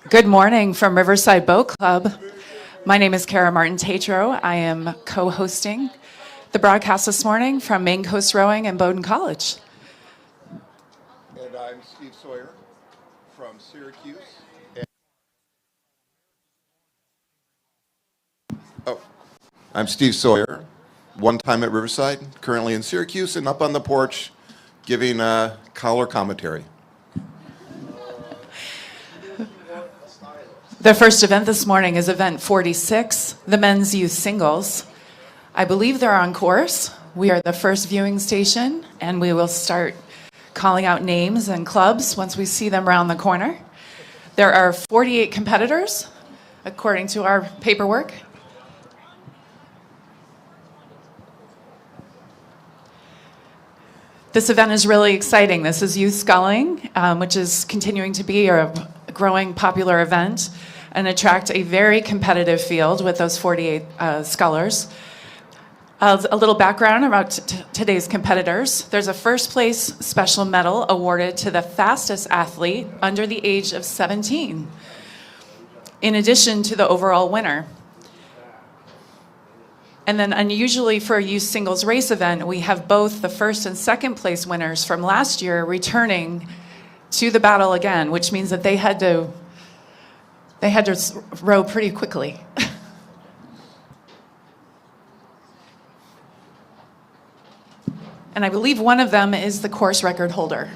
Good morning from Riverside Boat Club. My name is Kara Martin-Tatro. I am co-hosting the broadcast this morning from Main Coast Rowing and Bowdoin College. And I'm Steve Sawyer from Syracuse. I'm Steve Sawyer, one time at Riverside, currently in Syracuse, and up on the porch giving collar commentary. The first event this morning is event 46, the men's youth singles. I believe they're on course. We are the first viewing station, and we will start calling out names and clubs once we see them around the corner. There are 48 competitors, according to our paperwork. This event is really exciting. This is youth sculling, which is continuing to be a growing popular event and attract a very competitive field with those 48 scullers. A little background about today's competitors. There's a first place special medal awarded to the fastest athlete under the age of 17, in addition to the overall winner. And then unusually for a youth singles race event, we have both the first and second place winners from last year returning to the battle again, which means that they had to row pretty quickly. And I believe one of them is the course record holder.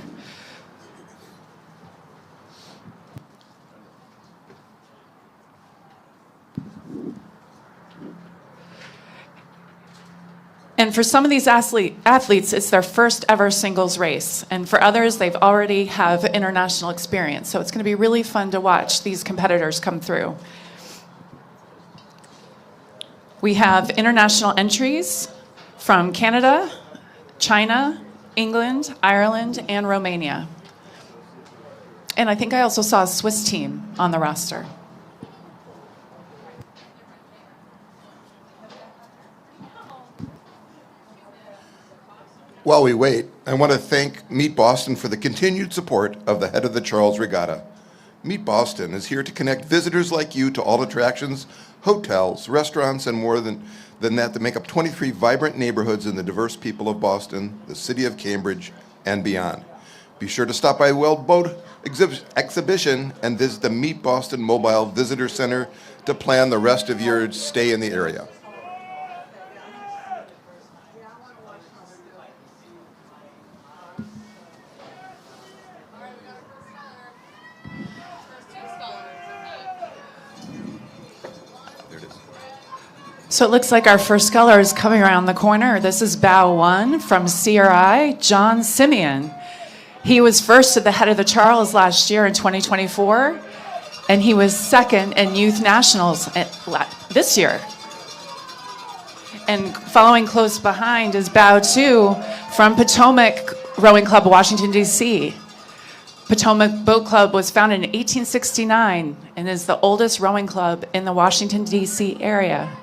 And for some of these athletes, it's their first ever singles race. And for others, they've already have international experience. So it's going to be really fun to watch these competitors come through. We have international entries from Canada, China, England, Ireland, and Romania. And I think I also saw a Swiss team on the roster. While we wait, I want to thank Meet Boston for the continued support of the Head of the Charles Regatta. Meet Boston is here to connect visitors like you to all attractions, hotels, restaurants, and more than that to make up 23 vibrant neighborhoods in the diverse people of Boston, the city of Cambridge, and beyond. Be sure to stop by World Boat Exhibition and visit the Meet Boston Mobile Visitor Center to plan the rest of your stay in the area. So it looks like our first sculler is coming around the corner. This is bow 1 from CRI, John Simeon. He was first at the Head of the Charles last year in 2024, and he was second in Youth Nationals this year. And following close behind is bow 2 from Potomac Rowing Club, Washington, D.C. Potomac Boat Club was founded in 1869 and is the oldest rowing club in the Washington, D.C. area.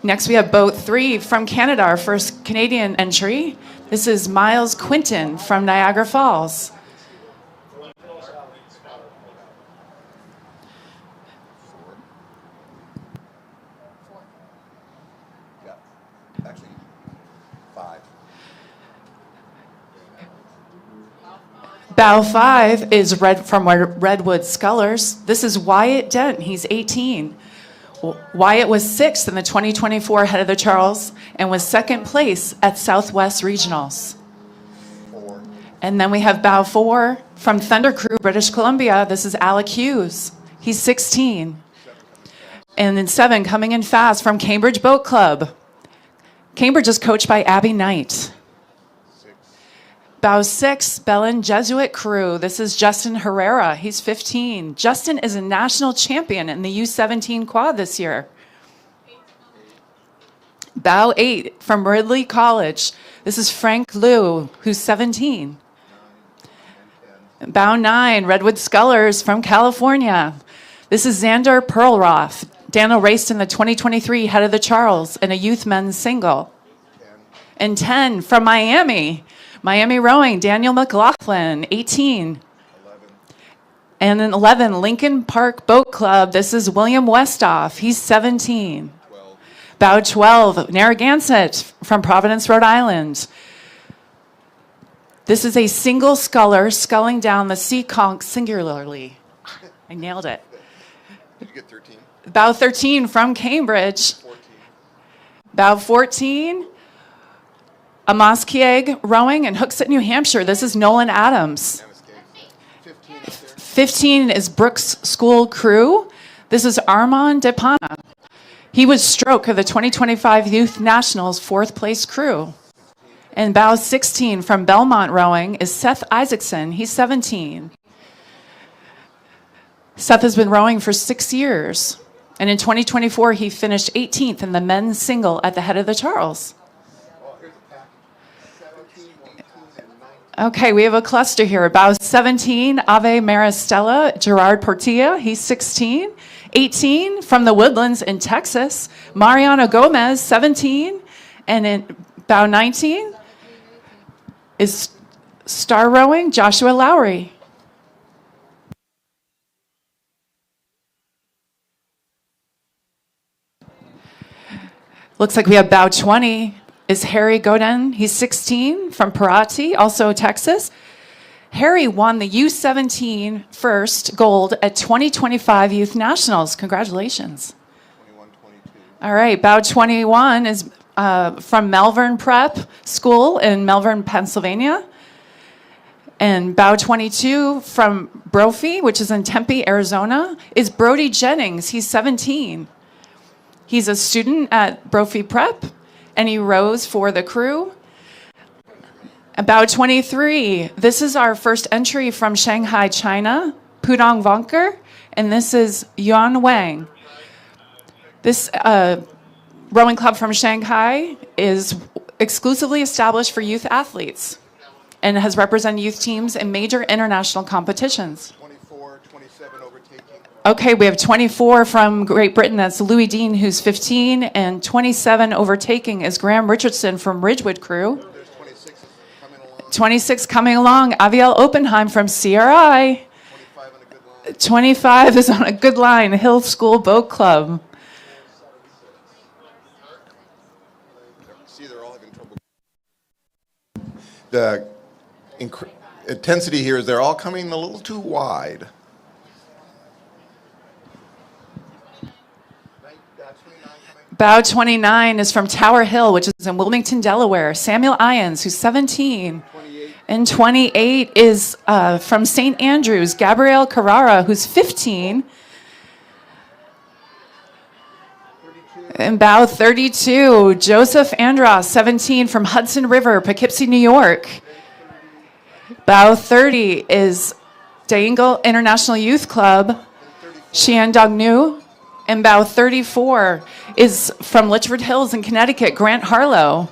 Next, we have boat 3 from Canada, our first Canadian entry. This is Miles Quinton from Niagara Falls. Yeah, actually, 5. Bow 5 is from Redwood Scullers. This is Wyatt Dent. He's 18. Wyatt was 6th in the 2024 Head of the Charles and was 2nd place at Southwest Regionals. 4. And then we have bow 4 from Thunder Crew, British Columbia. This is Alec Hughes. He's 16. And then 7 coming in fast from Cambridge Boat Club. Cambridge is coached by Abby Knight. Bow 6, Bellin Jesuit Crew. This is Justin Herrera. He's 15. Justin is a national champion in the U17 quad this year. Bow 8 from Ridley College. This is Frank Liu, who's 17. Bow 9, Redwood Scullers from California. This is Xander Perlroth. Daniel raced in the 2023 Head of the Charles in a youth men's single. And 10 from Miami Rowing, Daniel McLaughlin, 18. And then 11, Lincoln Park Boat Club. This is William Westoff. He's 17. Bow 12, Narragansett from Providence, Rhode Island. This is a single sculler sculling down the sea conch singularly. I nailed it. Did you get 13? Bow 13 from Cambridge. 14. Bow 14, Amaskieg Rowing in Hooksett, New Hampshire. This is Nolan Adams. 15 up there. 15 is Brooks School Crew. This is Armand Depana. He was stroke of the 2025 Youth Nationals 4th place crew. And bow 16 from Belmont Rowing is Seth Isaacson. He's 17. Seth has been rowing for 6 years. And in 2024, he finished 18th in the men's single at the head of the Charles. Okay, we have a cluster here. Bow 17, Ave Maristella, Gerard Portilla. He's 16. 18 from the Woodlands in Texas, Mariano Gomez, 17. And in bow 19 is star rowing, Joshua Lowry. Looks like we have bow 20 is Harry Godin. He's 16 from Parati, also Texas. Harry won the U17 first gold at 2025 Youth Nationals. Congratulations. 21, 22. All right, bow 21 is from Malvern Prep School in Malvern, Pennsylvania. And bow 22 from Brophy, which is in Tempe, Arizona, is Brody Jennings. He's 17. He's a student at Brophy Prep, and he rows for the crew. Bow 23, this is our first entry from Shanghai, China, Pudong Vonker, and this is Yuan Wang. This rowing club from Shanghai is exclusively established for youth athletes and has represented youth teams in major international competitions. 24, 27 overtaking. Okay, we have 24 from Great Britain. That's Louis Dean, who's 15, and 27 overtaking is Graham Richardson from Ridgewood Crew. 26 coming along, Aviel Oppenheim from CRI. 25 is on a good line, Hill School Boat Club. See, they're all having trouble. The intensity here is they're all coming a little too wide. Bow 29 is from Tower Hill, which is in Wilmington, Delaware. Samuel Ions, who's 17. 28. And 28 is from St. Andrews, Gabrielle Carrara, who's 15. 32. And bow 32, Joseph Andros, 17, from Hudson River, Poughkeepsie, New York. Bow 30 is Daingle International Youth Club, Xian Dongnu. And bow 34 is from Litchford Hills in Connecticut, Grant Harlow.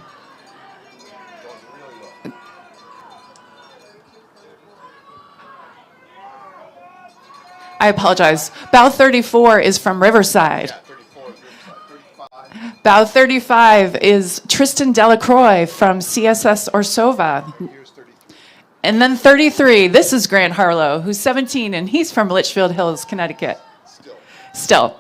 I apologize. Bow 34 is from Riverside. 34, 35. Bow 35 is Tristan Delacroix from CSS Orsova. Here's 33. And then 33, this is Grant Harlow, who's 17, and he's from Litchfield Hills, Connecticut. Still.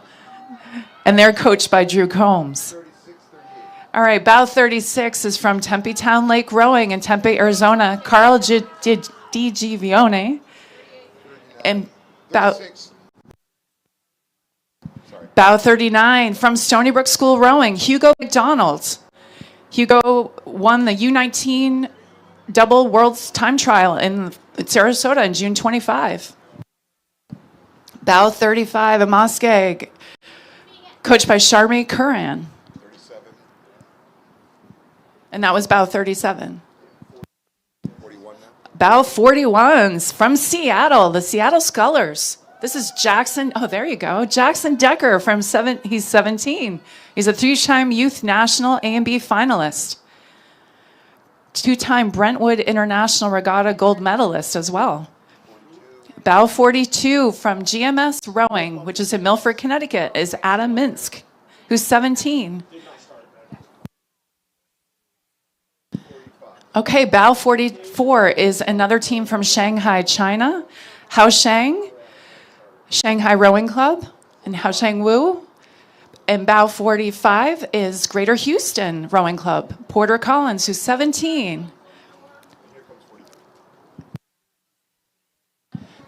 And they're coached by Drew Combs. 36, 38. All right, bow 36 is from Tempe Town Lake Rowing in Tempe, Arizona, Carl Di Givione. And bow 36. Sorry. Bow 39 from Stony Brook School Rowing, Hugo McDonald. Hugo won the U19 double world's time trial in Sarasota in June 25. Bow 35, Amaskeg, coached by Sharmi Curran. 37. And that was bow 37. 41 now. Bow 41s from Seattle, the Seattle Scullers. This is Jackson. Oh, there you go. Jackson Decker from he's 17. He's a 3-time Youth National A&B finalist. 2-time Brentwood International Regatta gold medalist as well. Bow 42 from GMS Rowing, which is in Milford, Connecticut, is Adam Minsk, who's 17. Okay, Bow 44 is another team from Shanghai, China. Hao Shang, Shanghai Rowing Club in Haosheng Wu. And bow 45 is Greater Houston Rowing Club, Porter Collins, who's 17.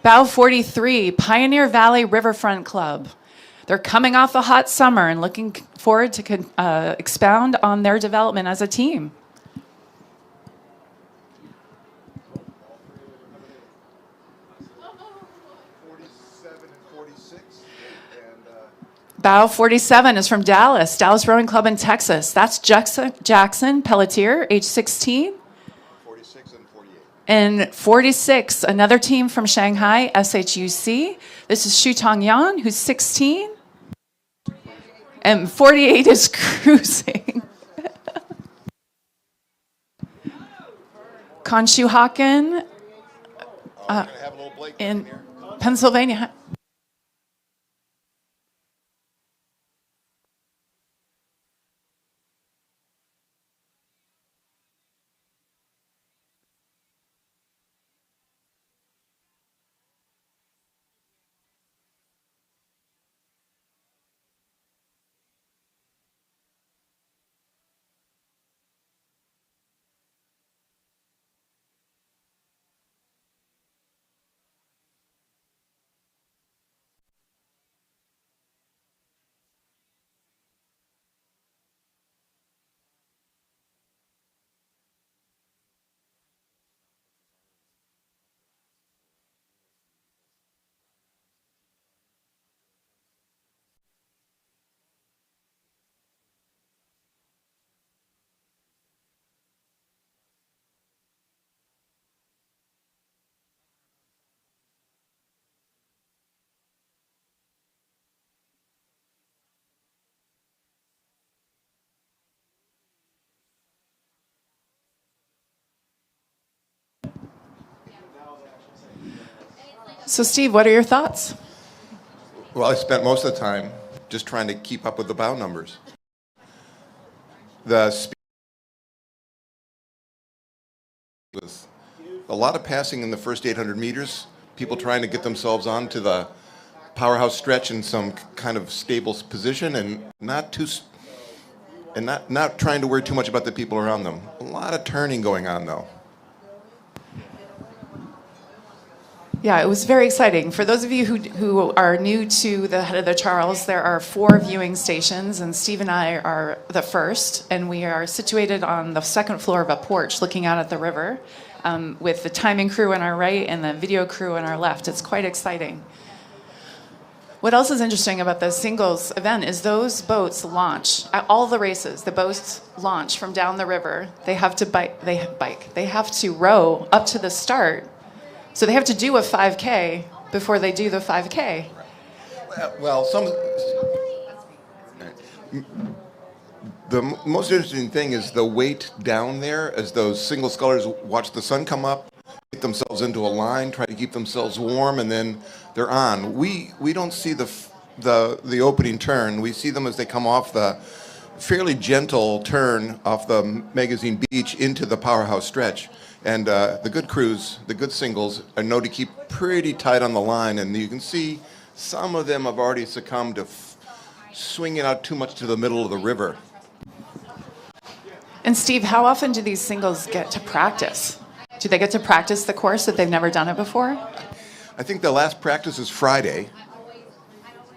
Bow 43, Pioneer Valley Riverfront Club. They're coming off a hot summer and looking forward to expound on their development as a team. Bow 47 is from Dallas, Dallas Rowing Club in Texas. That's Jackson Pelletier, age 16. 46 and 48. And 46, another team from Shanghai, SHUC. This is Xu Tongyan, who's 16. And 48 is cruising. Conshohocken in Pennsylvania. So Steve, what are your thoughts? Well, I spent most of the time just trying to keep up with the bow numbers. The speed was a lot of passing in the first 800 meters, people trying to get themselves onto the powerhouse stretch in some kind of stable position and not trying to worry too much about the people around them. A lot of turning going on, though. Yeah, it was very exciting. For those of you who are new to the Head of the Charles, there are 4 viewing stations, and Steve and I are the first, and we are situated on the second floor of a porch looking out at the river with the timing crew on our right and the video crew on our left. It's quite exciting. What else is interesting about the singles event is those boats launch, at all the races, the boats launch from down the river. They have to they have to row up to the start. So they have to do a 5K before they do the 5K. Well, the most interesting thing is the wait down there as those single scullers watch the sun come up, get themselves into a line, try to keep themselves warm, and then they're on. We don't see the opening turn. We see them as they come off the fairly gentle turn off the Magazine Beach into the powerhouse stretch. And the good crews, the good singles, know to keep pretty tight on the line. And you can see some of them have already succumbed to swinging out too much to the middle of the river. And Steve, how often do these singles get to practice? Do they get to practice the course if they've never done it before? I think the last practice is Friday.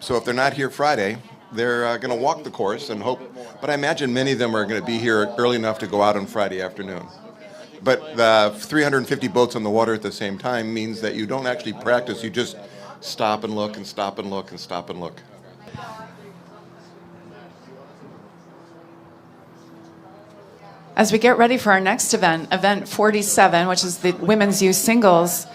So if they're not here Friday, they're going to walk the course and hope. But I imagine many of them are going to be here early enough to go out on Friday afternoon. But the 350 boats on the water at the same time means that you don't actually practice. You just stop and look and stop and look and stop and look. As we get ready for our next event, event 47, which is the women's youth singles,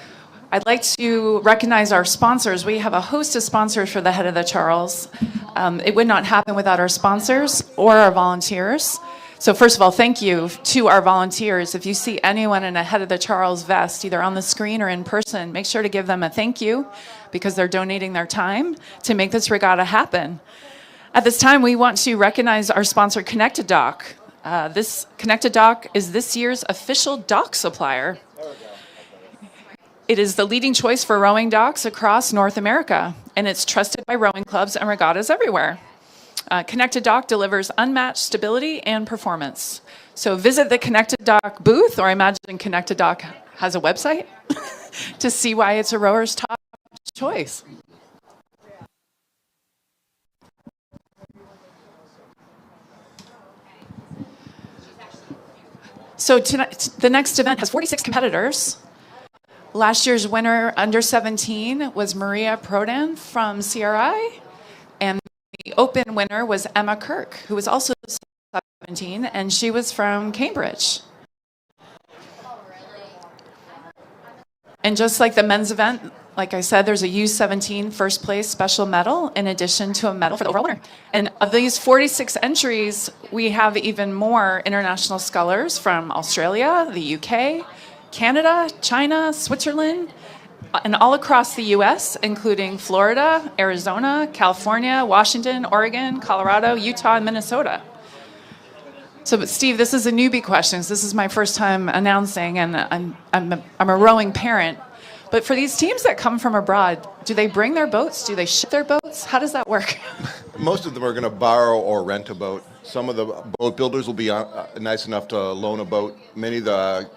I'd like to recognize our sponsors. We have a host of sponsors for the Head of the Charles. It would not happen without our sponsors or our volunteers. So first of all, thank you to our volunteers. If you see anyone in a Head of the Charles vest, either on the screen or in person, make sure to give them a thank you because they're donating their time to make this regatta happen. At this time, we want to recognize our sponsor, Connected Dock. This Connected Dock is this year's official dock supplier. It is the leading choice for rowing docks across North America, and it's trusted by rowing clubs and regattas everywhere. Connected Dock delivers unmatched stability and performance. So visit the Connected Dock booth, or I imagine Connected Dock has a website, to see why it's a rower's top choice. So tonight, the next event has 46 competitors. Last year's winner, under 17, was Maria Prodan from CRI, and the open winner was Emma Kirk, who was also 17, and she was from Cambridge. And just like the men's event, like I said, there's a U17 first place special medal in addition to a medal for the overall winner. And of these 46 entries, we have even more international scullers from Australia, the UK, Canada, China, Switzerland, and all across the US, including Florida, Arizona, California, Washington, Oregon, Colorado, Utah, and Minnesota. So, but Steve, this is a newbie questions. This is my first time announcing, and I'm a rowing parent. But for these teams that come from abroad, do they bring their boats? Do they ship their boats? How does that work? Most of them are going to borrow or rent a boat. Some of the boat builders will be nice enough to loan a boat. Many of the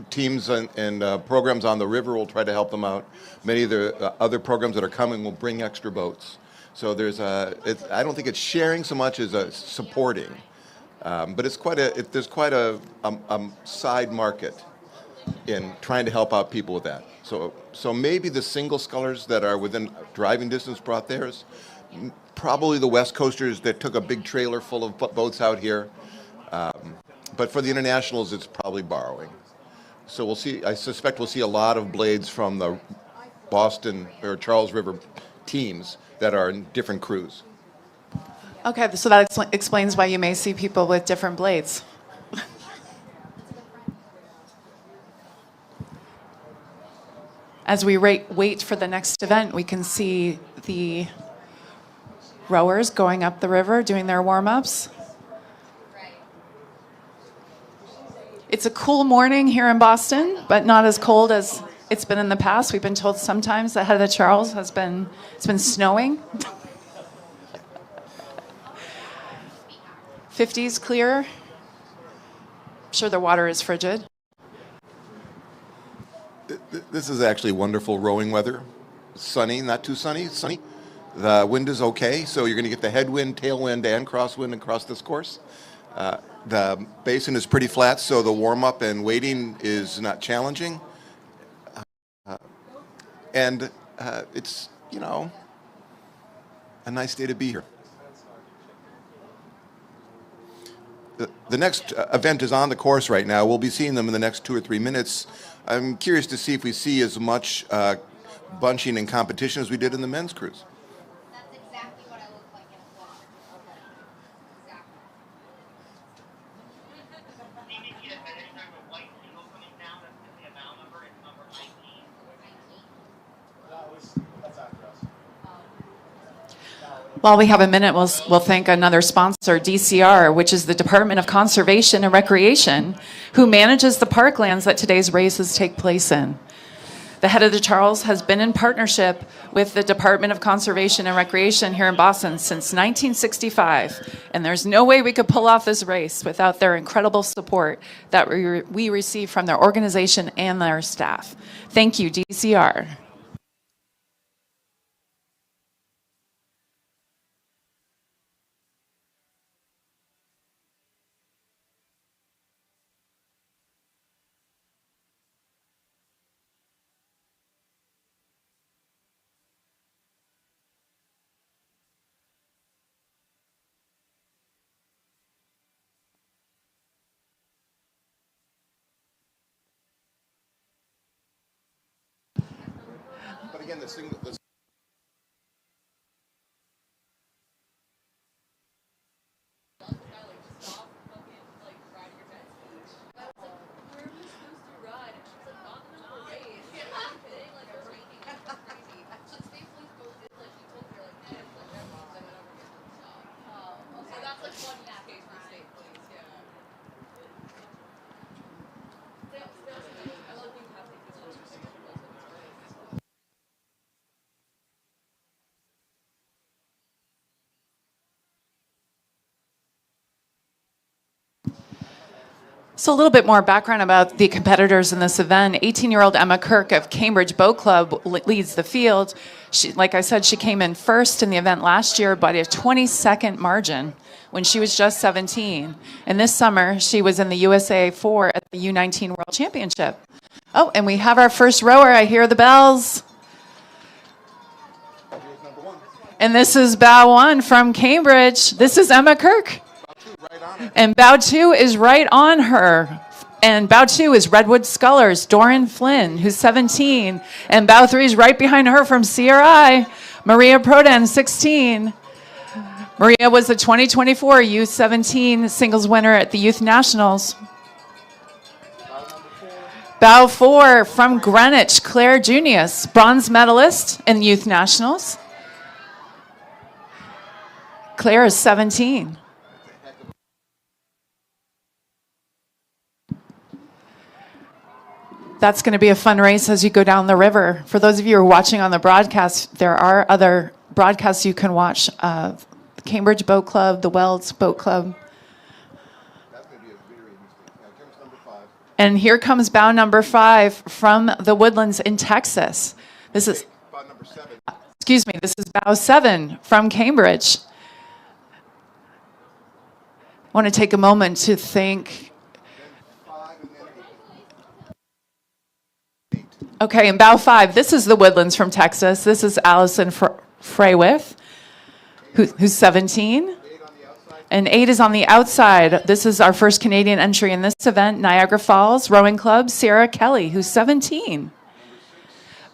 teams and programs on the river will try to help them out. Many of the other programs that are coming will bring extra boats. So I don't think it's sharing so much as supporting. But there's quite a side market in trying to help out people with that. So maybe the single scullers that are within driving distance brought theirs. Probably the West Coasters that took a big trailer full of boats out here. But for the internationals, it's probably borrowing. So we'll see. I suspect we'll see a lot of blades from the Boston or Charles River teams that are in different crews. Okay, so that explains why you may see people with different blades. As we wait for the next event, we can see the rowers going up the river, doing their warm-ups. It's a cool morning here in Boston, but not as cold as it's been in the past. We've been told sometimes the head of the Charles it's been snowing. 50s clear. I'm sure the water is frigid. This is actually wonderful rowing weather. Sunny, not too sunny, sunny. The wind is okay, so you're going to get the headwind, tailwind, and crosswind across this course. The basin is pretty flat, so the warm-up and waiting is not challenging. And it's, a nice day to be here. The next event is on the course right now. We'll be seeing them in the next 2 or 3 minutes. I'm curious to see if we see as much bunching and competition as we did in the men's cruise. That's exactly what I look like in a book. Okay. Exactly. While we have a minute, we'll thank another sponsor, DCR, which is the Department of Conservation and Recreation, who manages the parklands that today's races take place in. The head of the Charles has been in partnership with the Department of Conservation and Recreation here in Boston since 1965, and there's no way we could pull off this race without their incredible support that we receive from their organization and their staff. Thank you, DCR. But again, So a little bit more background about the competitors in this event. 18-year-old Emma Kirk of Cambridge Boat Club leads the field. She, like I said, she came in first in the event last year by a 20-second margin when she was just 17. And this summer, she was in the USA 4 at the U19 World Championship. Oh, and we have our first rower. I hear the bells. And this is bow 1 from Cambridge. This is Emma Kirk. And bow 2 is right on her. And bow 2 is Redwood Scullers, Doran Flynn, who's 17. And bow 3 is right behind her from CRI, Maria Prodan, 16. Maria was the 2024 U17 singles winner at the Youth Nationals. Bow 4 from Greenwich, Claire Junius, bronze medalist in Youth Nationals. Claire is 17. That's going to be a fun race as you go down the river. For those of you who are watching on the broadcast, there are other broadcasts you can watch. The Cambridge Boat Club, the Wells Boat Club. That's going to be a very interesting. Now, here's number 5. And here comes bow number 5 from the Woodlands in Texas. This is, Bow number 7. excuse me, this is bow 7 from Cambridge. I want to take a moment to thank. 5 and then 8. Okay, in bow 5, this is the Woodlands from Texas. This is Allison Fraywith, who's 17. 8 on the outside. And 8 is on the outside. This is our first Canadian entry in this event, Niagara Falls Rowing Club, Sarah Kelly, who's 17.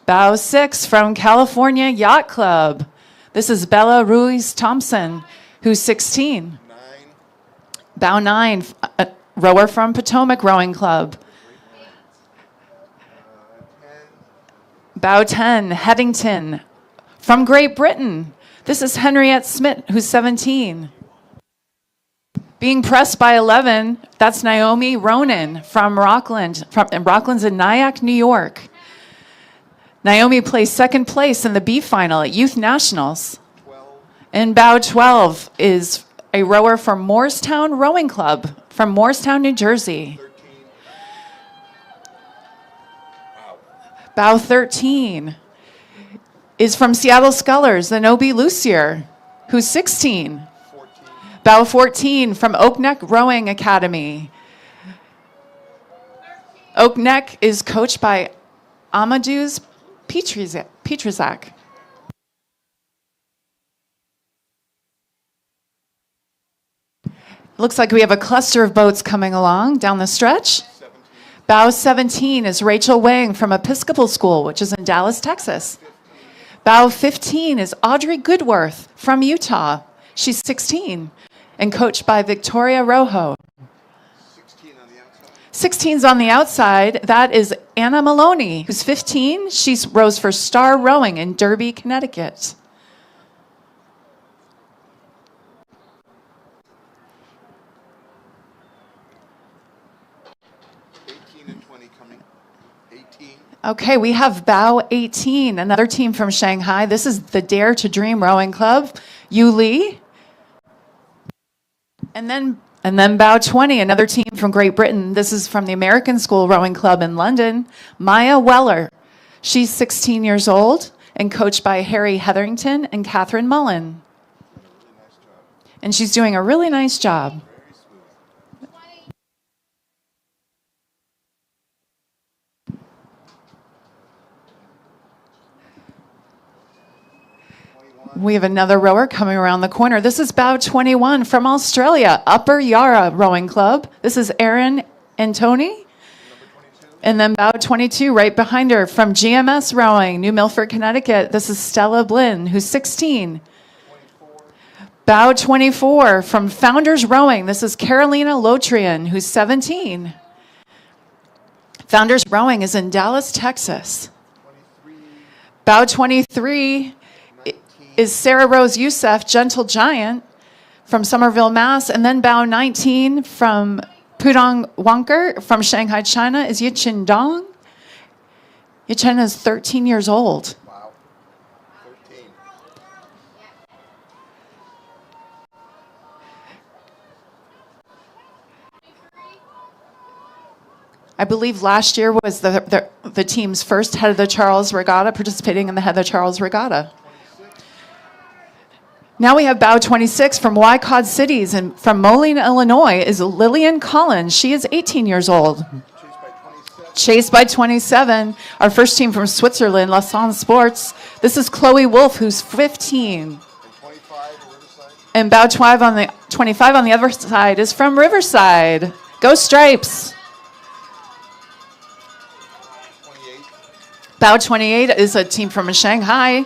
Bow 6 from California Yacht Club. This is Bella Ruiz Thompson, who's 16. 9. Bow 9, a rower from Potomac Rowing Club. 10. Bow 10, Headington from Great Britain. This is Henriette Smith, who's 17. Being pressed by 11, that's Naomi Ronan from Rockland. Rockland's in Nyack, New York. Naomi placed second place in the B final at Youth Nationals. 12. And bow 12 is a rower from Morristown Rowing Club from Morristown, New Jersey. 13. Wow. Bow 13 is from Seattle Scullers, the Nobi Lucier, who's 16. 14. Bow 14 from Oak Neck Rowing Academy. Oak Neck is coached by Amadeus Petrizak. Looks like we have a cluster of boats coming along down the stretch. 17. Bow 17 is Rachel Wang from Episcopal School, which is in Dallas, Texas. Bow 15 is Audrey Goodworth from Utah. She's 16 and coached by Victoria Rojo. 16 on the outside. 16's on the outside. That is Anna Maloney, who's 15. She rows for Star Rowing in Derby, Connecticut. And 20 coming. 18. Okay, we have bow 18, another team from Shanghai. This is the Dare to Dream Rowing Club, Yu Li. And then bow 20, another team from Great Britain. This is from the American School Rowing Club in London, Maya Weller. She's 16 years old and coached by Harry Hetherington and Catherine Mullen. Really nice job. And she's doing a really nice job. Very smooth. 20. We have another rower coming around the corner. This is bow 21 from Australia, Upper Yarra Rowing Club. This is Erin Antoni. Number 22. And then bow 22 right behind her from GMS Rowing, New Milford, Connecticut. This is Stella Blinn, who's 16. 24. Bow 24 from Founders Rowing. This is Carolina Lotrian, who's 17. Founders Rowing is in Dallas, Texas. 23. Bow 23 is Sarah Rose Youssef, Gentle Giant, from Somerville, Mass. And then bow 19 from Pudong Wanker from Shanghai, China is Yichen Dong. Yichen is 13 years old. Wow. 13. I believe last year was the team's first Head of the Charles Regatta, participating in the Head of the Charles Regatta. Now we have bow 26 from Wycod Cities, and from Moline, Illinois is Lillian Collins. She is 18 years old. Chased by 27, our first team from Switzerland, Lausanne Sports. This is Chloe Wolf, who's 15. And bow 25 on the other side is from Riverside. Go Stripes. Bow 28 is a team from Shanghai.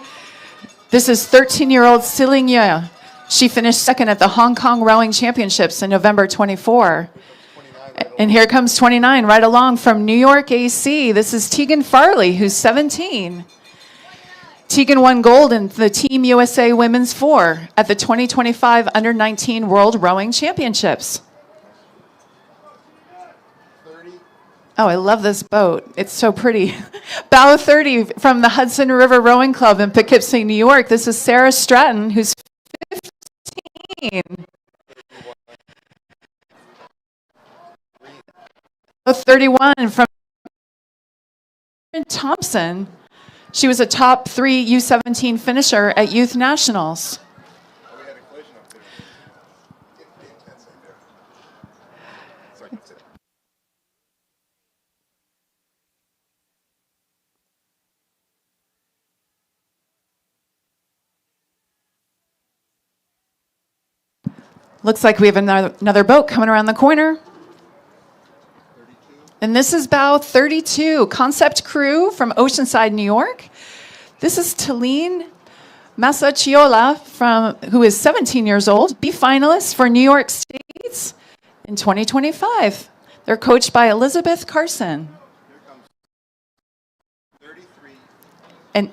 This is 13-year-old Siling Ye. She finished second at the Hong Kong Rowing Championships in November 24. And here comes 29 right along from New York, AC. This is Tegan Farley, who's 17. Tegan won gold in the Team USA Women's 4 at the 2025 Under-19 World Rowing Championships. Oh, I love this boat. It's so pretty. Bow 30 from the Hudson River Rowing Club in Poughkeepsie, New York. This is Sarah Stratton, who's 15. Bow 31 from Thompson. She was a top 3 U17 finisher at Youth Nationals. Looks like we have another boat coming around the corner. And this is bow 32, Concept Crew from Oceanside, New York. This is Talene Masaciola, who is 17 years old, B finalist for New York States in 2025. They're coached by Elizabeth Carson. And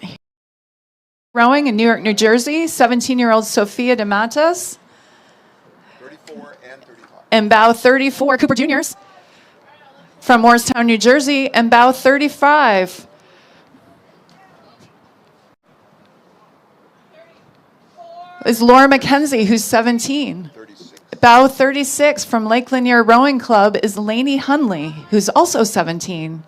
rowing in Newark, New Jersey, 17-year-old Sophia DeMatas. And bow 34, Cooper Juniors from Morristown, New Jersey, and bow 35. Is Laura McKenzie, who's 17. 36. Bow 36 from Lake Lanier Rowing Club is Lainey Hunley, who's also 17.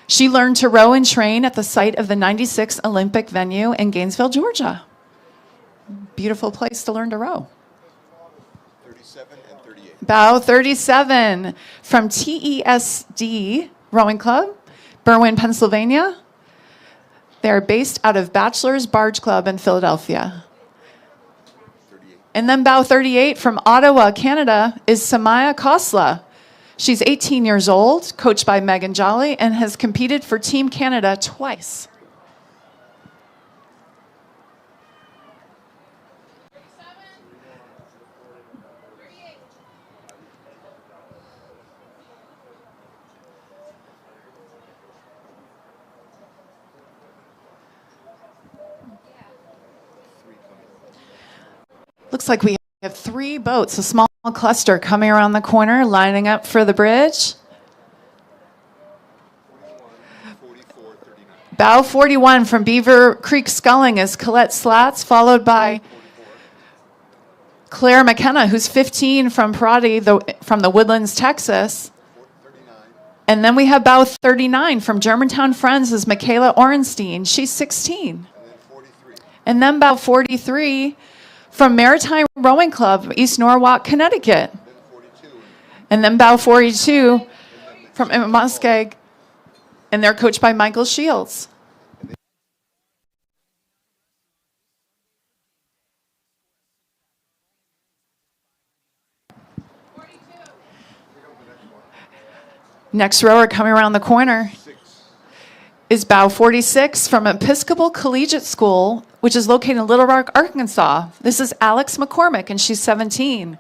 She learned to row and train at the site of the 96 Olympic venue in Gainesville, Georgia. Beautiful place to learn to row. 37 and 38. Bow 37 from TESD Rowing Club, Berwyn, Pennsylvania. They're based out of Bachelor's Barge Club in Philadelphia. 38. And then bow 38 from Ottawa, Canada is Samaya Khosla. She's 18 years old, coached by Megan Jolly, and has competed for Team Canada twice. Looks like we have 3 boats, a small cluster coming around the corner, lining up for the bridge. 44, 39. Bow 41 from Beaver Creek Sculling is Colette Slats, followed by Claire McKenna, who's 15 from Prodi, from the Woodlands, Texas. 39. And then we have bow 39 from Germantown Friends is Michaela Orenstein. She's 16. And then 43. And then bow 43 from Maritime Rowing Club, East Norwalk, Connecticut. Then 42. And then bow 42 from Muskeg, and they're coached by Michael Shields. Next rower coming around the corner is bow 46 from Episcopal Collegiate School, which is located in Little Rock, Arkansas. This is Alex McCormick, and she's 17.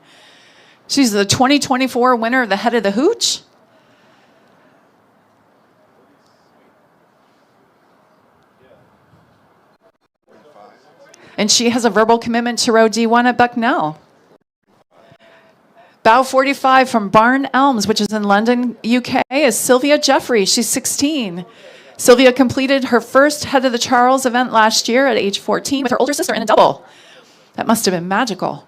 She's the 2024 winner of the Head of the Hooch. And she has a verbal commitment to row D1 at Bucknell. Bow 45 from Barn Elms, which is in London, UK, is Sylvia Jeffrey. She's 16. Sylvia completed her first Head of the Charles event last year at age 14 with her older sister in a double. That must have been magical.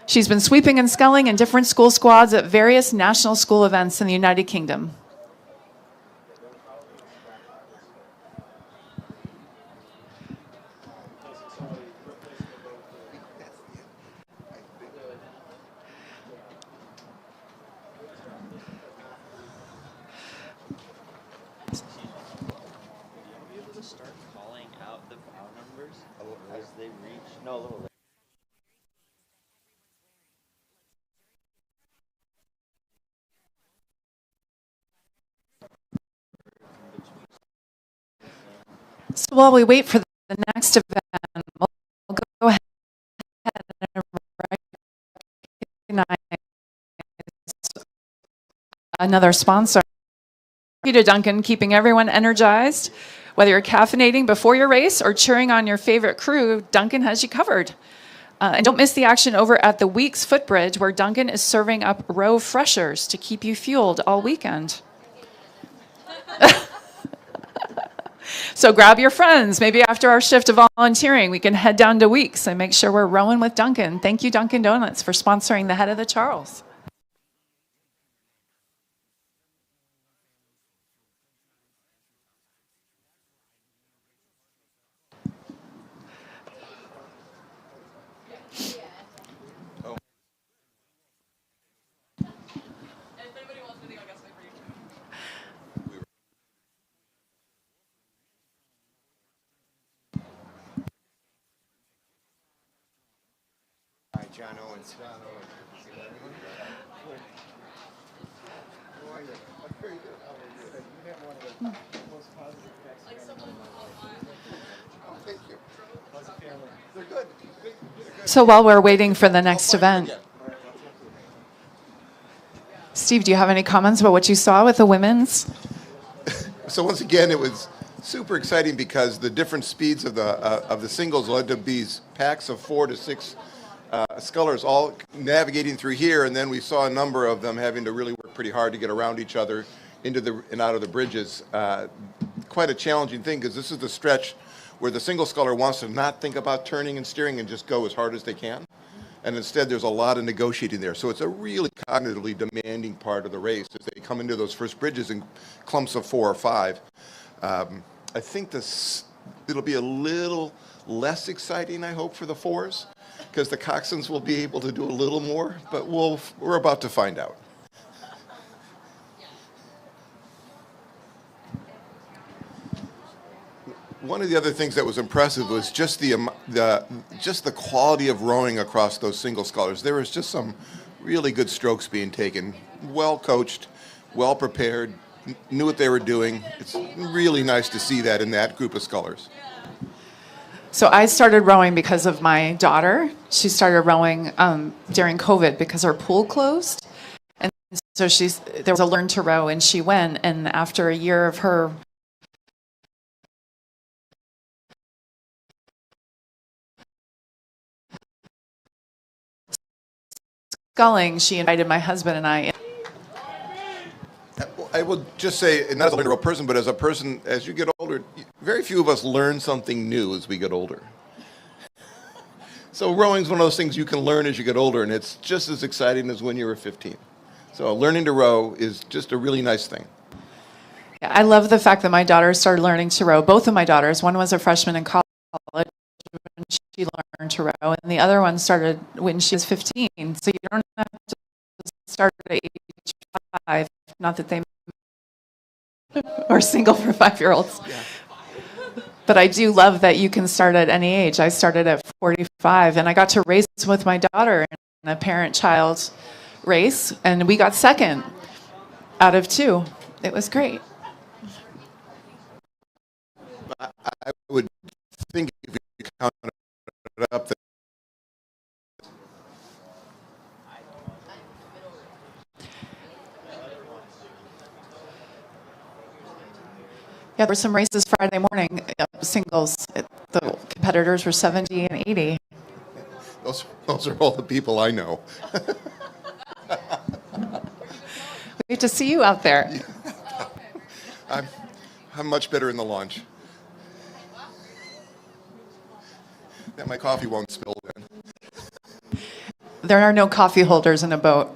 She's been sweeping and sculling in different school squads at various national school events in the United Kingdom. finding out the foul numbers as they reach. No, a little later. So while we wait for the next event, we'll go ahead and recognize another sponsor. Thank you to Duncan, keeping everyone energized. Whether you're caffeinating before your race or cheering on your favorite crew, Duncan has you covered. And don't miss the action over at the Weeks Footbridge, where Duncan is serving up row freshers to keep you fueled all weekend. So grab your friends. Maybe after our shift of volunteering, we can head down to Weeks and make sure we're rowing with Duncan. Thank you, Dunkin' Donuts, for sponsoring the Head of the Charles. Hi, John Owens. John Owens. How are you? I'm very good. How are you? You have one of the most positive effects. Oh, thank you. How's the family? They're good. So while we're waiting for the next event, Steve, do you have any comments about what you saw with the women's? So once again, it was super exciting because the different speeds of the singles led to these packs of 4 to 6 scullers all navigating through here, and then we saw a number of them having to really work pretty hard to get around each other into and out of the bridges. Quite a challenging thing, because this is the stretch where the single sculler wants to not think about turning and steering and just go as hard as they can. And instead, there's a lot of negotiating there. So it's a really cognitively demanding part of the race as they come into those first bridges in clumps of 4 or 5. I think it'll be a little less exciting, I hope, for the 4s, because the coxswains will be able to do a little more, but we're about to find out. One of the other things that was impressive was just the quality of rowing across those single scullers. There was just some really good strokes being taken, well coached, well prepared, knew what they were doing. It's really nice to see that in that group of scullers. So I started rowing because of my daughter. She started rowing during COVID because her pool closed. And so there was a learn to row, and she went. And after a year of her sculling, she invited my husband and I. I will just say, not as a literal person, but as a person, as you get older, very few of us learn something new as we get older. So rowing's one of those things you can learn as you get older, and it's just as exciting as when you were 15. So learning to row is just a really nice thing. Yeah, I love the fact that my daughter started learning to row. Both of my daughters, one was a freshman in college when she learned to row, and the other one started when she was 15. So you don't have to start at age 5, not that they or single for 5-year-olds. Yeah. But I do love that you can start at any age. I started at 45, and I got to race with my daughter in a parent-child race, and we got second out of 2. It was great. I would think if you count it up, Yeah, there were some races Friday morning, singles. The competitors were 70 and 80. those are all the people I know. We get to see you out there. I'm much better in the launch. That my coffee won't spill then. There are no coffee holders in a boat.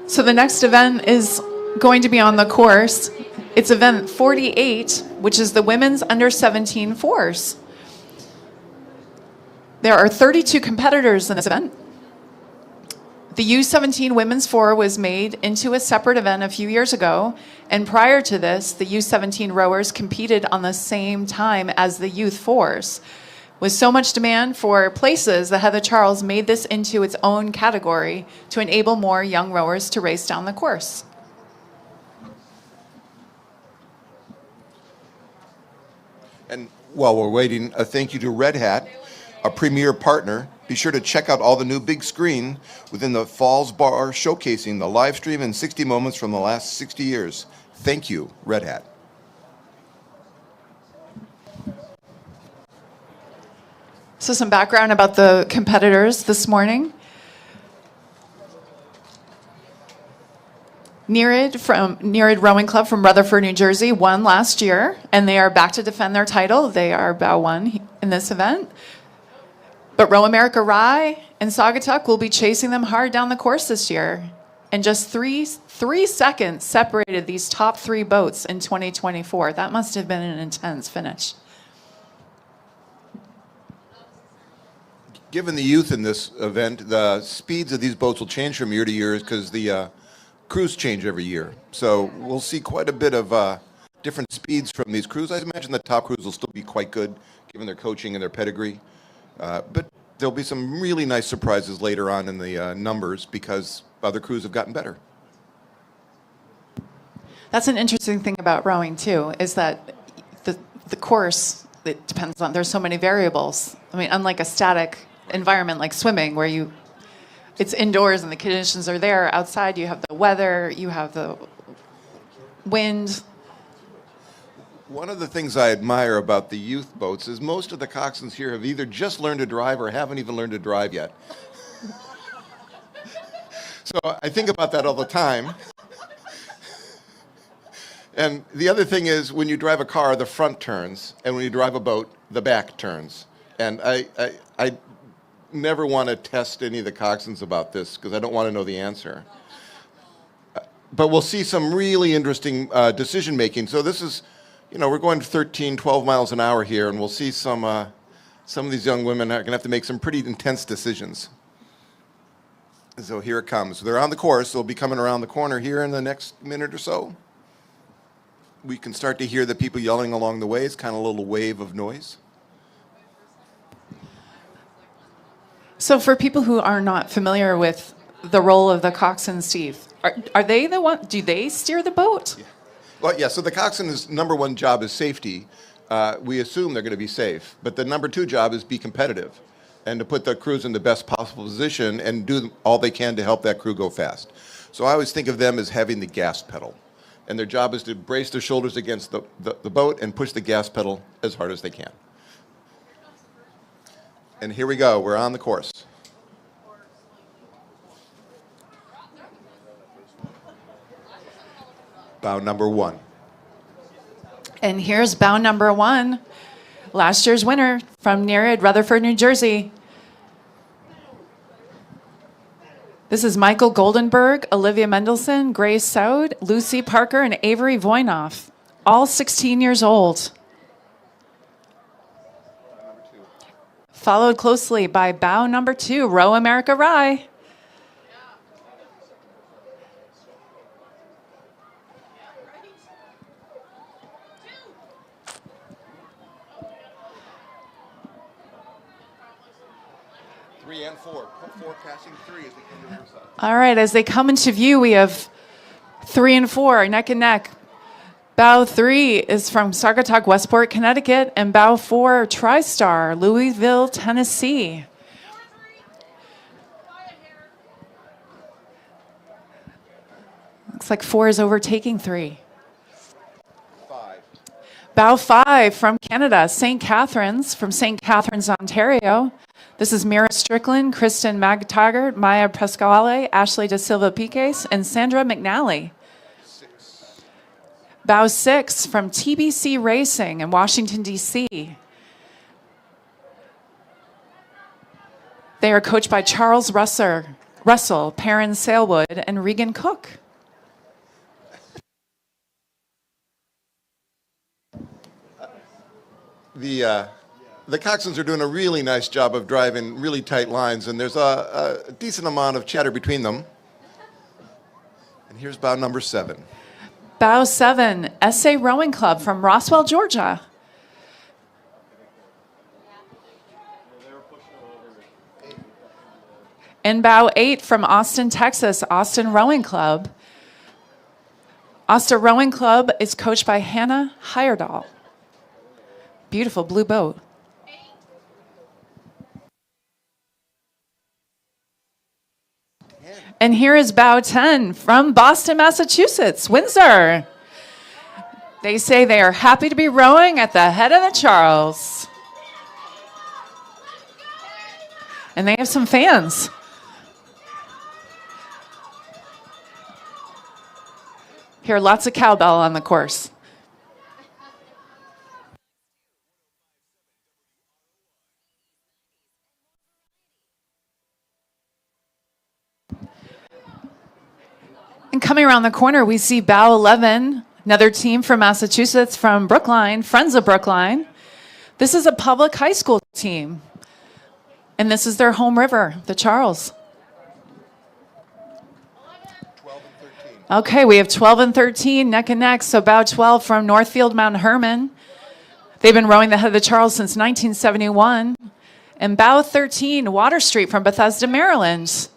So the next event is going to be on the course. It's event 48, which is the women's under 17 fours. There are 32 competitors in this event. The U17 Women's 4 was made into a separate event a few years ago, and prior to this, the U17 rowers competed on the same time as the Youth 4s. With so much demand for places, the Heather Charles made this into its own category to enable more young rowers to race down the course. And while we're waiting, a thank you to Red Hat, a premier partner. Be sure to check out all the new big screen within the Falls Bar showcasing the live stream and 60 moments from the last 60 years. Thank you, Red Hat. So some background about the competitors this morning. Nereid Rowing Club from Rutherford, New Jersey won last year, and they are back to defend their title. They are bow one in this event. But Row America Rye and Saugatuck will be chasing them hard down the course this year. And just three seconds separated these top three boats in 2024. That must have been an intense finish. Given the youth in this event, the speeds of these boats will change from year to year because the crews change every year. So we'll see quite a bit of different speeds from these crews. I imagine the top crews will still be quite good given their coaching and their pedigree. But there'll be some really nice surprises later on in the numbers because other crews have gotten better. That's an interesting thing about rowing too, is that the course, it depends on, there's so many variables. I mean, unlike a static environment like swimming where it's indoors and the conditions are there, outside you have the weather, you have the wind. One of the things I admire about the youth boats is most of the coxswains here have either just learned to drive or haven't even learned to drive yet. So I think about that all the time. And the other thing is when you drive a car, the front turns, and when you drive a boat, the back turns. And I never want to test any of the coxswains about this because I don't want to know the answer. But we'll see some really interesting decision making. So this is, we're going 13, 12 miles an hour here, and we'll see some of these young women are going to have to make some pretty intense decisions. So here it comes. They're on the course. They'll be coming around the corner here in the next minute or so. We can start to hear the people yelling along the way. It's kind of a little wave of noise. So for people who are not familiar with the role of the coxswain, Steve, are they the one, do they steer the boat? Yeah. Well, yeah, so the coxswain's number one job is safety. We assume they're going to be safe. But the number two job is be competitive and to put the crews in the best possible position and do all they can to help that crew go fast. So I always think of them as having the gas pedal. And their job is to brace their shoulders against the boat and push the gas pedal as hard as they can. And here we go. We're on the course. Bow number one. And here's bow number one, last year's winner from Nereid, Rutherford, New Jersey. This is Michael Goldenberg, Olivia Mendelson, Grace Soud, Lucy Parker, and Avery Voinoff, all 16 years old. Followed closely by bow number two, Row America Rye. Three and four. Forecasting three as we come to Riverside. All right, as they come into view, we have 3 and 4 neck and neck. Bow 3 is from Saugatuck, Westport, Connecticut, and bow 4, TriStar, Louisville, Tennessee. Looks like 4 is overtaking 3. Five. Bow 5 from Canada, St. Catharines, from St. Catharines, Ontario. This is Mira Strickland, Kristen McTaggart, Maya Pasquale, Ashley Da Silva Piques, and Sandra McNally. Six. Bow 6 from TBC Racing in Washington, D.C. They are coached by Charles Russell, Perrin Salewood, and Regan Cook. the Coxswains are doing a really nice job of driving really tight lines, and there's a decent amount of chatter between them. And here's bow number 7. Bow 7, SA Rowing Club from Roswell, Georgia. And bow 8 from Austin, Texas, Austin Rowing Club. Austin Rowing Club is coached by Hannah Heyerdahl. Beautiful blue boat. And here is bow 10 from Boston, Massachusetts, Windsor. They say they are happy to be rowing at the head of the Charles. And they have some fans. Hear lots of cowbell on the course. And coming around the corner, we see bow 11, another team from Massachusetts, from Brookline, Friends of Brookline. This is a public high school team. And this is their home river, the Charles. 12 and 13. Okay, we have 12 and 13 neck and neck. So bow 12 from Northfield Mount Herman. They've been rowing the head of the Charles since 1971. And bow 13, Water Street from Bethesda, Maryland.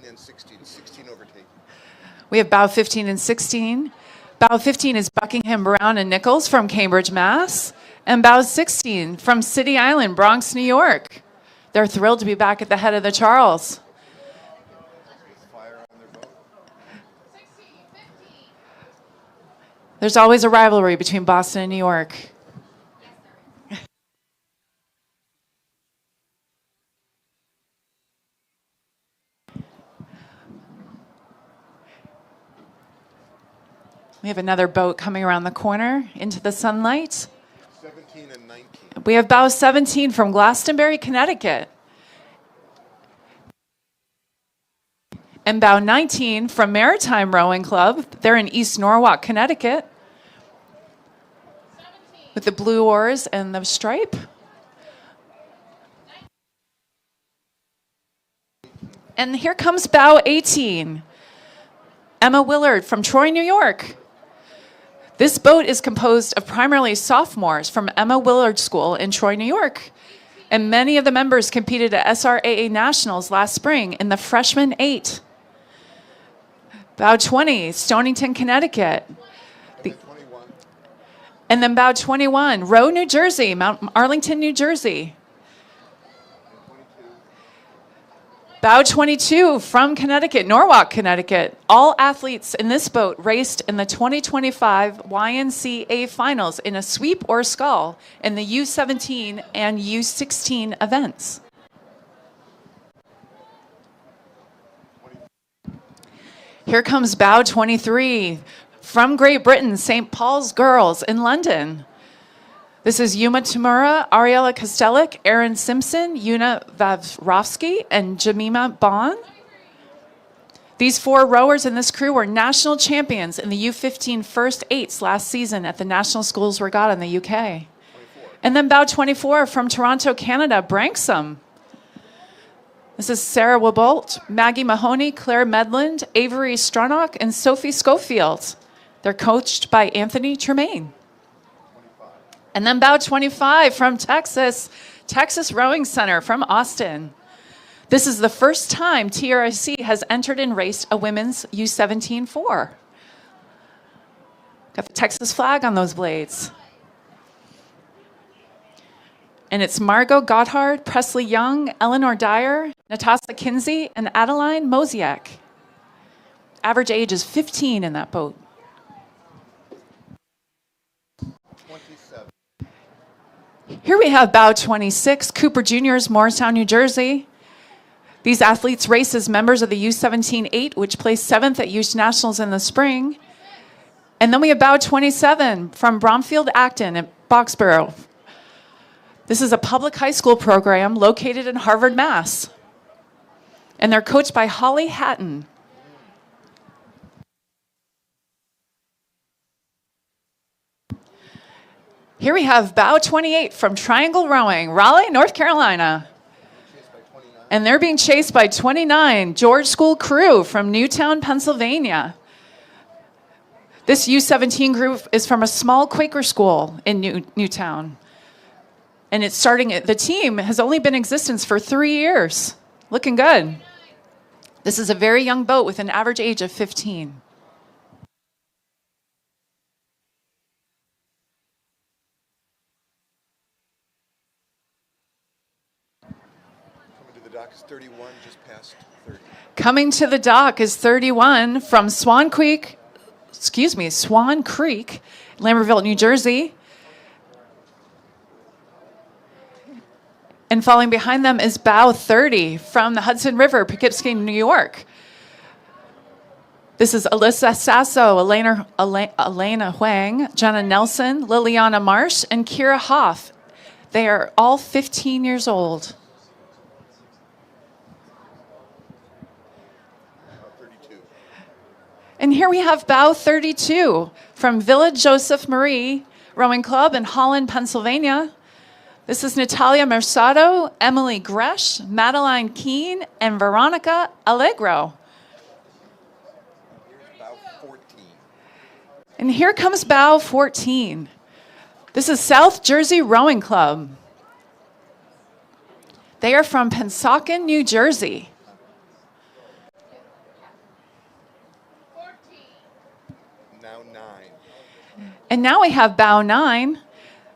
And 16 overtake. We have bow 15 and 16. Bow 15 is Buckingham, Brown, and Nichols from Cambridge, Mass. And bow 16 from City Island, Bronx, New York. They're thrilled to be back at the head of the Charles. Fire on their boat. There's always a rivalry between Boston and New York. We have another boat coming around the corner into the sunlight. 17 and 19. We have bow 17 from Glastonbury, Connecticut. And bow 19 from Maritime Rowing Club. They're in East Norwalk, Connecticut. With the blue oars and the stripe. And here comes bow 18. Emma Willard from Troy, New York. This boat is composed of primarily sophomores from Emma Willard School in Troy, New York. And many of the members competed at SRAA Nationals last spring in the freshman 8. Bow 20, Stonington, Connecticut. And then bow 21, Rowe, New Jersey, Mount Arlington, New Jersey. Bow 22 from Connecticut, Norwalk, Connecticut. All athletes in this boat raced in the 2025 YNCA finals in a sweep or scull in the U17 and U16 events. Here comes bow 23 from Great Britain, St. Paul's Girls in London. This is Yuma Tamura, Ariella Kostelik, Erin Simpson, Yuna Vavrovsky, and Jemima Bond. These 4 rowers in this crew were national champions in the U15 First Eights last season at the National Schools Regatta in the UK. 24. And then bow 24 from Toronto, Canada, Branksome. This is Sarah Wabolt, Maggie Mahoney, Claire Medland, Avery Stronach, and Sophie Schofield. They're coached by Anthony Tremaine. And then bow 25 from Texas, Texas Rowing Center from Austin. This is the first time TRIC has entered and raced a women's U17-4. Got the Texas flag on those blades. And it's Margot Gotthard, Presley Young, Eleanor Dyer, Natasha Kinsey, and Adeline Mosiak. Average age is 15 in that boat. 27. Here we have bow 26, Cooper Juniors, Morristown, New Jersey. These athletes race as members of the U17-8, which placed 7th at Youth Nationals in the spring. And then we have bow 27 from Bromfield Acton Boxborough. This is a public high school program located in Harvard, Mass. And they're coached by Holly Hatton. Here we have Bow 28 from Triangle Rowing, Raleigh, North Carolina. And they're being chased by 29, George School Crew from Newtown, Pennsylvania. This U17 group is from a small Quaker school in Newtown. And the team has only been in existence for 3 years. Looking good. This is a very young boat with an average age of 15. Coming to the dock is 31, just past 30. Coming to the dock is 31 from Swan Creek, Lambertville, New Jersey. And falling behind them is Bow 30 from the Hudson River, Poughkeepsie, New York. This is Alyssa Sasso, Elena Huang, Jenna Nelson, Liliana Marsh, and Kira Hoff. They are all 15 years old. 32. And here we have Bow 32 from Village Joseph Marie Rowing Club in Holland, Pennsylvania. This is Natalia Mercado, Emily Gresh, Madeline Keene, and Veronica Allegro. Here's about 14. And here comes Bow 14. This is South Jersey Rowing Club. They are from Pennsauken, New Jersey. Now 9. And now we have Bow 9.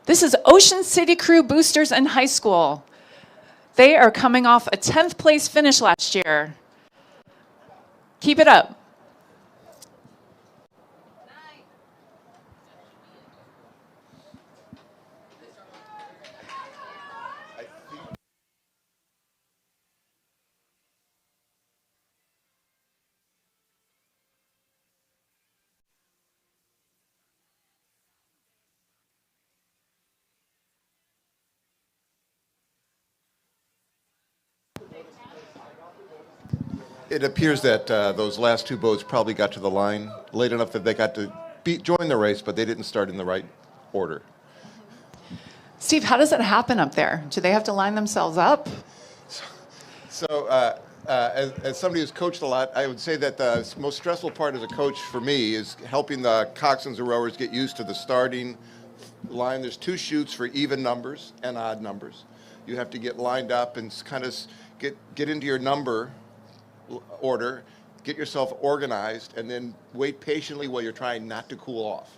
This is Ocean City Crew Boosters in high school. They are coming off a 10th place finish last year. Keep it up. It appears that those last 2 boats probably got to the line late enough that they got to join the race, but they didn't start in the right order. Steve, how does that happen up there? Do they have to line themselves up? So, as somebody who's coached a lot, I would say that the most stressful part as a coach for me is helping the coxswains and rowers get used to the starting line. There's 2 chutes for even numbers and odd numbers. You have to get lined up and kind of get into your number order, get yourself organized, and then wait patiently while you're trying not to cool off.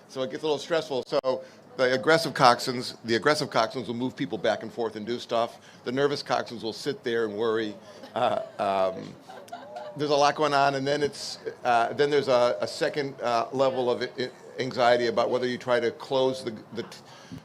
So it gets a little stressful. So the aggressive coxswains will move people back and forth and do stuff. The nervous coxswains will sit there and worry. There's a lot going on, and then then there's a second level of anxiety about whether you try to close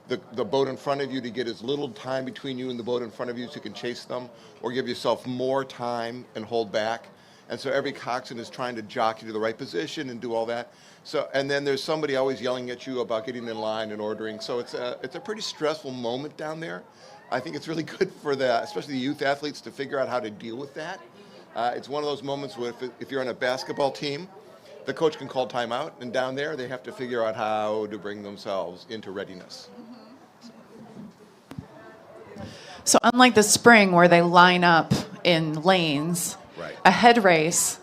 the boat in front of you to get as little time between you and the boat in front of you so you can chase them, or give yourself more time and hold back. And so every coxswain is trying to jockey to the right position and do all that. So, and then there's somebody always yelling at you about getting in line and ordering. So it's a pretty stressful moment down there. I think it's really good for especially the youth athletes to figure out how to deal with that. It's one of those moments where if you're on a basketball team, the coach can call timeout, and down there they have to figure out how to bring themselves into readiness. So unlike the spring where they line up in lanes, Right. a head race,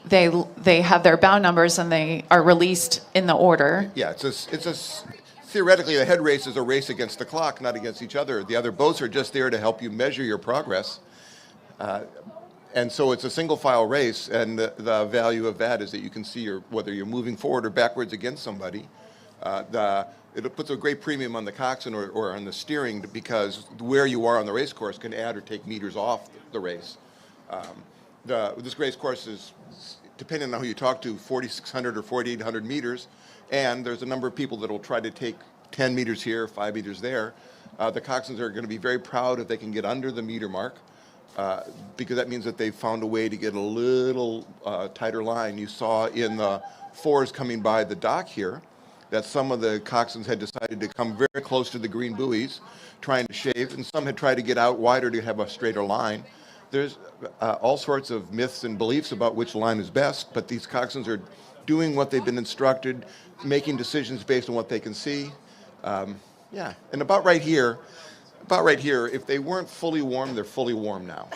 they have their bow numbers and they are released in the order. Yeah, theoretically the head race is a race against the clock, not against each other. The other boats are just there to help you measure your progress. And so it's a single file race, and the value of that is that you can see whether you're moving forward or backwards against somebody. It puts a great premium on the coxswain or on the steering, because where you are on the race course can add or take meters off the race. This race course is, depending on who you talk to, 4,600 or 4,800 meters, and there's a number of people that will try to take 10 meters here, 5 meters there. The coxswains are going to be very proud if they can get under the meter mark, because that means that they've found a way to get a little tighter line. You saw in the fours coming by the dock here, that some of the coxswains had decided to come very close to the green buoys, trying to shave, and some had tried to get out wider to have a straighter line. There's all sorts of myths and beliefs about which line is best, but these coxswains are doing what they've been instructed, making decisions based on what they can see. Yeah, and about right here, if they weren't fully warm, they're fully warm now.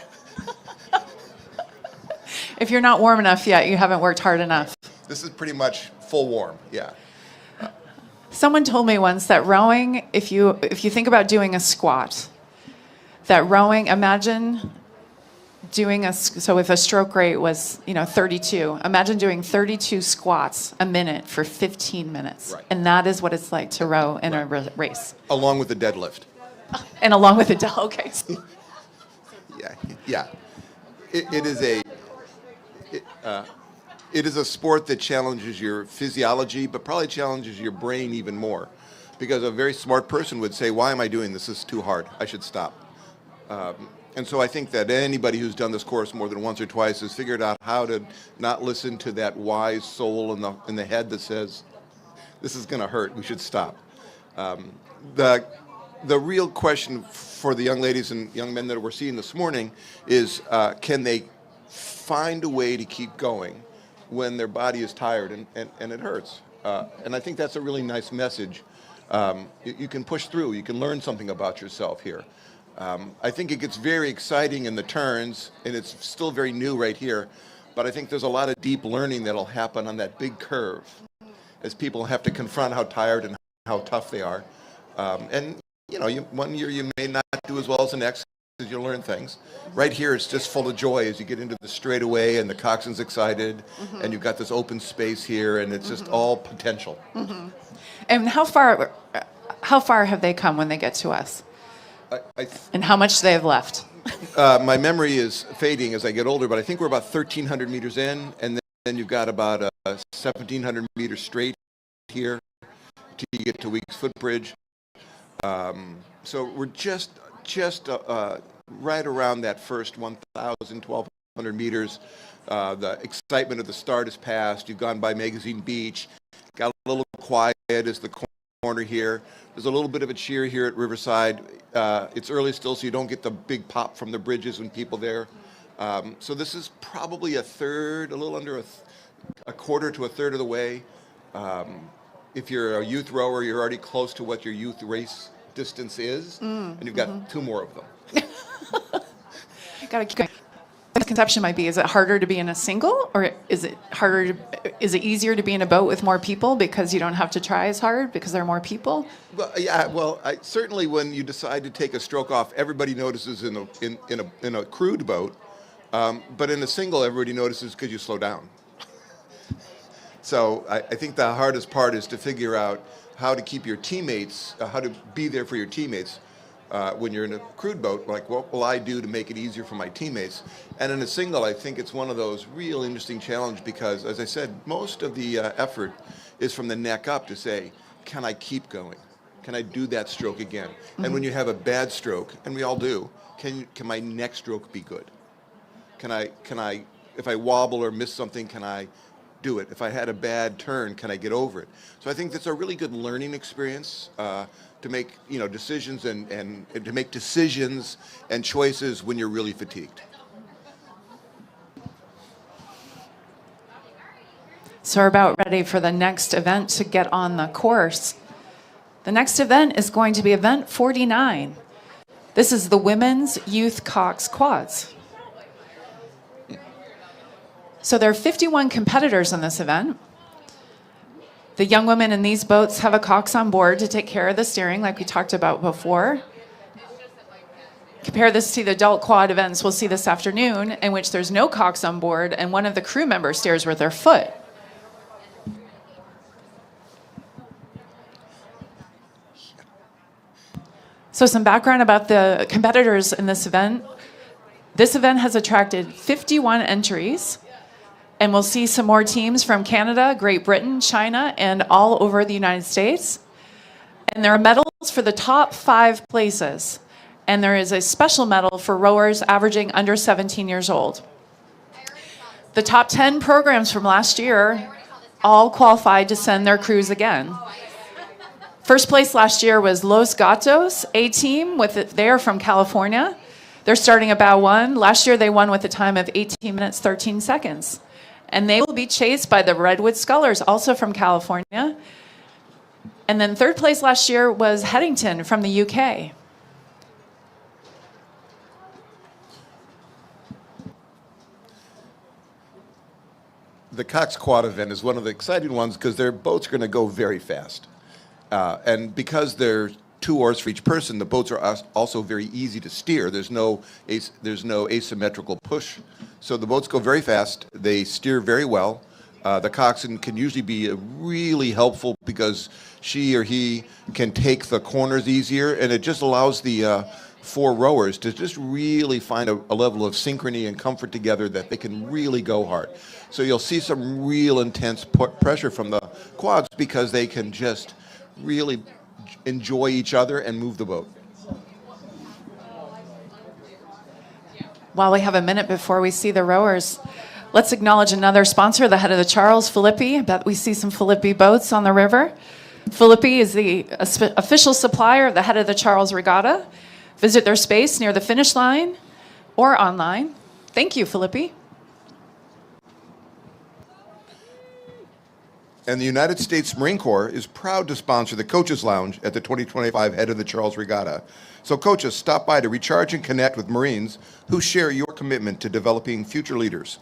If you're not warm enough yet, you haven't worked hard enough. This is pretty much full warm, yeah. Someone told me once that rowing, if you think about doing a squat, that rowing, imagine doing so if a stroke rate was, 32, imagine doing 32 squats a minute for 15 minutes. Right. And that is what it's like to row in a race. Along with the deadlift. And along with the okay. Yeah. It is a sport that challenges your physiology, but probably challenges your brain even more. Because a very smart person would say, why am I doing this? This is too hard. I should stop. And so I think that anybody who's done this course more than once or twice has figured out how to not listen to that wise soul in the head that says, this is going to hurt. We should stop. The real question for the young ladies and young men that we're seeing this morning is, can they find a way to keep going when their body is tired and it hurts? And I think that's a really nice message. You can push through. You can learn something about yourself here. I think it gets very exciting in the turns, and it's still very new right here, but I think there's a lot of deep learning that'll happen on that big curve as people have to confront how tired and how tough they are. And one year you may not do as well as the next because you learn things. Right here it's just full of joy as you get into the straightaway and the coxswain's excited, and you've got this open space here, and it's just all potential. And how far have they come when they get to us? And how much they have left? My memory is fading as I get older, but I think we're about 1,300 meters in, and then you've got about 1,700 meters straight here till you get to Weeks Footbridge. So we're just right around that first 1,000, 1,200 meters. The excitement of the start is past. You've gone by Magazine Beach. Got a little quiet as the corner here. There's a little bit of a cheer here at Riverside. It's early still, so you don't get the big pop from the bridges when people there. So this is probably a little under a quarter to a third of the way. If you're a youth rower, you're already close to what your youth race distance is, and you've got two more of them. Got to keep going. The misconception might be: is it harder to be in a single, or is it easier to be in a boat with more people because you don't have to try as hard because there are more people? Well, yeah. Well, certainly when you decide to take a stroke off, everybody notices in a crewed boat, but in a single, everybody notices because you slow down. So I think the hardest part is to figure out how to keep your teammates, how to be there for your teammates when you're in a crewed boat. Like, what will I do to make it easier for my teammates? And in a single, I think it's one of those real interesting challenges because, as I said, most of the effort is from the neck up to say, can I keep going? Can I do that stroke again? And when you have a bad stroke, and we all do, can my next stroke be good? Can I, if I wobble or miss something, can I do it? If I had a bad turn, can I get over it? So I think that's a really good learning experience to make decisions and to make decisions and choices when you're really fatigued. So we're about ready for the next event to get on the course. The next event is going to be event 49. This is the Women's Youth Cox Quads. So there are 51 competitors in this event. The young women in these boats have a cox on board to take care of the steering, like we talked about before. Compare this to the adult quad events we'll see this afternoon, in which there's no cox on board and one of the crew members steers with their foot. So some background about the competitors in this event. This event has attracted 51 entries. And we'll see some more teams from Canada, Great Britain, China, and all over the United States. And there are medals for the top 5 places. And there is a special medal for rowers averaging under 17 years old. The top 10 programs from last year all qualified to send their crews again. First place last year was Los Gatos, A team. They're from California. They're starting at bow 1. Last year they won with a time of 18 minutes, 13 seconds. And they will be chased by the Redwood Scullers, also from California. And then third place last year was Headington from the UK. The Cox Quad event is one of the exciting ones because their boats are going to go very fast. And because they're 2 oars for each person, the boats are also very easy to steer. There's no asymmetrical push. So the boats go very fast. They steer very well. The coxswain can usually be really helpful because she or he can take the corners easier, and it just allows the 4 rowers to just really find a level of synchrony and comfort together that they can really go hard. So you'll see some real intense pressure from the quads because they can just really enjoy each other and move the boat. While we have a minute before we see the rowers, let's acknowledge another sponsor, the head of the Charles, Filippi. I bet we see some Filippi boats on the river. Filippi is the official supplier of the head of the Charles Regatta. Visit their space near the finish line or online. Thank you, Filippi. And the United States Marine Corps is proud to sponsor the Coaches Lounge at the 2025 Head of the Charles Regatta. So coaches, stop by to recharge and connect with Marines who share your commitment to developing future leaders.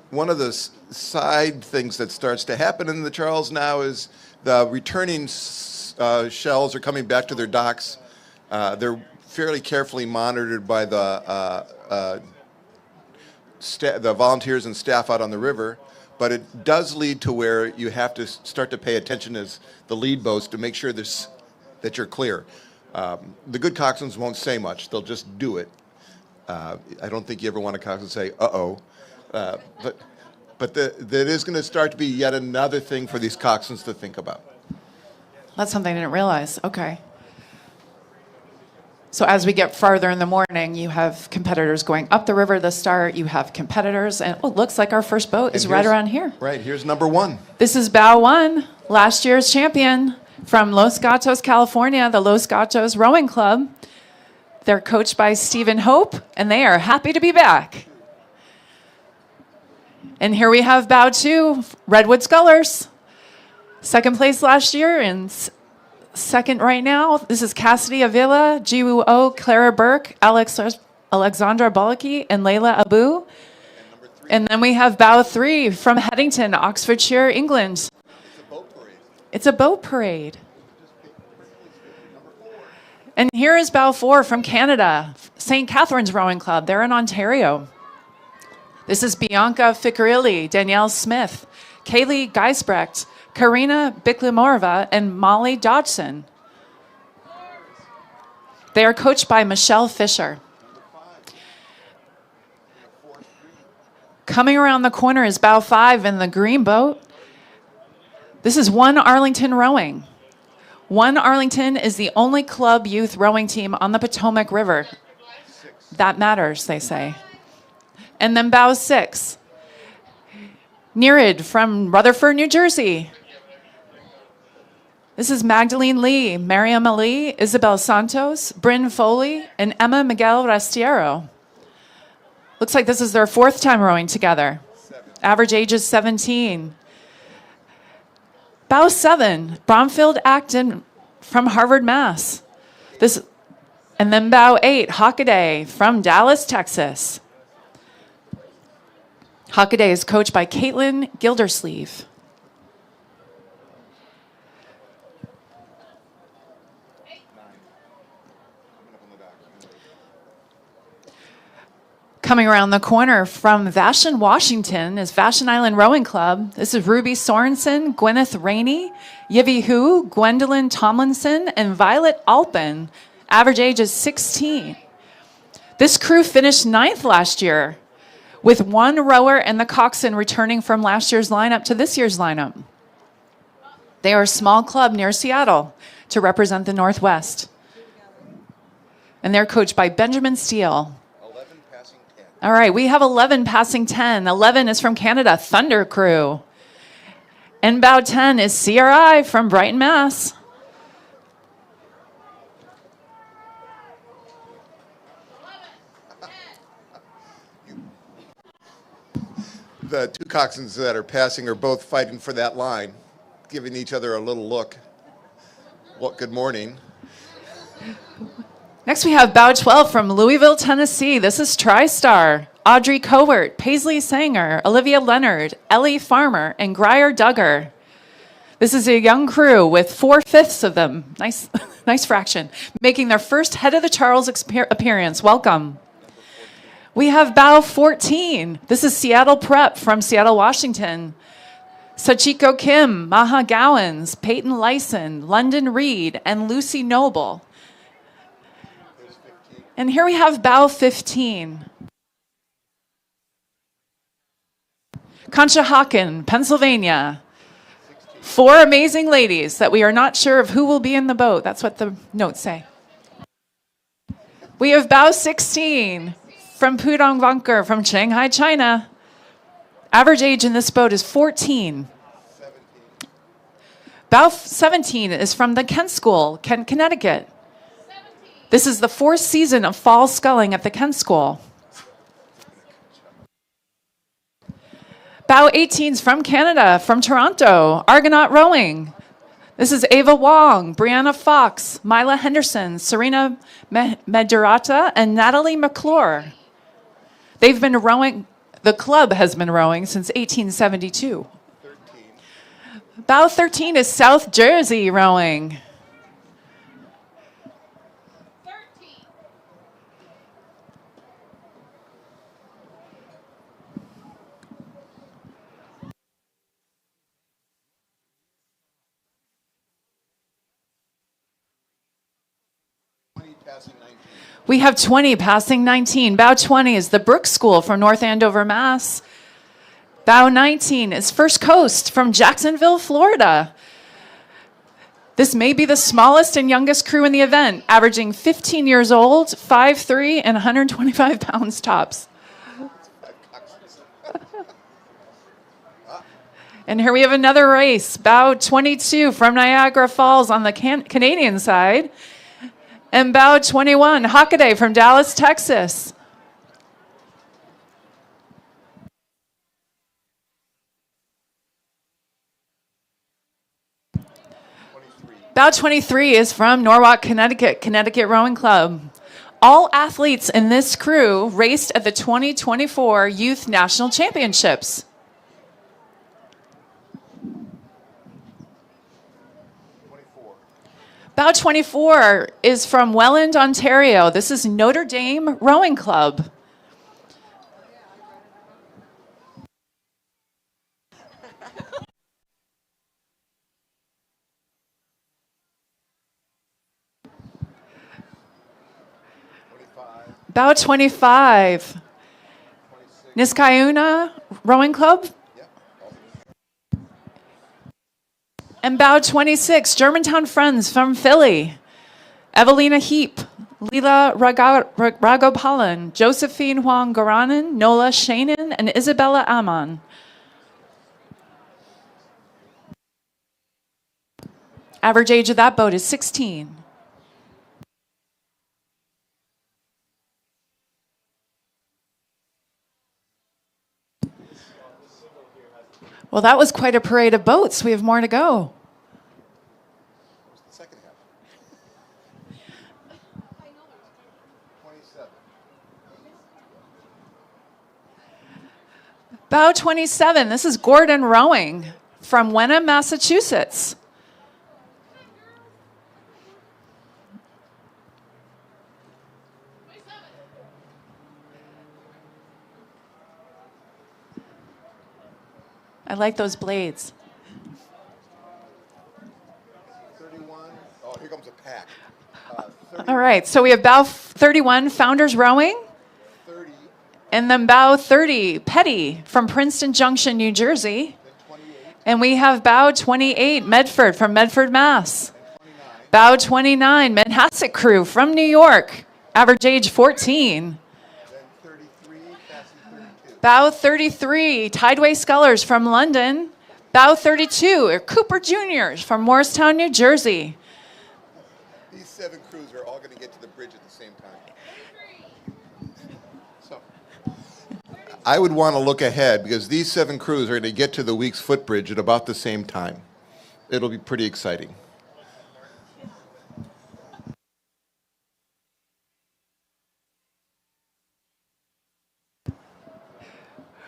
One of the side things that starts to happen in the Charles now is the returning shells are coming back to their docks. They're fairly carefully monitored by the volunteers and staff out on the river, but it does lead to where you have to start to pay attention as the lead boats to make sure that you're clear. The good coxswains won't say much; they'll just do it. I don't think you ever want a coxswain to say "uh-oh." But that is going to start to be yet another thing for these coxswains to think about. That's something I didn't realize. Okay. So as we get farther in the morning, you have competitors going up the river to start. You have competitors, and it looks like our first boat is right around here. Right, here's number 1. This is bow 1, last year's champion from Los Gatos, California, the Los Gatos Rowing Club. They're coached by Stephen Hope, and they are happy to be back. And here we have bow 2, Redwood Scullers. Second place last year and second right now. This is Cassidy Avila, Jiwoo O, Clara Burke, Alexandra Bollocky, and Layla Abu. And then we have bow 3 from Headington, Oxfordshire, England. It's a boat parade. And here is bow 4 from Canada, St. Catherine's Rowing Club. They're in Ontario. This is Bianca Ficcarilli, Danielle Smith, Kaylee Geisbrecht, Karina Biklimorova, and Molly Dodson. They are coached by Michelle Fisher. Coming around the corner is bow 5 in the green boat. This is One Arlington Rowing. One Arlington is the only club youth rowing team on the Potomac River. That matters, they say. And then bow 6, Nereid from Rutherford, New Jersey. This is Magdalene Lee, Mariam Ali, Isabel Santos, Bryn Foley, and Emma Miguel Rastiero. Looks like this is their 4th time rowing together. Average age is 17. Bow 7, Bromfield Acton from Harvard, Mass. And then bow 8, Hockaday from Dallas, Texas. Hockaday is coached by Caitlin Gildersleeve. Coming around the corner from Vashon, Washington is Vashon Island Rowing Club. This is Ruby Sorensen, Gwyneth Rainey, Yivi Hu, Gwendolyn Tomlinson, and Violet Alpin. Average age is 16. This crew finished 9th last year, with 1 rower and the coxswain returning from last year's lineup to this year's lineup. They are a small club near Seattle to represent the Northwest. And they're coached by Benjamin Steele. 11 passing 10. All right, we have 11 passing 10. 11 is from Canada, Thunder Crew. And bow 10 is CRI from Brighton, Mass. The two coxswains that are passing are both fighting for that line, giving each other a little look. Well, good morning. Next, we have bow 12 from Louisville, Tennessee. This is TriStar. Audrey Cowart, Paisley Sanger, Olivia Leonard, Ellie Farmer, and Grier Duggar. This is a young crew with 4/5 of them, nice, nice fraction, making their first Head of the Charles appearance. Welcome. We have bow 14. This is Seattle Prep from Seattle, Washington. Sachiko Kim, Maha Gowans, Peyton Lyson, London Reed, and Lucy Noble. And here we have bow 15. Conshohocken, Pennsylvania. 4 amazing ladies that we are not sure of who will be in the boat. That's what the notes say. We have bow 16 from Pudong Bunker from Shanghai, China. Average age in this boat is 14. 17. Bow 17 is from the Kent School, Kent, Connecticut. 17. This is the 4th season of fall sculling at the Kent School. Bow 18 is from Canada, from Toronto, Argonaut Rowing. This is Ava Wong, Brianna Fox, Mila Henderson, Serena Medurata, and Natalie McClure. They've been rowing, the club has been rowing since 1872. 13. Bow 13 is South Jersey Rowing. 13. Passing 19. We have 20 passing 19. Bow 20 is the Brooks School from North Andover, Mass. Bow 19 is First Coast from Jacksonville, Florida. This may be the smallest and youngest crew in the event, averaging 15 years old, 5'3", and 125 pounds tops. And here we have another race. Bow 22 from Niagara Falls on the Canadian side. And bow 21, Hockaday from Dallas, Texas. Bow 23 is from Norwalk, Connecticut, Connecticut Rowing Club. All athletes in this crew raced at the 2024 Youth National Championships. Bow 24 is from Welland, Ontario. This is Notre Dame Rowing Club. Bow 25. Niskayuna Rowing Club. And bow 26, Germantown Friends from Philly. Evelina Heap, Leela Ragopalan, Josephine Huang Garanan, Nola Shanin, and Isabella Amon. Average age of that boat is 16. Well, that was quite a parade of boats. We have more to go. Second half. 27. Bow 27. This is Gordon Rowing from Wenham, Massachusetts. I like those blades. 31. Oh, here comes a pack. All right, so we have bow 31, Founders Rowing, 30. and then bow 30, Petty from Princeton Junction, New Jersey, Then 28. And we have bow 28, Medford from Medford, Mass. Bow 29, Manhasset crew from New York, average age 14. Then 33, passing 32. Bow 33, Tideway Scullers from London. Bow 32 are Cooper Juniors from Morristown, New Jersey. These 7 crews are all going to get to the bridge at the same time. So, I would want to look ahead because these 7 crews are going to get to the Weeks footbridge at about the same time. It'll be pretty exciting.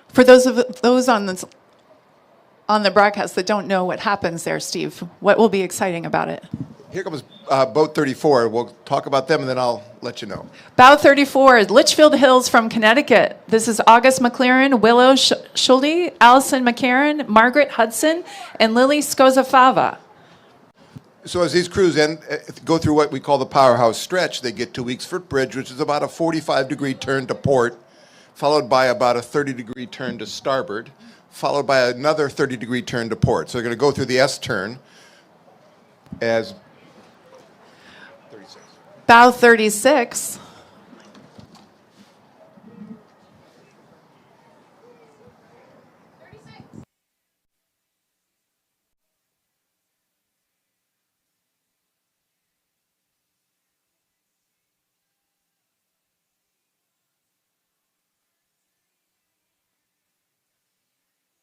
For those on the broadcast that don't know what happens there, Steve, what will be exciting about it? Here comes boat 34. We'll talk about them and then I'll let you know. Bow 34 is Litchfield Hills from Connecticut. This is August McLaren, Willow Schulde, Allison McCarran, Margaret Hudson, and Lily Scozafava. So as these crews go through what we call the powerhouse stretch, they get to Weeks footbridge, which is about a 45-degree turn to port, followed by about a 30-degree turn to starboard, followed by another 30-degree turn to port. So they're going to go through the S turn as 36. Bow 36.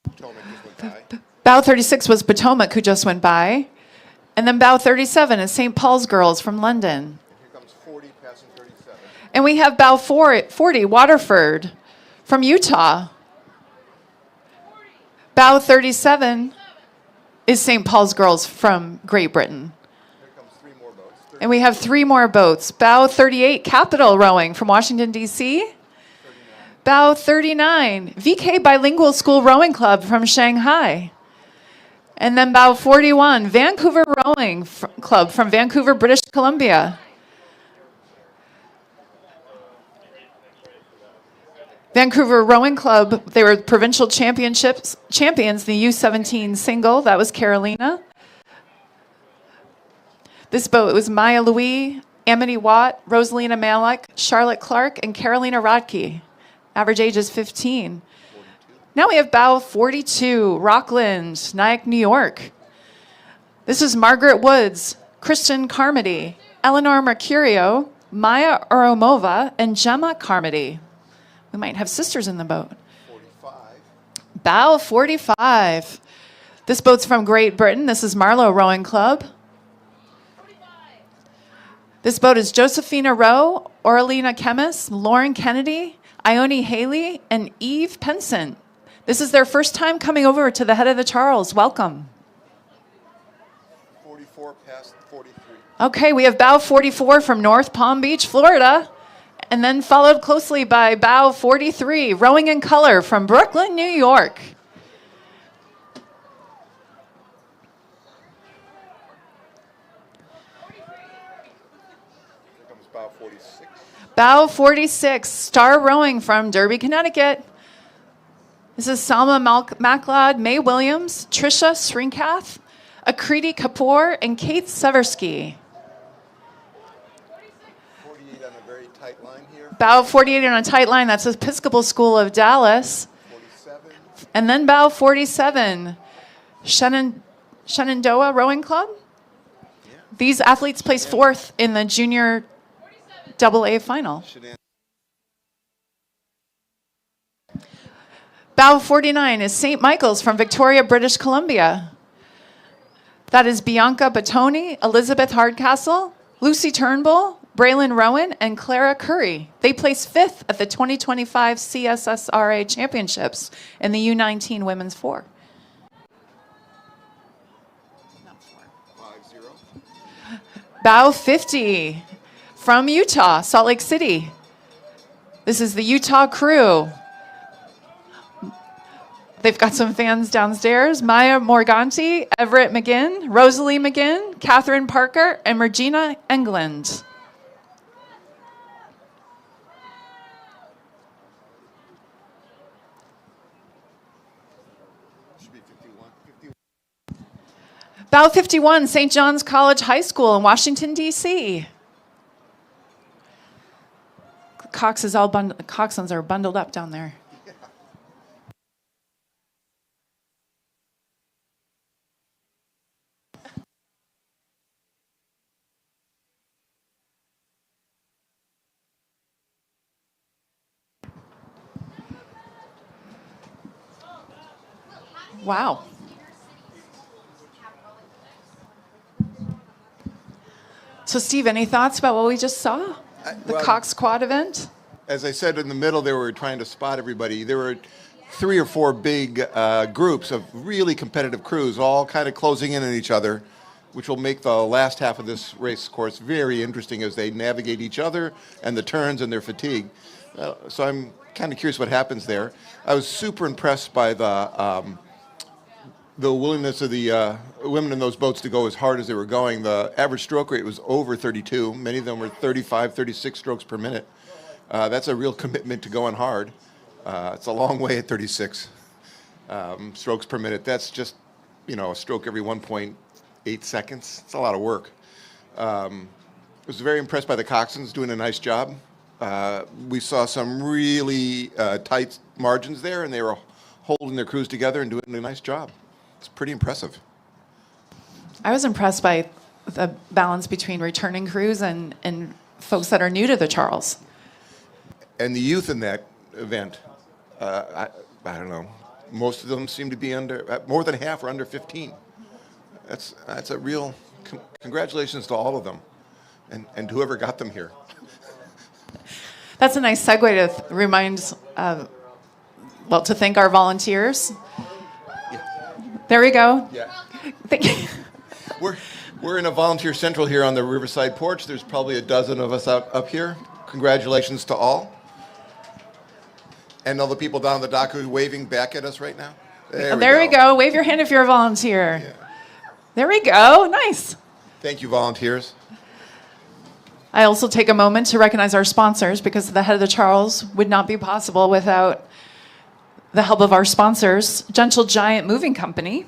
Potomac just went by. Bow 36 was Potomac, who just went by. And then bow 37 is St. Paul's Girls from London. Here comes 40 passing 37. And we have bow 40, Waterford from Utah. Bow 37 is St. Paul's Girls from Great Britain. Here comes 3 more boats. And we have 3 more boats. Bow 38, Capital Rowing from Washington, D.C. Bow 39, VK Bilingual School Rowing Club from Shanghai. And then bow 41, Vancouver Rowing Club from Vancouver, British Columbia. Vancouver Rowing Club, they were provincial champions, the U17 single. That was Carolina. This boat was Maya Louie, Amity Watt, Rosalina Malik, Charlotte Clark, and Carolina Rodke. Average age is 15. Now we have bow 42, Rockland, Nyack, New York. This is Margaret Woods, Kristen Carmody, Eleanor Mercurio, Maya Oromova, and Gemma Carmody. We might have sisters in the boat. 45. Bow 45. This boat's from Great Britain. This is Marlow Rowing Club. This boat is Josephina Rowe, Oralina Chemis, Lauren Kennedy, Ione Haley, and Eve Penson. This is their first time coming over to the head of the Charles. Welcome. 44 past 43. Okay, we have bow 44 from North Palm Beach, Florida, and then followed closely by bow 43, Rowing in Color from Brooklyn, New York. Here comes bow 46. Bow 46, Star Rowing from Derby, Connecticut. This is Salma Macleod, May Williams, Trisha Srinkath, Akriti Kapoor, and Kate Seversky. 48 on a very tight line here. Bow 48 on a tight line, that's Episcopal School of Dallas. 47. And then bow 47, Shenandoah Rowing Club. These athletes placed 4th in the junior AA final. Bow 49 is St. Michael's from Victoria, British Columbia. That is Bianca Batoni, Elizabeth Hardcastle, Lucy Turnbull, Braylon Rowan, and Clara Curry. They placed 5th at the 2025 CSSRA Championships in the U19 Women's 4. 5-0. Bow 50 from Utah, Salt Lake City. This is the Utah crew. They've got some fans downstairs. Maya Morganti, Everett McGinn, Rosalie McGinn, Catherine Parker, and Regina England. Should be 51. 51. Bow 51, St. John's College High School in Washington, D.C. Coxswains are bundled up down there. Wow. So, Steve, any thoughts about what we just saw? The well, Cox Quad event? As I said in the middle, they were trying to spot everybody. There were 3 or 4 big groups of really competitive crews, all kind of closing in on each other, which will make the last half of this race course very interesting as they navigate each other and the turns and their fatigue. So I'm kind of curious what happens there. I was super impressed by the willingness of the women in those boats to go as hard as they were going. The average stroke rate was over 32. Many of them were 35, 36 strokes per minute. That's a real commitment to going hard. It's a long way at 36 strokes per minute. That's just, a stroke every 1.8 seconds. It's a lot of work. I was very impressed by the coxswains doing a nice job. We saw some really tight margins there, and they were holding their crews together and doing a nice job. It's pretty impressive. I was impressed by the balance between returning crews and folks that are new to the Charles. And the youth in that event, I don't know, most of them seem to be more than half are under 15. That's a real, congratulations to all of them and whoever got them here. That's a nice segue to remind, to thank our volunteers. There we go. Yeah. Thank you. We're in a volunteer central here on the Riverside porch. There's probably a dozen of us up here. Congratulations to all. And all the people down the dock who are waving back at us right now. There we go. Wave your hand if you're a volunteer. Yeah. There we go. Nice. Thank you, volunteers. I also take a moment to recognize our sponsors because the Head of the Charles would not be possible without the help of our sponsors, Gentle Giant Moving Company.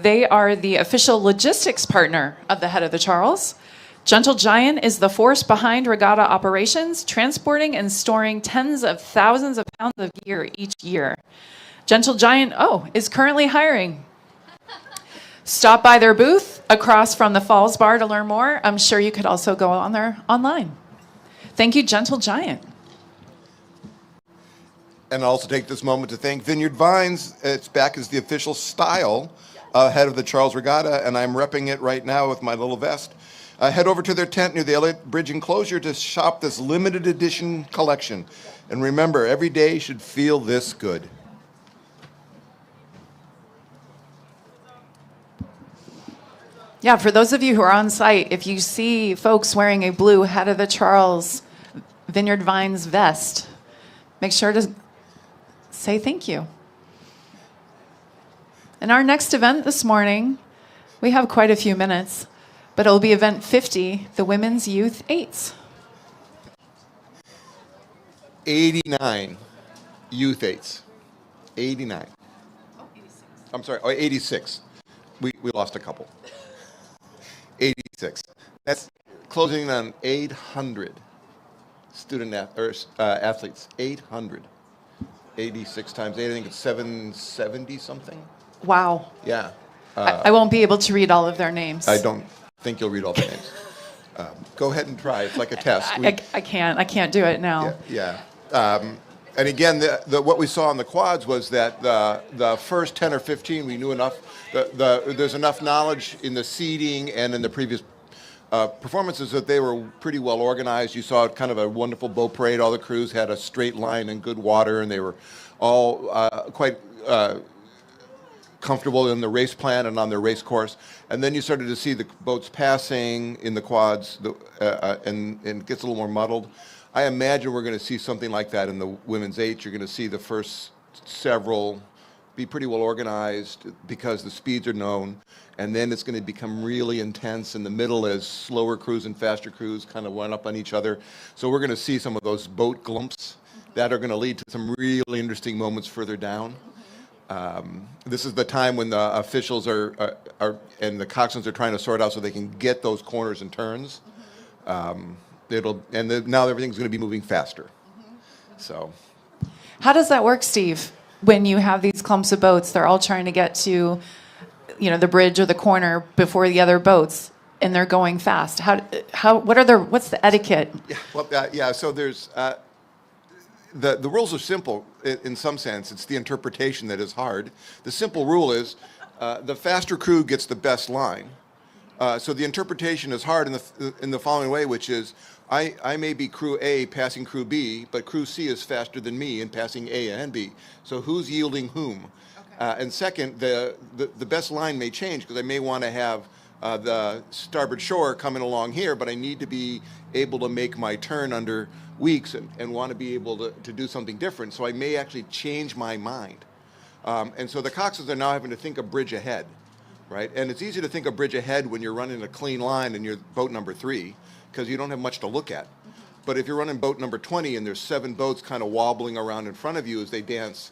They are the official logistics partner of the Head of the Charles. Gentle Giant is the force behind Regatta operations, transporting and storing tens of thousands of pounds of gear each year. Gentle Giant, is currently hiring. Stop by their booth across from the Falls Bar to learn more. I'm sure you could also go on there online. Thank you, Gentle Giant. And I'll also take this moment to thank Vineyard Vines. It's back as the official style head of the Charles Regatta, and I'm repping it right now with my little vest. Head over to their tent near the Elliott Bridge enclosure to shop this limited edition collection. And remember, every day should feel this good. Yeah, for those of you who are on site, if you see folks wearing a blue Head of the Charles Vineyard Vines vest, make sure to say thank you. And our next event this morning, we have quite a few minutes, but it'll be event 50, the Women's Youth 8s. 89 youth 8s. 89. I'm sorry, 86. We lost a couple. 86. That's closing on 800 athletes. 800. 86 times 8, I think it's 770 something. Wow. Yeah. I won't be able to read all of their names. I don't think you'll read all the names. Go ahead and try. It's like a test. I can't do it now. Yeah. And again, what we saw on the quads was that the first 10 or 15, we knew enough. There's enough knowledge in the seeding and in the previous performances that they were pretty well organized. You saw kind of a wonderful boat parade. All the crews had a straight line and good water, and they were all quite comfortable in the race plan and on their race course. And then you started to see the boats passing in the quads, and it gets a little more muddled. I imagine we're going to see something like that in the women's 8. You're going to see the first several be pretty well organized because the speeds are known, and then it's going to become really intense in the middle as slower crews and faster crews kind of run up on each other. So we're going to see some of those boat glumps that are going to lead to some really interesting moments further down. This is the time when the officials are and the coxswains are trying to sort out so they can get those corners and turns. Now everything's going to be moving faster. So, How does that work, Steve? When you have these clumps of boats, they're all trying to get to, the bridge or the corner before the other boats, and they're going fast. What's the etiquette? So there's the rules are simple in some sense. It's the interpretation that is hard. The simple rule is the faster crew gets the best line. So the interpretation is hard in the following way, which is I may be crew A passing crew B, but crew C is faster than me in passing A and B. So who's yielding whom? Okay. And second, the best line may change because I may want to have the starboard shore coming along here, but I need to be able to make my turn under weeks and want to be able to do something different. So I may actually change my mind. And so the coxswains are now having to think a bridge ahead, right? And it's easy to think a bridge ahead when you're running a clean line and you're boat number 3 because you don't have much to look at. But if you're running boat number 20 and there's 7 boats kind of wobbling around in front of you as they dance,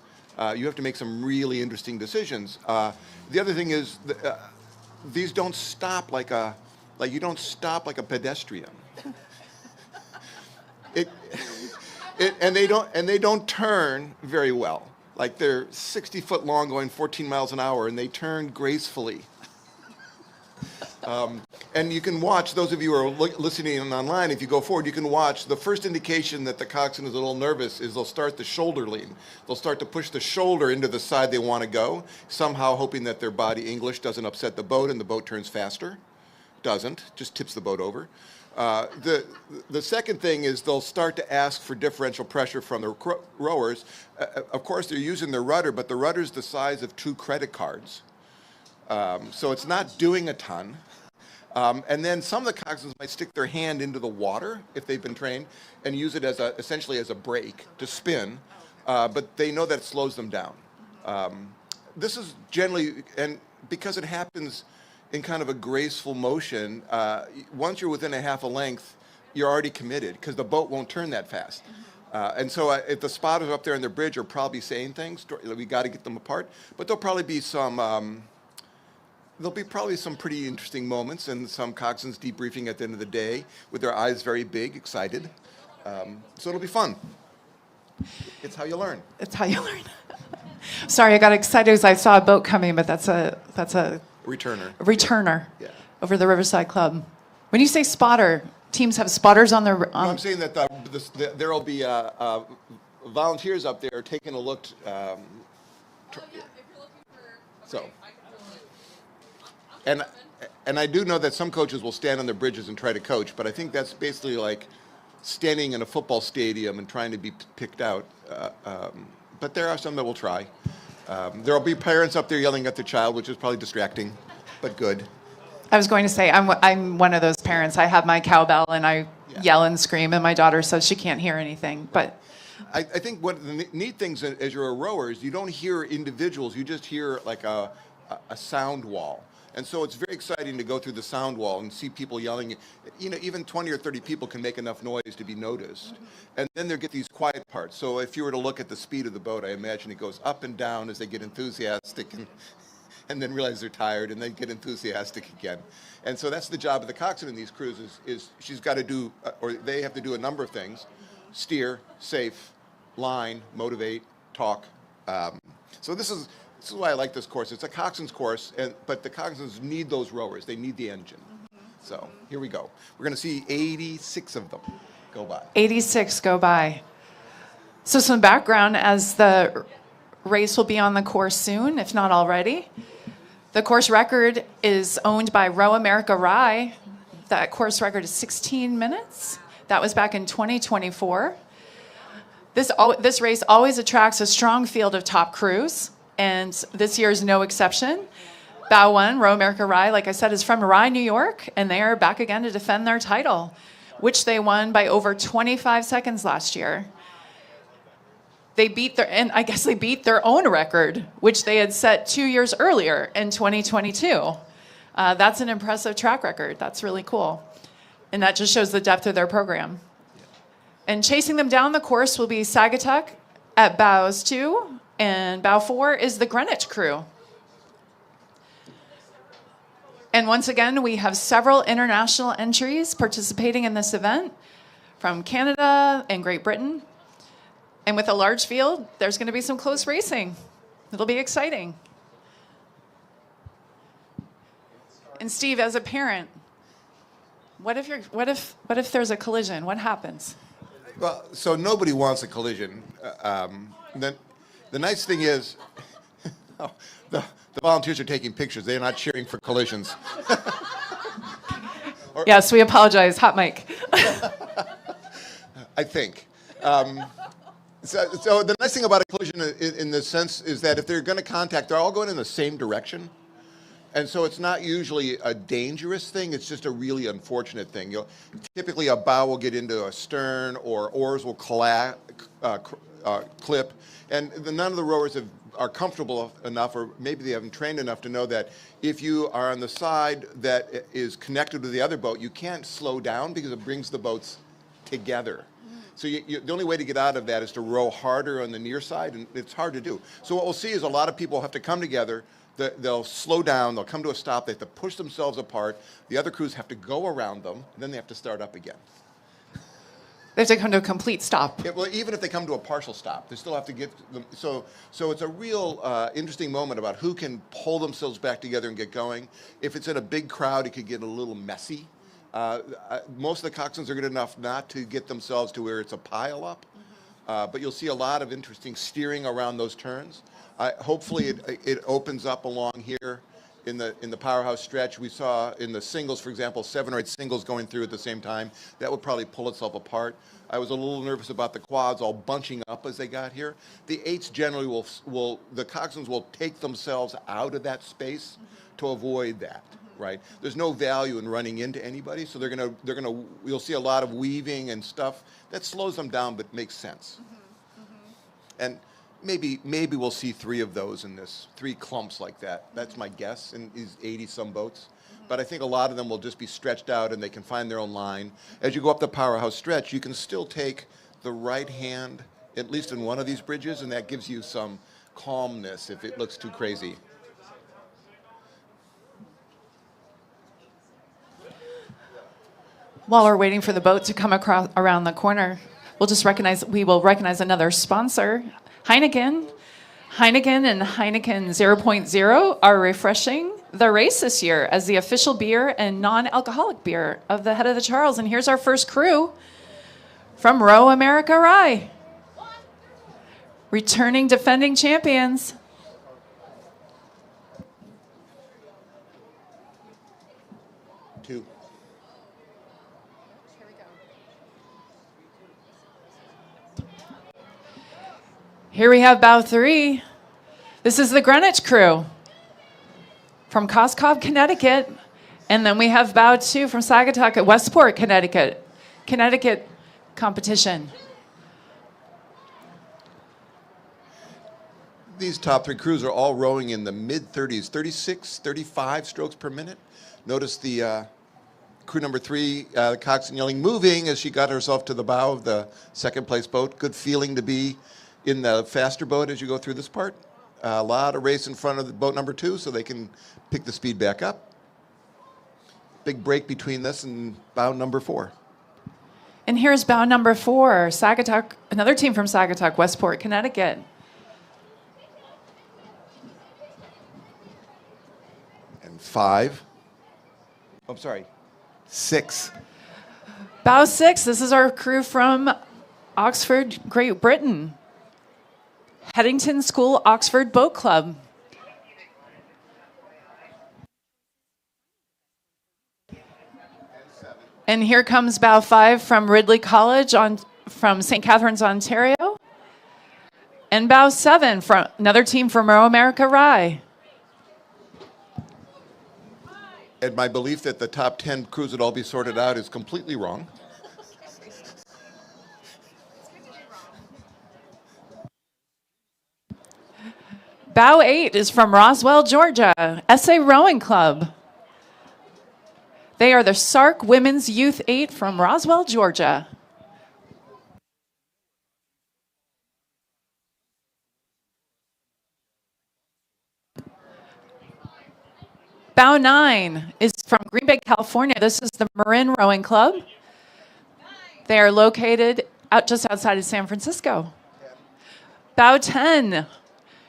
you have to make some really interesting decisions. The other thing is these don't stop you don't stop like a pedestrian. And they don't turn very well. Like they're 60 foot long going 14 miles an hour and they turn gracefully. And you can watch, those of you who are listening online, if you go forward, you can watch the first indication that the coxswain is a little nervous is they'll start the shoulder lean. They'll start to push the shoulder into the side they want to go, somehow hoping that their body English doesn't upset the boat and the boat turns faster. Doesn't, just tips the boat over. The second thing is they'll start to ask for differential pressure from the rowers. Of course, they're using their rudder, but the rudder's the size of 2 credit cards. So it's not doing a ton. And then some of the coxswains might stick their hand into the water if they've been trained and use it essentially as a brake to spin, but they know that it slows them down. This is generally, and because it happens in kind of a graceful motion, once you're within a half a length, you're already committed because the boat won't turn that fast. And so if the spotters up there on the bridge are probably saying things, we got to get them apart, but there'll probably be some pretty interesting moments and some coxswains debriefing at the end of the day with their eyes very big, excited. So it'll be fun. It's how you learn. It's how you learn. Sorry, I got excited as I saw a boat coming, but that's a returner. Yeah. Over the Riverside Club. When you say spotter, teams have spotters on their. No, I'm saying that there will be volunteers up there taking a look. And I do know that some coaches will stand on the bridges and try to coach, but I think that's basically like standing in a football stadium and trying to be picked out. But there are some that will try. There will be parents up there yelling at their child, which is probably distracting, but good. I was going to say, I'm one of those parents. I have my cowbell and I yell and scream, and my daughter says she can't hear anything. But I think one of the neat things as you're a rower is you don't hear individuals, you just hear like a sound wall. And so it's very exciting to go through the sound wall and see people yelling. Even 20 or 30 people can make enough noise to be noticed. And then they get these quiet parts. So if you were to look at the speed of the boat, I imagine it goes up and down as they get enthusiastic and then realize they're tired and then get enthusiastic again. And so that's the job of the coxswain in these cruises is she's got to do, or they have to do a number of things: steer, safe, line, motivate, talk. So this is why I like this course. It's a coxswain's course, but the coxswains need those rowers. They need the engine. So here we go. We're going to see 86 of them go by. 86 go by. So some background as the race will be on the course soon, if not already. The course record is owned by Row America Rye. That course record is 16 minutes. That was back in 2024. This race always attracts a strong field of top crews, and this year is no exception. Bow 1, Row America Rye, like I said, is from Rye, New York, and they are back again to defend their title, which they won by over 25 seconds last year. They beat their own record, which they had set 2 years earlier in 2022. That's an impressive track record. That's really cool. And that just shows the depth of their program. And chasing them down the course will be Sagatuck at bows 2, And bow 4 is the Greenwich crew. And once again, we have several international entries participating in this event from Canada and Great Britain. And with a large field, there's going to be some close racing. It'll be exciting. And Steve, as a parent, what if there's a collision? What happens? Well, so nobody wants a collision. The nice thing is, the volunteers are taking pictures. They're not cheering for collisions. Yes, we apologize. Hot mic. I think. So the nice thing about a collision in this sense is that if they're going to contact, they're all going in the same direction. And so it's not usually a dangerous thing. It's just a really unfortunate thing. Typically, a bow will get into a stern, or oars will clip. And none of the rowers are comfortable enough, or maybe they haven't trained enough to know that if you are on the side that is connected to the other boat, you can't slow down because it brings the boats together. So the only way to get out of that is to row harder on the near side, and it's hard to do. So what we'll see is a lot of people have to come together. They'll slow down, they'll come to a stop, they have to push themselves apart. The other crews have to go around them, and then they have to start up again. They have to come to a complete stop. Well, even if they come to a partial stop, they still have to get them. So it's a real interesting moment about who can pull themselves back together and get going. If it's in a big crowd, it could get a little messy. Most of the coxswains are good enough not to get themselves to where it's a pile up, but you'll see a lot of interesting steering around those turns. Hopefully it opens up along here in the powerhouse stretch. We saw in the singles, for example, 7 or 8 singles going through at the same time. That would probably pull itself apart. I was a little nervous about the quads all bunching up as they got here. The 8s generally the coxswains will take themselves out of that space to avoid that. Right? There's no value in running into anybody, so you'll see a lot of weaving and stuff that slows them down but makes sense. And maybe we'll see 3 of those in this, 3 clumps like that. That's my guess in these 80-some boats. But I think a lot of them will just be stretched out and they can find their own line. As you go up the powerhouse stretch, you can still take the right hand, at least in one of these bridges, and that gives you some calmness if it looks too crazy. While we're waiting for the boat to come around the corner, we will recognize another sponsor, Heineken. Heineken and Heineken 0.0 are refreshing the race this year as the official beer and non-alcoholic beer of the Head of the Charles. And here's our first crew from Row America Rye, returning defending champions. Here we have bow 3. This is the Greenwich crew from Coscob, Connecticut. And then we have bow 2 from Sagatuck at Westport, Connecticut. Connecticut competition. These top 3 crews are all rowing in the mid-30s, 36, 35 strokes per minute. Notice the crew number 3, the coxswain yelling, moving, as she got herself to the bow of the second place boat. Good feeling to be in the faster boat as you go through this part. A lot of race in front of the boat number 2, so they can pick the speed back up. Big break between this and bow number 4. And here's bow number 4, Sagatuck, another team from Sagatuck, Westport, Connecticut. And 5. I'm sorry, 6. Bow 6, this is our crew from Oxford, Great Britain. Headington School Oxford Boat Club. And here comes bow 5 from Ridley College from St. Catharines, Ontario. And bow 7 from another team from Row America Rye. And my belief that the top 10 crews would all be sorted out is completely wrong. Bow 8 is from Roswell, Georgia, SA Rowing Club. They are the Sark Women's Youth 8 from Roswell, Georgia. Bow 9 is from Green Bay, California. This is the Marin Rowing Club. They are located just outside of San Francisco. Bow 10,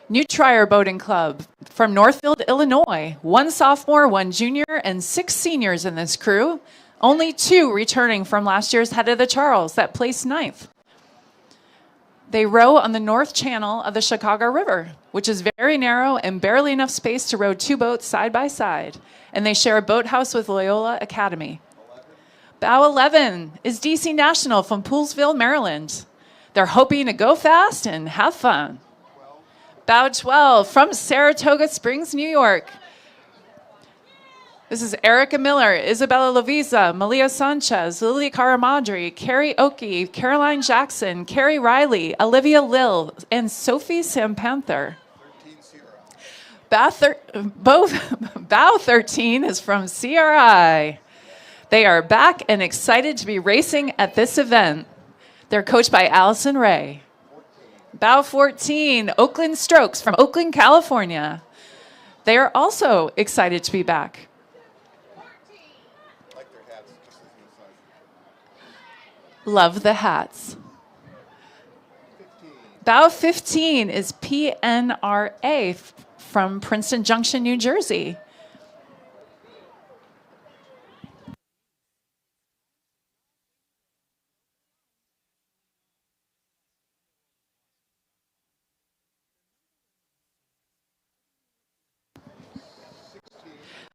New Trier Boating Club from Northfield, Illinois. 1 sophomore, 1 junior, and 6 seniors in this crew. Only 2 returning from last year's Head of the Charles that placed 9th. They row on the north channel of the Chicago River, which is very narrow and barely enough space to row 2 boats side by side. And they share a boathouse with Loyola Academy. Bow 11 is DC National from Poolsville, Maryland. They're hoping to go fast and have fun. Bow 12 from Saratoga Springs, New York. This is Erica Miller, Isabella Loviza, Malia Sanchez, Lily Caramadri, Carrie Oakey, Caroline Jackson, Carrie Riley, Olivia Lill, and Sophie Sampanther. Bow 13 is from CRI. They are back and excited to be racing at this event. They're coached by Allison Ray. Bow 14, Oakland Strokes from Oakland, California. They are also excited to be back. Love the hats. Bow 15 is PNRA from Princeton Junction, New Jersey.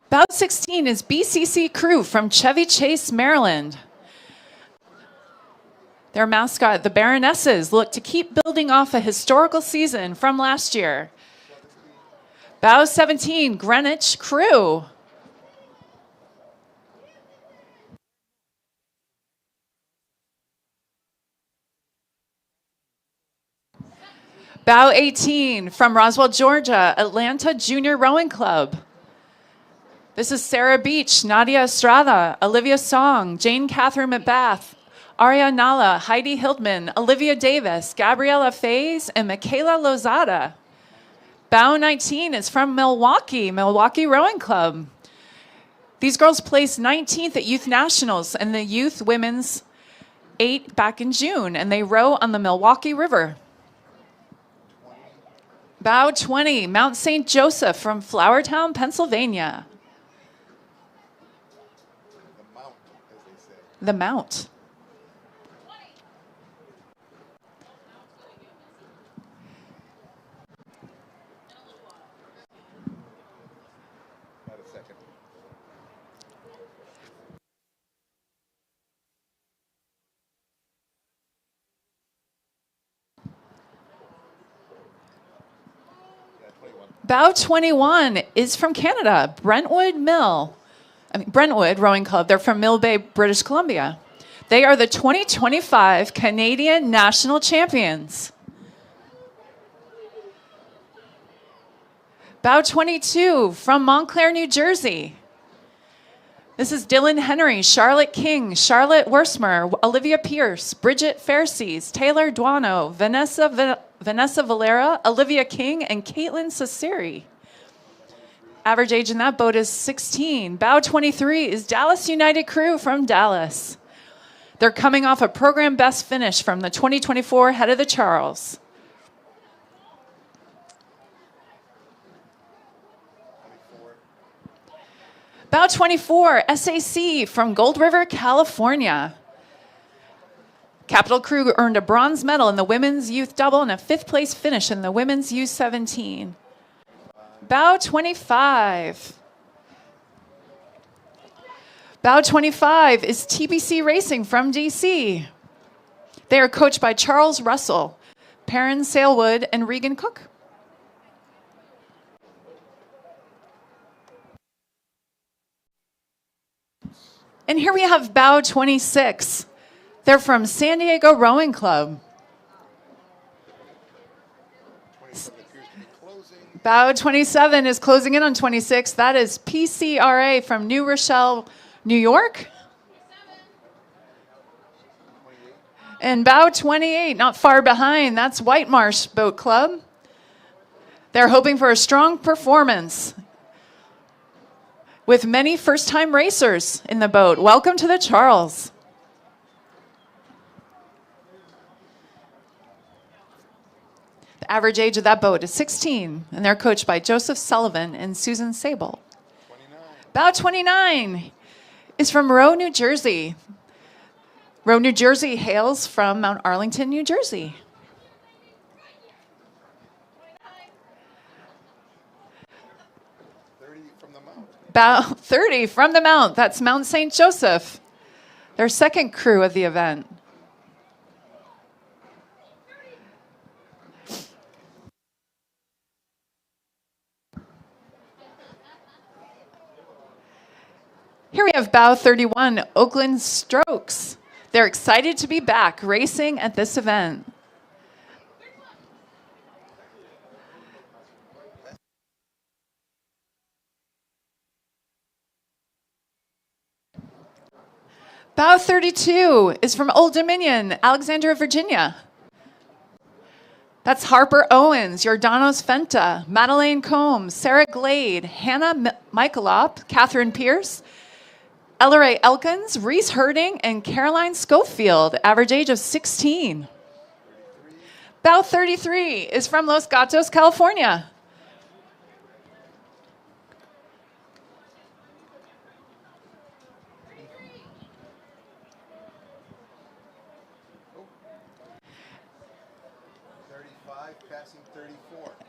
Bow 16 is BCC Crew from Chevy Chase, Maryland. Their mascot, the Baronesses, look to keep building off a historical season from last year. Bow 17, Greenwich Crew. Bow 18, from Roswell, Georgia, Atlanta Junior Rowing Club. This is Sarah Beach, Nadia Estrada, Olivia Song, Jane Catherine McBath, Aria Nala, Heidi Hildman, Olivia Davis, Gabriela Fays, and Michaela Lozada. Bow 19 is from Milwaukee Rowing Club. These girls placed 19th at Youth Nationals and the Youth Women's 8 back in June, and they row on the Milwaukee River. Bow 20, Mount St. Joseph from Flowertown, Pennsylvania. The Mount. Bow 21 is from Canada, Brentwood Rowing Club. They're from Mill Bay, British Columbia. They are the 2025 Canadian National Champions. Bow 22 from Montclair, New Jersey. This is Dylan Henry, Charlotte King, Charlotte Worsmer, Olivia Pierce, Bridget Fairseas, Taylor Duano, Vanessa Valera, Olivia King, and Caitlin Cesari. Average age in that boat is 16. Bow 23 is Dallas United Crew from Dallas. They're coming off a program best finish from the 2024 Head of the Charles. Bow 24, SAC from Gold River, California. Capital Crew earned a bronze medal in the women's youth double and a 5th place finish in the women's U17. Bow 25. Bow 25 is TBC Racing from DC. They are coached by Charles Russell, Perrin Salewood, and Regan Cook. And here we have Bow 26. They're from San Diego Rowing Club. Bow 27 is closing in on 26. That is PCRA from New Rochelle, New York. And Bow 28, not far behind, that's White Marsh Boat Club. They're hoping for a strong performance. with many first-time racers in the boat. Welcome to the Charles. The average age of that boat is 16, and they're coached by Joseph Sullivan and Susan Sable. 29. Bow 29 is from Rowe, New Jersey. Rowe, New Jersey hails from Mount Arlington, New Jersey. 30 from the mount. Bow 30 from the Mount. That's Mount St. Joseph, their second crew of the event. Here we have Bow 31, Oakland Strokes. They're excited to be back racing at this event. Bow 32 is from Old Dominion, Alexandria, Virginia. That's Harper Owens, Jordanos Fenta, Madeleine Combs, Sarah Glade, Hannah Michaelop, Catherine Pierce, Elleray Elkins, Reese Herding, and Caroline Schofield, average age of 16. Bow 33 is from Los Gatos, California.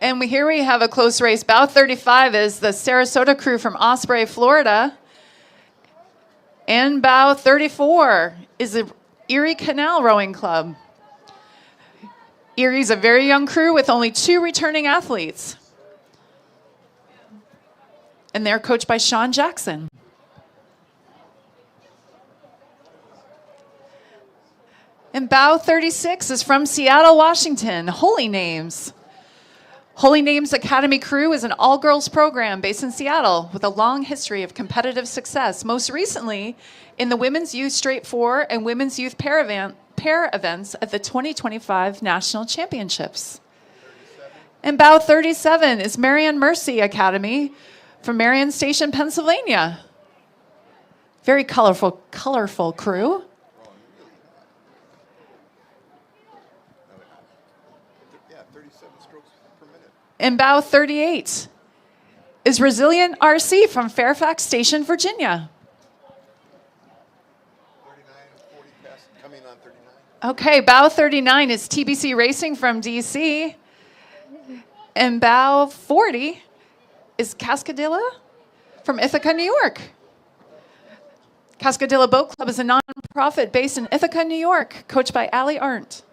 And here we have a close race. Bow 35 is the Sarasota crew from Osprey, Florida. And Bow 34 is the Erie Canal Rowing Club. Erie's a very young crew with only 2 returning athletes. And they're coached by Sean Jackson. And Bow 36 is from Seattle, Washington. Holy Names. Holy Names Academy Crew is an all-girls program based in Seattle with a long history of competitive success, most recently in the Women's Youth Straight 4 and Women's Youth pair events at the 2025 National Championships. And Bow 37 is Marian Mercy Academy from Marion Station, Pennsylvania. Very colorful crew. And Bow 38 is Resilient RC from Fairfax Station, Virginia. 39 and 40 coming on 39. Okay, Bow 39 is TBC Racing from DC. And Bow 40 is Cascadilla from Ithaca, New York. Cascadilla Boat Club is a nonprofit based in Ithaca, New York, coached by Allie Arndt.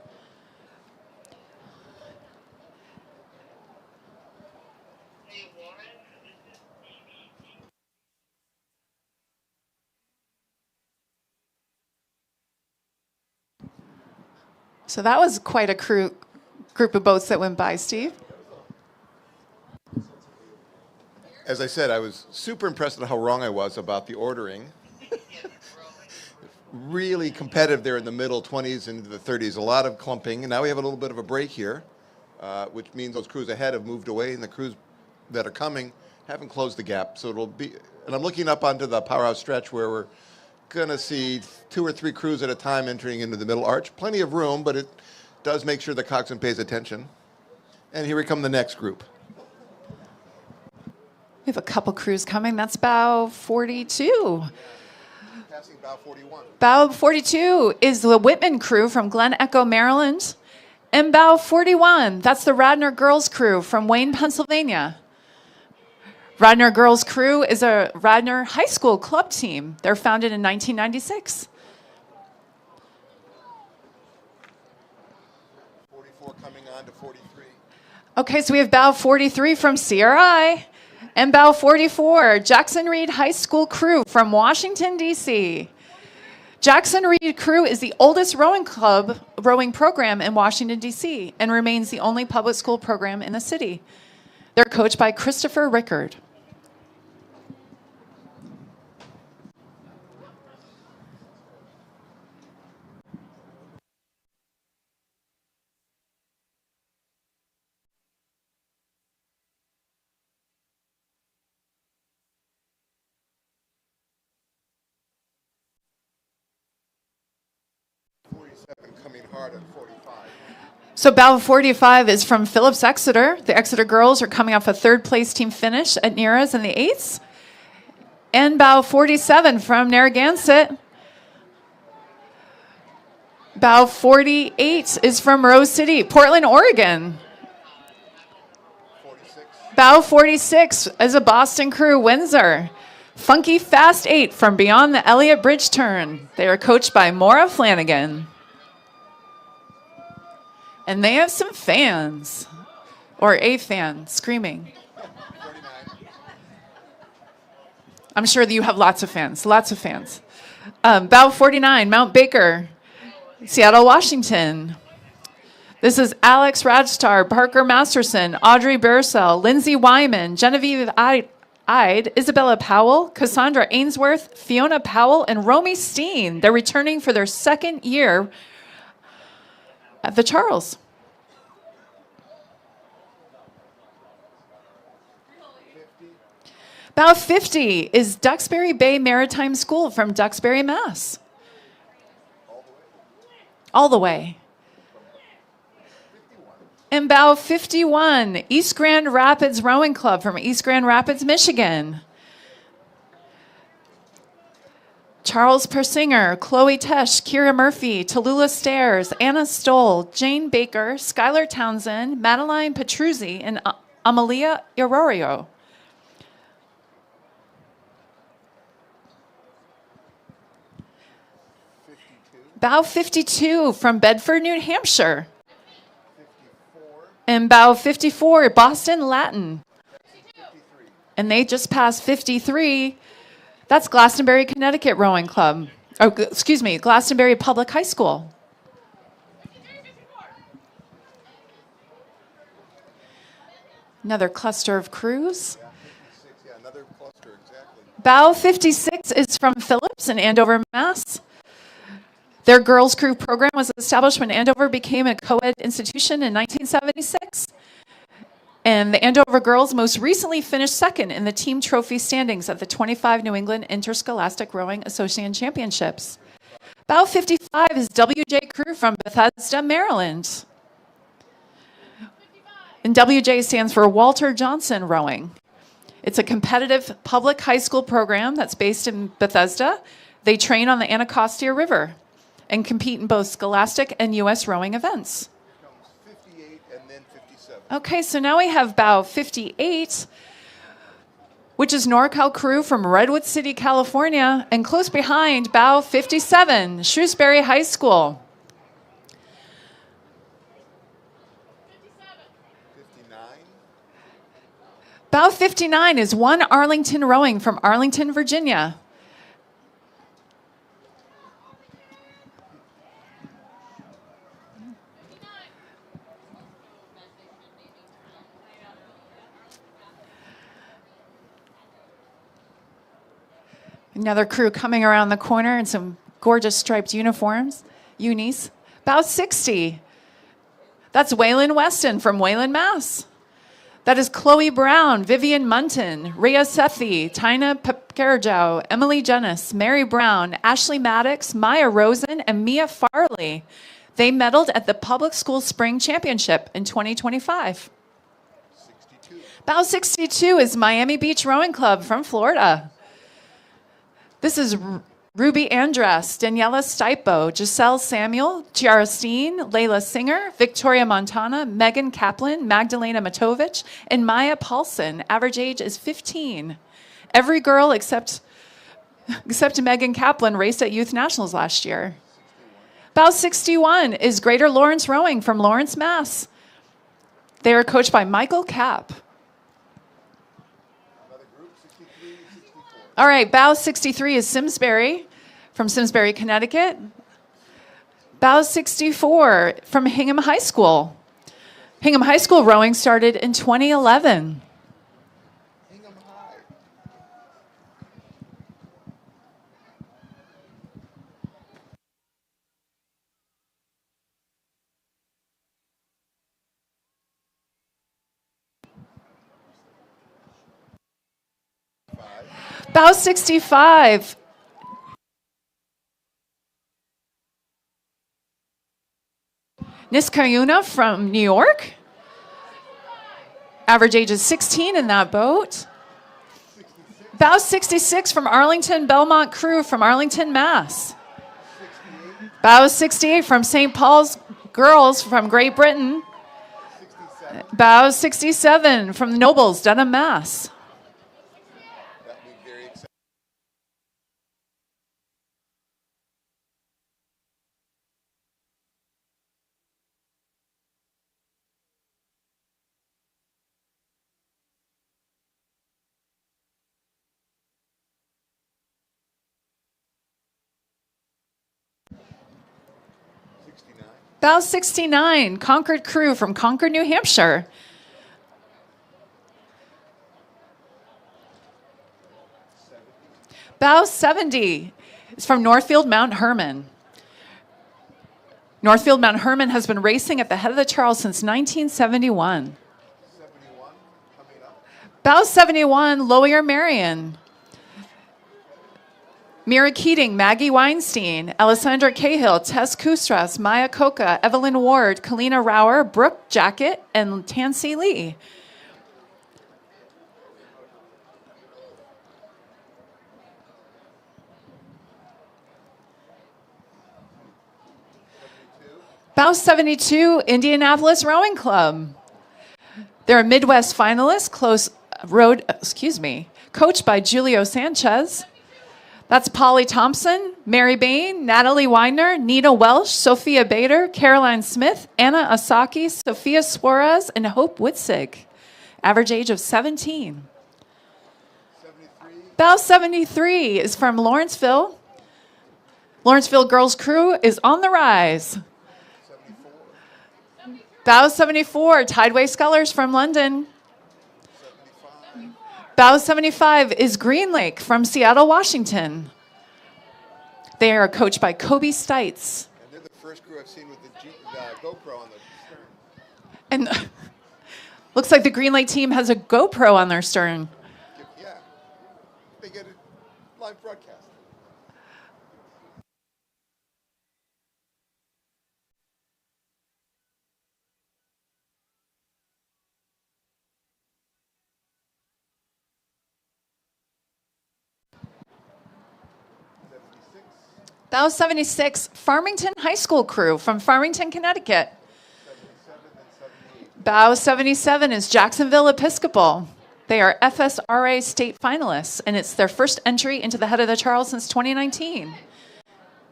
So that was quite a group of boats that went by, Steve. As I said, I was super impressed at how wrong I was about the ordering. Really competitive there in the middle 20s into the 30s. A lot of clumping. And now we have a little bit of a break here, which means those crews ahead have moved away, and the crews that are coming haven't closed the gap. So it'll be, and I'm looking up onto the powerhouse stretch where we're going to see 2 or 3 crews at a time entering into the middle arch. Plenty of room, but it does make sure the coxswain pays attention. And here we come the next group. We have a couple crews coming. That's Bow 42. Passing Bow 41. Bow 42 is the Whitman crew from Glen Echo, Maryland. And Bow 41, that's the Radnor Girls crew from Wayne, Pennsylvania. Radnor Girls Crew is a Radnor High School club team. They're founded in 1996. 44 coming on to 43. Okay, so we have Bow 43 from CRI and Bow 44, Jackson Reed High School Crew from Washington, D.C. Jackson Reed Crew is the oldest rowing program in Washington, D.C. and remains the only public school program in the city. They're coached by Christopher Rickard. 47 coming hard at 45. So bow 45 is from Phillips Exeter. The Exeter girls are coming off a third place team finish at Neera's in the eights. And bow 47 from Narragansett. Bow 48 is from Rose City, Portland, Oregon. 46. Bow 46 is a Boston crew, Windsor. Funky Fast 8 from beyond the Elliott Bridge turn. They are coached by Maura Flanagan. And they have some fans, or a fan, screaming. 49. I'm sure that you have lots of fans, lots of fans. Bow 49, Mount Baker, Seattle, Washington. This is Alex Radstar, Parker Masterson, Audrey Bearsell, Lindsay Wyman, Genevieve Ide, Isabella Powell, Cassandra Ainsworth, Fiona Powell, and Romy Steen. They're returning for their second year at the Charles. Bow 50 is Duxbury Bay Maritime School from Duxbury, Mass. All the way. And bow 51, East Grand Rapids Rowing Club from East Grand Rapids, Michigan. Charles Persinger, Chloe Tesh, Kira Murphy, Tallulah Stairs, Anna Stoll, Jane Baker, Skylar Townsend, Madeline Petruzzi, and Amalia Arroyo. Bow 52 from Bedford, New Hampshire. 54. And bow 54, Boston Latin. 53. And they just passed 53. That's Glastonbury, Connecticut Rowing Club. Oh, excuse me, Glastonbury Public High School. Another cluster of crews. Yeah, 56. Yeah, another cluster, exactly. Bow 56 is from Phillips in Andover, Mass. Their girls' crew program was established when Andover became a co-ed institution in 1976. And the Andover girls most recently finished second in the team trophy standings at the 25 New England Interscholastic Rowing Association Championships. Bow 55 is WJ crew from Bethesda, Maryland. And WJ stands for Walter Johnson Rowing. It's a competitive public high school program that's based in Bethesda. They train on the Anacostia River and compete in both scholastic and U.S. rowing events. Comes 58 and then 57. Okay, so now we have bow 58, which is NorCal crew from Redwood City, California, and close behind, bow 57, Shrewsbury High School. 59. Bow 59 is One Arlington Rowing from Arlington, Virginia. Another crew coming around the corner in some gorgeous striped uniforms, unis. Bow 60. That's Waylon Weston from Wayland, Mass. That is Chloe Brown, Vivian Munton, Rhea Sethi, Tina Pepkerjow, Emily Jennis, Mary Brown, Ashley Maddox, Maya Rosen, and Mia Farley. They medaled at the Public School Spring Championship in 2025. 62. Bow 62 is Miami Beach Rowing Club from Florida. This is Ruby Andras, Daniela Stipo, Giselle Samuel, Chiara Steen, Layla Singer, Victoria Montana, Megan Kaplan, Magdalena Matovich, and Maya Paulson. Average age is 15. Every girl except Megan Kaplan raced at Youth Nationals last year. Bow 61 is Greater Lawrence Rowing from Lawrence, Mass. They are coached by Michael Kapp. Another group, 63, 64. All right, bow 63 is Simsbury from Simsbury, Connecticut. Bow 64 from Hingham High School. Hingham High School rowing started in 2011. Hingham High. Bow 65 Niskayuna from New York. Average age is 16 in that boat. Bow 66 from Arlington Belmont Crew from Arlington, Mass. Bow 68 from St. Paul's Girls from Great Britain. Bow 67 from the Nobles, Dedham, Mass. That'd be very exciting. 69. Bow 69, Concord Crew from Concord, New Hampshire. Bow 70 is from Northfield Mount Herman. Northfield Mount Herman has been racing at the head of the Charles since 1971. 71 coming up. Bow 71, Lawyer Marion. Mira Keating, Maggie Weinstein, Alessandra Cahill, Tess Kustras, Maya Coca, Evelyn Ward, Kalina Rauer, Brooke Jacket, and Tansy Lee. Bow 72, Indianapolis Rowing Club. They're a Midwest finalist, coached by Julio Sanchez. That's Polly Thompson, Mary Bain, Natalie Weidner, Nina Welsh, Sophia Bader, Caroline Smith, Anna Asaki, Sophia Suarez, and Hope Witzig. Average age of 17. 73. Bow 73 is from Lawrenceville. Lawrenceville Girls Crew is on the rise. 74. Bow 74, Tideway Scullers from London. 75. Bow 75 is Green Lake from Seattle, Washington. They are coached by Kobe Stites. And they're the first crew I've seen with the GoPro on the stern. And looks like the Green Lake team has a GoPro on their stern. Yeah. They get a live broadcast. Bow 76, Farmington High School Crew from Farmington, Connecticut. 77 and 78. Bow 77 is Jacksonville Episcopal. They are FSRA state finalists, and it's their first entry into the head of the Charles since 2019,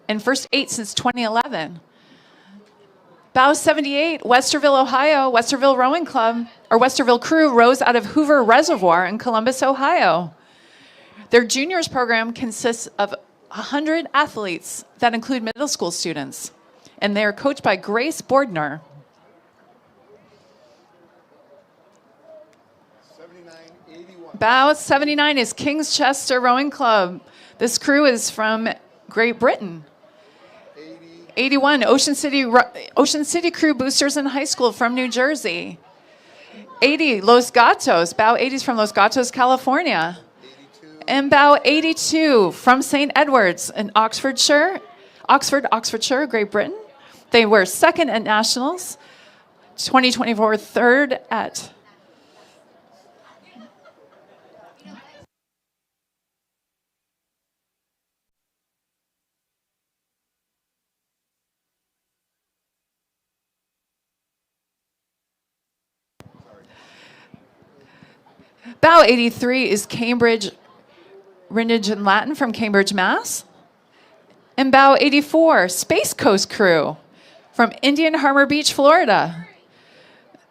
and first 8 since 2011. Bow 78, Westerville, Ohio, Westerville Rowing Club, or Westerville Crew rows out of Hoover Reservoir in Columbus, Ohio. Their juniors program consists of 100 athletes that include middle school students, and they are coached by Grace Bordner. 79, 81. Bow 79 is King's Chester Rowing Club. This crew is from Great Britain. 80. 81, Ocean City Crew Boosters in High School from New Jersey. 80, Los Gatos. Bow 80 is from Los Gatos, California. 82. And Bow 82 from St. Edward's in Oxfordshire, Great Britain. They were second at Nationals, 2024 third at... Bow 83 is Cambridge Rindage and Latin from Cambridge, Mass. And Bow 84, Space Coast Crew from Indian Harbor Beach, Florida.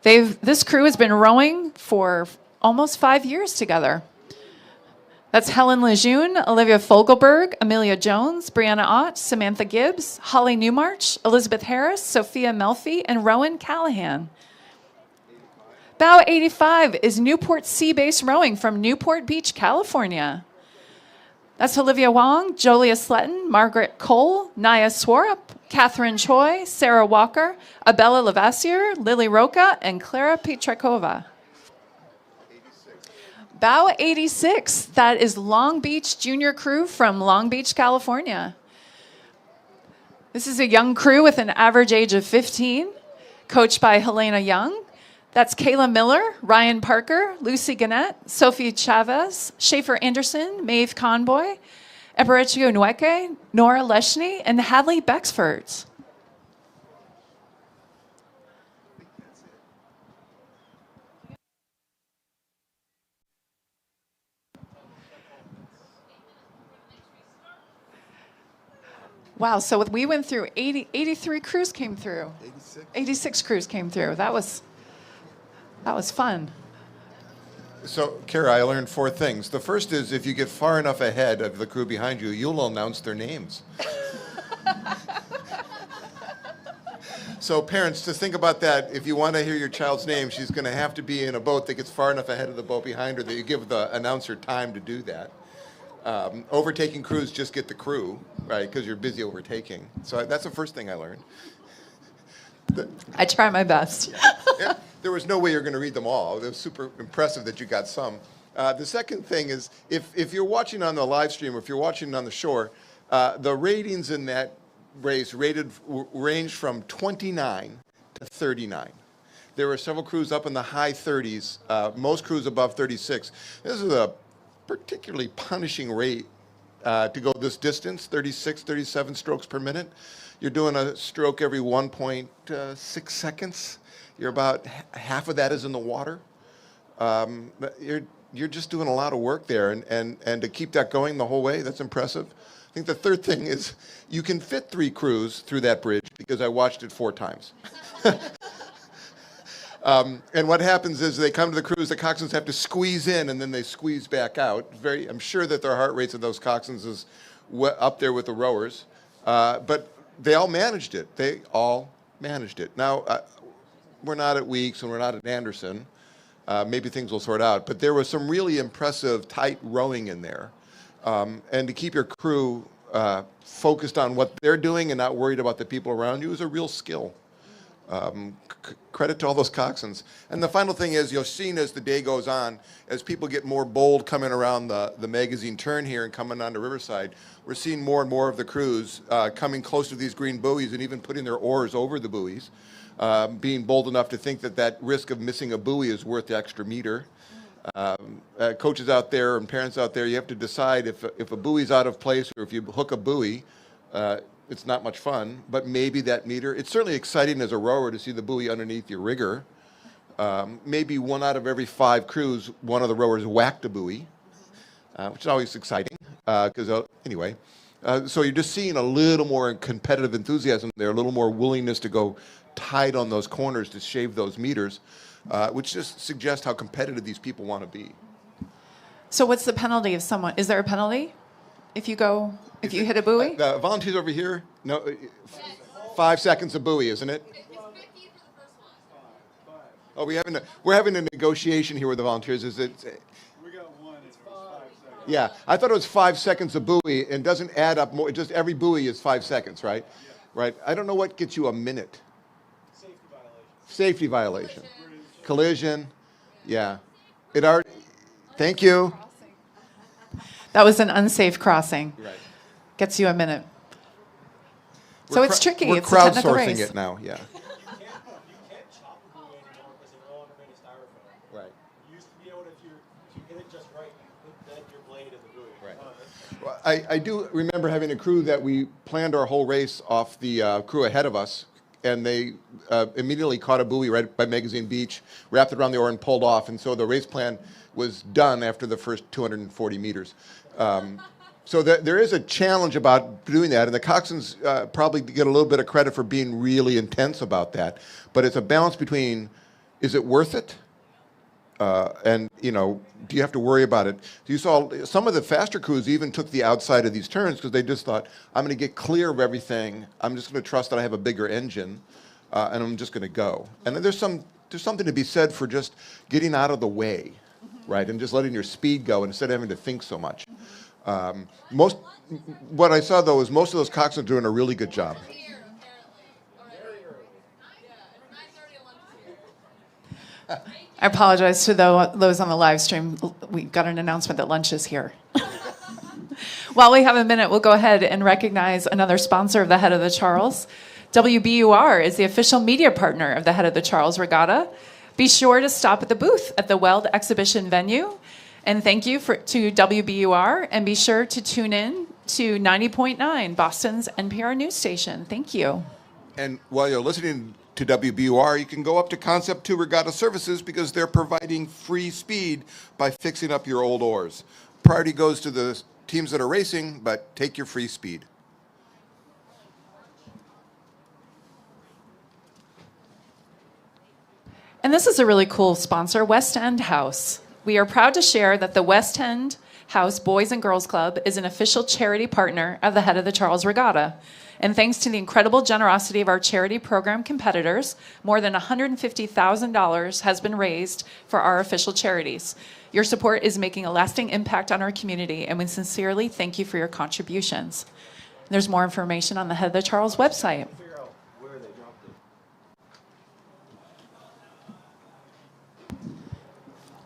This crew has been rowing for almost 5 years together. That's Helen Lejeune, Olivia Fogelberg, Amelia Jones, Brianna Ott, Samantha Gibbs, Holly Newmarch, Elizabeth Harris, Sophia Melfi, and Rowan Callahan. Bow 85 is Newport Sea-Based Rowing from Newport Beach, California. That's Olivia Wong, Jolia Sletton, Margaret Cole, Naya Swarup, Catherine Choi, Sarah Walker, Abella Lavassier, Lily Roca, and Clara Petrakova. 86. Bow 86, that is Long Beach Junior Crew from Long Beach, California. This is a young crew with an average age of 15. coached by Helena Young. That's Kayla Miller, Ryan Parker, Lucy Gannett, Sophie Chavez, Schaefer Anderson, Maeve Conboy, Aparicio Nweke, Nora Leshny, and Hadley Bexford. Wow, so we went through 83 crews came through. 86 crews came through. That was fun. So, Kara, I learned 4 things. The first is if you get far enough ahead of the crew behind you, you'll announce their names. So parents, just think about that. If you want to hear your child's name, she's going to have to be in a boat that gets far enough ahead of the boat behind her that you give the announcer time to do that. Overtaking crews just get the crew, right, because you're busy overtaking. So that's the first thing I learned. I try my best. Yeah, there was no way you're going to read them all. It was super impressive that you got some. The second thing is, if you're watching on the live stream or if you're watching on the shore, the ratings in that race ranged from 29 to 39. There were several crews up in the high 30s, most crews above 36. This is a particularly punishing rate to go this distance, 36, 37 strokes per minute. You're doing a stroke every 1.6 seconds. You're about half of that is in the water. You're just doing a lot of work there, and to keep that going the whole way, that's impressive. I think the third thing is you can fit 3 crews through that bridge because I watched it 4 times. And what happens is they come to the cruise, the coxswains have to squeeze in and then they squeeze back out. I'm sure that their heart rates of those coxswains is up there with the rowers. But they all managed it. They all managed it. Now, we're not at Weeks and we're not at Anderson. Maybe things will sort out. But there was some really impressive tight rowing in there. And to keep your crew focused on what they're doing and not worried about the people around you is a real skill. Credit to all those coxswains. And the final thing is, you'll see as the day goes on, as people get more bold coming around the magazine turn here and coming onto Riverside, we're seeing more and more of the crews coming close to these green buoys and even putting their oars over the buoys, being bold enough to think that risk of missing a buoy is worth the extra meter. Coaches out there and parents out there, you have to decide if a buoy's out of place or if you hook a buoy, it's not much fun, but maybe that meter, it's certainly exciting as a rower to see the buoy underneath your rigger. Maybe 1 out of every 5 crews, one of the rowers whacked a buoy, which is always exciting, anyway. So you're just seeing a little more competitive enthusiasm there, a little more willingness to go tight on those corners to shave those meters, which just suggests how competitive these people want to be. So what's the penalty if is there a penalty if you hit a buoy? The volunteers over here, no, 5 seconds a buoy, isn't it? It's 50 for the first one. Oh, we're having a negotiation here with the volunteers. We got 1, it's 5 seconds. Yeah, I thought it was 5 seconds a buoy and doesn't add up more. Just every buoy is 5 seconds, right? Yeah. Right. I don't know what gets you a minute. Safety violation. Safety violation. Collision. Yeah. Thank you. That was an unsafe crossing. Right. Gets you a minute. So it's tricky. We're It's a technical crowdsourcing race. it now. Yeah. You can't chop a buoy anymore because they're no longer made of styrofoam. Right. You used to be able to, if you hit it just right, you put your blade in the buoy. Right. Well, I do remember having a crew that we planned our whole race off the crew ahead of us, and they immediately caught a buoy right by Magazine Beach, wrapped it around the oar, and pulled off. And so the race plan was done after the first 240 meters. So there is a challenge about doing that, and the coxswains probably get a little bit of credit for being really intense about that. But it's a balance between, is it worth it? And, do you have to worry about it? You saw some of the faster crews even took the outside of these turns because they just thought, I'm going to get clear of everything. I'm just going to trust that I have a bigger engine, and I'm just going to go. And then there's something to be said for just getting out of the way, right, and just letting your speed go instead of having to think so much. What I saw, though, is most of those coxswains are doing a really good job. Here, apparently. Yeah, 9:30 lunch is here. I apologize to those on the live stream. We got an announcement that lunch is here. While we have a minute, we'll go ahead and recognize another sponsor of the Head of the Charles. WBUR is the official media partner of the Head of the Charles Regatta. Be sure to stop at the booth at the Weld Exhibition venue. And thank you to WBUR, and be sure to tune in to 90.9, Boston's NPR news station. Thank you. And while you're listening to WBUR, you can go up to Concept 2 Regatta Services because they're providing free speed by fixing up your old oars. Priority goes to the teams that are racing, but take your free speed. And this is a really cool sponsor, West End House. We are proud to share that the West End House Boys and Girls Club is an official charity partner of the Head of the Charles Regatta. And thanks to the incredible generosity of our charity program competitors, more than $150,000 has been raised for our official charities. Your support is making a lasting impact on our community, and we sincerely thank you for your contributions. There's more information on the Head of the Charles website.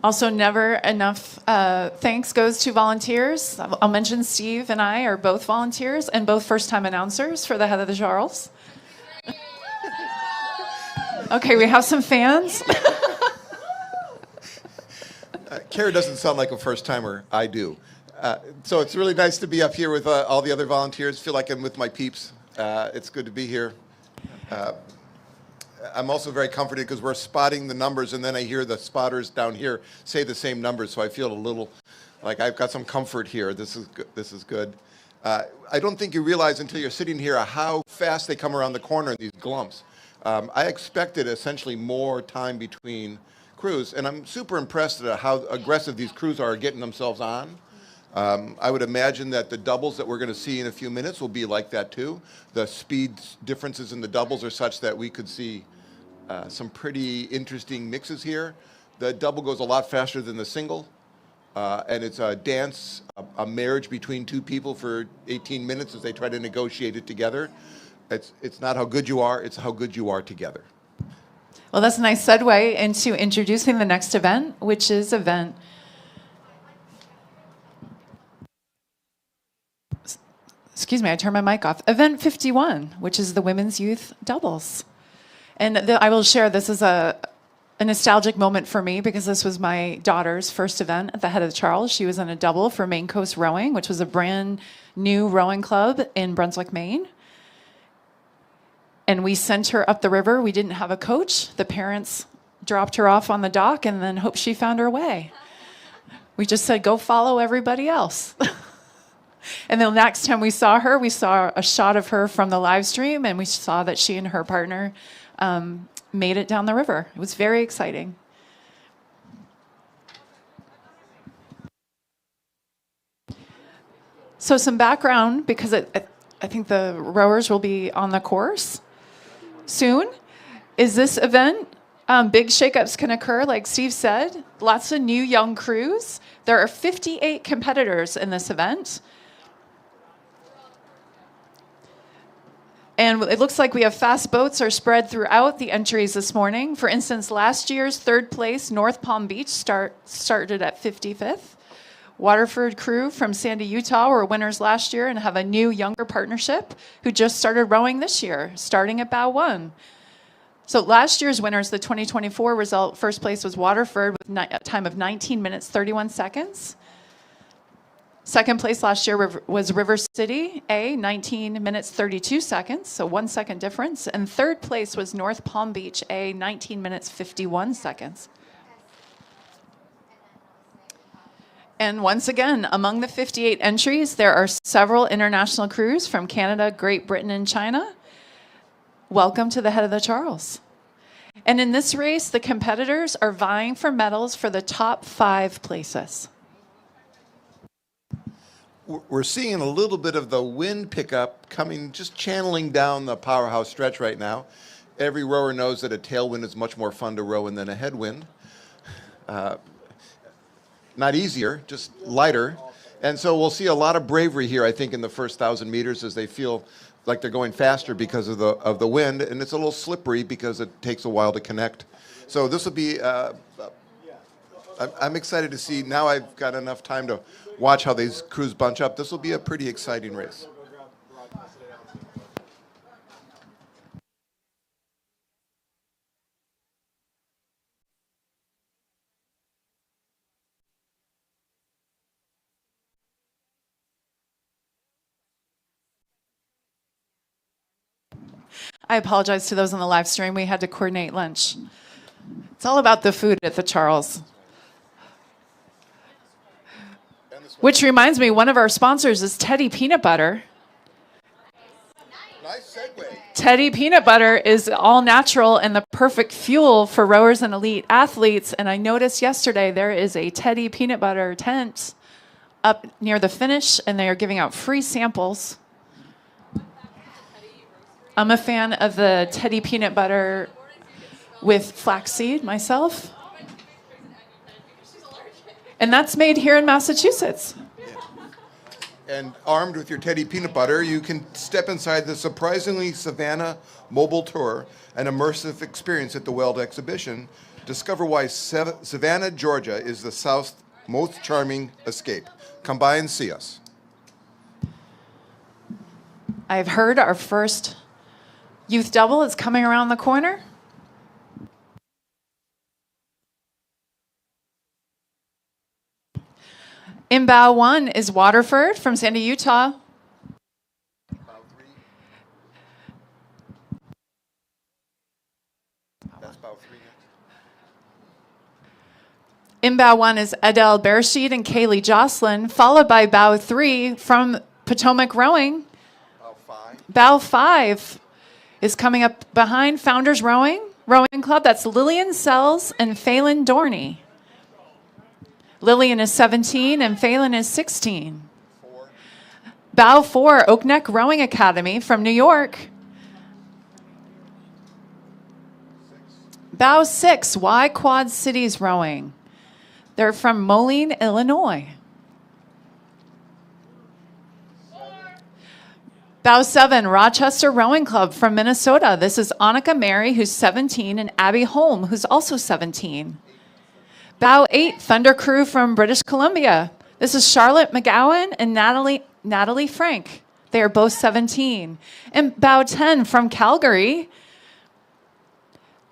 Also, never enough thanks goes to volunteers. I'll mention Steve and I are both volunteers and both first-time announcers for the Head of the Charles. Okay, we have some fans. Kara doesn't sound like a first-timer. I do. So it's really nice to be up here with all the other volunteers. Feel like I'm with my peeps. It's good to be here. I'm also very comforted because we're spotting the numbers, and then I hear the spotters down here say the same numbers, so I feel a little like I've got some comfort here. This is good. I don't think you realize until you're sitting here how fast they come around the corner in these glumps. I expected essentially more time between crews, and I'm super impressed at how aggressive these crews are getting themselves on. I would imagine that the doubles that we're going to see in a few minutes will be like that too. The speed differences in the doubles are such that we could see some pretty interesting mixes here. The double goes a lot faster than the single, and it's a dance, a marriage between two people for 18 minutes as they try to negotiate it together. It's not how good you are, it's how good you are together. Well, that's a nice segue into introducing the next event, which is event... Excuse me, I turned my mic off. Event 51, which is the women's youth doubles. And I will share, this is a nostalgic moment for me because this was my daughter's first event at the Head of the Charles. She was in a double for Maine Coast Rowing, which was a brand new rowing club in Brunswick, Maine. And we sent her up the river. We didn't have a coach. The parents dropped her off on the dock and then hoped she found her way. We just said, go follow everybody else. And the next time we saw her, we saw a shot of her from the live stream, and we saw that she and her partner made it down the river. It was very exciting. So some background, because I think the rowers will be on the course soon, is this event. Big shakeups can occur, like Steve said. Lots of new young crews. There are 58 competitors in this event. And it looks like we have fast boats are spread throughout the entries this morning. For instance, last year's third place North Palm Beach started at 55th. Waterford crew from Sandy, Utah were winners last year and have a new younger partnership who just started rowing this year, starting at bow 1. So last year's winners, the 2024 result, first place was Waterford with a time of 19 minutes, 31 seconds. Second place last year was Riverside, 19 minutes, 32 seconds, so 1 second difference. And third place was North Palm Beach, 19 minutes, 51 seconds. And once again, among the 58 entries, there are several international crews from Canada, Great Britain, and China. Welcome to the Head of the Charles. And in this race, the competitors are vying for medals for the top 5 places. We're seeing a little bit of the wind pickup coming, just channeling down the powerhouse stretch right now. Every rower knows that a tailwind is much more fun to row in than a headwind. Not easier, just lighter. And so we'll see a lot of bravery here, I think, in the first 1,000 meters as they feel like they're going faster because of the wind, and it's a little slippery because it takes a while to connect. So this will be, I'm excited to see. Now I've got enough time to watch how these crews bunch up. This will be a pretty exciting race. I apologize to those on the live stream. We had to coordinate lunch. It's all about the food at the Charles. Which reminds me, one of our sponsors is Teddy Peanut Butter. Nice segue. Teddy Peanut Butter is all natural and the perfect fuel for rowers and elite athletes. And I noticed yesterday there is a Teddy Peanut Butter tent up near the finish, and they are giving out free samples. I'm a fan of the Teddy Peanut Butter with flaxseed myself. And that's made here in Massachusetts. And armed with your Teddy Peanut Butter, you can step inside the surprisingly Savannah mobile tour, an immersive experience at the Weld exhibition. Discover why Savannah, Georgia is the South's most charming escape. Come by and see us. I've heard our first youth double is coming around the corner. In bow 1 is Waterford from Sandy, Utah. That's bow 3 next. In bow 1 is Adele Bersheed and Kaylee Jocelyn, followed by bow 3 from Potomac Rowing. Bow 5. Bow 5 is coming up behind Founders Rowing Club. That's Lillian Sells and Phelan Dorney. Lillian is 17 and Phelan is 16. 4. Bow 4, Oak Neck Rowing Academy from New York. 6. Bow 6, Y Quad Cities Rowing. They're from Moline, Illinois. Bow 7, Rochester Rowing Club from Minnesota. This is Annika Mary, who's 17, and Abby Holm, who's also 17. Bow 8, Thunder Crew from British Columbia. This is Charlotte McGowan and Natalie Frank. They are both 17. And bow 10 from Calgary,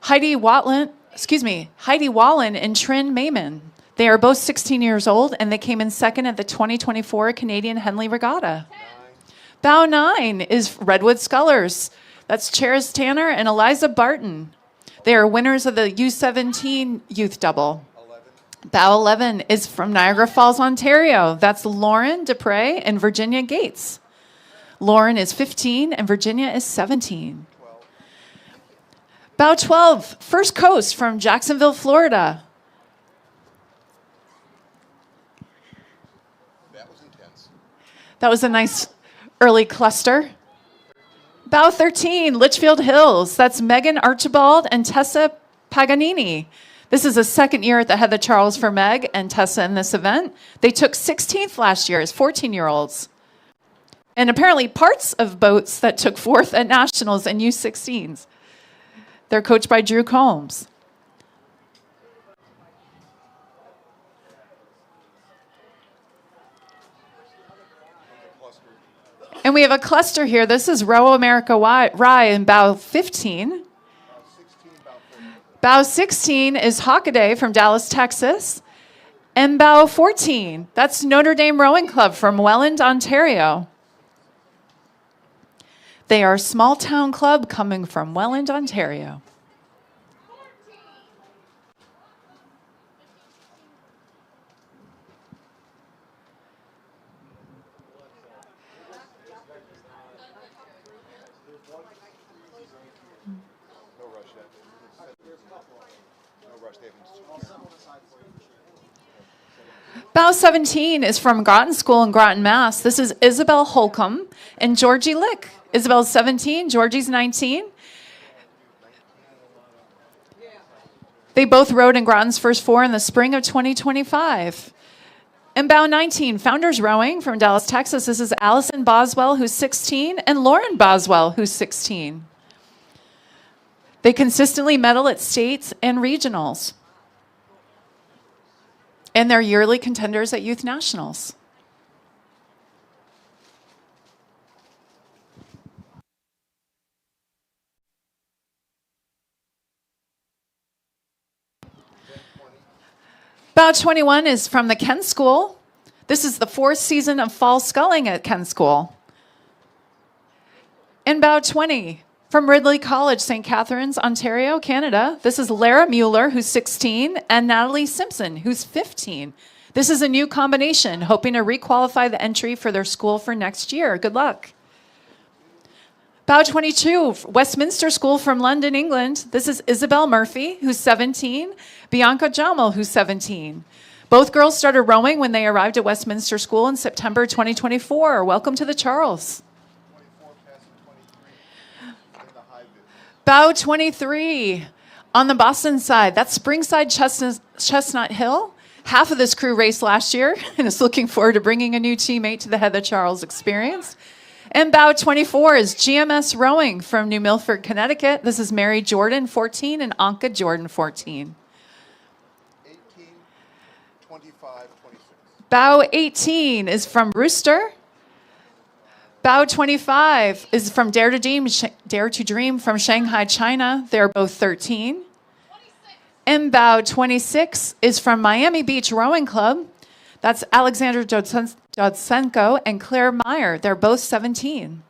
Heidi Wallen and Trin Mayman. They are both 16 years old, and they came in second at the 2024 Canadian Henley Regatta. Bow 9 is Redwood Scullers. That's Cheris Tanner and Eliza Barton. They are winners of the U17 Youth Double. 11. Bow 11 is from Niagara Falls, Ontario. That's Lauren Dupre and Virginia Gates. Lauren is 15 and Virginia is 17. 12. Bow 12, First Coast from Jacksonville, Florida. That was intense. That was a nice early cluster. Bow 13, Litchfield Hills. That's Megan Archibald and Tessa Paganini. This is the second year at the Head of Charles for Meg and Tessa in this event. They took 16th last year as 14-year-olds. And apparently parts of boats that took 4th at Nationals and U16s. They're coached by Drew Combs. And we have a cluster here. This is Row America Rye in bow 15. Bow 16 is Hockaday from Dallas, Texas. And bow 14, that's Notre Dame Rowing Club from Welland, Ontario. They are a small town club coming from Welland, Ontario. No rush yet. No rush, David. Bow 17 is from Groton School in Groton, Mass. This is Isabel Holcomb and Georgie Lick. Isabel's 17, Georgie's 19. They both rowed in Groton's first 4 in the spring of 2025. And bow 19, Founders Rowing from Dallas, Texas. This is Allison Boswell, who's 16, and Lauren Boswell, who's 16. They consistently medal at states and regionals. And they're yearly contenders at youth nationals. Bow 21 is from the Ken School. This is the 4th season of fall sculling at Ken School. And bow 20, From Ridley College, St. Catharines, Ontario, Canada, this is Lara Mueller, who's 16, and Natalie Simpson, who's 15. This is a new combination, hoping to requalify the entry for their school for next year. Good luck. Bow 22, Westminster School from London, England. This is Isabel Murphy, who's 17, Bianca Jamal, who's 17. Both girls started rowing when they arrived at Westminster School in September 2024. Welcome to the Charles. 24 passing 23 in the high vis. Bow 23, on the Boston side, that's Springside Chestnut Hill. Half of this crew raced last year and is looking forward to bringing a new teammate to the Heather Charles experience. And Bow 24 is GMS Rowing from New Milford, Connecticut. This is Mary Jordan, 14, and Anka Jordan, 14. 18, 25, 26. Bow 18 is from Rooster. Bow 25 is from Dare to Dream from Shanghai, China. They're both 13. And Bow 26 is from Miami Beach Rowing Club. That's Alexander Jodsenko and Claire Meyer. They're both 17.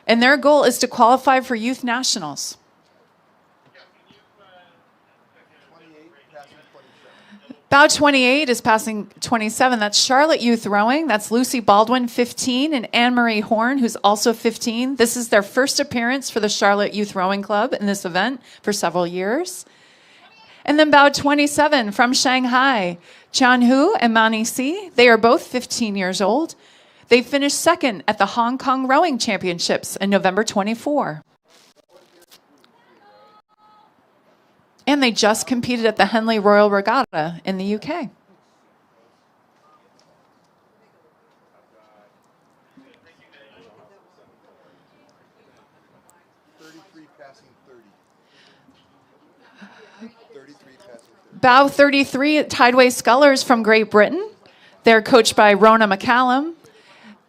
And their goal is to qualify for youth nationals. 28 passing 27. Bow 28 is passing 27. That's Charlotte Youth Rowing. That's Lucy Baldwin, 15, and Anne-Marie Horn, who's also 15. This is their first appearance for the Charlotte Youth Rowing Club in this event for several years. And then Bow 27 from Shanghai, Tian Hu and Mani Si. They are both 15 years old. They finished second at the Hong Kong Rowing Championships in November 24. And they just competed at the Henley Royal Regatta in the UK. Bow 33 Tideway Scullers from Great Britain. They're coached by Rona McCallum.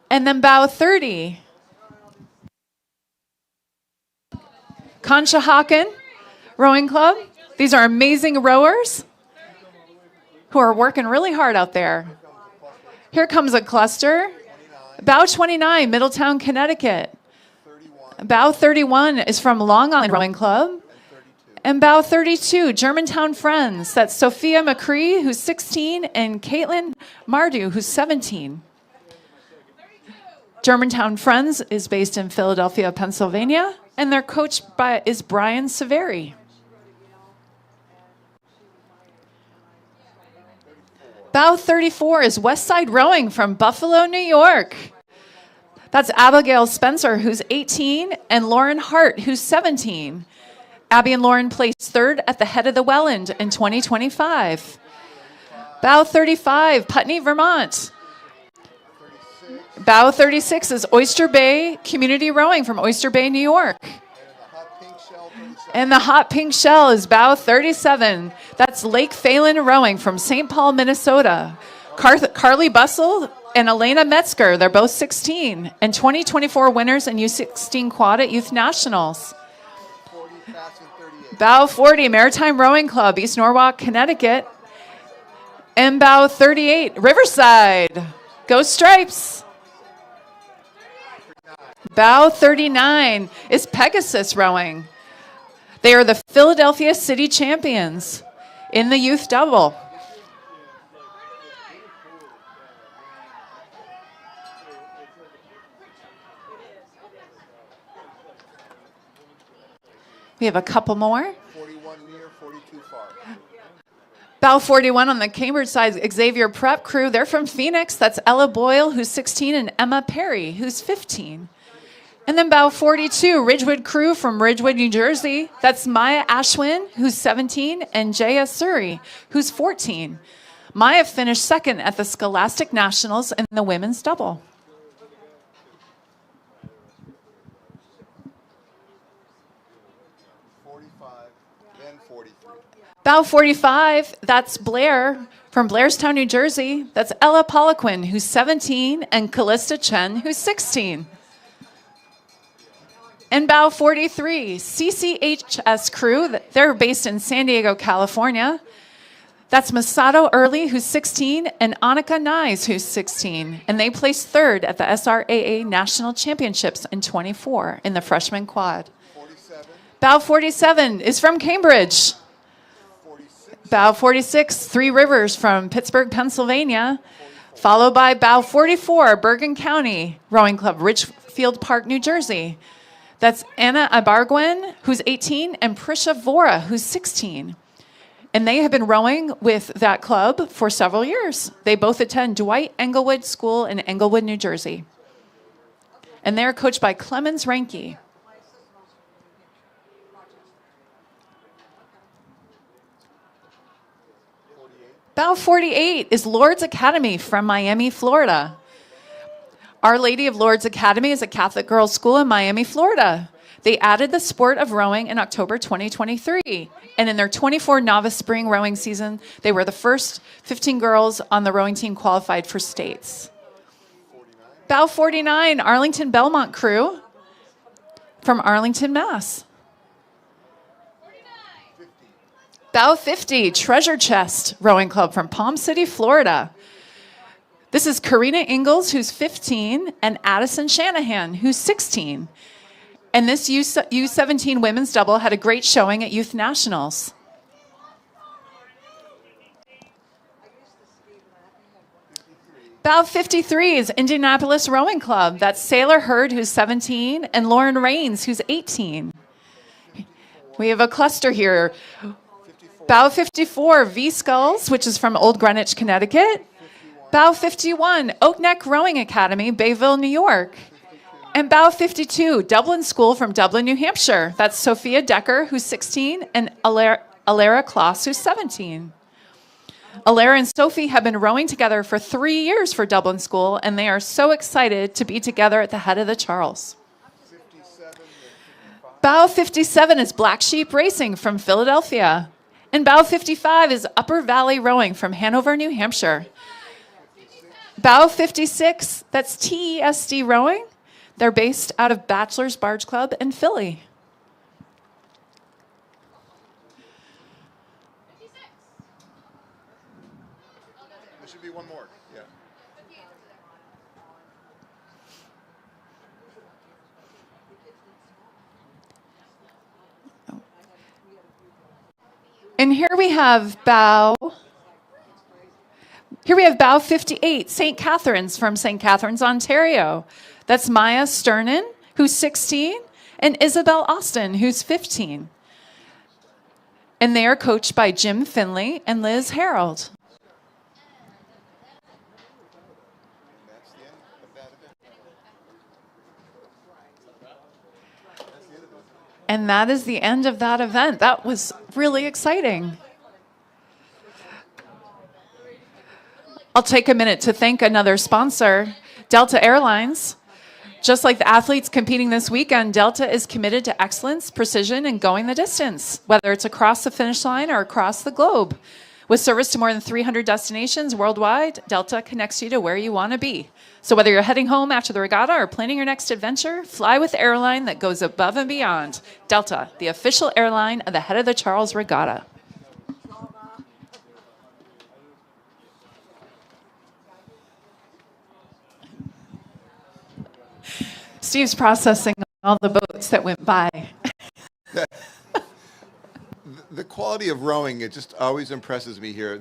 And then Bow 30. Conshohocken Rowing Club. These are amazing rowers who are working really hard out there. Here comes a cluster. Bow 29, Middletown, Connecticut. Bow 31 is from Long Island Rowing Club. And Bow 32, Germantown Friends. That's Sophia McCree, who's 16, and Caitlin Mardu, who's 17. Germantown Friends is based in Philadelphia, Pennsylvania, and their coach is Brian Severi. Bow 34 is Westside Rowing from Buffalo, New York. That's Abigail Spencer, who's 18, and Lauren Hart, who's 17. Abby and Lauren placed third at the Head of the Welland in 2025. Bow 35, Putney, Vermont. Bow 36 is Oyster Bay Community Rowing from Oyster Bay, New York. And the hot pink shell is Bow 37. That's Lake Phelan Rowing from St. Paul, Minnesota. Carly Bussell and Elena Metzger, they're both 16. And 2024 winners in U16 Quad at Youth Nationals. Bow 40, Maritime Rowing Club, East Norwalk, Connecticut. And Bow 38, Riverside. Go Stripes. Bow 39 is Pegasus Rowing. They are the Philadelphia City Champions in the youth double. We have a couple more. 41 near, 42 far. Bow 41 on the Cambridge side, Xavier Prep crew. They're from Phoenix. That's Ella Boyle, who's 16, and Emma Perry, who's 15. And then Bow 42, Ridgewood crew from Ridgewood, New Jersey. That's Maya Ashwin, who's 17, and Jaya Suri, who's 14. Maya finished second at the Scholastic Nationals in the women's double. Bow 45, that's Blair from Blairstown, New Jersey. That's Ella Poliquin, who's 17, and Callista Chen, who's 16. And Bow 43, CCHS crew. They're based in San Diego, California. That's Masato Early, who's 16, and Annika Nyes, who's 16. And they placed third at the SRAA National Championships in 24 in the freshman quad. 47, Bow 47 is from Cambridge. 46, Bow 46, Three Rivers from Pittsburgh, Pennsylvania. Followed by Bow 44, Bergen County Rowing Club, Richfield Park, New Jersey. That's Anna Ibarguen, who's 18, and Prisha Vora, who's 16. And they have been rowing with that club for several years. They both attend Dwight Englewood School in Englewood, New Jersey. And they're coached by Clemens Ranke. Bow 48 is Lourdes Academy from Miami, Florida. Our Lady of Lourdes Academy is a Catholic girls' school in Miami, Florida. They added the sport of rowing in October 2023. And in their 24 novice spring rowing season, they were the first 15 girls on the rowing team qualified for states. Bow 49, Arlington Belmont crew from Arlington, Mass. Bow 50, Treasure Chest Rowing Club from Palm City, Florida. This is Karina Ingalls, who's 15, and Addison Shanahan, who's 16. And this U17 women's double had a great showing at Youth Nationals. Bow 53 is Indianapolis Rowing Club. That's Sailor Hurd, who's 17, and Lauren Rains, who's 18. We have a cluster here. Bow 54, V Sculls, which is from Old Greenwich, Connecticut. Bow 51, Oak Neck Rowing Academy, Bayville, New York. And Bow 52, Dublin School from Dublin, New Hampshire. That's Sophia Decker, who's 16, and Alara Kloss, who's 17. Alara and Sophie have been rowing together for 3 years for Dublin School, and they are so excited to be together at the head of the Charles. 57, Bow 57 is Black Sheep Racing from Philadelphia. And Bow 55 is Upper Valley Rowing from Hanover, New Hampshire. Bow 56, that's TESD Rowing. They're based out of Bachelor's Barge Club in Philly. there should be one more. Yeah. And here we have Bow 58, St. Catharines from St. Catharines, Ontario. That's Maya Sternin, who's 16, and Isabel Austin, who's 15. And they are coached by Jim Finley and Liz Harold. That's the end of that event. And that is the end of that event. That was really exciting. I'll take a minute to thank another sponsor, Delta Airlines. Just like the athletes competing this weekend, Delta is committed to excellence, precision, and going the distance, whether it's across the finish line or across the globe. With service to more than 300 destinations worldwide, Delta connects you to where you want to be. So whether you're heading home after the regatta or planning your next adventure, fly with the airline that goes above and beyond. Delta, the official airline of the Head of the Charles Regatta. Steve's processing all the boats that went by. The quality of rowing, it just always impresses me here.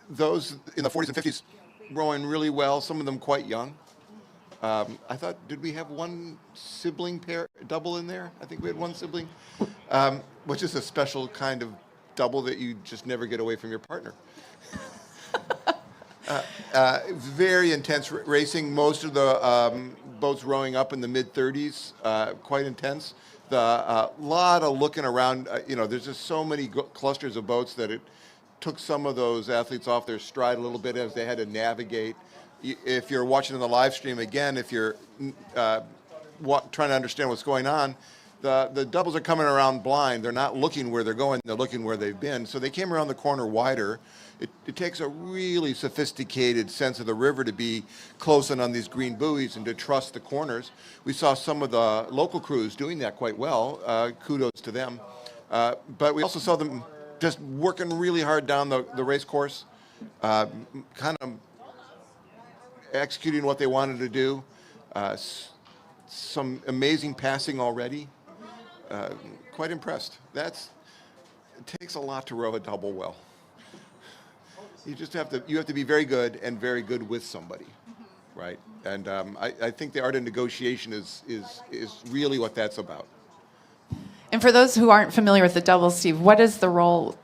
Those in the 40s and 50s rowing really well, some of them quite young. I thought, did we have one sibling pair, double in there? I think we had one sibling, which is a special kind of double that you just never get away from your partner. Very intense racing. Most of the boats rowing up in the mid-30s, quite intense. The lot of looking around. There's just so many clusters of boats that it took some of those athletes off their stride a little bit as they had to navigate. If you're watching in the live stream again, if you're trying to understand what's going on, the doubles are coming around blind. They're not looking where they're going. They're looking where they've been. So they came around the corner wider. It takes a really sophisticated sense of the river to be close in on these green buoys and to trust the corners. We saw some of the local crews doing that quite well. Kudos to them. But we also saw them just working really hard down the race course, kind of executing what they wanted to do. Some amazing passing already. Quite impressed. It takes a lot to row a double well. You just have to be very good and very good with somebody, right? And I think the art of negotiation is really what that's about. And for those who aren't familiar with the double, Steve, what is the role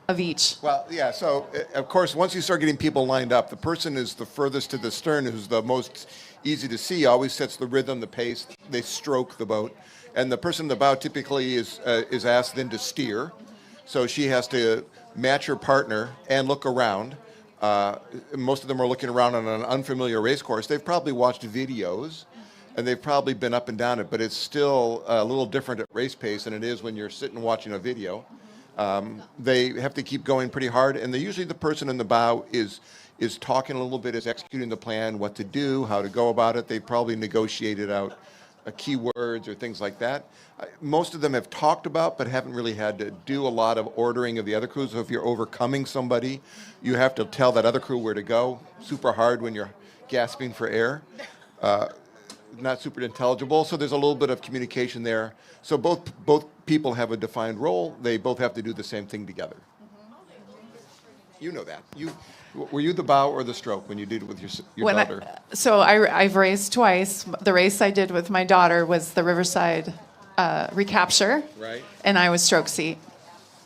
of each? Well, yeah, so of course, once you start getting people lined up, the person is the furthest to the stern, who's the most easy to see, always sets the rhythm, the pace, they stroke the boat. And the person in the bow typically is asked then to steer. So she has to match her partner and look around. Most of them are looking around on an unfamiliar race course. They've probably watched videos, and they've probably been up and down it, but it's still a little different at race pace than it is when you're sitting watching a video. They have to keep going pretty hard, and usually the person in the bow is talking a little bit, is executing the plan, what to do, how to go about it. They probably negotiated out keywords or things like that. Most of them have talked about, but haven't really had to do a lot of ordering of the other crews. So if you're overcoming somebody, you have to tell that other crew where to go. Super hard when you're gasping for air. Not super intelligible, so there's a little bit of communication there. So both people have a defined role. They both have to do the same thing together. You know that. Were you the bow or the stroke when you did it with your daughter? I've raced twice. The race I did with my daughter was the Riverside recapture, Right. and I was stroke seat.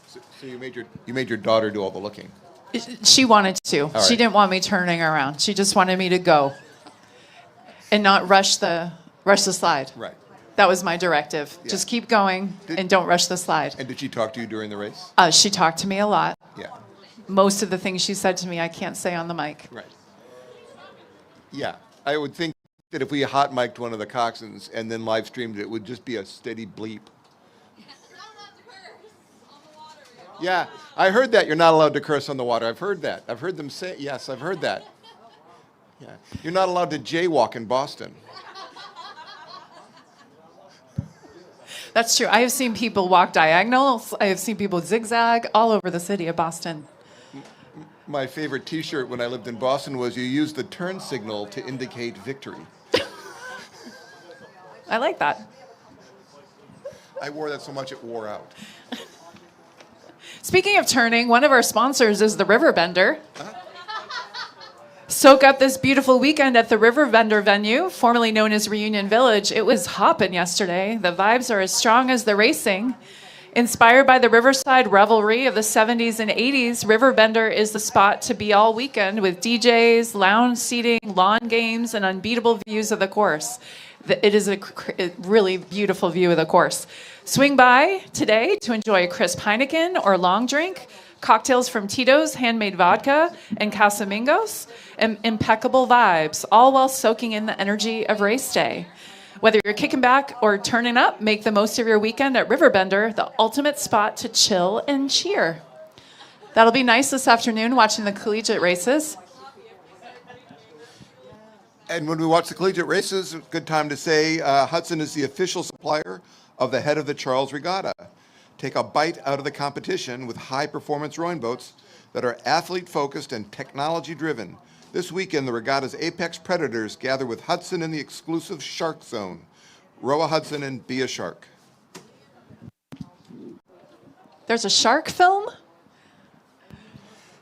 So you made your daughter do all the looking. She wanted to. right. She didn't want me turning around. She just wanted me to go and not rush the slide. Right. That was my directive. Yeah. Just keep going and don't rush the slide. And did she talk to you during the race? She talked to me a lot. Yeah. Most of the things she said to me, I can't say on the mic. Right. Yeah. I would think that if we hot mic'd one of the coxswains and then live streamed it, it would just be a steady bleep. Yeah, I heard that you're not allowed to curse on the water. I've heard that. I've heard them say, yes, I've heard that. Yeah. You're not allowed to jaywalk in Boston. That's true. I have seen people walk diagonal. I have seen people zigzag all over the city of Boston. My favorite T-shirt when I lived in Boston was, "You use the turn signal to indicate victory." I like that. I wore that so much it wore out. Speaking of turning, one of our sponsors is the Riverbender. Soak up this beautiful weekend at the Riverbender venue, formerly known as Reunion Village. It was hopping yesterday. The vibes are as strong as the racing. Inspired by the Riverside revelry of the 70s and 80s, Riverbender is the spot to be all weekend with DJs, lounge seating, lawn games, and unbeatable views of the course. It is a really beautiful view of the course. Swing by today to enjoy a crisp Heineken or long drink, cocktails from Tito's, handmade vodka, and Casamigos, and impeccable vibes, all while soaking in the energy of race day. Whether you're kicking back or turning up, make the most of your weekend at Riverbender, the ultimate spot to chill and cheer. That'll be nice this afternoon watching the collegiate races. And when we watch the collegiate races, a good time to say Hudson is the official supplier of the head of the Charles Regatta. Take a bite out of the competition with high-performance rowing boats that are athlete-focused and technology-driven. This weekend, the regatta's apex predators gather with Hudson in the exclusive Shark Zone. Row a Hudson and be a shark. There's a shark film?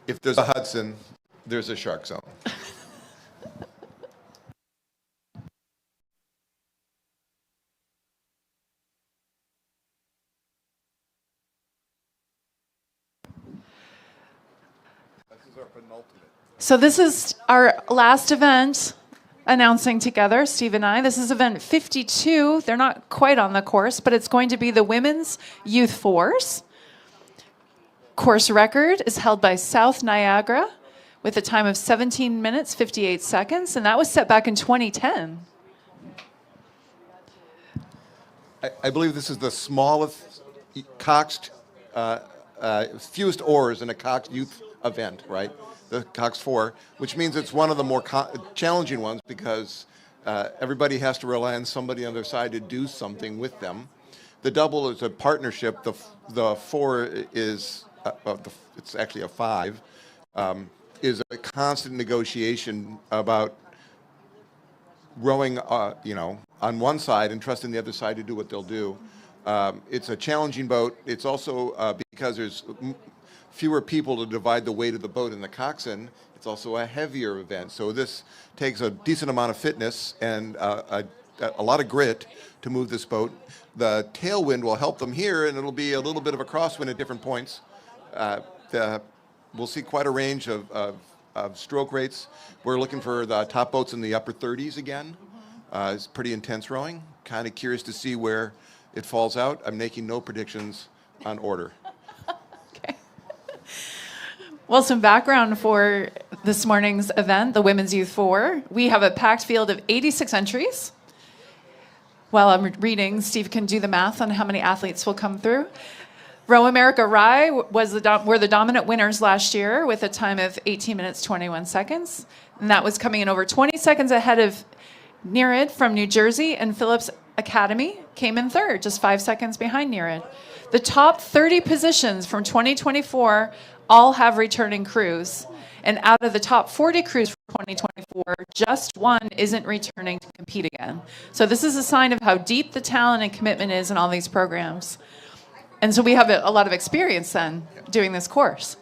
If there's a Hudson, there's a Shark Zone. So this is our last event announcing together, Steve and I. This is event 52. They're not quite on the course, but it's going to be the Women's Youth Fours. Course record is held by South Niagara with a time of 17 minutes, 58 seconds, and that was set back in 2010. I believe this is the smallest coxed, fewest oars in a coxed youth event, right? The Cox 4, which means it's one of the more challenging ones because everybody has to rely on somebody on their side to do something with them. The double is a partnership. The four is it's actually a five. Is a constant negotiation about rowing, on one side and trusting the other side to do what they'll do. It's a challenging boat. It's also because there's fewer people to divide the weight of the boat in the coxswain. It's also a heavier event. So this takes a decent amount of fitness and a lot of grit to move this boat. The tailwind will help them here, and it'll be a little bit of a crosswind at different points. We'll see quite a range of stroke rates. We're looking for the top boats in the upper 30s again. It's pretty intense rowing. Kind of curious to see where it falls out. I'm making no predictions on order. Okay. Well, some background for this morning's event, the Women's Youth 4. We have a packed field of 86 entries. While I'm reading, Steve can do the math on how many athletes will come through. Row America Rye were the dominant winners last year with a time of 18 minutes, 21 seconds. And that was coming in over 20 seconds ahead of Nereid from New Jersey, and Phillips Academy came in third, just 5 seconds behind Nereid. The top 30 positions from 2024 all have returning crews. And out of the top 40 crews for 2024, just one isn't returning to compete again. So this is a sign of how deep the talent and commitment is in all these programs. And so we have a lot of experience then doing this course.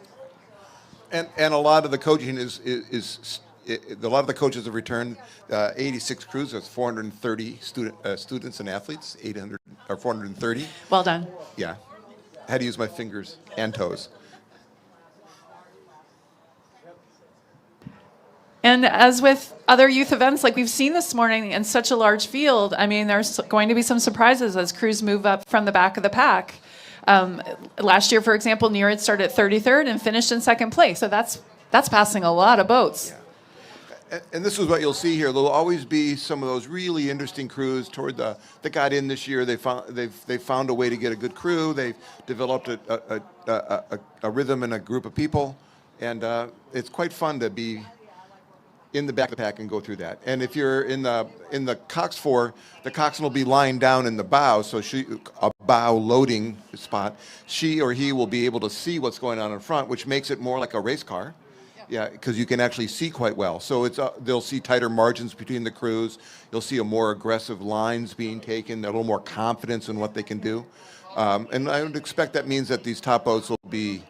And a lot of the coaching a lot of the coaches have returned 86 crews. That's 430 students and athletes. 800 or 430. Well done. Yeah, I had to use my fingers and toes. And as with other youth events like we've seen this morning in such a large field, I mean, there's going to be some surprises as crews move up from the back of the pack. Last year, for example, Nereid started at 33rd and finished in second place. So that's passing a lot of boats. Yeah. And this is what you'll see here. There'll always be some of those really interesting crews that got in this year. They found a way to get a good crew. They've developed a rhythm and a group of people, and it's quite fun to be in the back of the pack and go through that. And if you're in the cox 4, the coxswain will be lying down in the bow, so a bow loading spot. She or he will be able to see what's going on in front, which makes it more like a race car. Yeah, because you can actually see quite well. So they'll see tighter margins between the crews. You'll see a more aggressive lines being taken, a little more confidence in what they can do. And I would expect that means that these top boats will be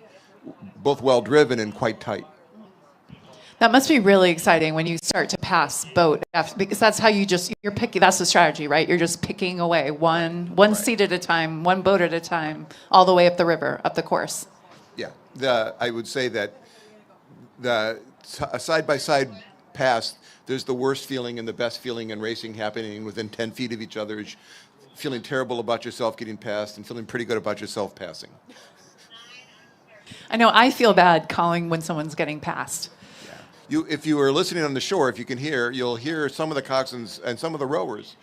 both well driven and quite tight. That must be really exciting when you start to pass boat, because that's how you're picking. That's the strategy, right? You're just picking away one right. Seat at a time, one boat at a time, all the way up the river, up the course. Yeah, I would say that a side-by-side pass, there's the worst feeling and the best feeling in racing happening within 10 feet of each other. Feeling terrible about yourself getting passed and feeling pretty good about yourself passing. I know I feel bad calling when someone's getting passed. If you were listening on the shore, if you can hear, you'll hear some of the coxswains and some of the rowers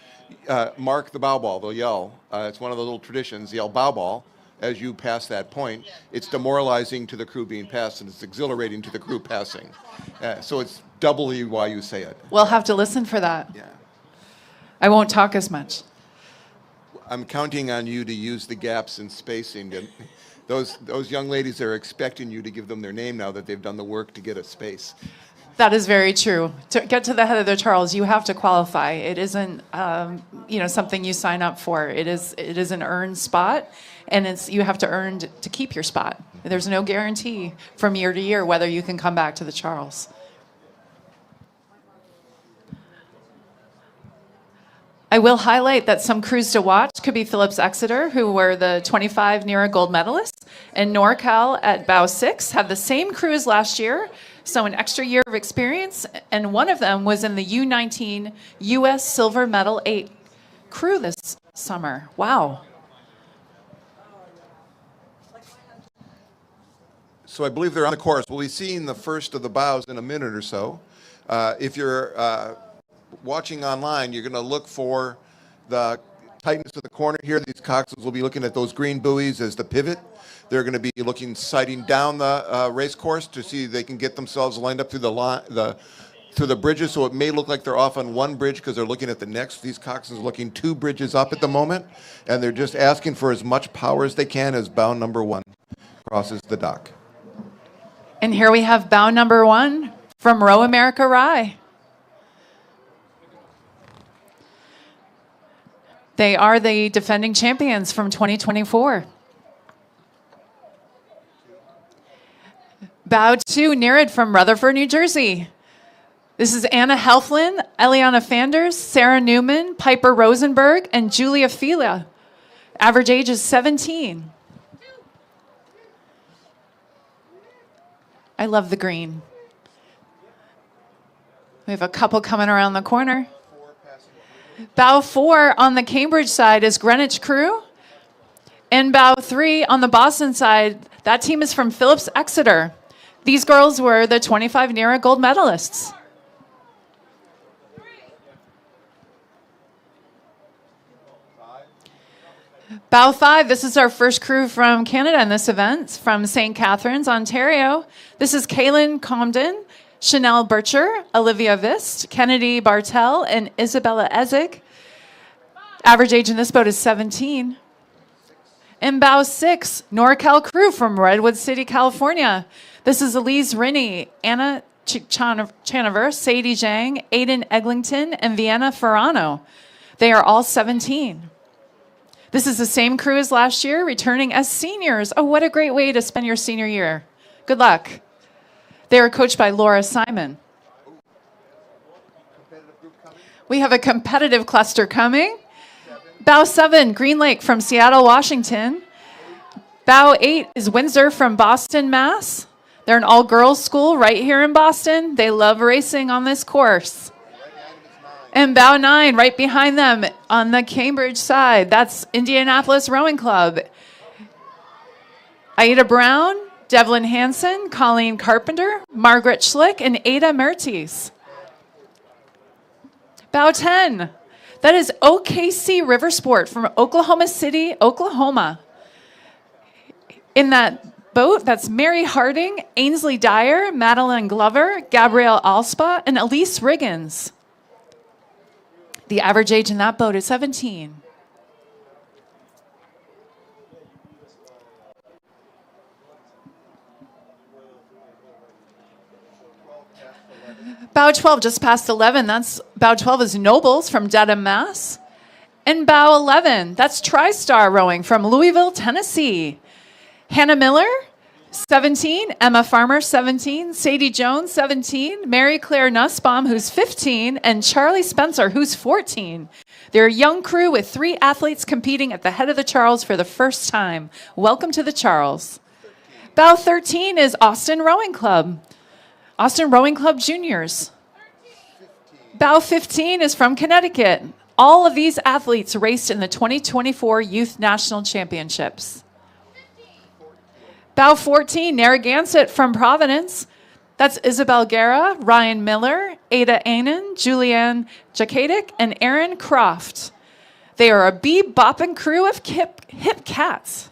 mark the bow ball. They'll yell. It's one of the little traditions. Yell bow ball as you pass that point. It's demoralizing to the crew being passed, and it's exhilarating to the crew passing. So it's doubly why you say it. We'll have to listen for that. Yeah. I won't talk as much. I'm counting on you to use the gaps in spacing. Those young ladies are expecting you to give them their name now that they've done the work to get a space. That is very true. To get to the head of the Charles, you have to qualify. It isn't, something you sign up for. It is an earned spot, and you have to earn to keep your spot. There's no guarantee from year to year whether you can come back to the Charles. I will highlight that some crews to watch could be Phillips Exeter, who were the 25 Nereid gold medalists, and NorCal at Bow 6 have the same crew as last year, so an extra year of experience, and one of them was in the U19 U.S. Silver Medal 8 crew this summer. Wow. So I believe they're on the course. We'll be seeing the first of the bows in a minute or so. If you're watching online, you're going to look for the tightness of the corner here. These coxswains will be looking at those green buoys as the pivot. They're going to be sighting down the race course to see if they can get themselves lined up through the through the bridges, so it may look like they're off on one bridge because they're looking at the next. These coxswains are looking 2 bridges up at the moment, and they're just asking for as much power as they can as bow number 1 crosses the dock. And here we have bow number 1 from Row America Rye. They are the defending champions from 2024. Bow 2, Nereid from Rutherford, New Jersey. This is Anna Helflin, Eliana Fanders, Sarah Newman, Piper Rosenberg, and Julia Fila. Average age is 17. I love the green. We have a couple coming around the corner. Bow 4 on the Cambridge side is Greenwich Crew. And bow 3 on the Boston side, that team is from Phillips Exeter. These girls were the 25 NERA gold medalists. Bow 5, this is our first crew from Canada in this event, from St. Catharines, Ontario. This is Kaylin Comden, Chanel Bircher, Olivia Vist, Kennedy Bartel, and Isabella Ezek. Average age in this boat is 17. In bow 6, NorCal crew from Redwood City, California. This is Elise Rinney, Anna Chanover, Sadie Zhang, Aiden Eglinton, and Vienna Ferrano. They are all 17. This is the same crew as last year, returning as seniors. Oh, what a great way to spend your senior year. Good luck. They are coached by Laura Simon. We have a competitive cluster coming. Bow 7, Green Lake from Seattle, Washington. Bow 8 is Windsor from Boston, Mass. They're an all-girls school right here in Boston. They love racing on this course. And bow 9, right behind them on the Cambridge side, that's Indianapolis Rowing Club. Aida Brown, Devlin Hansen, Colleen Carpenter, Margaret Schlick, and Ada Mertes. Bow 10, that is OKC River Sport from Oklahoma City, Oklahoma. In that boat, that's Mary Harding, Ainsley Dyer, Madeline Glover, Gabrielle Alspa, and Elise Riggins. The average age in that boat is 17. Bow 12, just past 11. That's bow 12 is Nobles from Dedham, Mass. And bow 11, that's TriStar Rowing from Louisville, Tennessee. Hannah Miller, 17. Emma Farmer, 17. Sadie Jones, 17. Mary Claire Nussbaum, who's 15. And Charlie Spencer, who's 14. They're a young crew with 3 athletes competing at the head of the Charles for the first time. Welcome to the Charles. Bow 13 is Austin Rowing Club. Austin Rowing Club Juniors. Bow 15 is from Connecticut. All of these athletes raced in the 2024 Youth National Championships. Bow 14, Narragansett from Providence. That's Isabel Guerra, Ryan Miller, Ada Ainen, Julianne Jakadic, and Aaron Croft. They are a bebopping crew of hip cats.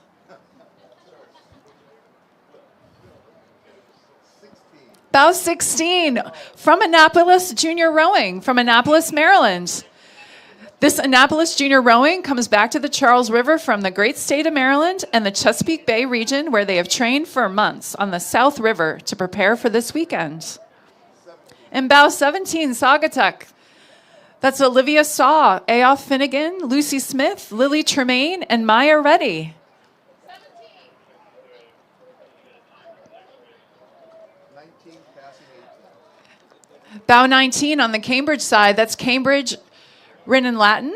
Bow 16, from Annapolis Junior Rowing, from Annapolis, Maryland. This Annapolis Junior Rowing comes back to the Charles River from the great state of Maryland and the Chesapeake Bay region, where they have trained for months on the South River to prepare for this weekend. In bow 17, Saugatuck. That's Olivia Saw, Aoff Finnegan, Lucy Smith, Lily Tremaine, and Maya Reddy. 19 passing 18. Bow 19 on the Cambridge side, that's Cambridge Rinnan Latin.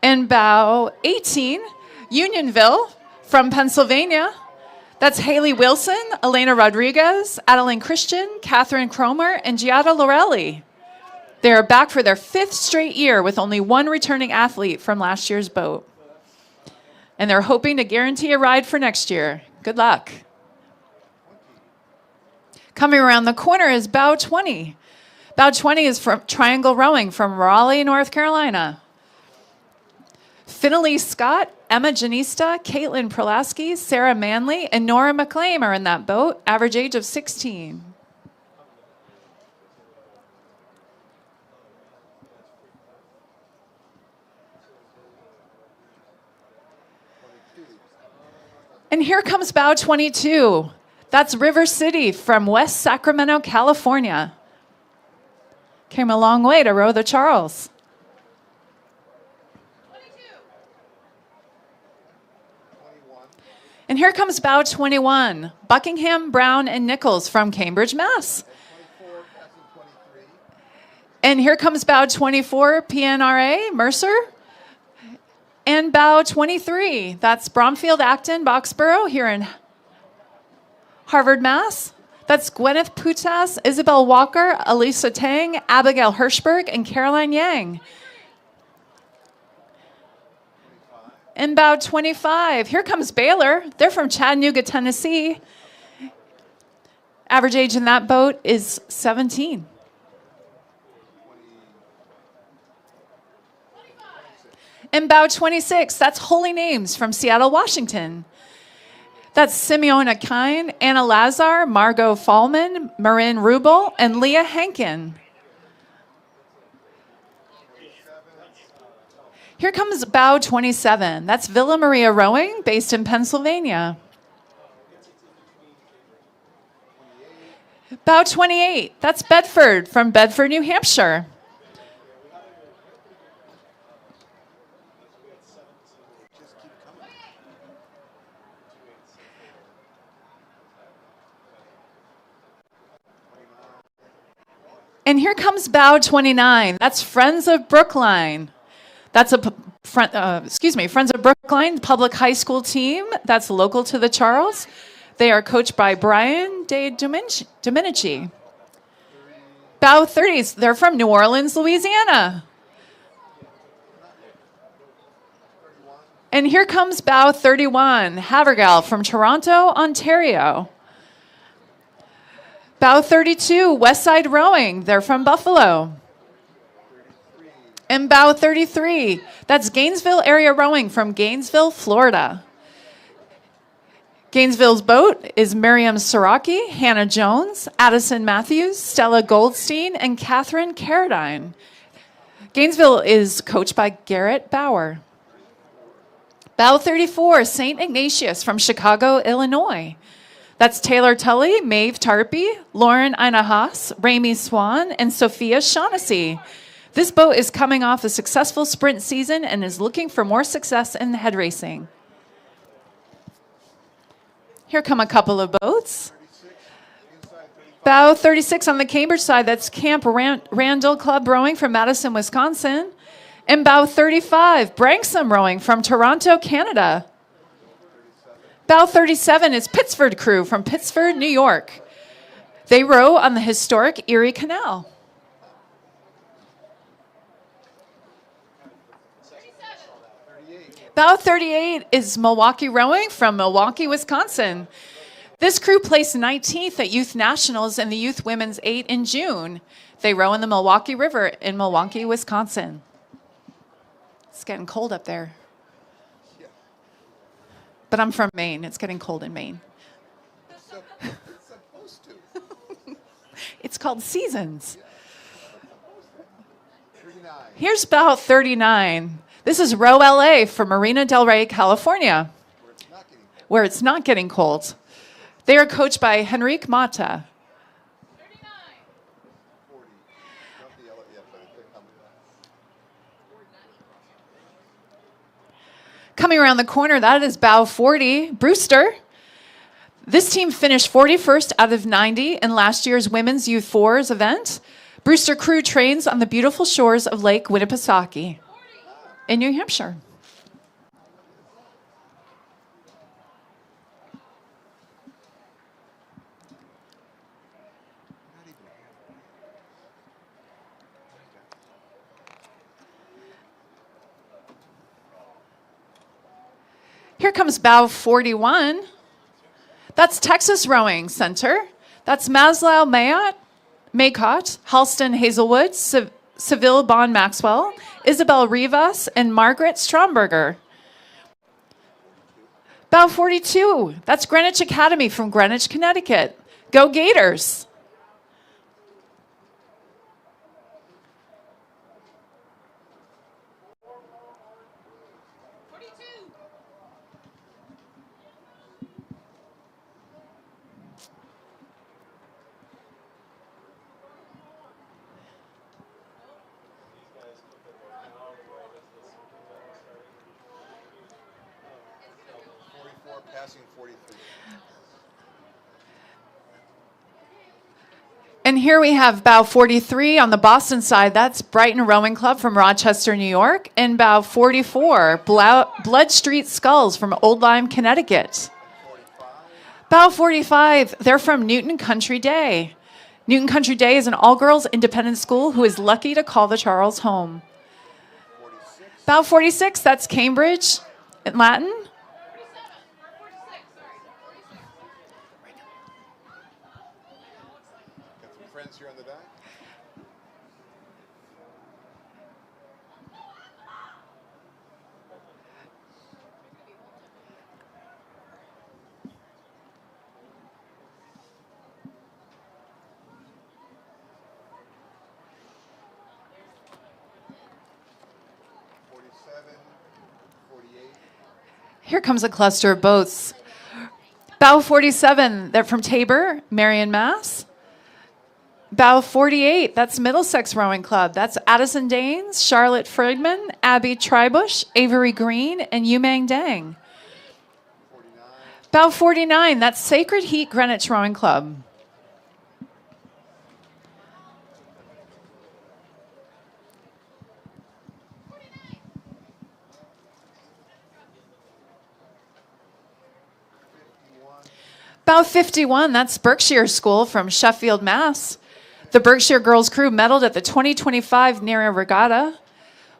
And bow 18, Unionville from Pennsylvania. That's Haley Wilson, Elena Rodriguez, Adeline Christian, Catherine Cromer, and Giada Lorelli. They are back for their 5th straight year with only 1 returning athlete from last year's boat. And they're hoping to guarantee a ride for next year. Good luck. Coming around the corner is bow 20. Bow 20 is from Triangle Rowing from Raleigh, North Carolina. Finnalee Scott, Emma Janista, Caitlin Prolaski, Sarah Manley, and Nora McClaim are in that boat, average age of 16. And here comes bow 22. That's River City from West Sacramento, California. Came a long way to row the Charles. And here comes bow 21, Buckingham, Brown, and Nichols from Cambridge, Mass. And here comes bow 24, PNRA, Mercer. And bow 23, that's Bromfield, Acton, Boxborough here in Harvard, Mass. That's Gwyneth Putas, Isabel Walker, Elisa Tang, Abigail Hirschberg, and Caroline Yang. And bow 25, here comes Baylor. They're from Chattanooga, Tennessee. Average age in that boat is 17. And bow 26, that's Holy Names from Seattle, Washington. That's Simeona Kine, Anna Lazar, Margot Fallman, Marin Rubel, and Leah Hankin. Here comes bow 27. That's Villa Maria Rowing, based in Pennsylvania. Bow 28, that's Bedford from Bedford, New Hampshire. And here comes bow 29. That's Friends of Brookline. That's Friends of Brookline public high school team. That's local to the Charles. They are coached by Brian De Dominici. Bow 30s. They're from New Orleans, Louisiana. And here comes bow 31. Havergal from Toronto, Ontario. Bow 32, Westside Rowing. They're from Buffalo. And bow 33, that's Gainesville Area Rowing from Gainesville, Florida. Gainesville's boat is Miriam Soraki, Hannah Jones, Addison Matthews, Stella Goldstein, and Catherine Carradine. Gainesville is coached by Garrett Bauer. Bow 34, St. Ignatius from Chicago, Illinois. That's Taylor Tully, Maeve Tarpey, Lauren Inahas, Ramey Swan, and Sophia Shaughnessy. This boat is coming off a successful sprint season and is looking for more success in head racing. Here come a couple of boats. Bow 36 on the Cambridge side, that's Camp Randall Club Rowing from Madison, Wisconsin. And bow 35, Branksome Rowing from Toronto, Canada. Bow 37 is Pittsford Crew from Pittsford, New York. They row on the historic Erie Canal. Bow 38 is Milwaukee Rowing from Milwaukee, Wisconsin. This crew placed 19th at Youth Nationals in the Youth Women's 8 in June. They row in the Milwaukee River in Milwaukee, Wisconsin. It's getting cold up there. But I'm from Maine. It's getting cold in Maine. It's supposed to. It's called seasons. 39. Here's bow 39. This is Row LA for Marina Del Rey, California, where it's not getting cold. They are coached by Henrique Mata. 39. 40. Not the yellow yet, but they're coming. Coming around the corner, that is bow 40, Brewster. This team finished 41st out of 90 in last year's Women's Youth Fours event. Brewster crew trains on the beautiful shores of Lake Winnipesaukee in New Hampshire. Here comes bow 41. That's Texas Rowing Center. That's Maslow Maycott, Halston Hazelwood, Seville Bond Maxwell, Isabel Rivas, and Margaret Stromberger. Bow 42. That's Greenwich Academy from Greenwich, Connecticut. Go Gators. passing 43. And here we have bow 43 on the Boston side. That's Brighton Rowing Club from Rochester, New York. And bow 44, Blood Street Sculls from Old Lyme, Connecticut. 45. Bow 45, they're from Newton Country Day. Newton Country Day is an all-girls independent school who is lucky to call the Charles home. 46. Bow 46, that's Cambridge in Latin. Got some friends here on the back. Here comes a cluster of boats. Bow 47, they're from Tabor, Marion, Mass. Bow 48, that's Middlesex Rowing Club. That's Addison Danes, Charlotte Friedman, Abby Tribush, Avery Green, and Yumang Dang. 49. Bow 49, that's Sacred Heat Greenwich Rowing Club. Bow 51, that's Berkshire School from Sheffield, Mass. The Berkshire Girls Crew medaled at the 2025 NERA Regatta.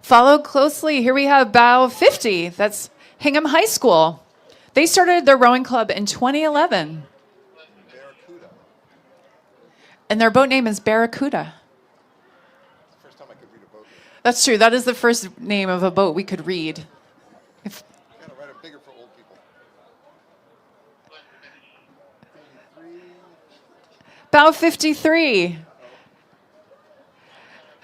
Followed closely, here we have Bow 50, that's Hingham High School. They started their rowing club in 2011. Barracuda. And their boat name is Barracuda. First time I could read a boat name. That's true, that is the first name of a boat we could read. If, Gotta write it bigger for old people. 53. Bow 53.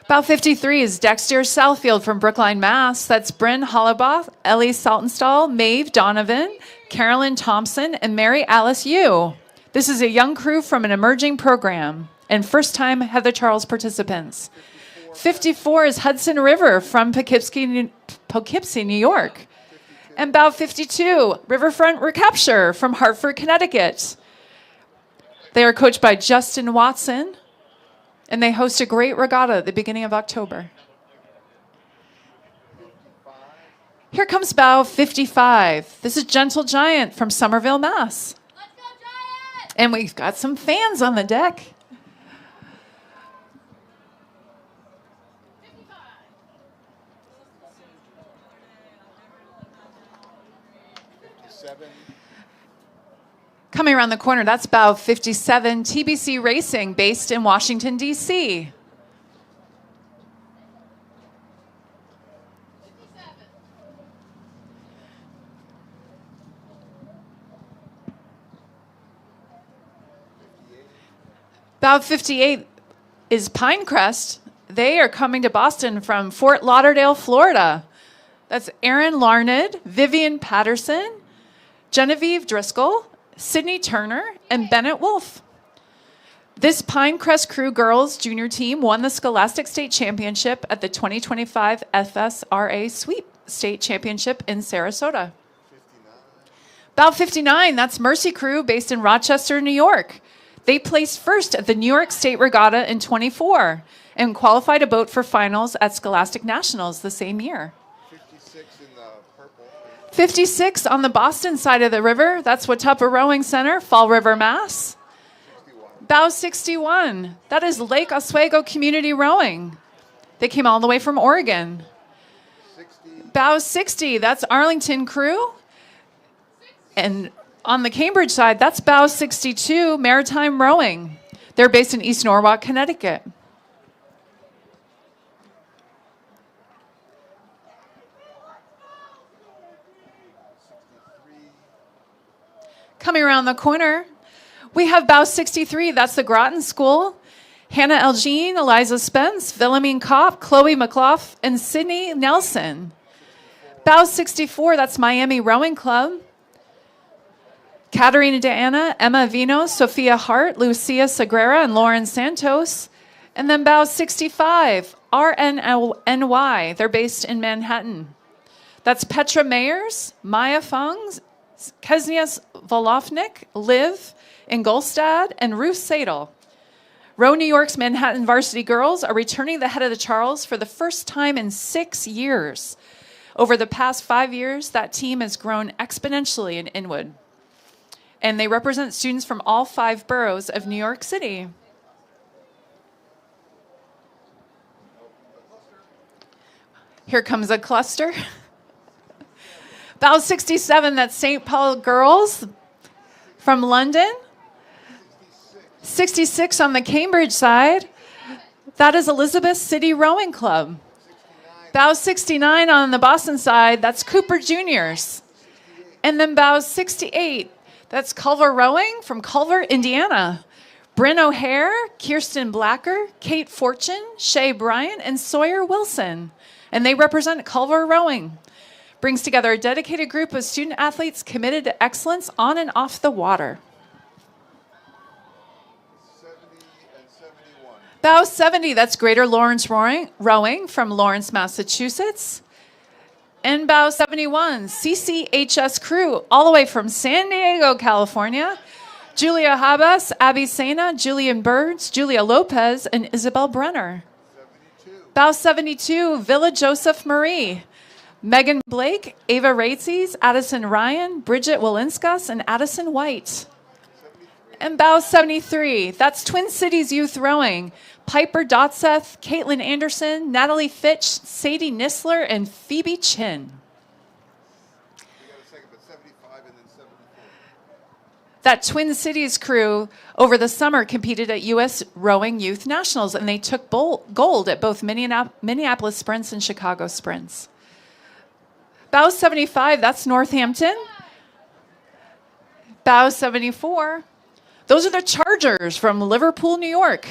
Bow 53 is Dexter Southfield from Brookline, Mass. That's Bryn Hollabaugh, Ellie Saltonstall, Maeve Donovan, Carolyn Thompson, and Mary Alice Yu. This is a young crew from an emerging program and first-time Heather Charles participants. 54 is Hudson River from Poughkeepsie, New York. And bow 52, Riverfront Recapture from Hartford, Connecticut. They are coached by Justin Watson, and they host a great regatta at the beginning of October. Here comes bow 55. This is Gentle Giant from Somerville, Mass. Let's go, Giant! And we've got some fans on the deck. 57. Coming around the corner, that's bow 57, TBC Racing, based in Washington, D.C. 57. Bow 58 is Pinecrest. They are coming to Boston from Fort Lauderdale, Florida. That's Aaron Larned, Vivian Patterson, Genevieve Driscoll, Sydney Turner, and Bennett Wolf. This Pinecrest Crew girls junior team won the Scholastic State Championship at the 2025 FSRA Sweep State Championship in Sarasota. 59. Bow 59, that's Mercy Crew based in Rochester, New York. They placed first at the New York State Regatta in 24 and qualified a boat for finals at Scholastic Nationals the same year. 56 in the purple. 56 on the Boston side of the river, that's Watuppa Rowing Center, Fall River, Mass. 61. Bow 61, that is Lake Oswego Community Rowing. They came all the way from Oregon. 60. Bow 60, that's Arlington Crew. And on the Cambridge side, that's Bow 62, Maritime Rowing. They're based in East Norwalk, Connecticut. Coming around the corner, we have Bow 63, that's the Groton School. Hannah Elgene, Eliza Spence, Wilhelmine Kopp, Chloe McLaugh, and Sydney Nelson. Bow 64, that's Miami Rowing Club. Katerina Diana, Emma Vino, Sophia Hart, Lucia Sagrera, and Lauren Santos. And then Bow 65, RNLNY. They're based in Manhattan. That's Petra Mayers, Maya Fung, Keznia Volofnik, Liv Ingolstad, and Ruth Sadel. Row New York's Manhattan varsity girls are returning the head of the Charles for the first time in 6 years. Over the past 5 years, that team has grown exponentially in Inwood. And they represent students from all 5 boroughs of New York City. Here comes a cluster. Bow 67, that's St. Paul girls from London. 66 on the Cambridge side, that is Elizabeth City Rowing Club. Bow 69 on the Boston side, that's Cooper Juniors. And then bow 68, that's Culver Rowing from Culver, Indiana. Bryn O'Hare, Kirsten Blacker, Kate Fortune, Shay Bryant, and Sawyer Wilson. And they represent Culver Rowing. Brings together a dedicated group of student athletes committed to excellence on and off the water. Bow 70, that's Greater Lawrence Rowing from Lawrence, Massachusetts. And bow 71, CCHS crew, all the way from San Diego, California. Julia Habas, Abby Sena, Julian Birds, Julia Lopez, and Isabel Brenner. 72. Bow 72, Villa Joseph Marie. Megan Blake, Ava Raitses, Addison Ryan, Bridget Wolinskas, and Addison White. And bow 73, that's Twin Cities Youth Rowing. Piper Dotseth, Caitlin Anderson, Natalie Fitch, Sadie Nisler, and Phoebe Chin. That Twin Cities crew over the summer competed at U.S. Rowing Youth Nationals, and they took gold at both Minneapolis Sprints and Chicago Sprints. Bow 75, that's Northampton. Bow 74, those are the Chargers from Liverpool, New York.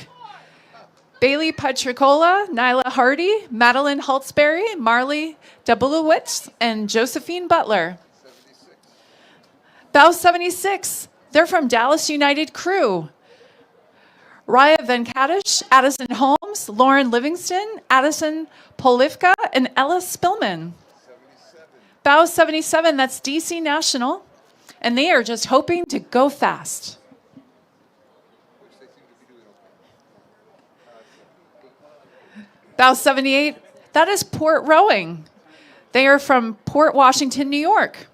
Bailey Petricola, Nyla Hardy, Madeline Haltzberry, Marley Dabulowitz, and Josephine Butler. 76. Bow 76, they're from Dallas United Crew. Raya Venkatesh, Addison Holmes, Lauren Livingston, Addison Polivka, and Ella Spillman. 77. Bow 77, that's DC National, and they are just hoping to go fast. Bow 78, that is Port Rowing. They are from Port Washington, New York.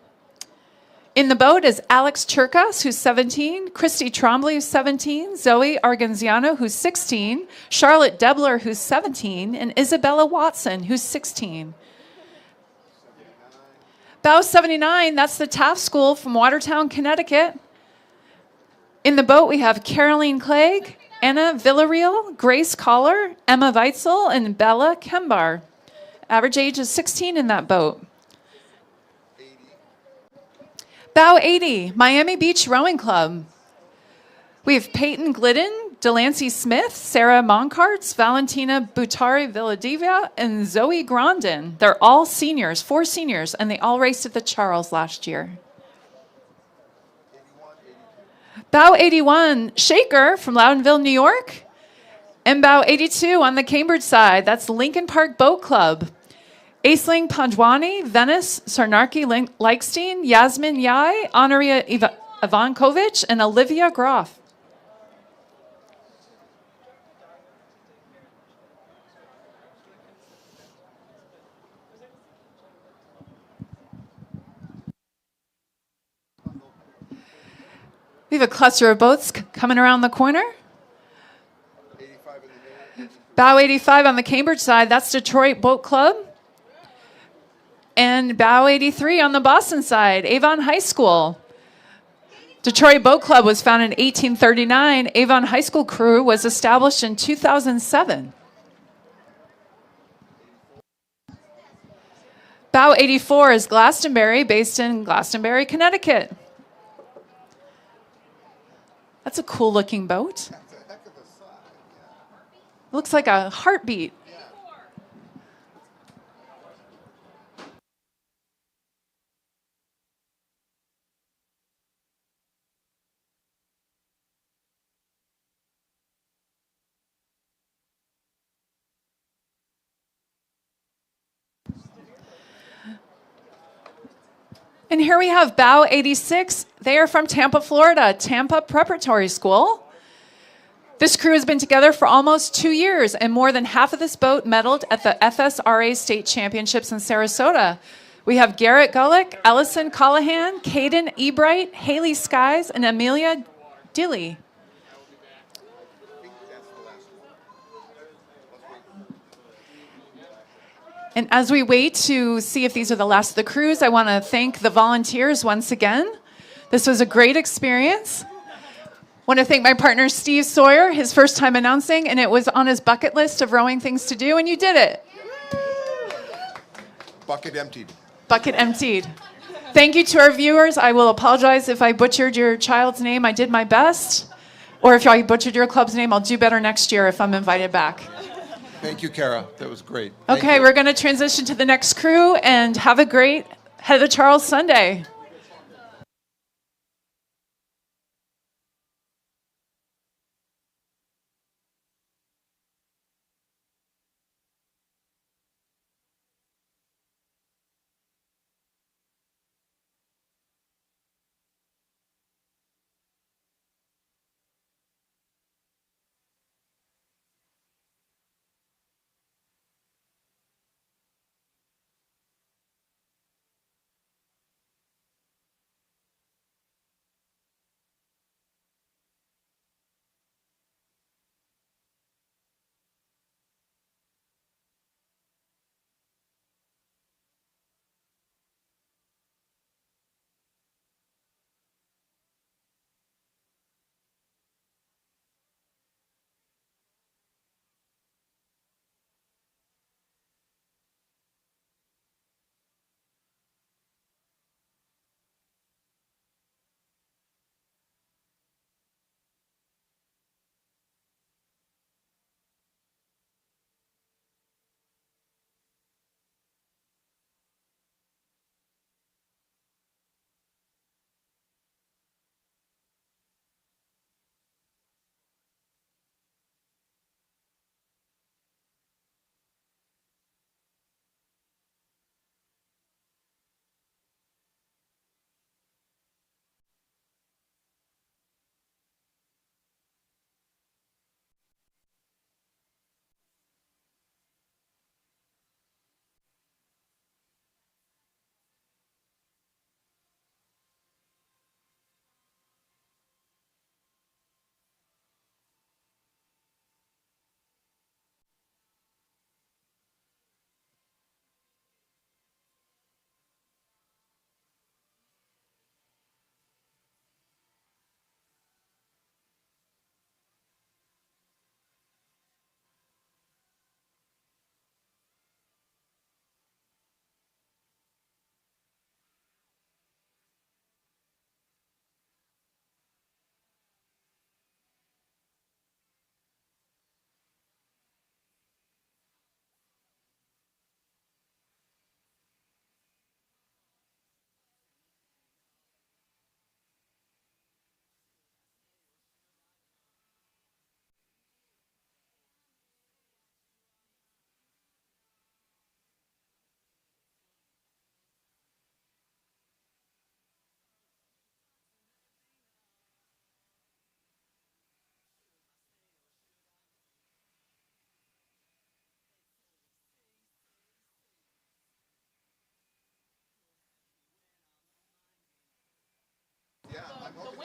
In the boat is Alex Cherkas, who's 17, Christy Trombley, who's 17, Zoe Arganziano, who's 16, Charlotte Debler, who's 17, and Isabella Watson, who's 16. Bow 79, that's the Taft School from Watertown, Connecticut. In the boat, we have Caroline Clegg, Anna Villarreal, Grace Collar, Emma Weitzel, and Bella Kembar. Average age is 16 in that boat. 80. Bow 80, Miami Beach Rowing Club. We have Peyton Glidden, Delancey Smith, Sarah Moncarts, Valentina Butari Villadiva, and Zoe Grandin. They're all seniors, 4 seniors, and they all raced at the Charles last year. Bow 81, Shaker from Loudonville, New York. And bow 82 on the Cambridge side, that's Lincoln Park Boat Club. Aisling Panjwani, Venice Sarnarki Likestein, Yasmin Yai, Honoria Ivankovich, and Olivia Groff. We have a cluster of boats coming around the corner. 85 bow 85 on the Cambridge side, that's Detroit Boat Club. And bow 83 on the Boston side, Avon High School. Detroit Boat Club was founded in 1839. Avon High School crew was established in 2007. Bow 84 is Glastonbury, based in Glastonbury, Connecticut. That's a cool looking boat. That's a heck of a size. Yeah. Looks like a heartbeat. Yeah. And here we have Bow 86. They are from Tampa, Florida, Tampa Preparatory School. This crew has been together for almost 2 years, and more than half of this boat medaled at the FSRA State Championships in Sarasota. We have Garrett Gullick, Ellison Callahan, Caden Ebright, Haley Skies, and Amelia Dilly. And as we wait to see if these are the last of the crews, I want to thank the volunteers once again. This was a great experience. Want to thank my partner, Steve Sawyer, his first time announcing, and it was on his bucket list of rowing things to do, and you did it. Bucket emptied. Bucket emptied. Thank you to our viewers. I will apologize if I butchered your child's name. I did my best. Or if I butchered your club's name, I'll do better next year if I'm invited back. Thank you, Kara. That was great. Thank Okay, you. we're going to transition to the next crew, and have a great Head of the Charles Sunday.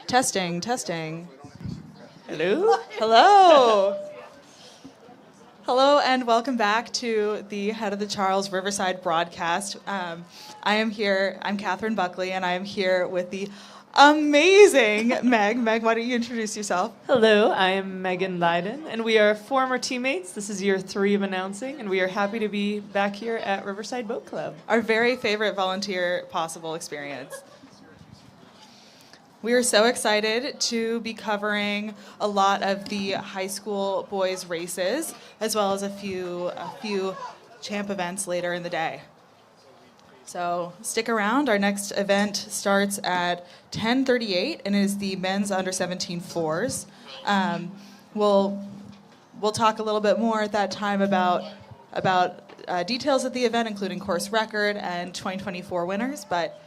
Testing, testing. Hello? Hello. Hello, and welcome back to the Head of the Charles Riverside broadcast. I am here, I'm Catherine Buckley, and I am here with the amazing Meg. Meg, why don't you introduce yourself? Hello, I am Megan Leiden, and we are former teammates. This is year 3 of announcing, and we are happy to be back here at Riverside Boat Club. Our very favorite volunteer possible experience. We are so excited to be covering a lot of the high school boys races, as well as a few champ events later in the day. So stick around. Our next event starts at 10:38 and is the men's under 17 fours. We'll talk a little bit more at that time about details of the event, including course record and 2024 winners. But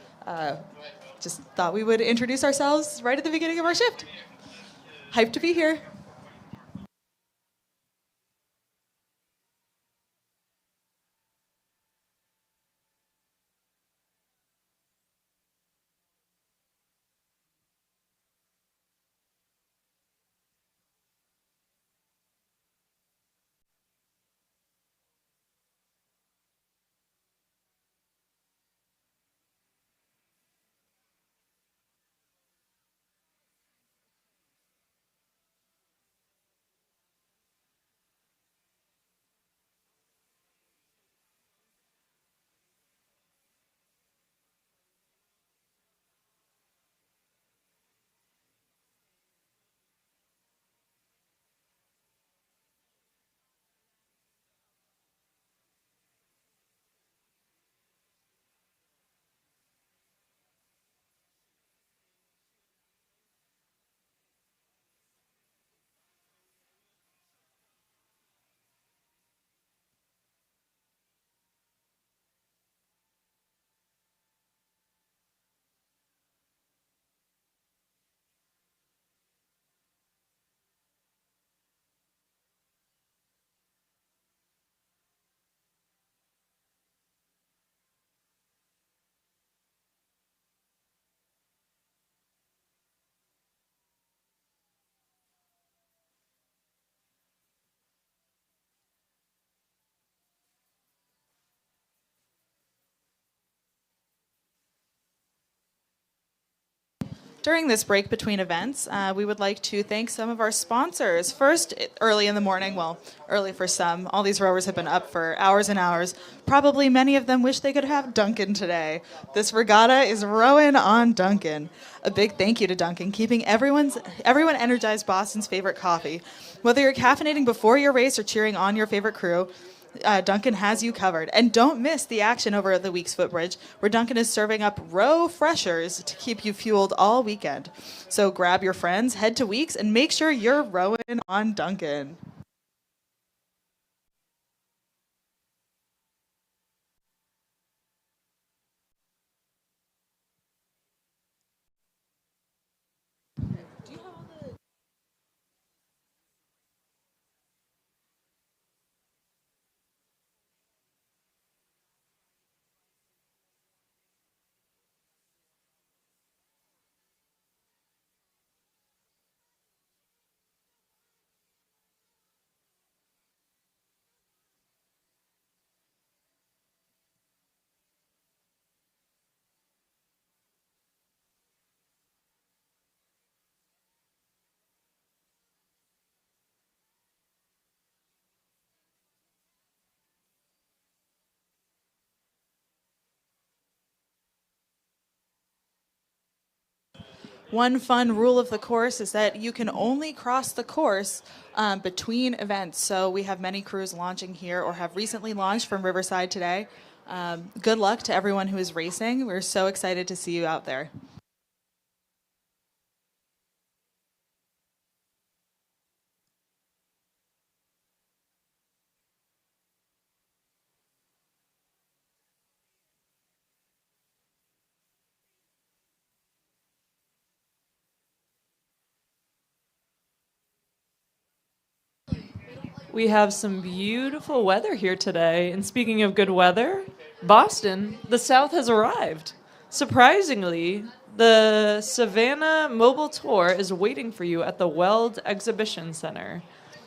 Just thought we would introduce ourselves right at the beginning of our shift. Hyped to be here. During this break between events, we would like to thank some of our sponsors. First, early in the morning, well, early for some, all these rowers have been up for hours and hours. Probably many of them wish they could have Duncan today. This regatta is rowing on Duncan. A big thank you to Duncan, keeping everyone energized, Boston's favorite coffee. Whether you're caffeinating before your race or cheering on your favorite crew, Duncan has you covered. And don't miss the action over at the Weeks Footbridge, where Duncan is serving up row freshers to keep you fueled all weekend. So grab your friends, head to Weeks, and make sure you're rowing on Duncan. One fun rule of the course is that you can only cross the course between events. So we have many crews launching here or have recently launched from Riverside today. Good luck to everyone who is racing. We're so excited to see you out there. We have some beautiful weather here today. And speaking of good weather, Boston, the South has arrived. Surprisingly, the Savannah Mobile Tour is waiting for you at the Weld Exhibition Center.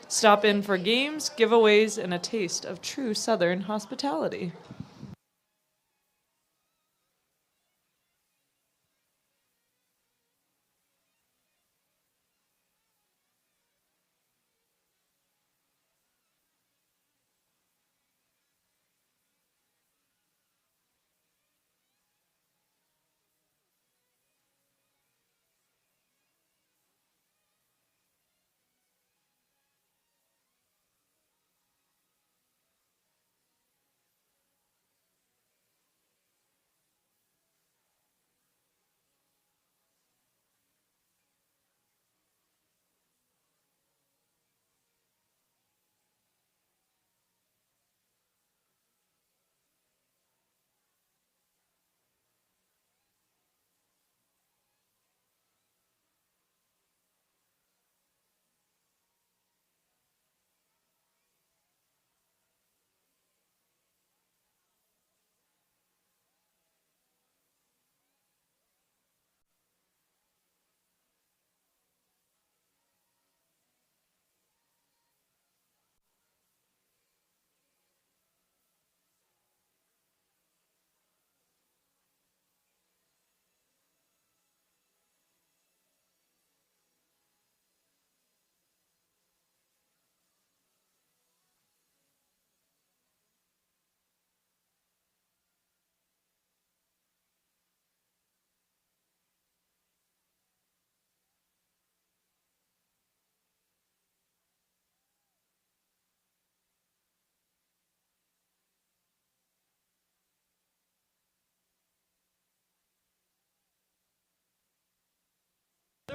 Stop in for games, giveaways, and a taste of true Southern hospitality.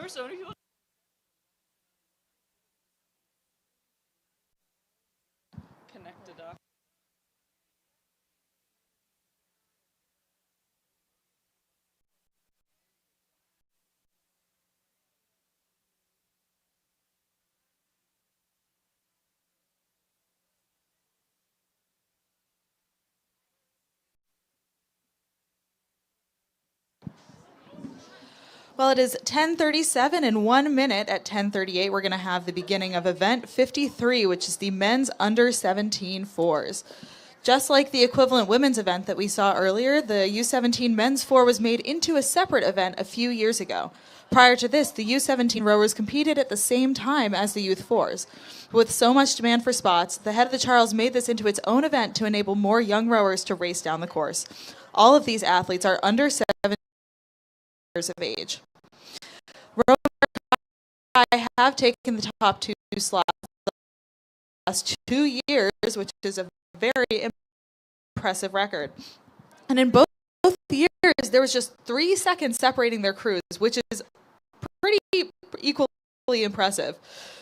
were so many people. Connect a doc. Well, it is 10:37 in 1 minute. At 10:38, we're going to have the beginning of event 53, which is the men's under 17 fours. Just like the equivalent women's event that we saw earlier, the U17 men's four was made into a separate event a few years ago. Prior to this, the U17 rowers competed at the same time as the youth fours. With so much demand for spots, the head of the Charles made this into its own event to enable more young rowers to race down the course. All of these athletes are under 17 years of age. I have taken the top two slots the last 2 years, which is a very impressive record. And in both years, there was just 3 seconds separating their crews, which is pretty equally impressive.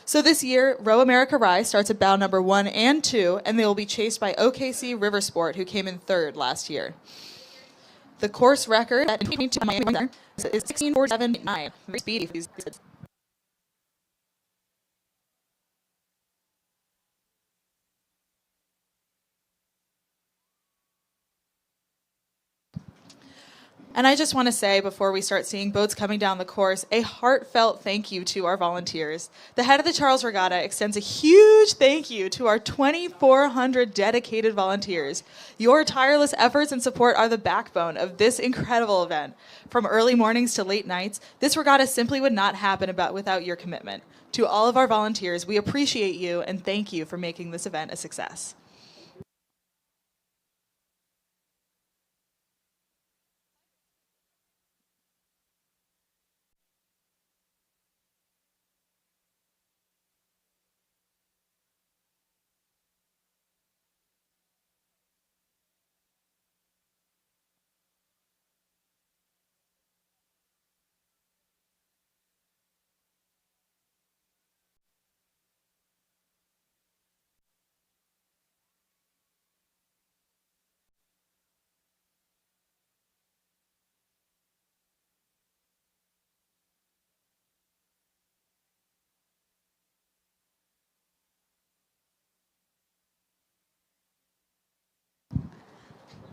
So this year, Row America Rye starts at bow number 1 and 2, and they will be chased by OKC Riversport, who came in third last year. The course record at Miami is 16:47.9. Very speedy for these. And I just want to say, before we start seeing boats coming down the course, a heartfelt thank you to our volunteers. The head of the Charles Regatta extends a huge thank you to our 2,400 dedicated volunteers. Your tireless efforts and support are the backbone of this incredible event. From early mornings to late nights, this regatta simply would not happen without your commitment. To all of our volunteers, we appreciate you and thank you for making this event a success.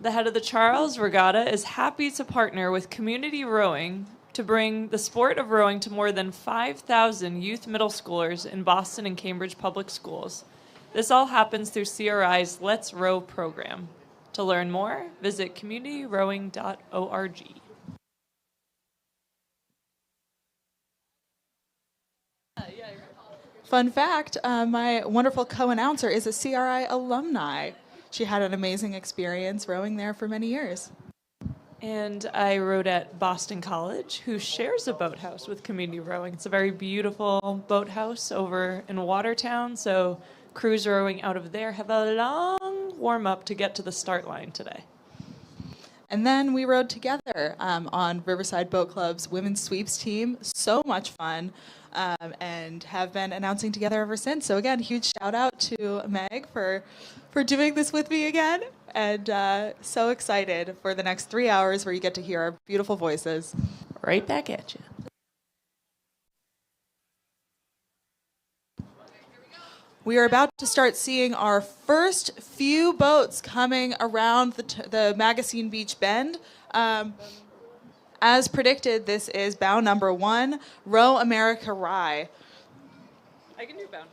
The head of the Charles Regatta is happy to partner with Community Rowing to bring the sport of rowing to more than 5,000 youth middle schoolers in Boston and Cambridge public schools. This all happens through CRI's Let's Row program. To learn more, visit communityrowing.org. Fun fact, my wonderful co-announcer is a CRI alumni. She had an amazing experience rowing there for many years. And I rowed at Boston College, who shares a boathouse with Community Rowing. It's a very beautiful boathouse over in Watertown, so crews rowing out of there have a long warm-up to get to the start line today. And then we rowed together on Riverside Boat Club's women's sweeps team. So much fun, and have been announcing together ever since. So again, huge shout out to Meg for doing this with me again. And so excited for the next 3 hours where you get to hear our beautiful voices. Right back at you. We are about to start seeing our first few boats coming around the Magazine Beach Bend. As predicted, this is bow number 1, Row America Rye. I can do bound.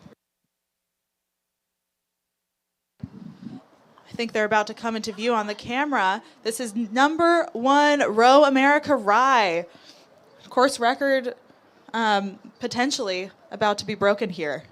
I think they're about to come into view on the camera. This is number 1, Row America Rye. Course record potentially about to be broken here.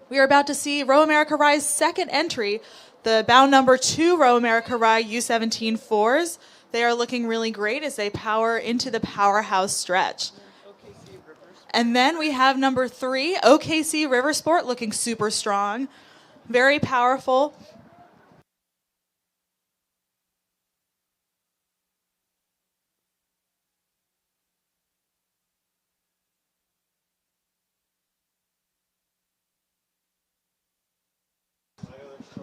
We are about to see Row America Rye's second entry, the bow number 2 Row America Rye U17 fours. They are looking really great as they power into the powerhouse stretch. And then we have number 3, OKC River Sport, looking super strong, very powerful.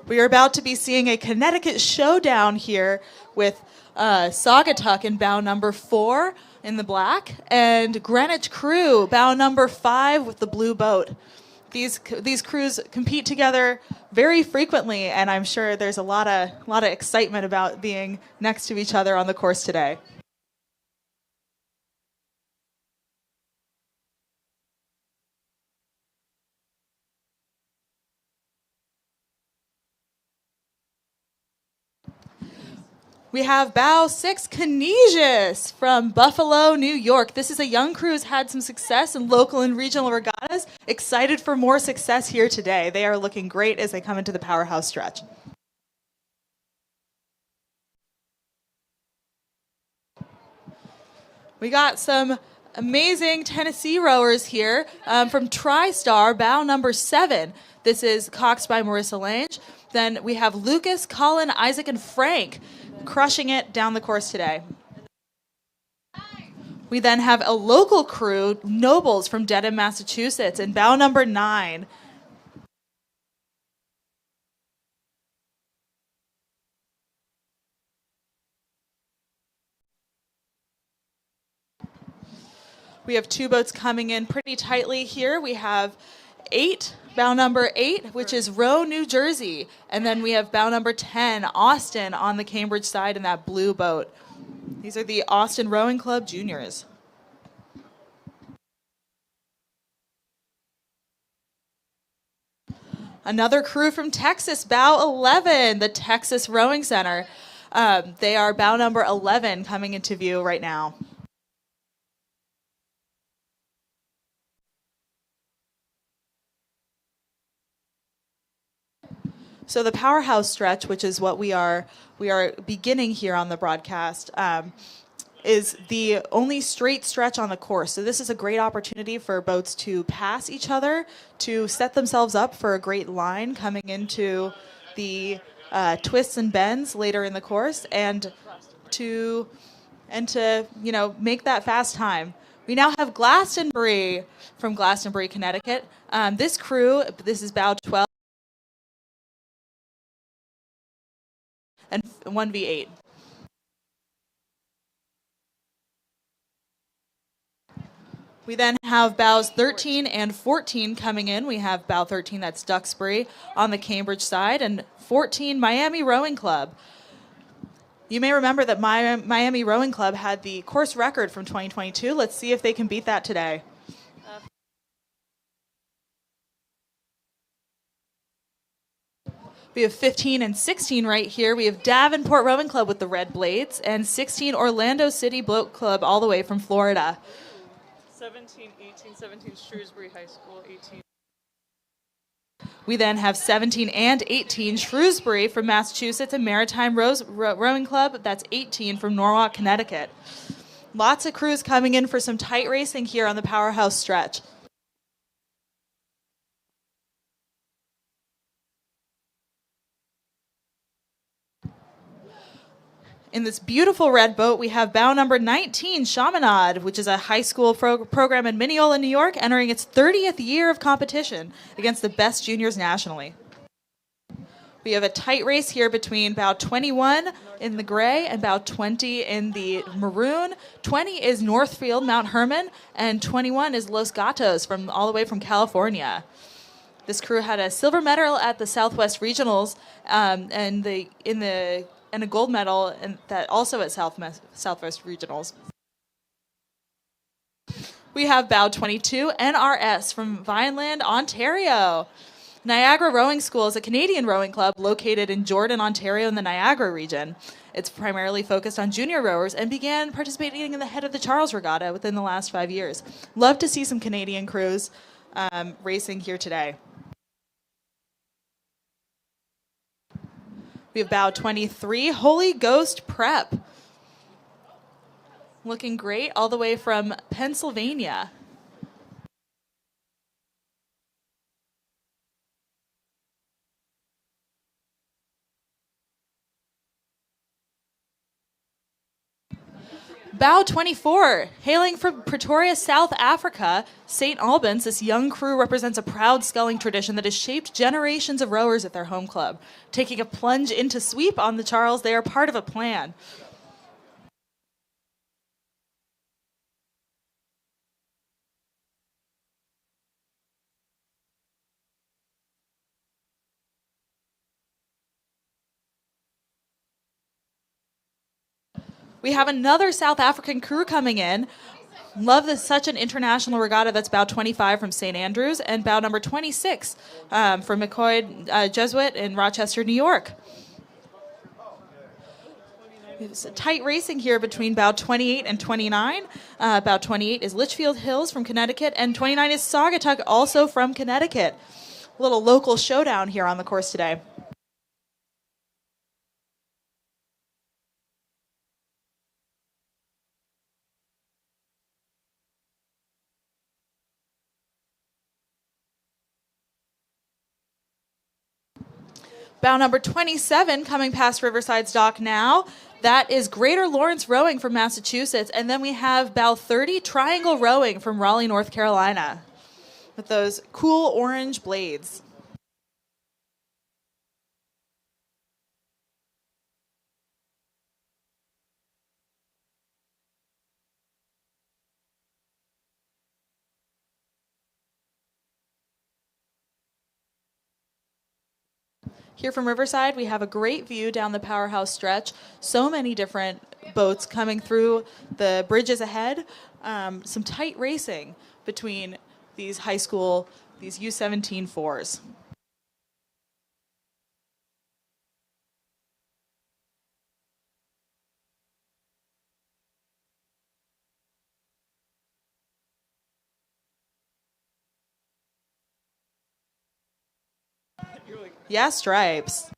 We are about to be seeing a Connecticut showdown here with Saugatuck in bow number 4 in the black, and Greenwich Crew, bow number 5 with the blue boat. These crews compete together very frequently, and I'm sure there's a lot of excitement about being next to each other on the course today. We have bow 6 Canisius from Buffalo, New York. This is a young crew who's had some success in local and regional regattas. Excited for more success here today. They are looking great as they come into the powerhouse stretch. We got some amazing Tennessee rowers here from TriStar, bow number 7. This is coxed by Marissa Lange. Then we have Lucas, Colin, Isaac, and Frank crushing it down the course today. We then have a local crew, Nobles from Dedham, Massachusetts, in bow number 9. We have 2 boats coming in pretty tightly here. We have 8, bow number 8, which is Row, New Jersey. And then we have bow number 10, Austin, on the Cambridge side in that blue boat. These are the Austin Rowing Club juniors. Another crew from Texas, bow 11, the Texas Rowing Center. They are bow number 11 coming into view right now. So the powerhouse stretch, which is what we are beginning here on the broadcast, is the only straight stretch on the course. So this is a great opportunity for boats to pass each other, to set themselves up for a great line coming into the twists and bends later in the course, and to make that fast time. We now have Glastonbury from Glastonbury, Connecticut. This crew, this is bow 12. And 1v8. We then have bows 13 and 14 coming in. We have bow 13, that's Duxbury, on the Cambridge side, and 14, Miami Rowing Club. You may remember that Miami Rowing Club had the course record from 2022. Let's see if they can beat that today. We have 15 and 16 right here. We have Davenport Rowing Club with the red blades, and 16 Orlando City Boat Club all the way from Florida. 17, 18, 17 Shrewsbury High School, 18. We then have 17 and 18 Shrewsbury from Massachusetts, and Maritime Rowing Club, that's 18 from Norwalk, Connecticut. Lots of crews coming in for some tight racing here on the powerhouse stretch. In this beautiful red boat, we have bow number 19, Chaminade, which is a high school program in Mineola, New York, entering its 30th year of competition against the best juniors nationally. We have a tight race here between bow 21 in the gray and bow 20 in the maroon. 20 is Northfield, Mount Hermon, and 21 is Los Gatos, all the way from California. This crew had a silver medal at the Southwest Regionals, and a gold medal also at Southwest Regionals. We have bow 22, NRS from Vineland, Ontario. Niagara Rowing School is a Canadian rowing club located in Jordan, Ontario in the Niagara region. It's primarily focused on junior rowers and began participating in the Head of the Charles Regatta within the last 5 years. Love to see some Canadian crews racing here today. We have bow 23, Holy Ghost Prep. Looking great all the way from Pennsylvania. Bow 24, hailing from Pretoria, South Africa, St. Albans, this young crew represents a proud sculling tradition that has shaped generations of rowers at their home club. Taking a plunge into sweep on the Charles, they are part of a plan. We have another South African crew coming in. Love this, such an international regatta. That's bow 25 from St. Andrews and bow number 26 from McCoy Jesuit in Rochester, New York. It's tight racing here between bow 28 and 29. Bow 28 is Litchfield Hills from Connecticut, and 29 is Saugatuck, also from Connecticut. A little local showdown here on the course today. Bow number 27 coming past Riverside's dock now. That is Greater Lawrence Rowing from Massachusetts. And then we have bow 30, Triangle Rowing from Raleigh, North Carolina, with those cool orange blades. Here from Riverside, we have a great view down the powerhouse stretch. So many different boats coming through the bridges ahead. Some tight racing between these high school, these U17 fours. Yeah, stripes.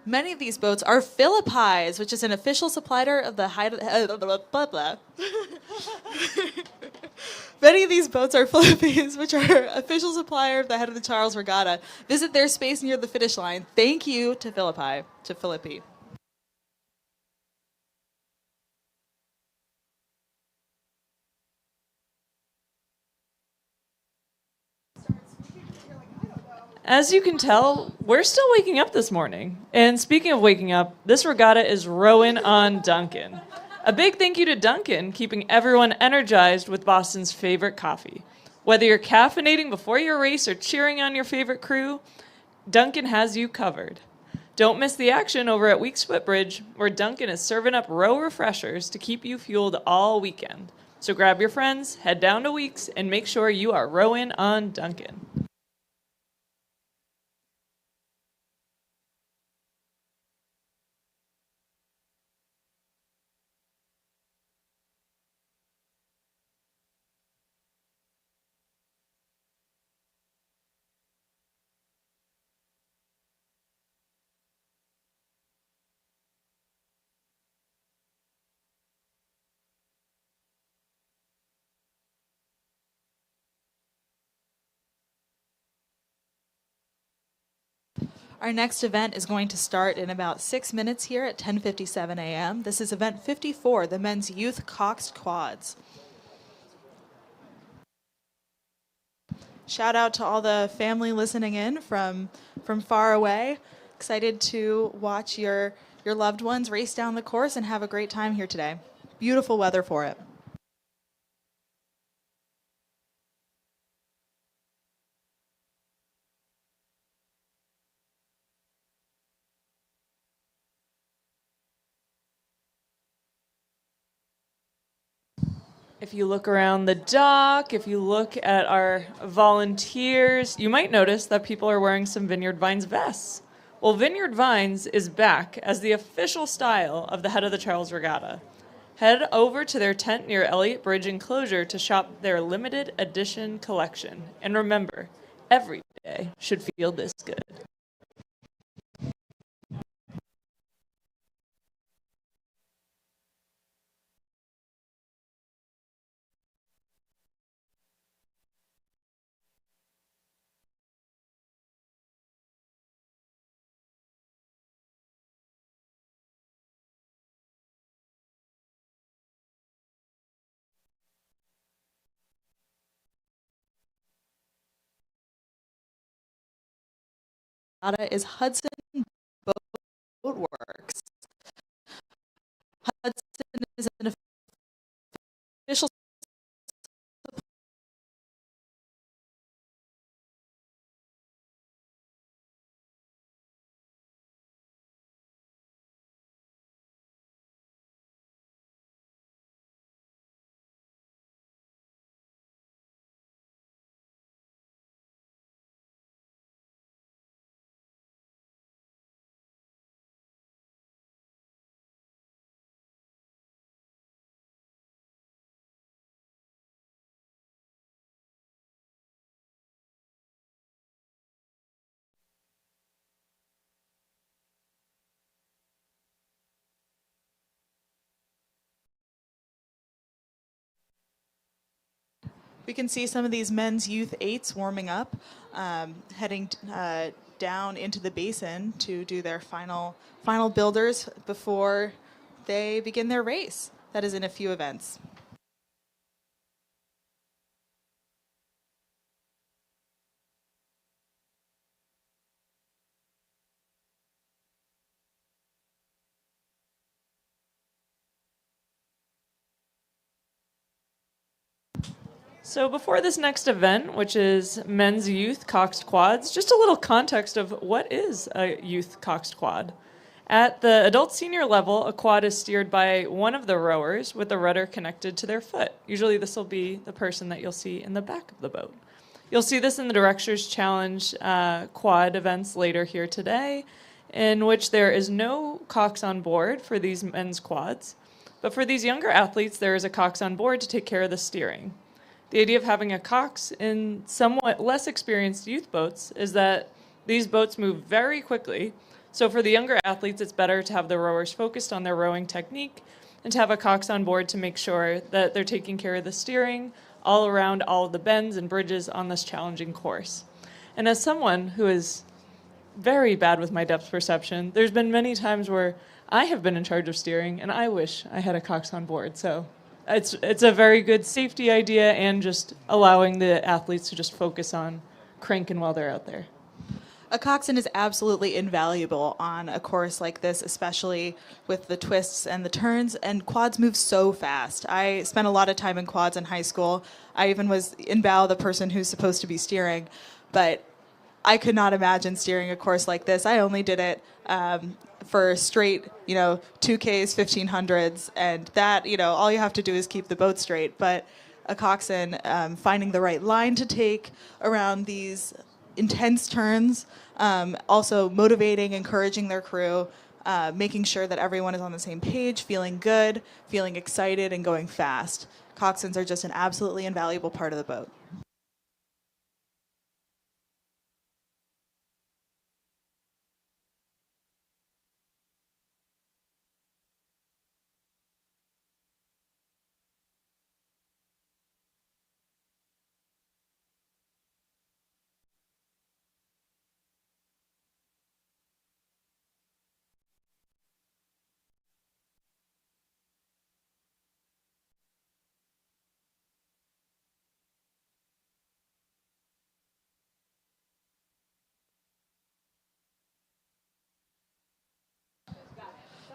Many of these boats are Philippi's, which is an official supplier of the Many of these boats are Philippi's, which are official supplier of the head of the Charles Regatta. Visit their space near the finish line. Thank you to Philippi. As you can tell, we're still waking up this morning. And speaking of waking up, this regatta is rowing on Duncan. A big thank you to Duncan, keeping everyone energized with Boston's favorite coffee. Whether you're caffeinating before your race or cheering on your favorite crew, Duncan has you covered. Don't miss the action over at Weeks Footbridge, where Duncan is serving up row refreshers to keep you fueled all weekend. So grab your friends, head down to Weeks, and make sure you are rowing on Duncan. Our next event is going to start in about 6 minutes here at 10:57 a.m. This is event 54, the men's youth coxed quads. Shout out to all the family listening in from far away. Excited to watch your loved ones race down the course and have a great time here today. Beautiful weather for it. If you look around the dock, if you look at our volunteers, you might notice that people are wearing some Vineyard Vines vests. Well, Vineyard Vines is back as the official style of the Head of the Charles Regatta. Head over to their tent near Elliott Bridge enclosure to shop their limited edition collection. And remember, every day should feel this good. is Hudson Boat Works. Hudson is an official We can see some of these men's youth eights warming up, heading down into the basin to do their final builders before they begin their race. That is in a few events. So before this next event, which is men's youth coxed quads, just a little context of what is a youth coxed quad. At the adult senior level, a quad is steered by one of the rowers with a rudder connected to their foot. Usually this will be the person that you'll see in the back of the boat. You'll see this in the Directors Challenge quad events later here today, in which there is no cox on board for these men's quads. But for these younger athletes, there is a cox on board to take care of the steering. The idea of having a cox in somewhat less experienced youth boats is that these boats move very quickly. So for the younger athletes, it's better to have the rowers focused on their rowing technique and to have a cox on board to make sure that they're taking care of the steering all around all of the bends and bridges on this challenging course. And as someone who is very bad with my depth perception, there's been many times where I have been in charge of steering and I wish I had a cox on board. So it's a very good safety idea and just allowing the athletes to just focus on cranking while they're out there. A coxswain is absolutely invaluable on a course like this, especially with the twists and the turns, and quads move so fast. I spent a lot of time in quads in high school. I even was in bow, the person who's supposed to be steering, but I could not imagine steering a course like this. I only did it for straight, 2Ks, 1500s, and that, all you have to do is keep the boat straight. But a coxswain, finding the right line to take around these intense turns, also motivating, encouraging their crew, making sure that everyone is on the same page, feeling good, feeling excited, and going fast. Coxswains are just an absolutely invaluable part of the boat.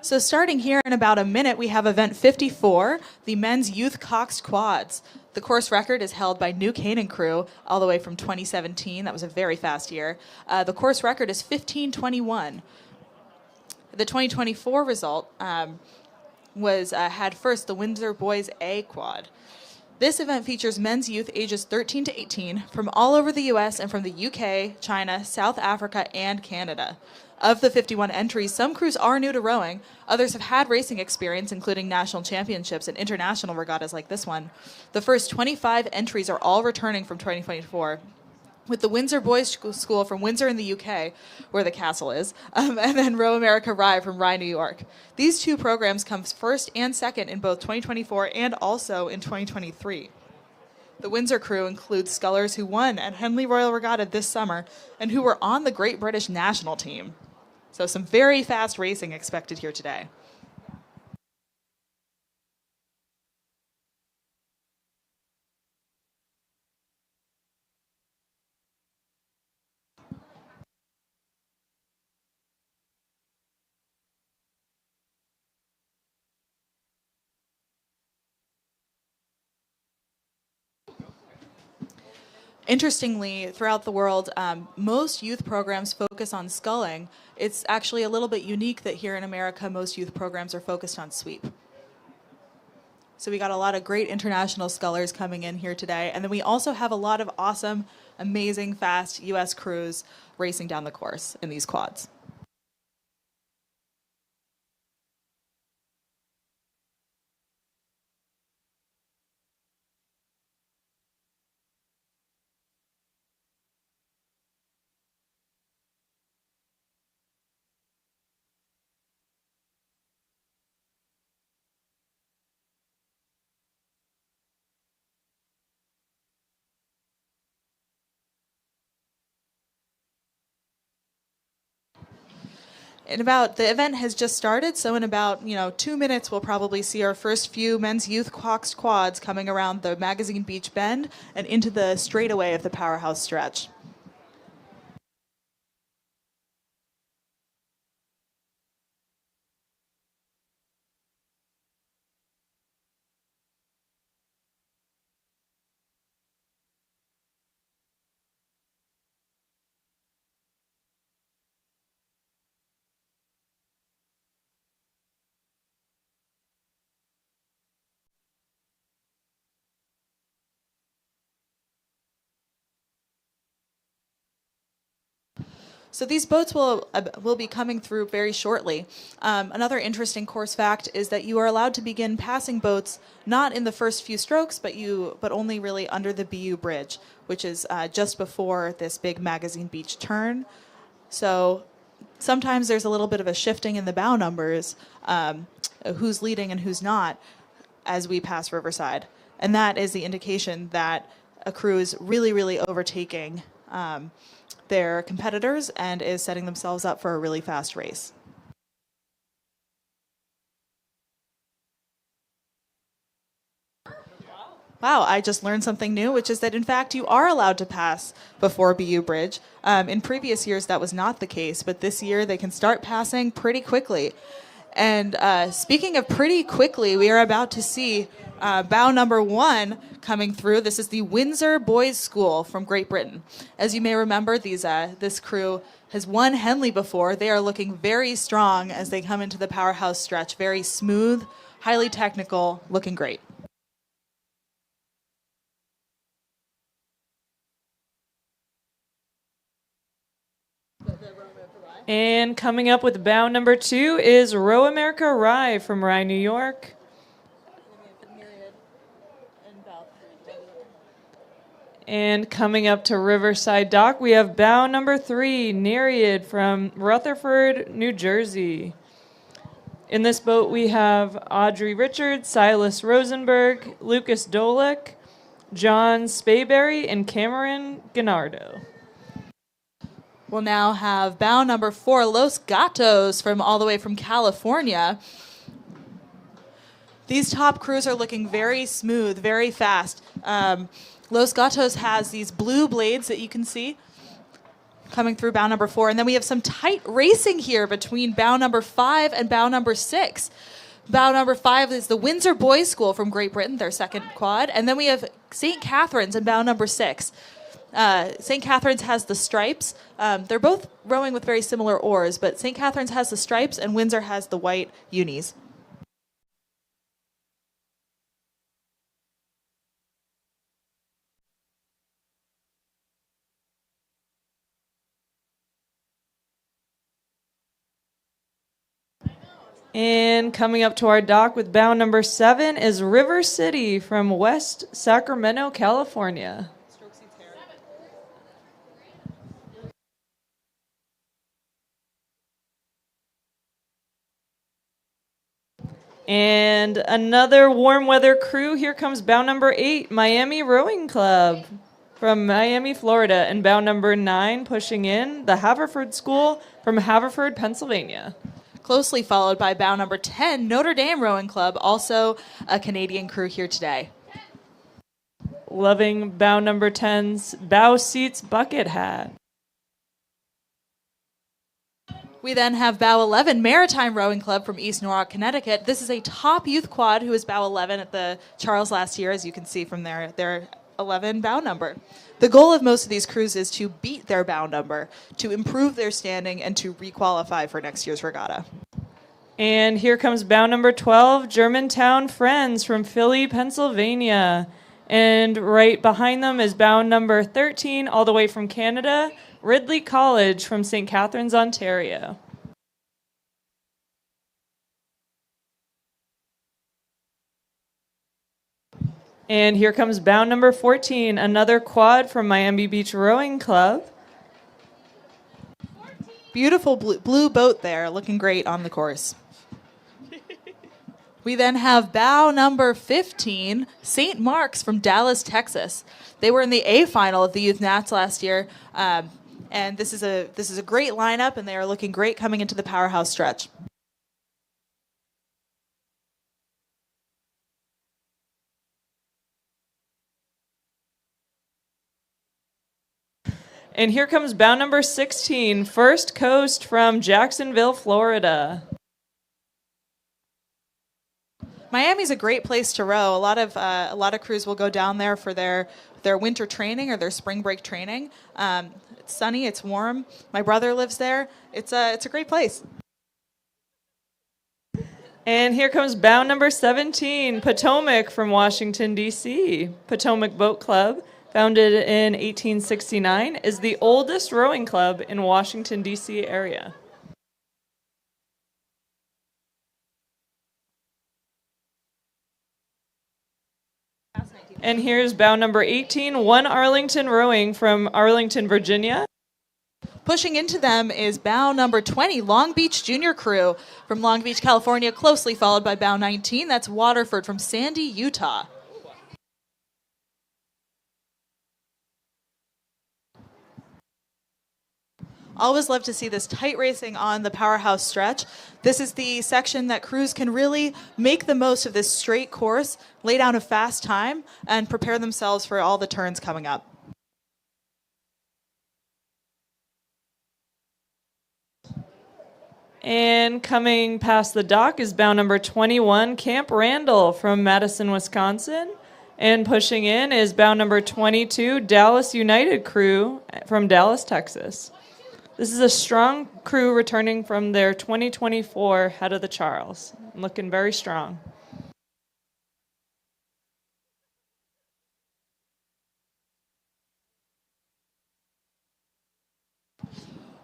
So starting here in about a minute, we have event 54, the men's youth coxed quads. The course record is held by New Canaan crew all the way from 2017. That was a very fast year. The course record is 15:21. The 2024 result had first the Windsor Boys A quad. This event features men's youth ages 13 to 18 from all over the U.S. and from the UK, China, South Africa, and Canada. Of the 51 entries, some crews are new to rowing. Others have had racing experience, including national championships and international regattas like this one. The first 25 entries are all returning from 2024, with the Windsor Boys School from Windsor in the UK, where the castle is, and then Row America Rye from Rye, New York. These two programs come first and second in both 2024 and also in 2023. The Windsor crew includes scullers who won at Henley Royal Regatta this summer and who were on the Great British national team. So some very fast racing expected here today. Interestingly, throughout the world, most youth programs focus on sculling. It's actually a little bit unique that here in America, most youth programs are focused on sweep. So we got a lot of great international scullers coming in here today. And then we also have a lot of awesome, amazing, fast U.S. crews racing down the course in these quads. The event has just started, so in about 2 minutes we'll probably see our first few men's youth coxed quads coming around the Magazine Beach Bend and into the straightaway of the Powerhouse stretch. So these boats will be coming through very shortly. Another interesting course fact is that you are allowed to begin passing boats not in the first few strokes, but only really under the BU bridge, which is just before this big Magazine Beach turn. So sometimes there's a little bit of a shifting in the bow numbers, who's leading and who's not, as we pass Riverside. And that is the indication that a crew is really, really overtaking their competitors and is setting themselves up for a really fast race. Wow, I just learned something new, which is that in fact you are allowed to pass before BU Bridge. In previous years that was not the case, but this year they can start passing pretty quickly. And speaking of pretty quickly, we are about to see bow number 1 coming through. This is the Windsor Boys School from Great Britain. As you may remember, this crew has won Henley before. They are looking very strong as they come into the Powerhouse stretch. Very smooth, highly technical, looking great. And coming up with bow number 2 is Row America Rye from Rye, New York. And coming up to Riverside Dock, we have bow number 3, Nereid from Rutherford, New Jersey. In this boat, we have Audrey Richards, Silas Rosenberg, Lucas Dolick, John Spayberry, and Cameron Gennardo. We'll now have bow number 4, Los Gatos, from all the way from California. These top crews are looking very smooth, very fast. Los Gatos has these blue blades that you can see coming through bow number 4. And then we have some tight racing here between bow number 5 and bow number 6. Bow number 5 is the Windsor Boys School from Great Britain, their second quad. And then we have St. Catherine's in bow number 6. St. Catherine's has the stripes. They're both rowing with very similar oars, but St. Catherine's has the stripes and Windsor has the white unis. And coming up to our dock with bow number 7 is River City from West Sacramento, California. And another warm weather crew. Here comes bow number 8, Miami Rowing Club from Miami, Florida. And bow number 9, pushing in, the Haverford School from Haverford, Pennsylvania. Closely followed by bow number 10, Notre Dame Rowing Club, also a Canadian crew here today. Loving bow number 10's bow seats bucket hat. We then have bow 11, Maritime Rowing Club from East Norwalk, Connecticut. This is a top youth quad who was bow 11 at the Charles last year, as you can see from their 11 bow number. The goal of most of these crews is to beat their bow number, to improve their standing, and to requalify for next year's regatta. And here comes bow number 12, Germantown Friends from Philly, Pennsylvania. And right behind them is bow number 13, all the way from Canada, Ridley College from St. Catharines, Ontario. And here comes bow number 14, another quad from Miami Beach Rowing Club. Beautiful blue boat there, looking great on the course. We then have bow number 15, St. Mark's from Dallas, Texas. They were in the A final of the Youth Nats last year, and this is a great lineup, and they are looking great coming into the powerhouse stretch. And here comes bow number 16, First Coast from Jacksonville, Florida. Miami's a great place to row. A lot of crews will go down there for their winter training or their spring break training. It's sunny, it's warm. My brother lives there. It's a great place. And here comes bow number 17, Potomac from Washington, D.C. Potomac Boat Club, founded in 1869, is the oldest rowing club in Washington, D.C. area. And here's bow number 18, One Arlington Rowing from Arlington, Virginia. Pushing into them is bow number 20, Long Beach Junior Crew from Long Beach, California, closely followed by bow 19. That's Waterford from Sandy, Utah. Always love to see this tight racing on the powerhouse stretch. This is the section that crews can really make the most of this straight course, lay down a fast time, and prepare themselves for all the turns coming up. And coming past the dock is bow number 21, Camp Randall from Madison, Wisconsin. And pushing in is bow number 22, Dallas United Crew from Dallas, Texas. This is a strong crew returning from their 2024 Head of the Charles. Looking very strong.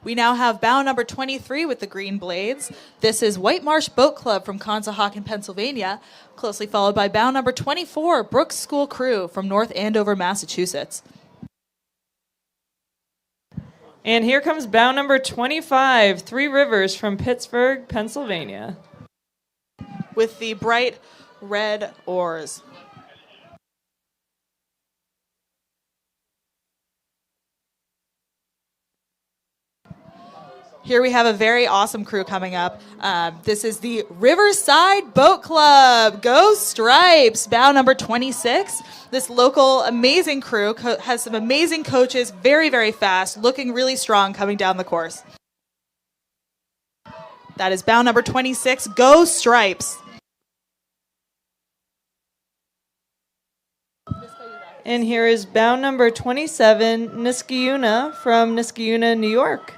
We now have bow number 23 with the green blades. This is White Marsh Boat Club from Conshohocken, Pennsylvania, closely followed by bow number 24, Brooks School Crew from North Andover, Massachusetts. And here comes bow number 25, Three Rivers from Pittsburgh, Pennsylvania. With the bright red oars. Here we have a very awesome crew coming up. This is the Riverside Boat Club. Go Stripes, bow number 26. This local amazing crew has some amazing coaches, very, very fast, looking really strong coming down the course. That is bow number 26. Go Stripes. And here is bow number 27, Niskayuna from Niskayuna, New York.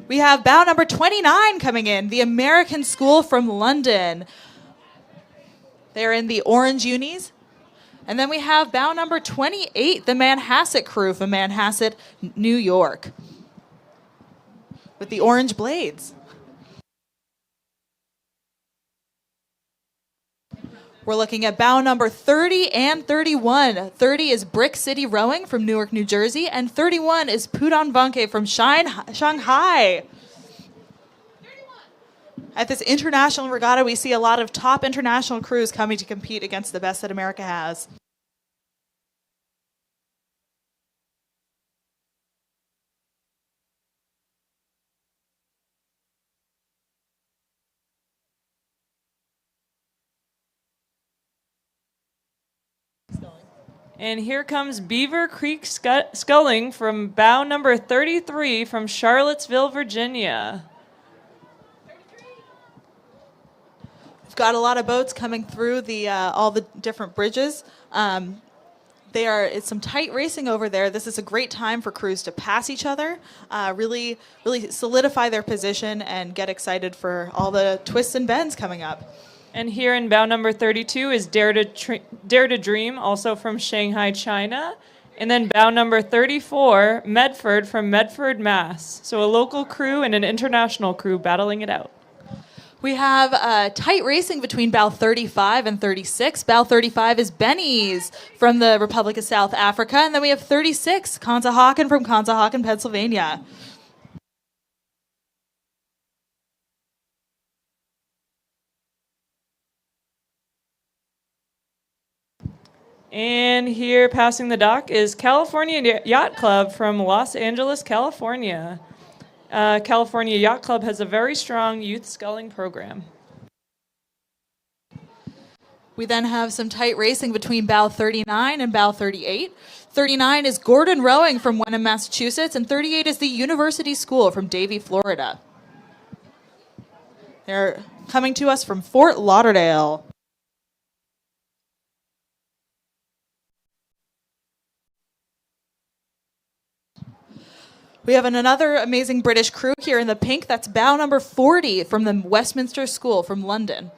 We have bow number 29 coming in, the American School from London. They're in the orange unis. And then we have bow number 28, the Manhasset crew from Manhasset, New York, with the orange blades. We're looking at bow number 30 and 31. 30 is Brick City Rowing from Newark, New Jersey, and 31 is Pudong Banke from Shanghai. At this international regatta, we see a lot of top international crews coming to compete against the best that America has. And here comes Beaver Creek Sculling from bow number 33 from Charlottesville, Virginia. We've got a lot of boats coming through all the different bridges. It's some tight racing over there. This is a great time for crews to pass each other, really solidify their position and get excited for all the twists and bends coming up. And here in bow number 32 is Dare to Dream, also from Shanghai, China. And then bow number 34, Medford from Medford, Mass. So a local crew and an international crew battling it out. We have tight racing between bow 35 and 36. Bow 35 is Benny's from the Republic of South Africa. And then we have 36, Conshohocken from Conshohocken, Pennsylvania. And here passing the dock is California Yacht Club from Los Angeles, California. California Yacht Club has a very strong youth sculling program. We then have some tight racing between bow 39 and bow 38. 39 is Gordon Rowing from Wenham, Massachusetts, and 38 is the University School from Davie, Florida. They're coming to us from Fort Lauderdale. We have another amazing British crew here in the pink. That's bow number 40 from the Westminster School from London.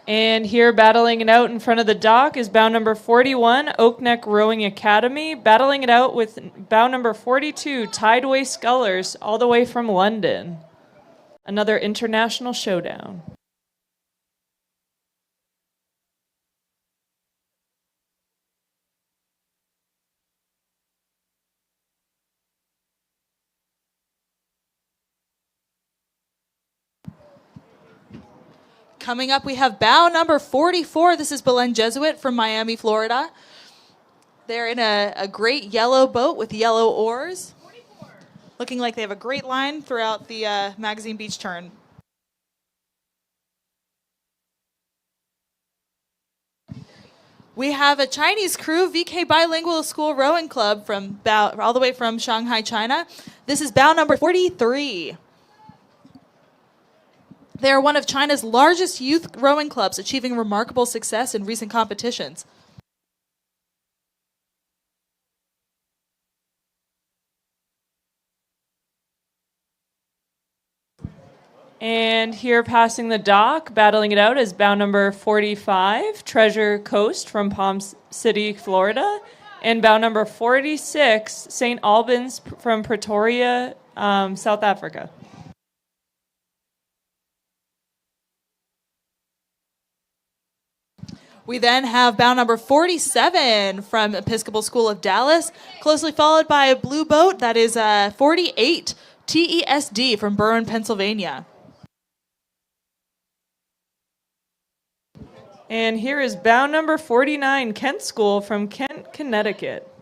And here battling it out in front of the dock is bow number 41, Oak Neck Rowing Academy, battling it out with bow number 42, Tideway Scullers, all the way from London. Another international showdown. Coming up, we have bow number 44. This is Belen Jesuit from Miami, Florida. They're in a great yellow boat with yellow oars. 44. Looking like they have a great line throughout the Magazine Beach turn. We have a Chinese crew, VK Bilingual School Rowing Club from all the way from Shanghai, China. This is bow number 43. They are one of China's largest youth rowing clubs, achieving remarkable success in recent competitions. And here passing the dock, battling it out is bow number 45, Treasure Coast from Palm City, Florida. And bow number 46, St. Albans from Pretoria, South Africa. We then have bow number 47 from Episcopal School of Dallas, closely followed by a blue boat that is 48, TESD from Berwyn, Pennsylvania. And here is bow number 49, Kent School from Kent, Connecticut.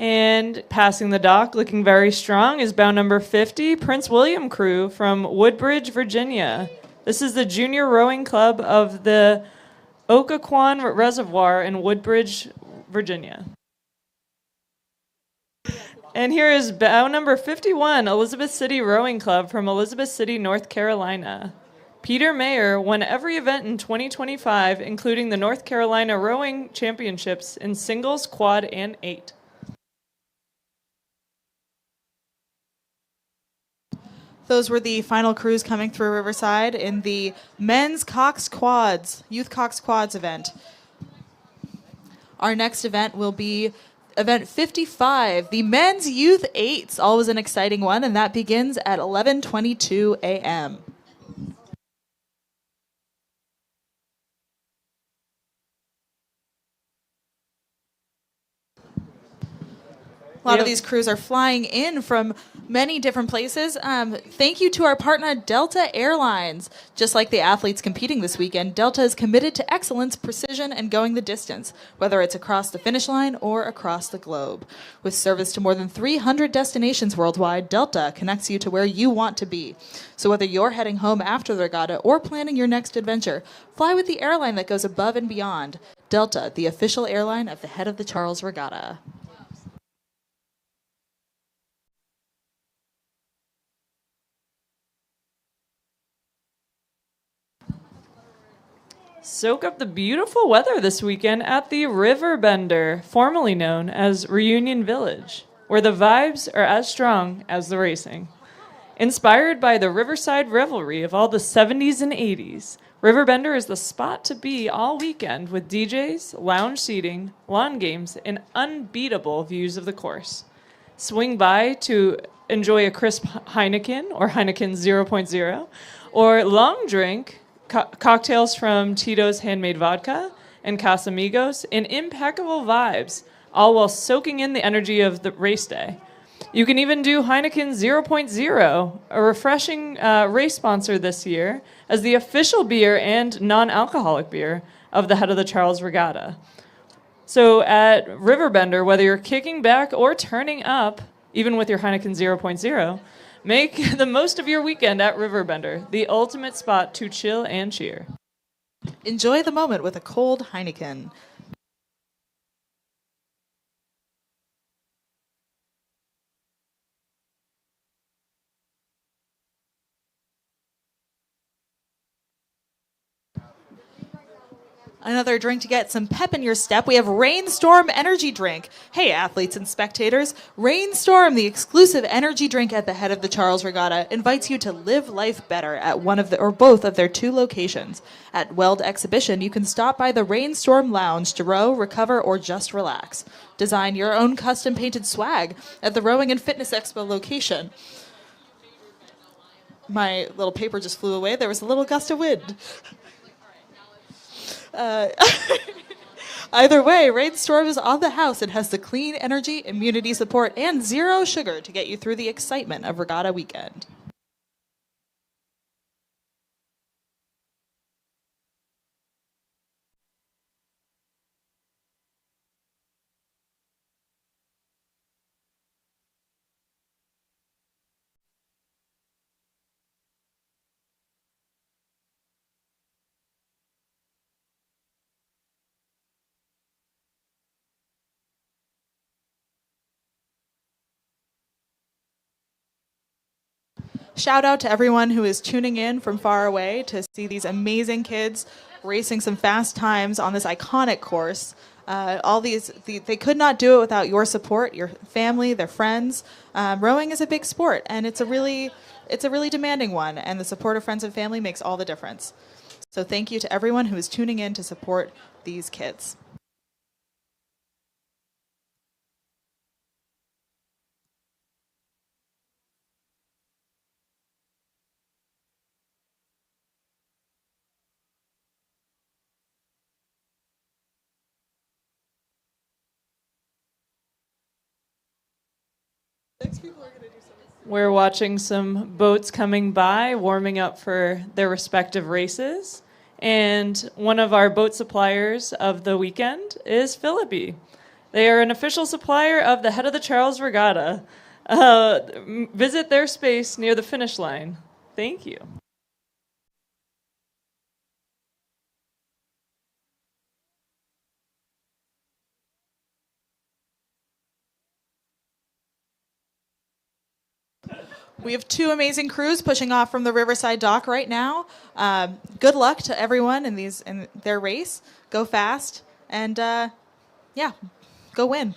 And passing the dock, looking very strong, is bow number 50, Prince William crew from Woodbridge, Virginia. This is the junior rowing club of the Occoquan Reservoir in Woodbridge, Virginia. And here is bow number 51, Elizabeth City Rowing Club from Elizabeth City, North Carolina. Peter Mayer won every event in 2025, including the North Carolina Rowing Championships in singles, quad, and 8. Those were the final crews coming through Riverside in the men's coxed quads, youth coxed quads event. Our next event will be event 55, the men's youth 8s, always an exciting one, and that begins at 11:22 a.m. A lot of these crews are flying in from many different places. Thank you to our partner, Delta Airlines. Just like the athletes competing this weekend, Delta is committed to excellence, precision, and going the distance, whether it's across the finish line or across the globe. With service to more than 300 destinations worldwide, Delta connects you to where you want to be. So whether you're heading home after the regatta or planning your next adventure, fly with the airline that goes above and beyond. Delta, the official airline of the Head of the Charles Regatta. Soak up the beautiful weather this weekend at the Riverbender, formerly known as Reunion Village, where the vibes are as strong as the racing. Inspired by the Riverside revelry of all the 70s and 80s, Riverbender is the spot to be all weekend with DJs, lounge seating, lawn games, and unbeatable views of the course. Swing by to enjoy a crisp Heineken or Heineken 0.0, or long drink cocktails from Tito's Handmade Vodka and Casamigos, and impeccable vibes, all while soaking in the energy of the race day. You can even do Heineken 0.0, a refreshing race sponsor this year, as the official beer and non-alcoholic beer of the Head of the Charles Regatta. So at Riverbender, whether you're kicking back or turning up, even with your Heineken 0.0, make the most of your weekend at Riverbender, the ultimate spot to chill and cheer. Enjoy the moment with a cold Heineken. Another drink to get some pep in your step. We have Rainstorm Energy Drink. Hey, athletes and spectators. Rainstorm, the exclusive energy drink at the Head of the Charles Regatta, invites you to live life better at one of the or both of their two locations. At Weld Exhibition, you can stop by the Rainstorm Lounge to row, recover, or just relax. Design your own custom painted swag at the Rowing and Fitness Expo location. My little paper just flew away. There was a little gust of wind. Either way, Rainstorm is on the house and has the clean energy, immunity support, and zero sugar to get you through the excitement of Regatta weekend. Shout out to everyone who is tuning in from far away to see these amazing kids racing some fast times on this iconic course. They could not do it without your support, your family, their friends. Rowing is a big sport, and it's a really demanding one, and the support of friends and family makes all the difference. So thank you to everyone who is tuning in to support these kids. We're watching some boats coming by, warming up for their respective races. And one of our boat suppliers of the weekend is Philippi. They are an official supplier of the Head of the Charles Regatta. Visit their space near the finish line. Thank you. We have two amazing crews pushing off from the Riverside dock right now. Good luck to everyone in their race. Go fast and go win.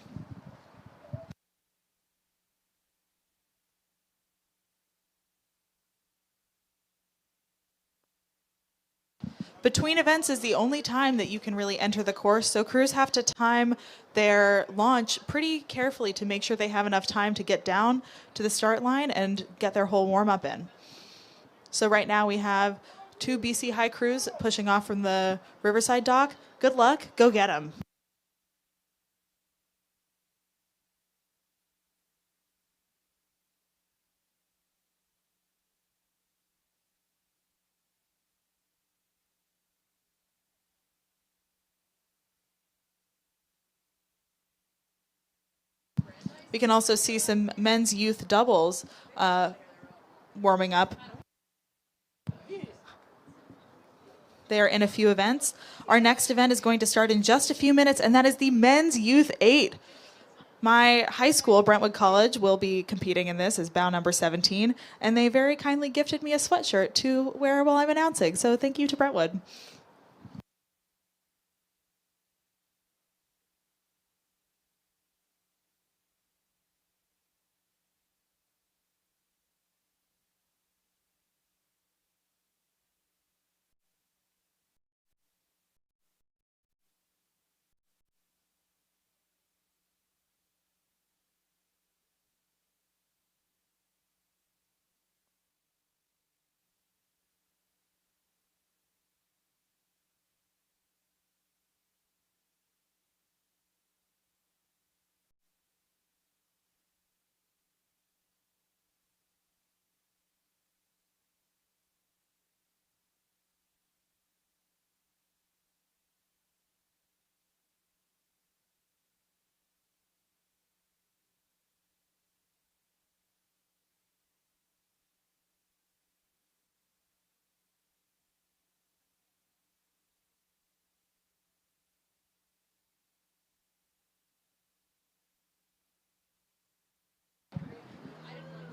Between events is the only time that you can really enter the course, so crews have to time their launch pretty carefully to make sure they have enough time to get down to the start line and get their whole warm-up in. So right now we have two BC High crews pushing off from the Riverside dock. Good luck, go get them. We can also see some men's youth doubles warming up. They are in a few events. Our next event is going to start in just a few minutes, and that is the men's youth 8. My high school, Brentwood College, will be competing in this as bout number 17, and they very kindly gifted me a sweatshirt to wear while I'm announcing, so thank you to Brentwood.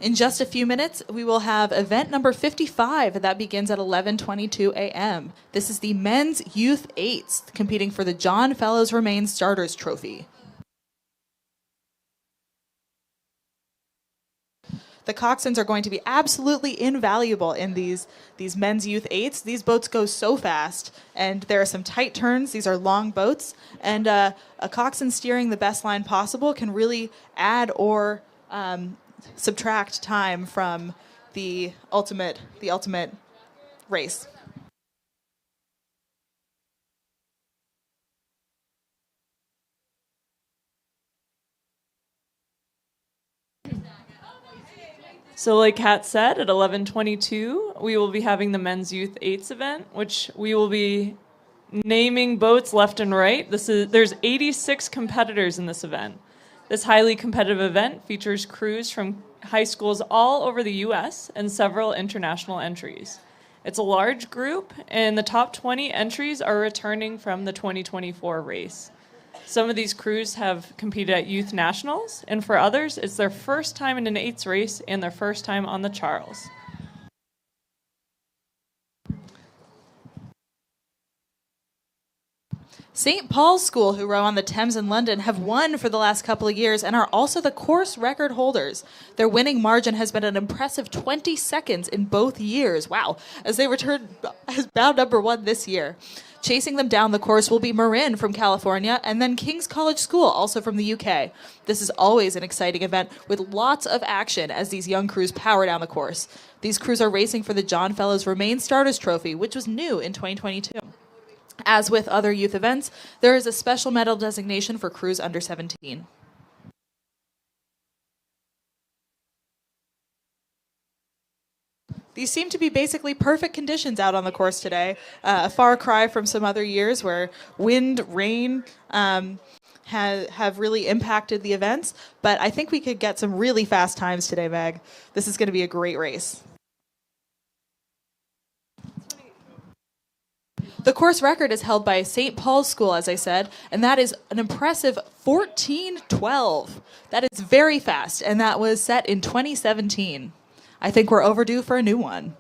In just a few minutes, we will have event number 55 that begins at 11:22 a.m. This is the men's youth 8s competing for the John Fellows Remain Starters Trophy. The coxswains are going to be absolutely invaluable in these men's youth 8s. These boats go so fast, and there are some tight turns. These are long boats, and a coxswain steering the best line possible can really add or subtract time from the ultimate race. So like Kat said, at 11:22, we will be having the Men's Youth 8s event, which we will be naming boats left and right. There's 86 competitors in this event. This highly competitive event features crews from high schools all over the U.S. and several international entries. It's a large group, and the top 20 entries are returning from the 2024 race. Some of these crews have competed at youth nationals, and for others, it's their first time in an 8s race and their first time on the Charles. St. Paul's School, who row on the Thames in London, have won for the last couple of years and are also the course record holders. Their winning margin has been an impressive 20 seconds in both years. Wow, as they return as bout number 1 this year. Chasing them down the course will be Marin from California and then King's College School, also from the UK. This is always an exciting event with lots of action as these young crews power down the course. These crews are racing for the John Fellows Remain Starters Trophy, which was new in 2022. As with other youth events, there is a special medal designation for crews under 17. These seem to be basically perfect conditions out on the course today. A far cry from some other years where wind, rain have really impacted the events. But I think we could get some really fast times today, Meg. This is going to be a great race. The course record is held by St. Paul's School, as I said, and that is an impressive 14:12. That is very fast, and that was set in 2017. I think we're overdue for a new one.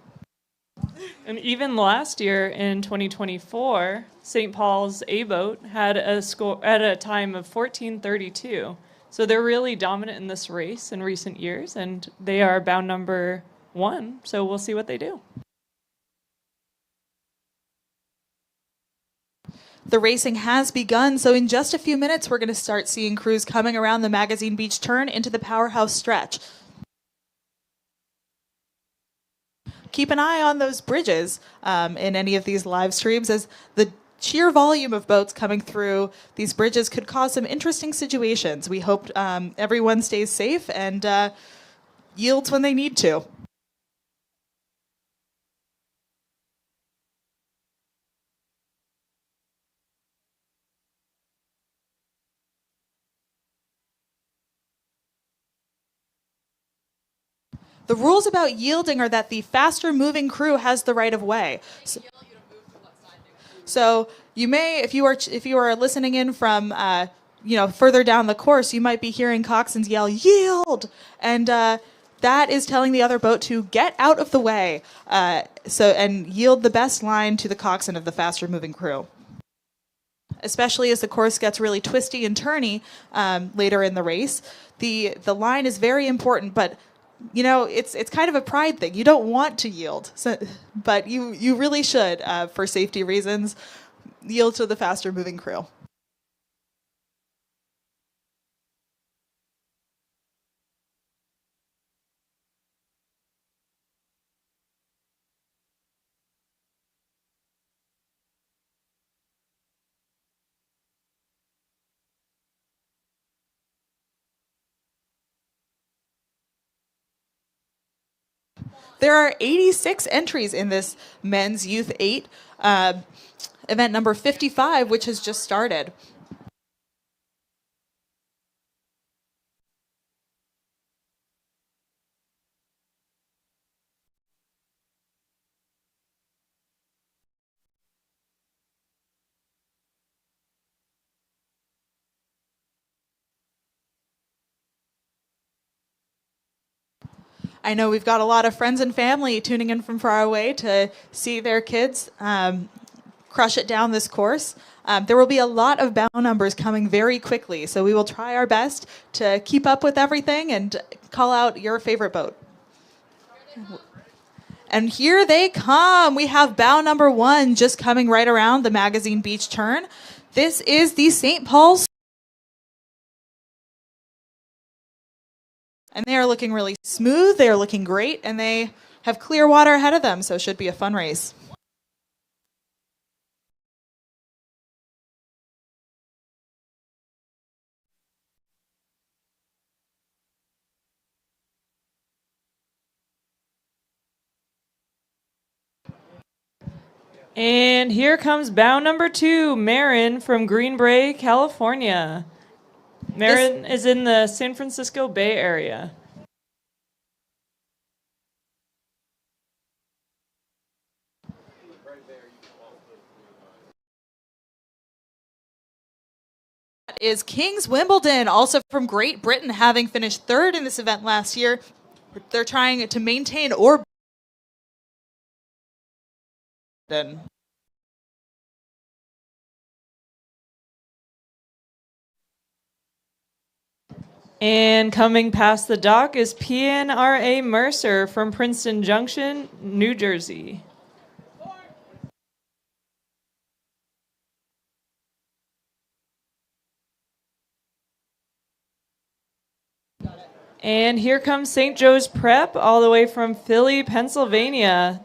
And even last year in 2024, St. Paul's A boat had a score at a time of 14:32. So they're really dominant in this race in recent years, and they are bound number 1. So we'll see what they do. The racing has begun, so in just a few minutes, we're going to start seeing crews coming around the Magazine Beach turn into the powerhouse stretch. Keep an eye on those bridges in any of these live streams, as the sheer volume of boats coming through these bridges could cause some interesting situations. We hope everyone stays safe and yields when they need to. The rules about yielding are that the faster moving crew has the right of way. So you may, if you are listening in from further down the course, you might be hearing coxswains yell "yield," and that is telling the other boat to get out of the way. And yield the best line to the coxswain of the faster moving crew. Especially as the course gets really twisty and turny later in the race, the line is very important. But it's kind of a pride thing. You don't want to yield, but you really should, for safety reasons, yield to the faster moving crew. There are 86 entries in this men's Youth 8 event number 55, which has just started. I know we've got a lot of friends and family tuning in from far away to see their kids crush it down this course. There will be a lot of bow numbers coming very quickly, so we will try our best to keep up with everything and call out your favorite boat. And here they come. We have bow number 1 just coming right around the Magazine Beach turn. This is the St. Paul's. And they are looking really smooth, they are looking great, and they have clear water ahead of them, so it should be a fun race. And here comes bow number 2, Marin from Greenbrae, California. Marin is in the San Francisco Bay Area. Is King's Wimbledon, also from Great Britain, having finished 3rd in this event last year. They're trying to maintain or And coming past the dock is PNRA Mercer from Princeton Junction, New Jersey. And here comes St. Joe's Prep, all the way from Philly, Pennsylvania.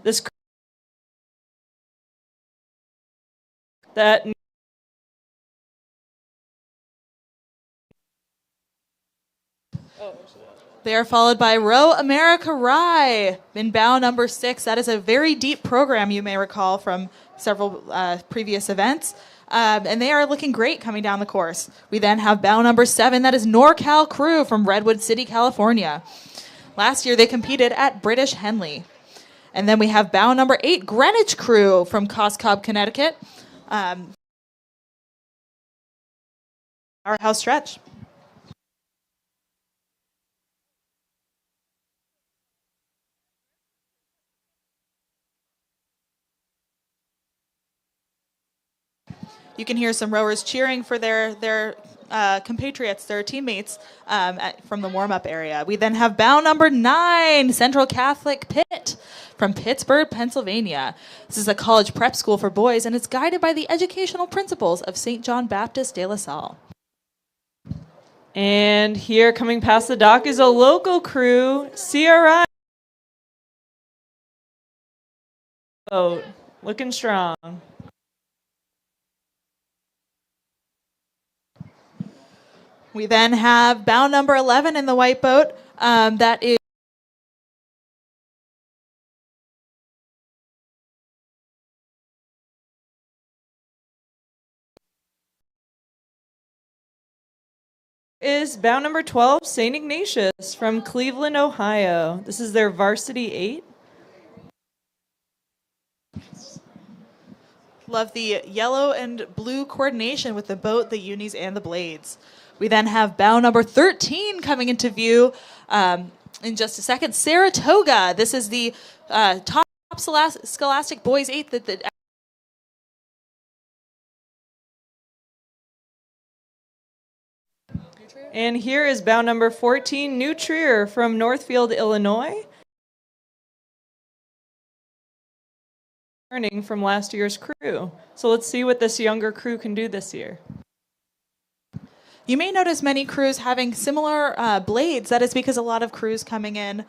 They are followed by Row America Rye in bow number 6. That is a very deep program, you may recall, from several previous events. And they are looking great coming down the course. We then have bow number 7. That is NorCal Crew from Redwood City, California. Last year, they competed at British Henley. And then we have bow number 8, Greenwich Crew from Coscob, Connecticut. Our house stretch. You can hear some rowers cheering for their compatriots, their teammates from the warm-up area. We then have bow number 9, Central Catholic Pitt from Pittsburgh, Pennsylvania. This is a college prep school for boys, and it's guided by the educational principles of St. John Baptist de La Salle. And here coming past the dock is a local crew, CRI. Boat, looking strong. We then have bow number 11 in the white boat. That is is bow number 12, St. Ignatius from Cleveland, Ohio. This is their varsity 8. Love the yellow and blue coordination with the boat, the unis, and the blades. We then have bow number 13 coming into view in just a second. Saratoga. This is the top scholastic boys 8 that And here is bow number 14, New Trier from Northfield, Illinois. Learning from last year's crew. So let's see what this younger crew can do this year. You may notice many crews having similar blades. That is because a lot of crews coming in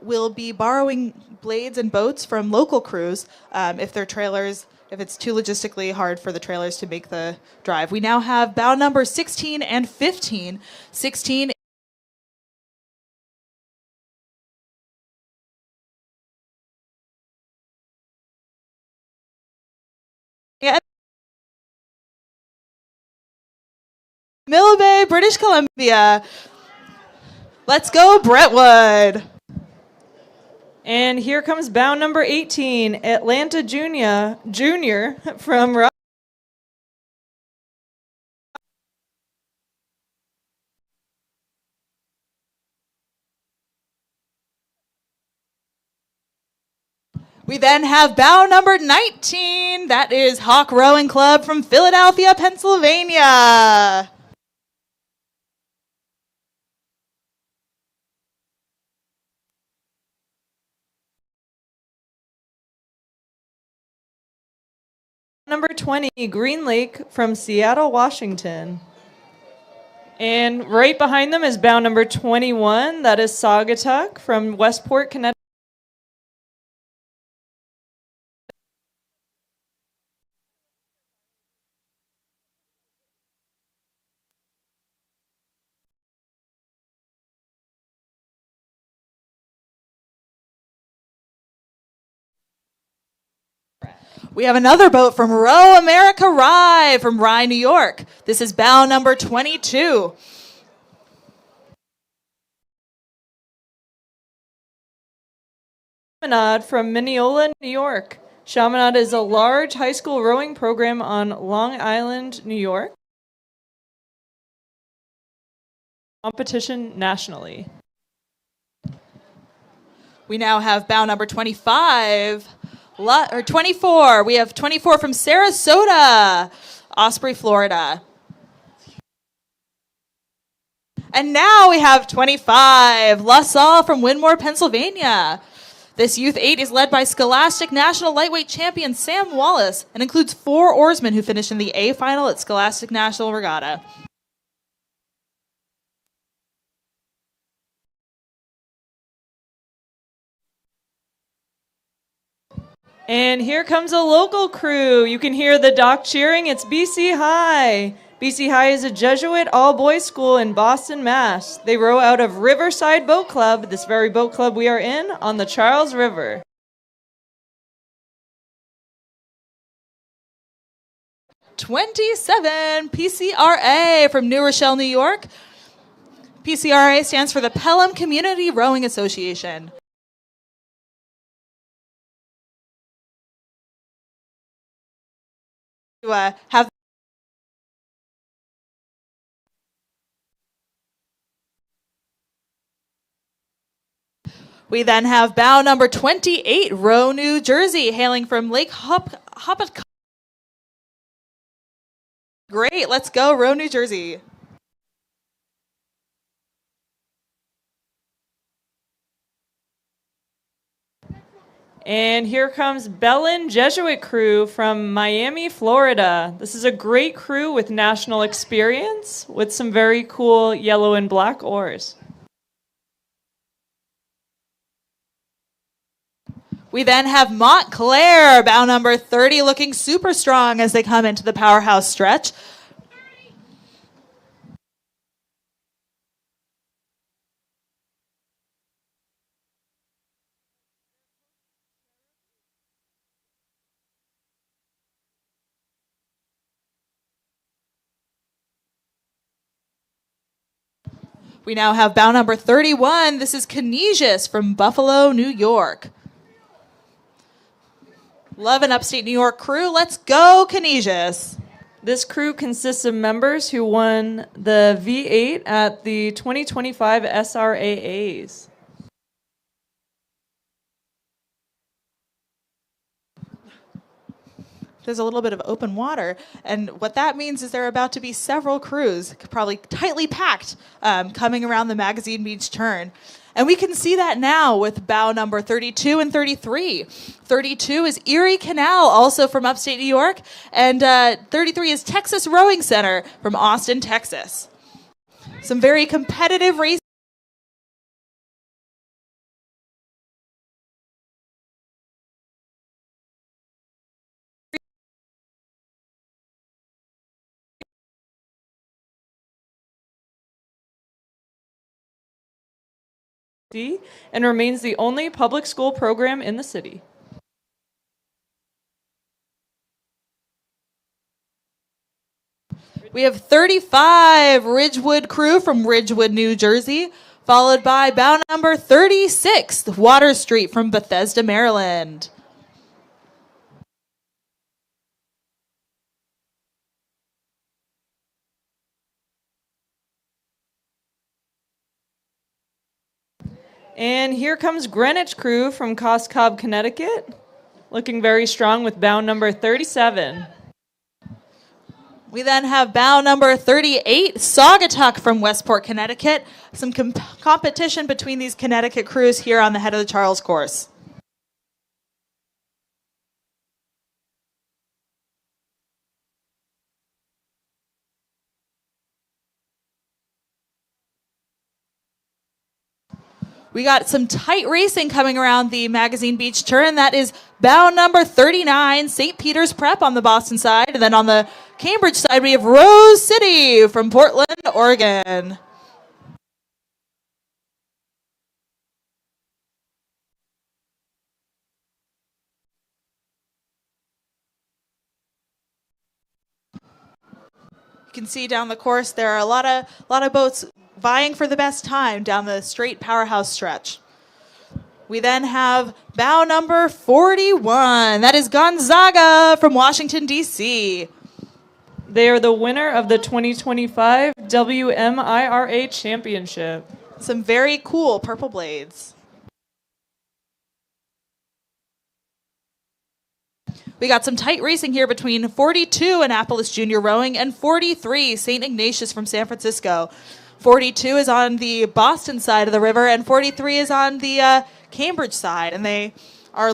will be borrowing blades and boats from local crews if their trailers, if it's too logistically hard for the trailers to make the drive. We now have bow number 16 and 15. 16 Mill Bay, British Columbia. Let's go, Brentwood. And here comes bow number 18, Atlanta Junior from We then have bow number 19. That is Hawk Rowing Club from Philadelphia, Pennsylvania. number 20, Green Lake from Seattle, Washington. And right behind them is bow number 21. That is Saugatuck from Westport, Connecticut. We have another boat from Row America Rye from Rye, New York. This is bow number 22. Chaminade from Mineola, New York. Chaminade is a large high school rowing program on Long Island, New York. Competition nationally. We now have bow number 25. Or 24. We have 24 from Sarasota, Osprey, Florida. And now we have 25, La Salle from Winmore, Pennsylvania. This Youth 8 is led by Scholastic National Lightweight Champion Sam Wallace and includes 4 oarsmen who finished in the A final at Scholastic National Regatta. And here comes a local crew. You can hear the dock cheering. It's BC High. BC High is a Jesuit all-boys school in Boston, Mass. They row out of Riverside Boat Club, this very boat club we are in, on the Charles River. '27 PCRA from New Rochelle, New York. PCRA stands for the Pelham Community Rowing Association. Have We then have bow number 28, Row, New Jersey, hailing from Lake Hopatcong. Great, let's go, Row, New Jersey. And here comes Bellin Jesuit crew from Miami, Florida. This is a great crew with national experience with some very cool yellow and black oars. We then have Montclair, bow number 30, looking super strong as they come into the powerhouse stretch. We now have bow number 31. This is Canisius from Buffalo, New York. Love an upstate New York crew. Let's go, Canisius. This crew consists of members who won the V8 at the 2025 SRAAs. There's a little bit of open water, and what that means is there are about to be several crews, probably tightly packed, coming around the Magazine Beach turn. And we can see that now with bow number 32 and 33. 32 is Erie Canal, also from upstate New York, and 33 is Texas Rowing Center from Austin, Texas. Some very competitive races. And remains the only public school program in the city. We have 35 Ridgewood crew from Ridgewood, New Jersey, followed by bow number 36, Water Street from Bethesda, Maryland. And here comes Greenwich crew from Cobb, Connecticut, looking very strong with bow number 37. We then have bow number 38, Saugatuck from Westport, Connecticut. Some competition between these Connecticut crews here on the Head of the Charles course. We got some tight racing coming around the Magazine Beach turn. That is bow number 39, St. Peter's Prep on the Boston side. And then on the Cambridge side, we have Rose City from Portland, Oregon. You can see down the course there are a lot of boats vying for the best time down the straight powerhouse stretch. We then have bow number 41. That is Gonzaga from Washington, D.C. They are the winner of the 2025 WMIRA Championship. Some very cool purple blades. We got some tight racing here between 42 Annapolis Junior Rowing and 43 St. Ignatius from San Francisco. 42 is on the Boston side of the river, and 43 is on the Cambridge side, and they are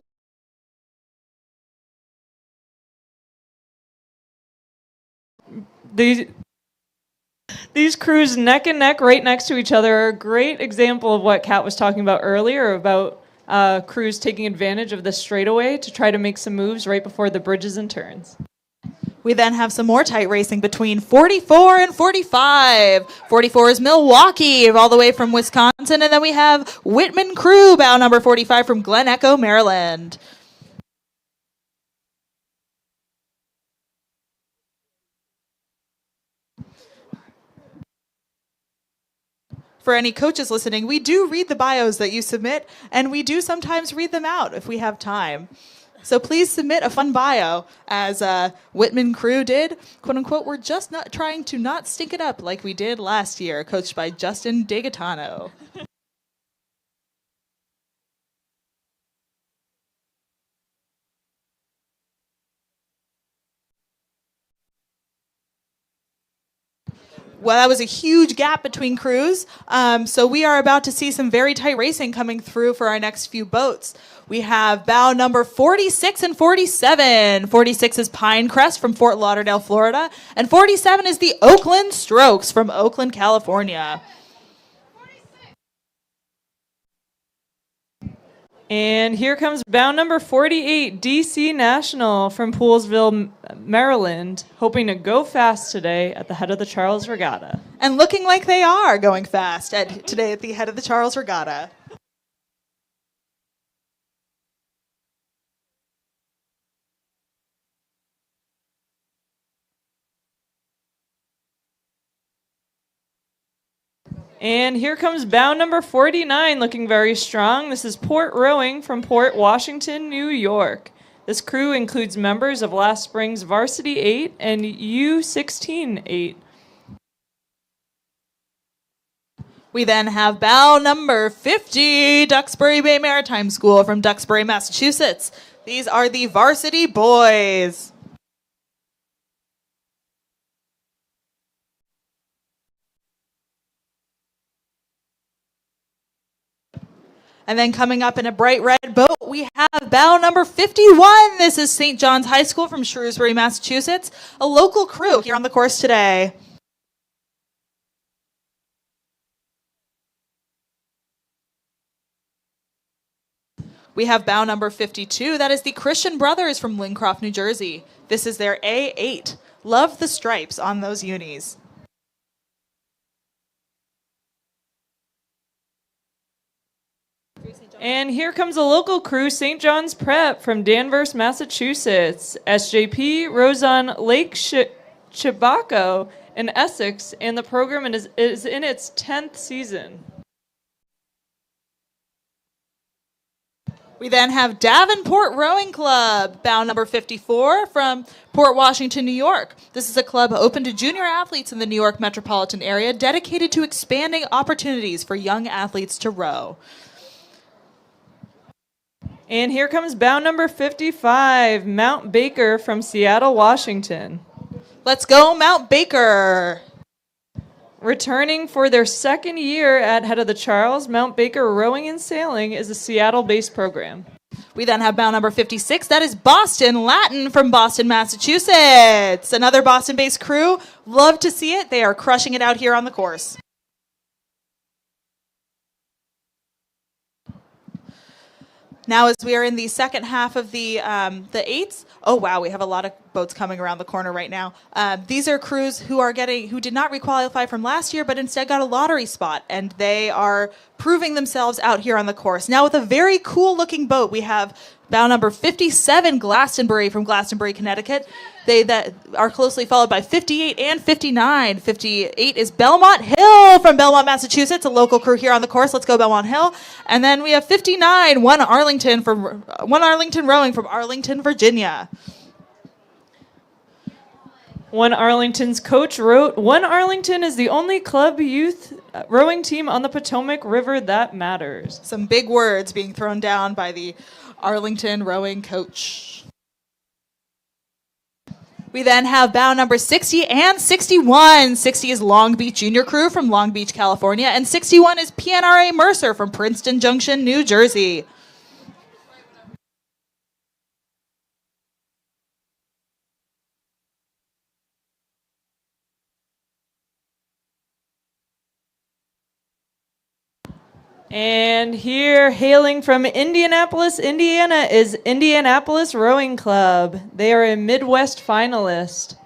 these crews neck and neck right next to each other are a great example of what Kat was talking about earlier about crews taking advantage of the straightaway to try to make some moves right before the bridges and turns. We then have some more tight racing between 44 and 45. 44 is Milwaukee, all the way from Wisconsin. And then we have Whitman Crew, bow number 45 from Glen Echo, Maryland. For any coaches listening, we do read the bios that you submit, and we do sometimes read them out if we have time. So please submit a fun bio, as Whitman Crew did. "Quote unquote, we're just not trying to not stink it up like we did last year," coached by Justin DeGaetano. Well, that was a huge gap between crews. So we are about to see some very tight racing coming through for our next few boats. We have bow number 46 and 47. 46 is Pinecrest from Fort Lauderdale, Florida. And 47 is the Oakland Strokes from Oakland, California. And here comes bow number 48, DC National from Poolesville, Maryland, hoping to go fast today at the Head of the Charles Regatta. And looking like they are going fast today at the Head of the Charles Regatta. And here comes bow number 49, looking very strong. This is Port Rowing from Port Washington, New York. This crew includes members of last spring's Varsity 8 and U16 8. We then have bow number 50, Duxbury Bay Maritime School from Duxbury, Massachusetts. These are the varsity boys. And then coming up in a bright red boat, we have bow number 51. This is St. John's High School from Shrewsbury, Massachusetts, a local crew here on the course today. We have bow number 52. That is the Christian Brothers from Lincroft, New Jersey. This is their A8. Love the stripes on those unis. And here comes a local crew, St. John's Prep from Danvers, Massachusetts. SJP rows on Lake Chibaco in Essex, and the program is in its 10th season. We then have Davenport Rowing Club, bow number 54 from Port Washington, New York. This is a club open to junior athletes in the New York metropolitan area, dedicated to expanding opportunities for young athletes to row. And here comes bow number 55, Mount Baker from Seattle, Washington. Let's go, Mount Baker. Returning for their second year at Head of the Charles, Mount Baker Rowing and Sailing is a Seattle-based program. We then have bow number 56. That is Boston Latin from Boston, Massachusetts. Another Boston-based crew. Love to see it. They are crushing it out here on the course. Now, as we are in the second half of the eights, oh wow, we have a lot of boats coming around the corner right now. These are crews who did not requalify from last year, but instead got a lottery spot, and they are proving themselves out here on the course. Now, with a very cool looking boat, we have bow number 57, Glastonbury from Glastonbury, Connecticut. They that are closely followed by 58 and 59. 58 is Belmont Hill from Belmont, Massachusetts, a local crew here on the course. Let's go Belmont Hill. And then we have 59, One Arlington Rowing from Arlington, Virginia. One Arlington's coach wrote, "One Arlington is the only club youth rowing team on the Potomac River that matters." Some big words being thrown down by the Arlington rowing coach. We then have bow number 60 and 61. 60 is Long Beach Junior Crew from Long Beach, California, and 61 is PNRA Mercer from Princeton Junction, New Jersey. And here, hailing from Indianapolis, Indiana, is Indianapolis Rowing Club. They are a Midwest finalist.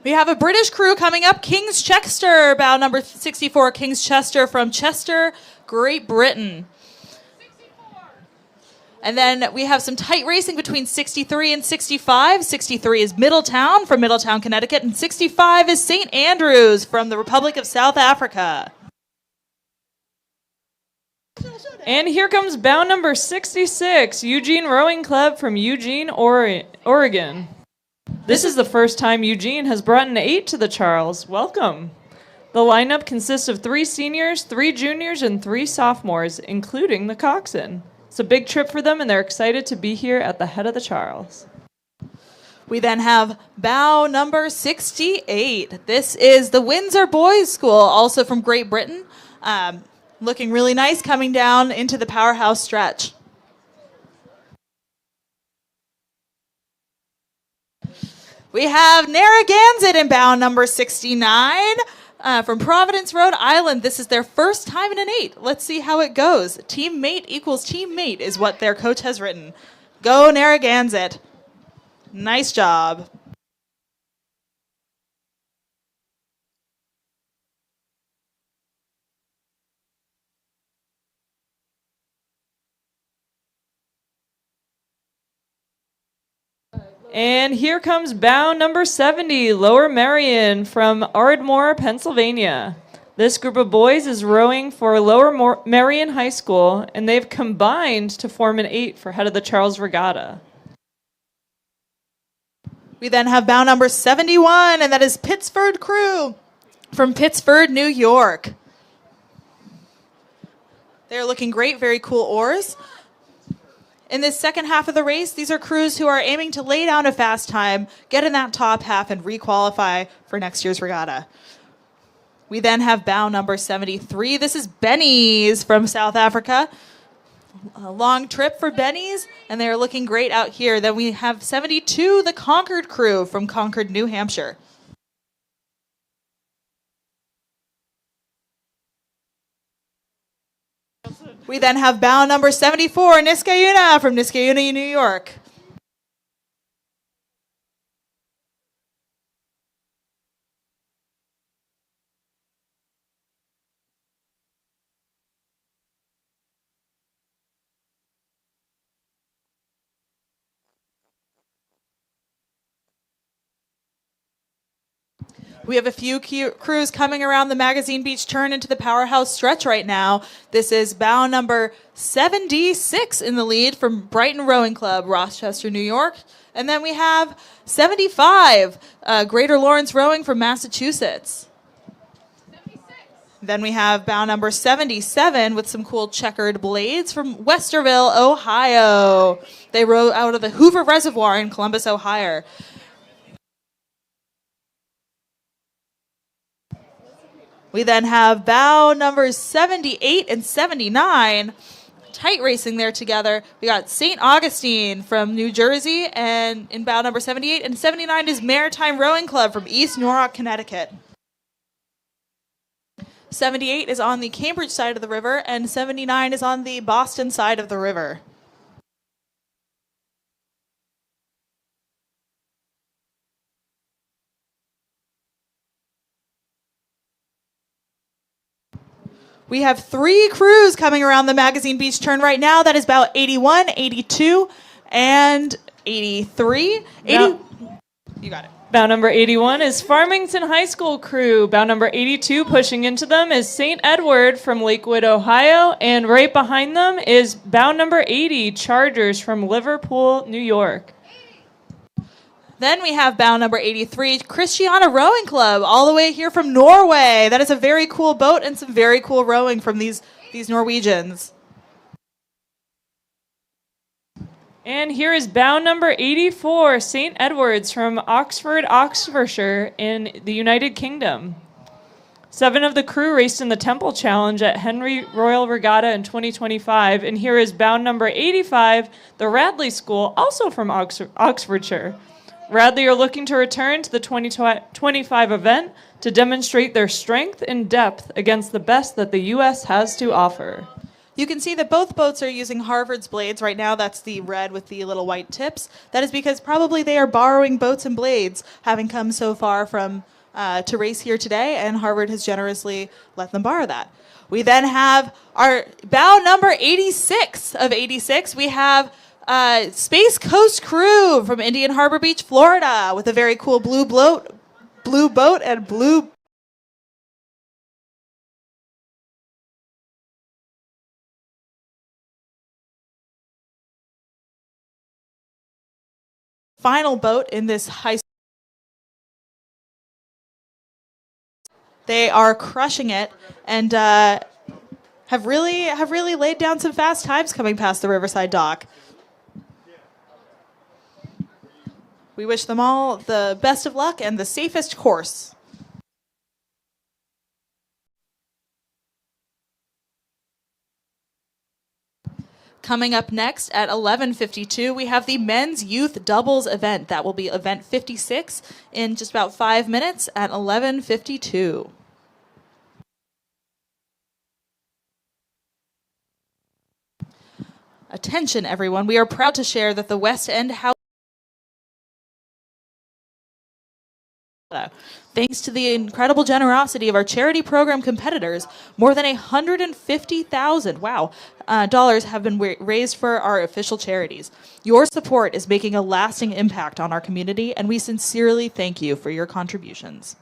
We have a British crew coming up, King's Chester, bow number 64, King's Chester from Chester, Great Britain. And then we have some tight racing between 63 and 65. 63 is Middletown from Middletown, Connecticut, and 65 is St. Andrews from the Republic of South Africa. And here comes bow number 66, Eugene Rowing Club from Eugene, Oregon. This is the first time Eugene has brought an 8 to the Charles. Welcome. The lineup consists of 3 seniors, 3 juniors, and 3 sophomores, including the coxswain. It's a big trip for them, and they're excited to be here at the Head of the Charles. We then have bow number 68. This is the Windsor Boys School, also from Great Britain. Looking really nice coming down into the powerhouse stretch. We have Narragansett in bow number 69. From Providence, Rhode Island. This is their first time in an 8. Let's see how it goes. Teammate equals teammate is what their coach has written. Go Narragansett. Nice job. And here comes bound number 70, Lower Merion from Ardmore, Pennsylvania. This group of boys is rowing for Lower Merion High School, and they've combined to form an 8 for Head of the Charles Regatta. We then have bound number 71, and that is Pittsford Crew from Pittsford, New York. They're looking great, very cool oars. In this second half of the race, these are crews who are aiming to lay down a fast time, get in that top half, and requalify for next year's regatta. We then have bound number 73. This is Benny's from South Africa. A long trip for Benny's, and they are looking great out here. Then we have 72, the Concord crew from Concord, New Hampshire. We then have bound number 74, Niskayuna from Niskayuna, New York. We have a few crews coming around the Magazine Beach turn into the powerhouse stretch right now. This is bound number 76 in the lead from Brighton Rowing Club, Rochester, New York. And then we have 75, Greater Lawrence Rowing from Massachusetts. 76. Then we have bound number 77 with some cool checkered blades from Westerville, Ohio. They row out of the Hoover Reservoir in Columbus, Ohio. We then have bound numbers 78 and 79, tight racing there together. We got St. Augustine from New Jersey, and in bound number 78 and 79 is Maritime Rowing Club from East Norwalk, Connecticut. 78 is on the Cambridge side of the river, and 79 is on the Boston side of the river. We have 3 crews coming around the Magazine Beach turn right now. That is about 81, 82, and 83. You got it. Bound number 81 is Farmington High School crew. Bound number 82 pushing into them is St. Edward from Lakewood, Ohio. And right behind them is bound number 80, Chargers from Liverpool, New York. Then we have bound number 83, Christiana Rowing Club, all the way here from Norway. That is a very cool boat and some very cool rowing from these Norwegians. And here is bound number 84, St. Edwards from Oxford, Oxfordshire in the United Kingdom. 7 of the crew raced in the Temple Challenge at Henry Royal Regatta in 2025. And here is bound number 85, the Radley School, also from Oxfordshire. Radley are looking to return to the 2025 event to demonstrate their strength and depth against the best that the U.S. has to offer. You can see that both boats are using Harvard's blades right now. That's the red with the little white tips. That is because probably they are borrowing boats and blades, having come so far from to race here today, and Harvard has generously let them borrow that. We then have our bow number 86 of 86. We have Space Coast Crew from Indian Harbor Beach, Florida, with a very cool blue boat and blue final boat in this high. They are crushing it and have really laid down some fast times coming past the Riverside dock. We wish them all the best of luck and the safest course. Coming up next at 11:52, we have the men's youth doubles event. That will be event 56 in just about 5 minutes at 11:52. Attention, everyone. We are proud to share that the West End House Thanks to the incredible generosity of our charity program competitors, more than $150,000 dollars have been raised for our official charities. Your support is making a lasting impact on our community, and we sincerely thank you for your contributions.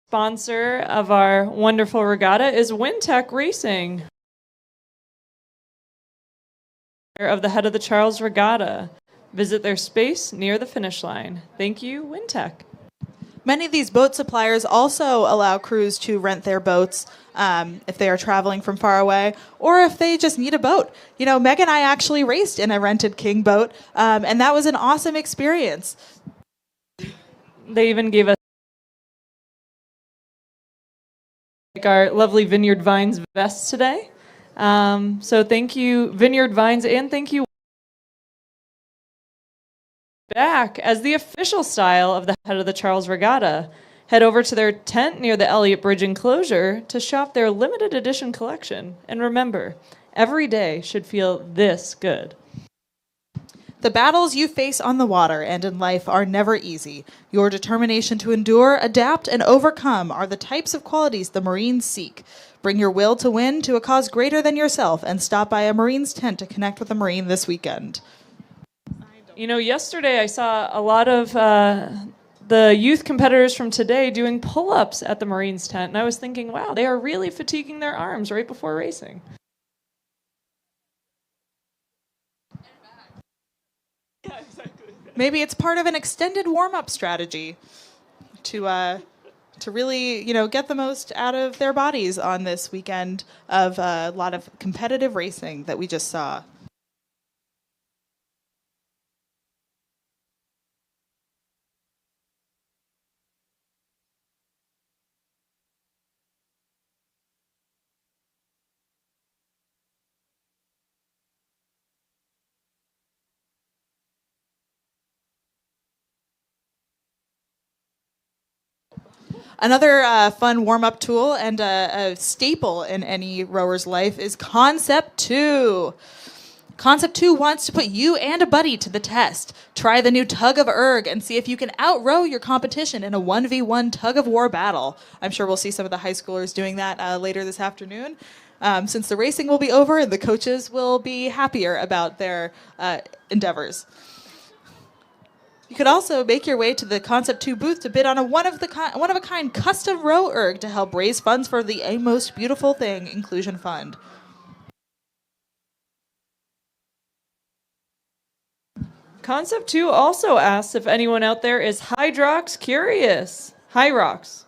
Sponsor of our wonderful regatta is Wintech Racing. Of the head of the Charles Regatta. Visit their space near the finish line. Thank you, Wintech. Many of these boat suppliers also allow crews to rent their boats if they are traveling from far away, or if they just need a boat. You know, Meg and I actually raced in a rented King boat, and that was an awesome experience. They even gave us our lovely Vineyard Vines vests today. So thank you, Vineyard Vines, and thank you back as the official style of the head of the Charles Regatta. Head over to their tent near the Elliott Bridge enclosure to shop their limited edition collection. And remember, every day should feel this good. The battles you face on the water and in life are never easy. Your determination to endure, adapt, and overcome are the types of qualities the Marines seek. Bring your will to win to a cause greater than yourself and stop by a Marine's tent to connect with a Marine this weekend. You know, yesterday I saw a lot of the youth competitors from today doing pull-ups at the Marines tent, and I was thinking, wow, they are really fatiguing their arms right before racing. Maybe it's part of an extended warm-up strategy to really, you know, get the most out of their bodies on this weekend of a lot of competitive racing that we just saw. Another fun warm-up tool and a staple in any rower's life is Concept 2. Concept 2 wants to put you and a buddy to the test. Try the new tug of erg and see if you can outrow your competition in a 1v1 tug-of-war battle. I'm sure we'll see some of the high schoolers doing that later this afternoon, since the racing will be over and the coaches will be happier about their endeavors. You could also make your way to the Concept 2 booth to bid on a one-of-a-kind custom row erg to help raise funds for the A Most Beautiful Thing Inclusion Fund. Concept 2 also asks if anyone out there is Hydrox curious. Hyrox.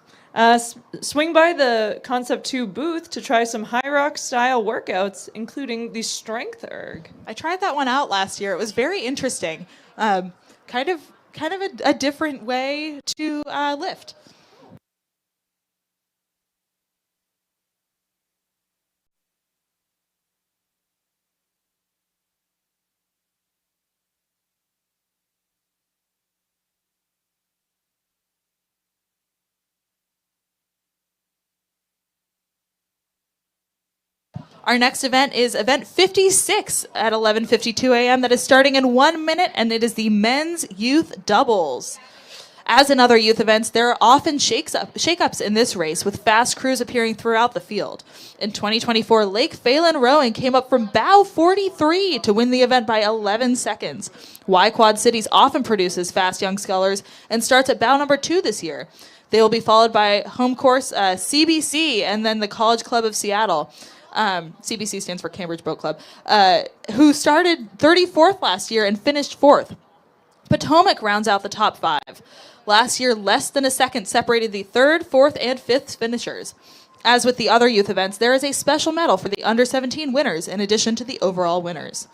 Swing by the Concept 2 booth to try some Hyrox style workouts, including the strength erg. I tried that one out last year. It was very interesting. Kind of a different way to lift. Our next event is event 56 at 11:52 a.m. That is starting in 1 minute, and it is the men's youth doubles. As in other youth events, there are often shakeups in this race, with fast crews appearing throughout the field. In 2024, Lake Phelan Rowing came up from bow 43 to win the event by 11 seconds. Y-Quad Cities often produces fast young scullers and starts at bow number 2 this year. They will be followed by home course CBC and then the College Club of Seattle. CBC stands for Cambridge Boat Club, who started 34th last year and finished 4th. Potomac rounds out the top 5. Last year, less than a second separated the 3rd, 4th, and 5th finishers. As with the other youth events, there is a special medal for the under-17 winners in addition to the overall winners.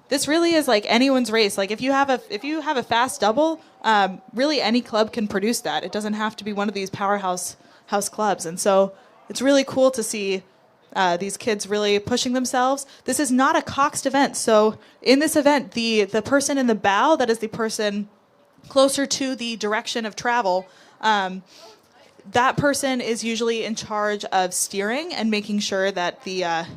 This really is like anyone's race. Like if you have a fast double, really any club can produce that. It doesn't have to be one of these powerhouse clubs, and so it's really cool to see these kids really pushing themselves. This is not a coxed event, so in this event, the person in the bow, that is the person closer to the direction of travel, that person is usually in charge of steering and making sure that the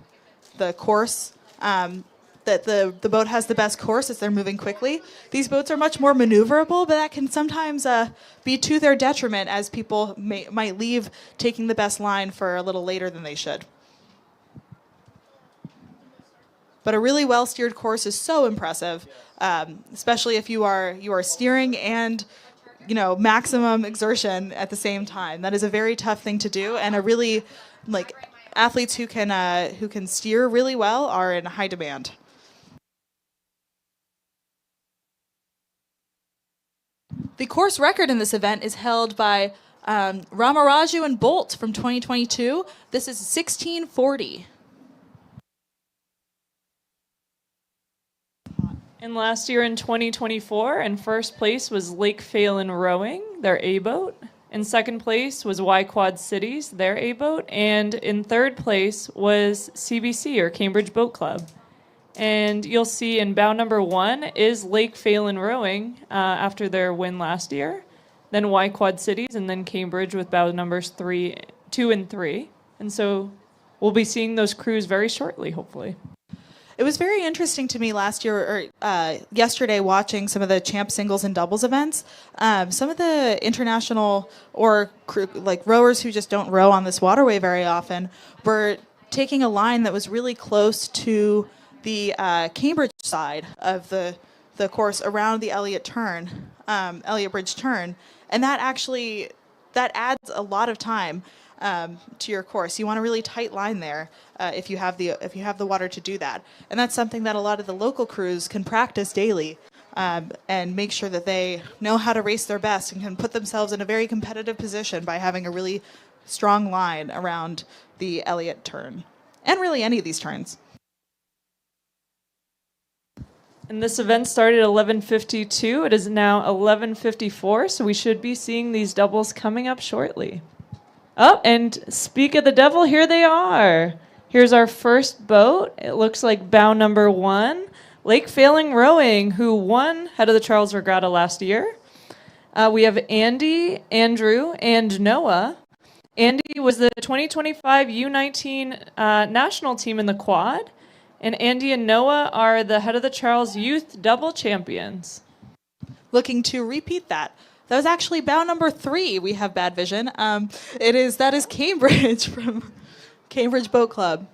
course, that the boat has the best course as they're moving quickly. These boats are much more maneuverable, but that can sometimes be to their detriment, as people might leave taking the best line for a little later than they should. But a really well-steered course is so impressive, especially if you are steering and maximum exertion at the same time. That is a very tough thing to do, and a really athletes who can steer really well are in high demand. The course record in this event is held by Ramaraju and Bolt from 2022. This is 1640. And last year in 2024, in first place was Lake Phelan Rowing, their A-boat. In second place was Y Quad Cities, their A-boat. And in third place was CBC, or Cambridge Boat Club. And you'll see in bow number 1 is Lake Phelan Rowing after their win last year. Then Y Quad Cities, and then Cambridge with bow numbers 2 and 3. And so we'll be seeing those crews very shortly, hopefully. It was very interesting to me yesterday watching some of the champ singles and doubles events. Some of the international or rowers who just don't row on this waterway very often were taking a line that was really close to the Cambridge side of the course around the Elliott Bridge turn, and that adds a lot of time to your course. You want a really tight line there if you have the water to do that, and that's something that a lot of the local crews can practice daily and make sure that they know how to race their best and can put themselves in a very competitive position by having a really strong line around the Elliott turn, and really any of these turns. And this event started at 11:52. It is now 11:54, so we should be seeing these doubles coming up shortly. Oh, and speak of the devil, here they are. Here's our first boat. It looks like bow number 1, Lake Phelan Rowing, who won Head of the Charles Regatta last year. We have Andy, Andrew, and Noah. Andy was the 2025 U19 national team in the quad, and Andy and Noah are the Head of the Charles Youth double champions. Looking to repeat that. That was actually bow number 3. We have bad vision. That is Cambridge from Cambridge Boat Club.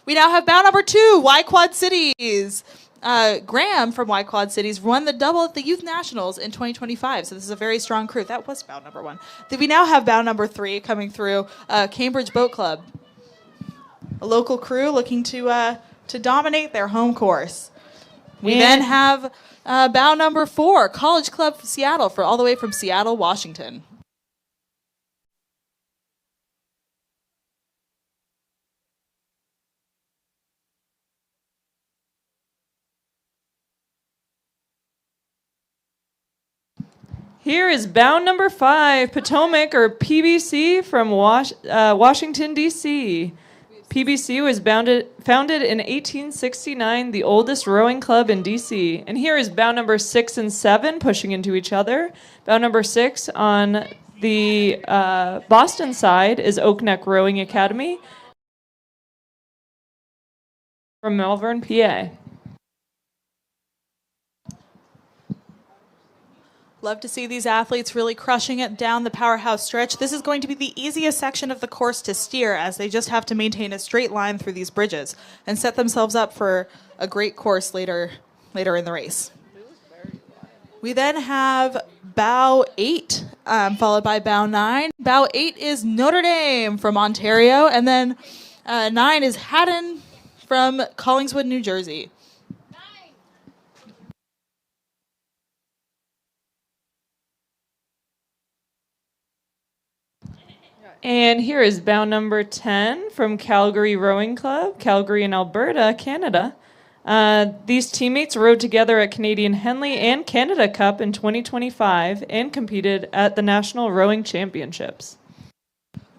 We now have bow number 2, Y Quad Cities. Graham from Y Quad Cities won the double at the Youth Nationals in 2025. So this is a very strong crew. That was bow number 1. We now have bow number 3 coming through, Cambridge Boat Club, a local crew looking to dominate their home course. We then have bow number 4, College Club Seattle, all the way from Seattle, Washington. Here is bow number 5, Potomac, or PBC, from Washington, D.C. PBC was founded in 1869, the oldest rowing club in D.C. And here is bow number 6 and 7 pushing into each other. Bow number 6 on the Boston side is Oak Neck Rowing Academy from Malvern, PA. Love to see these athletes really crushing it down the powerhouse stretch. This is going to be the easiest section of the course to steer, as they just have to maintain a straight line through these bridges and set themselves up for a great course later in the race. We then have bow 8, followed by bow 9. Bow 8 is Notre Dame from Ontario, and then 9 is Haddon from Collingswood, New Jersey. And here is bow number 10 from Calgary Rowing Club, Calgary in Alberta, Canada. These teammates rowed together at Canadian Henley and Canada Cup in 2025 and competed at the National Rowing Championships.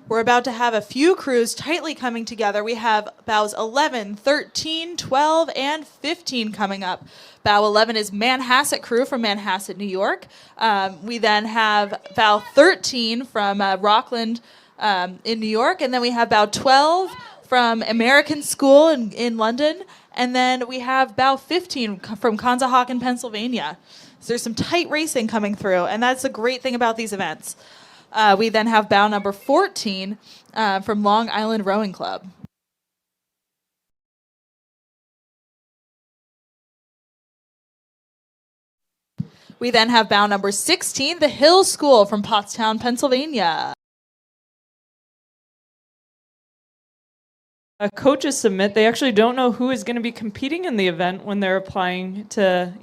We're about to have a few crews tightly coming together. We have bows 11, 13, 12, and 15 coming up. Bow 11 is Manhasset crew from Manhasset, New York. We then have bow 13 from Rockland in New York. And then we have bow 12 from American School in London. And then we have bow 15 from Conshohocken, Pennsylvania. So there's some tight racing coming through, and that's the great thing about these events. We then have bow number 14 from Long Island Rowing Club. We then have bow number 16, the Hill School from Pottstown, Pennsylvania. Coaches submit, they actually don't know who is going to be competing in the event when they're applying to,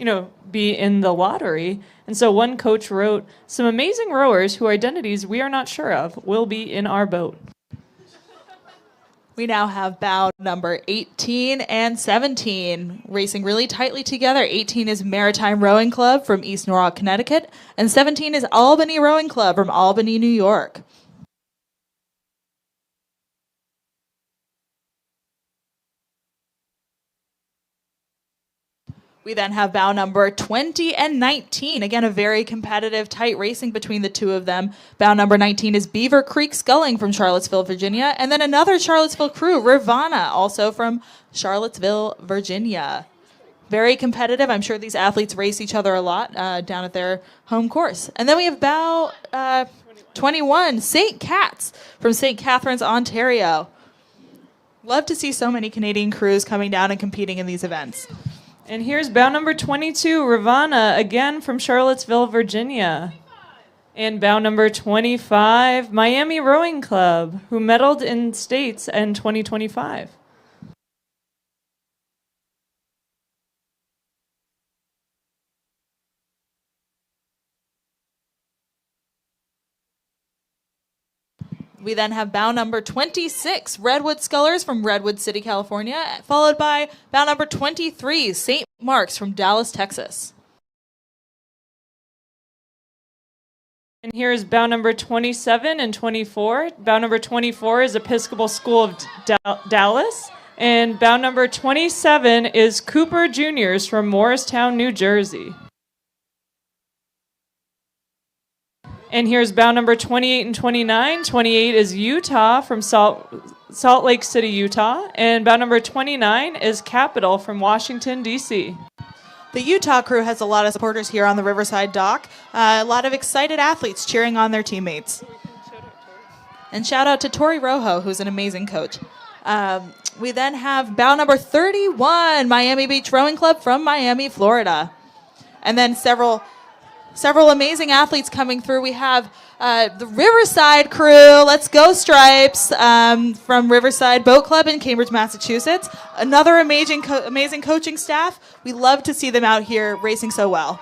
be in the lottery. And so one coach wrote, "Some amazing rowers whose identities we are not sure of will be in our boat." We now have bow number 18 and 17 racing really tightly together. 18 is Maritime Rowing Club from East Norwalk, Connecticut, and 17 is Albany Rowing Club from Albany, New York. We then have bow number 20 and 19. Again, a very competitive, tight racing between the two of them. Bow number 19 is Beaver Creek Sculling from Charlottesville, Virginia. And then another Charlottesville crew, Rivanna, also from Charlottesville, Virginia. Very competitive. I'm sure these athletes race each other a lot down at their home course. And then we have bow 21, St. Cat's from St. Catharines, Ontario. Love to see so many Canadian crews coming down and competing in these events. And here's bow number 22, Rivanna, again from Charlottesville, Virginia. And bow number 25, Miami Rowing Club, who medaled in states in 2025. We then have bow number 26, Redwood Scullers from Redwood City, California, followed by bow number 23, St. Mark's from Dallas, Texas. And here's bow number 27 and 24. Bow number 24 is Episcopal School of Dallas. And bow number 27 is Cooper Juniors from Morristown, New Jersey. And here's bow number 28 and 29. 28 is Utah from Salt Lake City, Utah. And bow number 29 is Capital from Washington, D.C. The Utah crew has a lot of supporters here on the Riverside dock. A lot of excited athletes cheering on their teammates. And shout out to Tori Rojo, who's an amazing coach. We then have bow number 31, Miami Beach Rowing Club from Miami, Florida. And then several amazing athletes coming through. We have the Riverside crew, Let's Go Stripes, from Riverside Boat Club in Cambridge, Massachusetts. Another amazing coaching staff. We love to see them out here racing so well.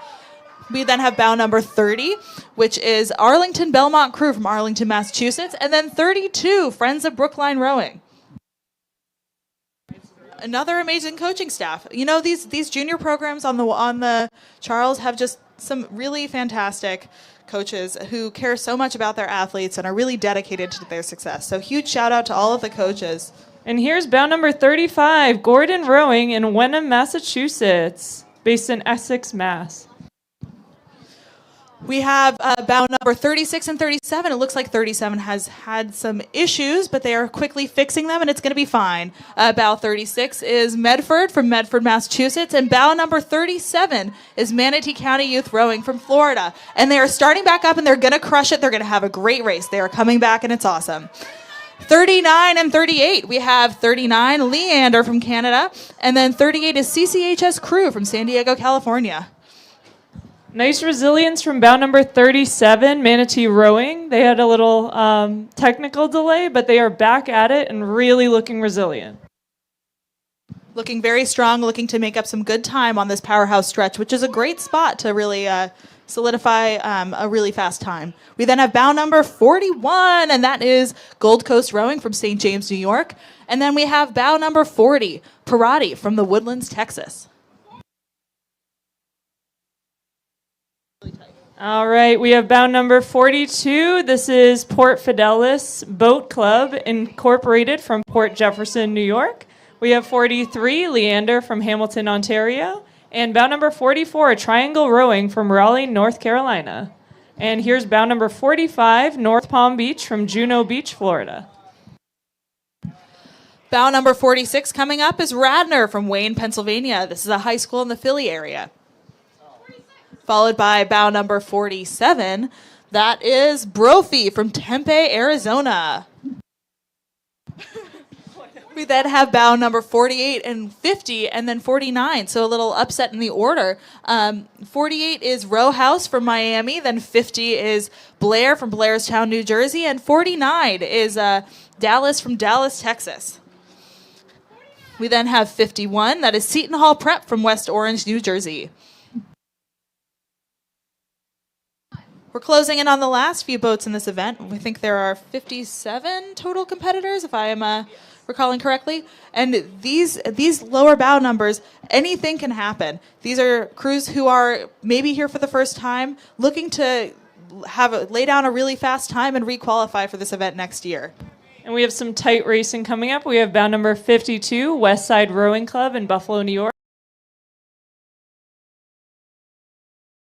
We then have bow number 30, which is Arlington Belmont crew from Arlington, Massachusetts. And then 32, Friends of Brookline Rowing. Another amazing coaching staff. These junior programs on the Charles have just some really fantastic coaches who care so much about their athletes and are really dedicated to their success. So huge shout out to all of the coaches. And here's bow number 35, Gordon Rowing in Wenham, Massachusetts, based in Essex, Mass. We have bow number 36 and 37. It looks like 37 has had some issues, but they are quickly fixing them, and it's going to be fine. Bow 36 is Medford from Medford, Massachusetts, and bow number 37 is Manatee County Youth Rowing from Florida. And they are starting back up, and they're going to crush it. They're going to have a great race. They are coming back, and it's awesome. 39 and 38. We have 39, Leander from Canada, and then 38 is CCHS Crew from San Diego, California. Nice resilience from bow number 37, Manatee Rowing. They had a little technical delay, but they are back at it and really looking resilient. Looking very strong, looking to make up some good time on this powerhouse stretch, which is a great spot to really solidify a really fast time. We then have bow number 41, and that is Gold Coast Rowing from St. James, New York. And then we have bow number 40, Parati from the Woodlands, Texas. All right, we have bout number 42. This is Port Fidelis Boat Club Incorporated from Port Jefferson, New York. We have 43, Leander from Hamilton, Ontario. And bout number 44, Triangle Rowing from Raleigh, North Carolina. And here's bout number 45, North Palm Beach from Juno Beach, Florida. Bout number 46 coming up is Radnor from Wayne, Pennsylvania. This is a high school in the Philly area. Followed by bout number 47. That is Brophy from Tempe, Arizona. We then have bout number 48 and 50, and then 49, so a little upset in the order. 48 is Row House from Miami, then 50 is Blair from Blairstown, New Jersey, and 49 is Dallas from Dallas, Texas. We then have 51, that is Seton Hall Prep from West Orange, New Jersey. We're closing in on the last few boats in this event. We think there are 57 total competitors, if I am recalling correctly. And these lower bow numbers, anything can happen. These are crews who are maybe here for the first time, looking to lay down a really fast time and requalify for this event next year. And we have some tight racing coming up. We have bout number 52, Westside Rowing Club in Buffalo, New York.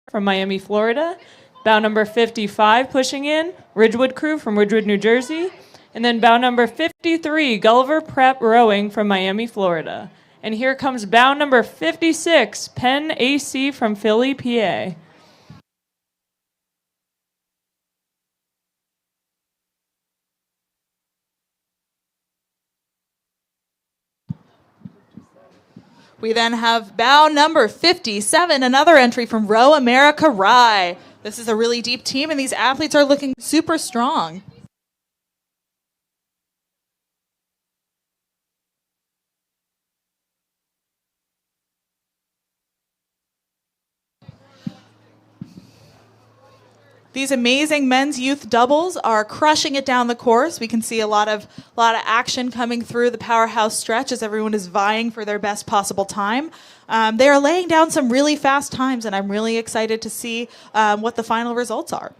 From Miami, Florida. Bout number 55 pushing in, Ridgewood Crew from Ridgewood, New Jersey. And then bout number 53, Gulliver Prep Rowing from Miami, Florida. And here comes bout number 56, Penn AC from Philly, PA. We then have bow number 57, another entry from Row America Rye. This is a really deep team, and these athletes are looking super strong. These amazing men's youth doubles are crushing it down the course. We can see a lot of action coming through the powerhouse stretch as everyone is vying for their best possible time. They are laying down some really fast times, and I'm really excited to see what the final results are.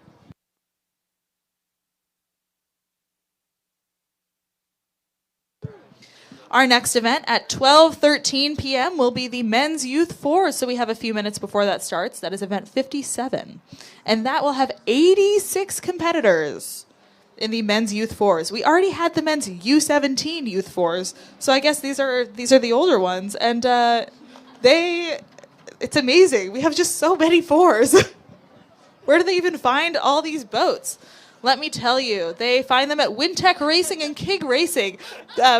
Our next event at 12:13 p.m. will be the Men's Youth Fours, so we have a few minutes before that starts. That is event 57. And that will have 86 competitors in the Men's Youth Fours. We already had the Men's U17 Youth Fours, so I guess these are the older ones. And it's amazing. We have just so many fours. Where do they even find all these boats? Let me tell you, they find them at Wintech Racing and King Racing,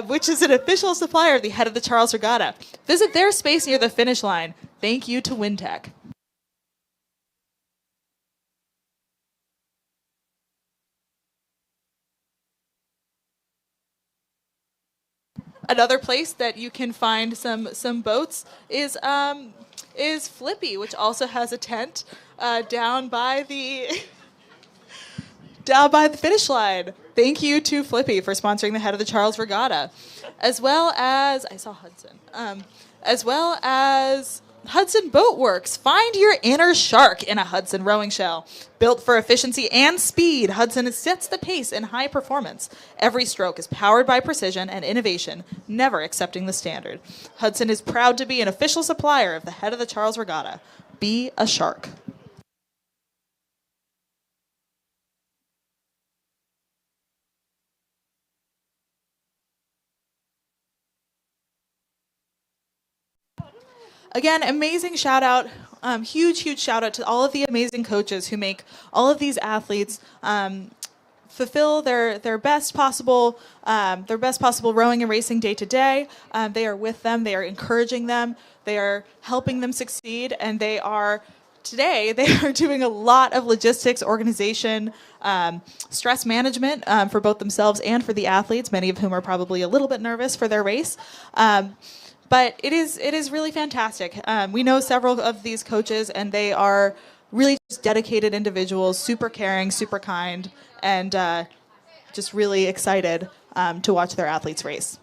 which is an official supplier of the Head of the Charles Regatta. Visit their space near the finish line. Thank you to Wintech. Another place that you can find some boats is Flippy, which also has a tent down by the finish line. Thank you to Flippy for sponsoring the Head of the Charles Regatta, as well as I saw Hudson, as well as Hudson Boat Works. Find your inner shark in a Hudson rowing shell. Built for efficiency and speed, Hudson sets the pace in high performance. Every stroke is powered by precision and innovation, never accepting the standard. Hudson is proud to be an official supplier of the Head of the Charles Regatta. Be a shark. Again, amazing shout out, huge shout out to all of the amazing coaches who make all of these athletes fulfill their best possible rowing and racing day to day. They are with them, they are encouraging them, they are helping them succeed, and they are doing a lot of logistics, organization, stress management for both themselves and for the athletes, many of whom are probably a little bit nervous for their race. But it is really fantastic. We know several of these coaches, and they are really just dedicated individuals, super caring, super kind, and just really excited to watch their athletes race.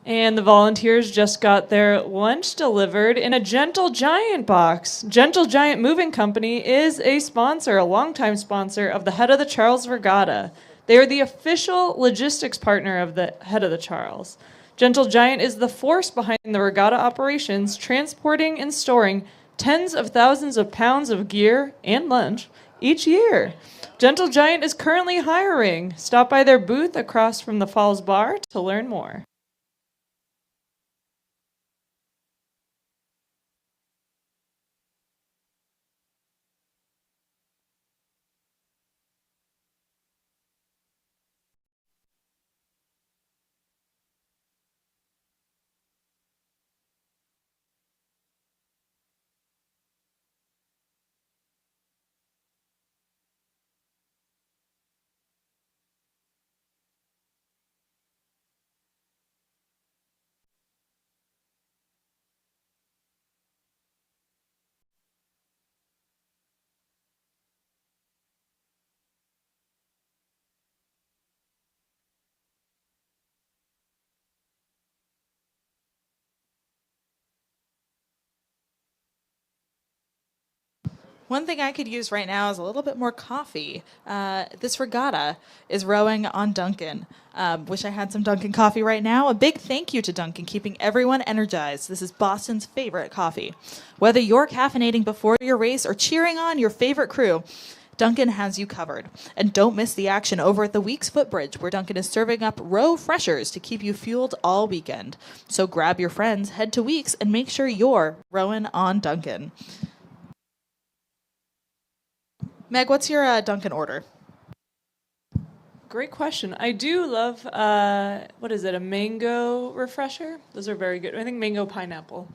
And the volunteers just got their lunch delivered in a Gentle Giant box. Gentle Giant Moving Company is a sponsor, a longtime sponsor of the Head of the Charles Regatta. They are the official logistics partner of the Head of the Charles. Gentle Giant is the force behind the regatta operations, transporting and storing tens of thousands of pounds of gear and lunch each year. Gentle Giant is currently hiring. Stop by their booth across from the Falls Bar to learn more. One thing I could use right now is a little bit more coffee. This regatta is rowing on Dunkin'. Wish I had some Dunkin' coffee right now. A big thank you to Dunkin', keeping everyone energized. This is Boston's favorite coffee. Whether you're caffeinating before your race or cheering on your favorite crew, Dunkin' has you covered. And don't miss the action over at the Weeks Footbridge, where Dunkin' is serving up row freshers to keep you fueled all weekend. So grab your friends, head to Weeks, and make sure you're rowing on Dunkin'. Meg, what's your Dunkin' order? Great question. I do love, what is it, a mango refresher? Those are very good. I think mango pineapple.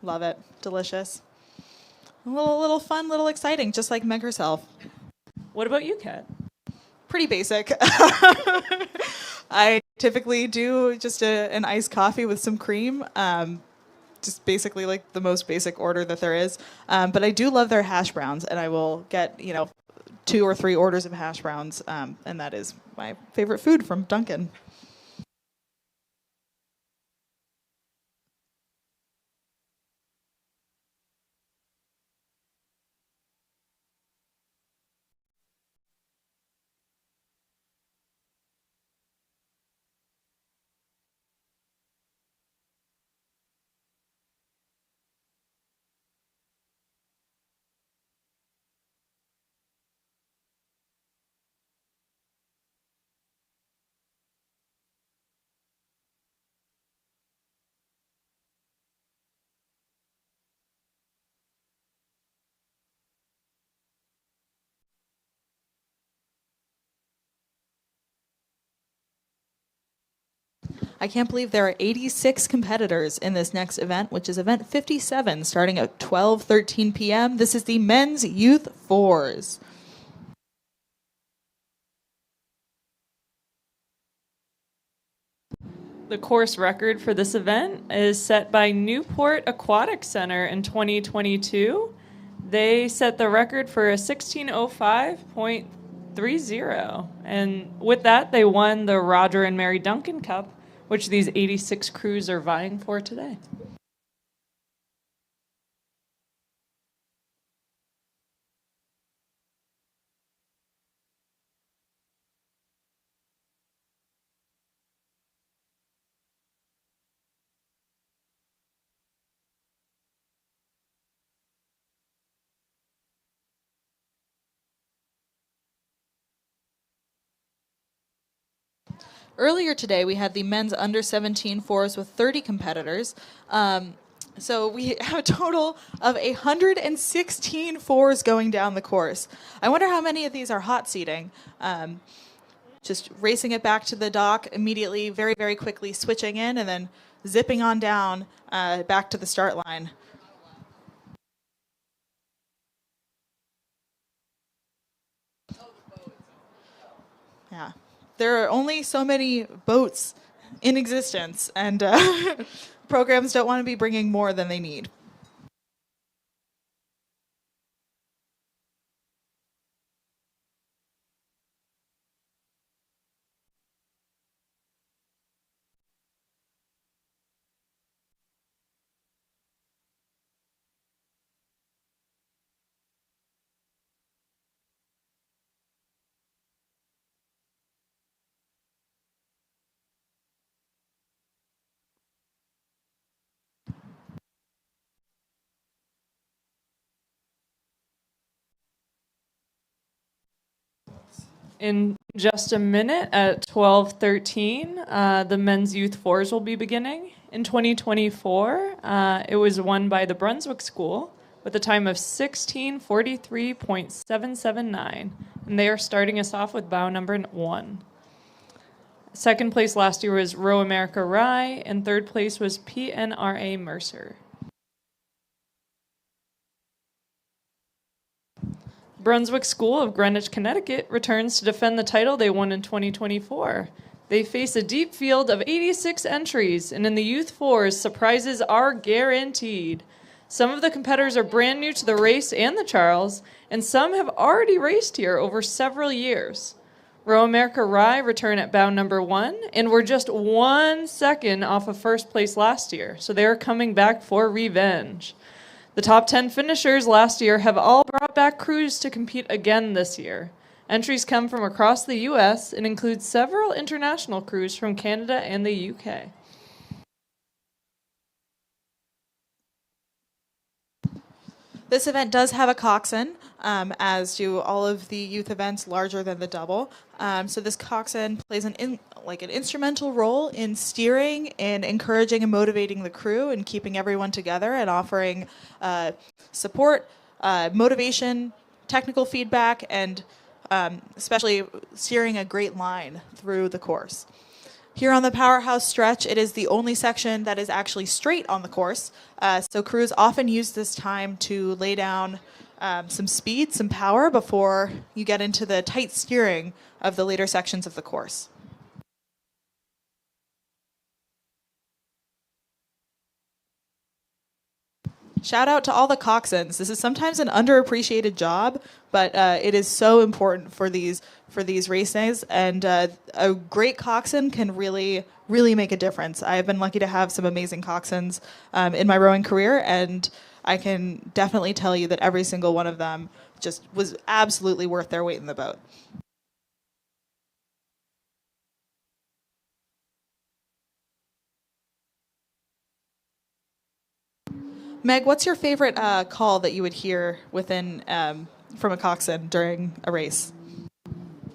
Love it. Delicious. A little fun, little exciting, just like Meg herself. What about you, Kat? Pretty basic. I typically do just an iced coffee with some cream. Just basically like the most basic order that there is. But I do love their hash browns, and I will get, 2 or 3 orders of hash browns, and that is my favorite food from Dunkin'. I can't believe there are 86 competitors in this next event, which is event 57, starting at 12:13 p.m. This is the men's youth fours. The course record for this event is set by Newport Aquatic Center in 2022. They set the record for a 16:05.30. And with that, they won the Roger and Mary Duncan Cup, which these 86 crews are vying for today. Earlier today, we had the men's under 17 fours with 30 competitors. So we have a total of 116 fours going down the course. I wonder how many of these are hot seating. Just racing it back to the dock immediately, very, very quickly switching in, and then zipping on down back to the start line. Yeah. There are only so many boats in existence, and programs don't want to be bringing more than they need. In just a minute at 12:13, the men's youth fours will be beginning. In 2024, it was won by the Brunswick School with a time of 16:43.779, and they are starting us off with bow number 1. Second place last year was Row America Rye, and third place was PNRA Mercer. Brunswick School of Greenwich, Connecticut returns to defend the title they won in 2024. They face a deep field of 86 entries, and in the Youth Fours, surprises are guaranteed. Some of the competitors are brand new to the race and the Charles, and some have already raced here over several years. Row America Rye return at bow number 1, and were just 1 second off of first place last year, so they're coming back for revenge. The top 10 finishers last year have all brought back crews to compete again this year. Entries come from across the U.S. and include several international crews from Canada and the U.K. This event does have a coxswain, as do all of the youth events larger than the double. So this coxswain plays an instrumental role in steering and encouraging and motivating the crew and keeping everyone together and offering support, motivation, technical feedback, and especially steering a great line through the course. Here on the Powerhouse stretch, it is the only section that is actually straight on the course. So crews often use this time to lay down some speed, some power before you get into the tight steering of the later sections of the course. Shout out to all the coxswains. This is sometimes an underappreciated job, but it is so important for these races. And a great coxswain can really make a difference. I have been lucky to have some amazing coxswains in my rowing career, and I can definitely tell you that every single one of them just was absolutely worth their weight in the boat. Meg, what's your favorite call that you would hear within from a coxswain during a race?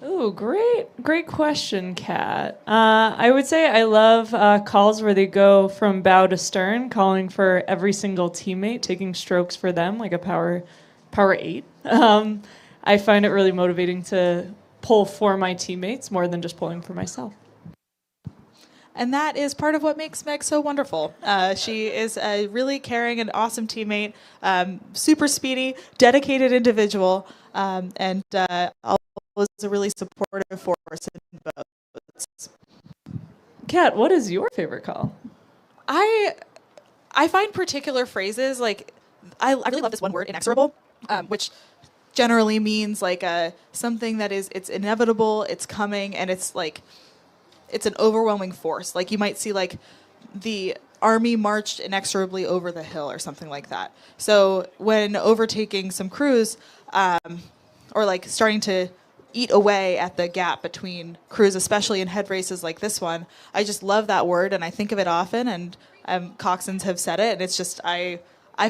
Oh, great question, Kat. I would say I love calls where they go from bow to stern, calling for every single teammate, taking strokes for them, like a power 8. I find it really motivating to pull for my teammates more than just pulling for myself. And that is part of what makes Meg so wonderful. She is a really caring and awesome teammate, super speedy, dedicated individual, and always a really supportive force in boats. Kat, what is your favorite call? I find particular phrases like I really love this one word, inexorable, which generally means like something that it's inevitable, it's coming, and it's an overwhelming force. Like you might see like the army marched inexorably over the hill or something like that. So when overtaking some crews, or like starting to eat away at the gap between crews, especially in head races like this one, I just love that word and I think of it often, and coxswains have said it, and it's just I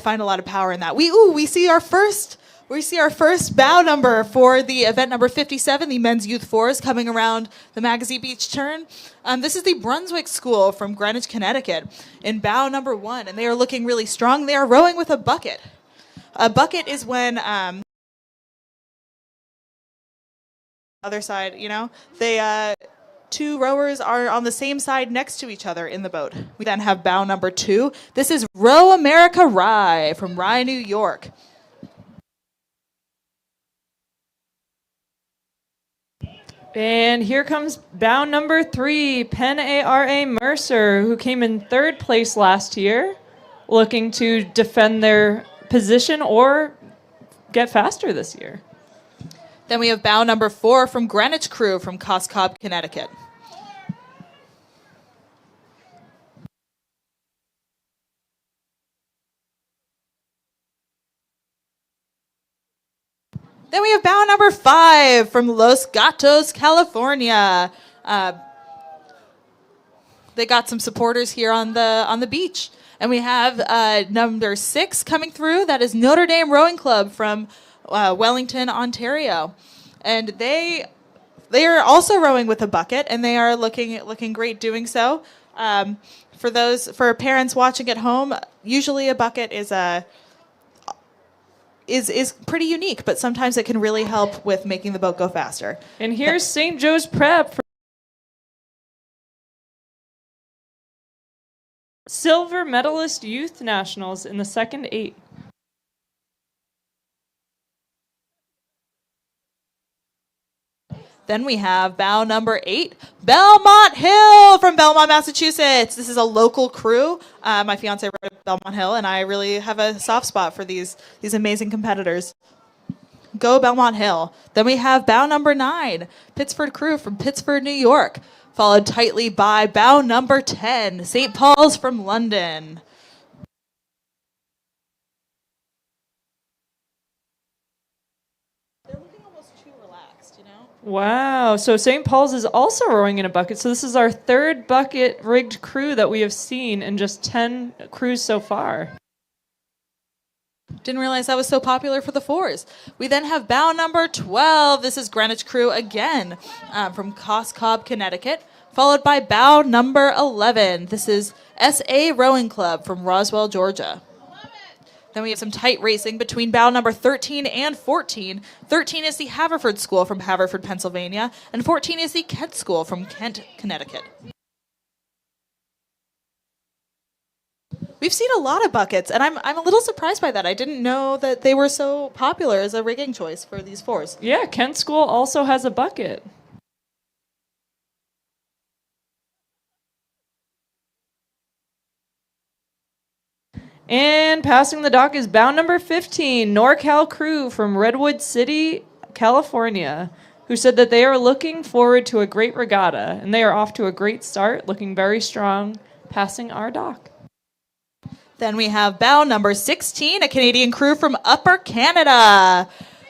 find a lot of power in that. We see our first bow number for the event number 57, the men's youth fours, coming around the Magazine Beach turn. This is the Brunswick School from Greenwich, Connecticut, in bow number 1, and they are looking really strong. They are rowing with a bucket. A bucket is when other side, they two rowers are on the same side next to each other in the boat. We then have bow number 2. This is Row America Rye from Rye, New York. And here comes bow number 3, PNRA Mercer, who came in 3rd place last year, looking to defend their position or get faster this year. Then we have bow number 4 from Greenwich Crew from Coxswain, Connecticut. Then we have bow number 5 from Los Gatos, California. They got some supporters here on the beach. And we have number 6 coming through. That is Notre Dame Rowing Club from Wellington, Ontario. And they They are also rowing with a bucket, and they are looking great doing so. For parents watching at home, usually a bucket is pretty unique, but sometimes it can really help with making the boat go faster. And here's St. Joe's Prep for silver medalist youth nationals in the second 8. Then we have bow number 8, Belmont Hill from Belmont, Massachusetts. This is a local crew. My fiance rode at Belmont Hill, and I really have a soft spot for these amazing competitors. Go Belmont Hill. Then we have bow number 9, Pittsford crew from Pittsford, New York, followed tightly by bow number 10, St. Paul's from London. They're looking almost too relaxed, you know? Wow. So St. Paul's is also rowing in a bucket. So this is our 3rd bucket rigged crew that we have seen in just 10 crews so far. Didn't realize that was so popular for the 4s. We then have bow number 12. This is Greenwich crew again from Coxswain, Connecticut, followed by bow number 11. This is SA Rowing Club from Roswell, Georgia. Then we have some tight racing between bow number 13 and 14. 13 is the Haverford School from Haverford, Pennsylvania, and 14 is the Kent School from Kent, Connecticut. We've seen a lot of buckets, and I'm a little surprised by that. I didn't know that they were so popular as a rigging choice for these 4s. Yeah, Kent School also has a bucket. And passing the dock is bow number 15, NorCal crew from Redwood City, California, who said that they are looking forward to a great regatta, and they are off to a great start, looking very strong, passing our dock. Then we have bow number 16, a Canadian crew from Upper Canada,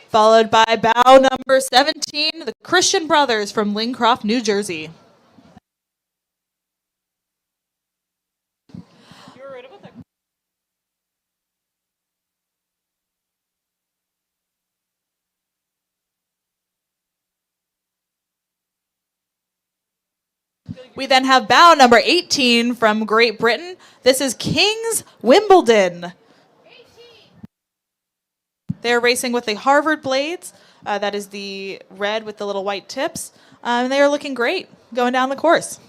followed by bow number 17, the Christian Brothers from Lincroft, New Jersey. We then have bow number 18 from Great Britain. This is King's Wimbledon. They're racing with the Harvard blades. That is the red with the little white tips. And they are looking great going down the course.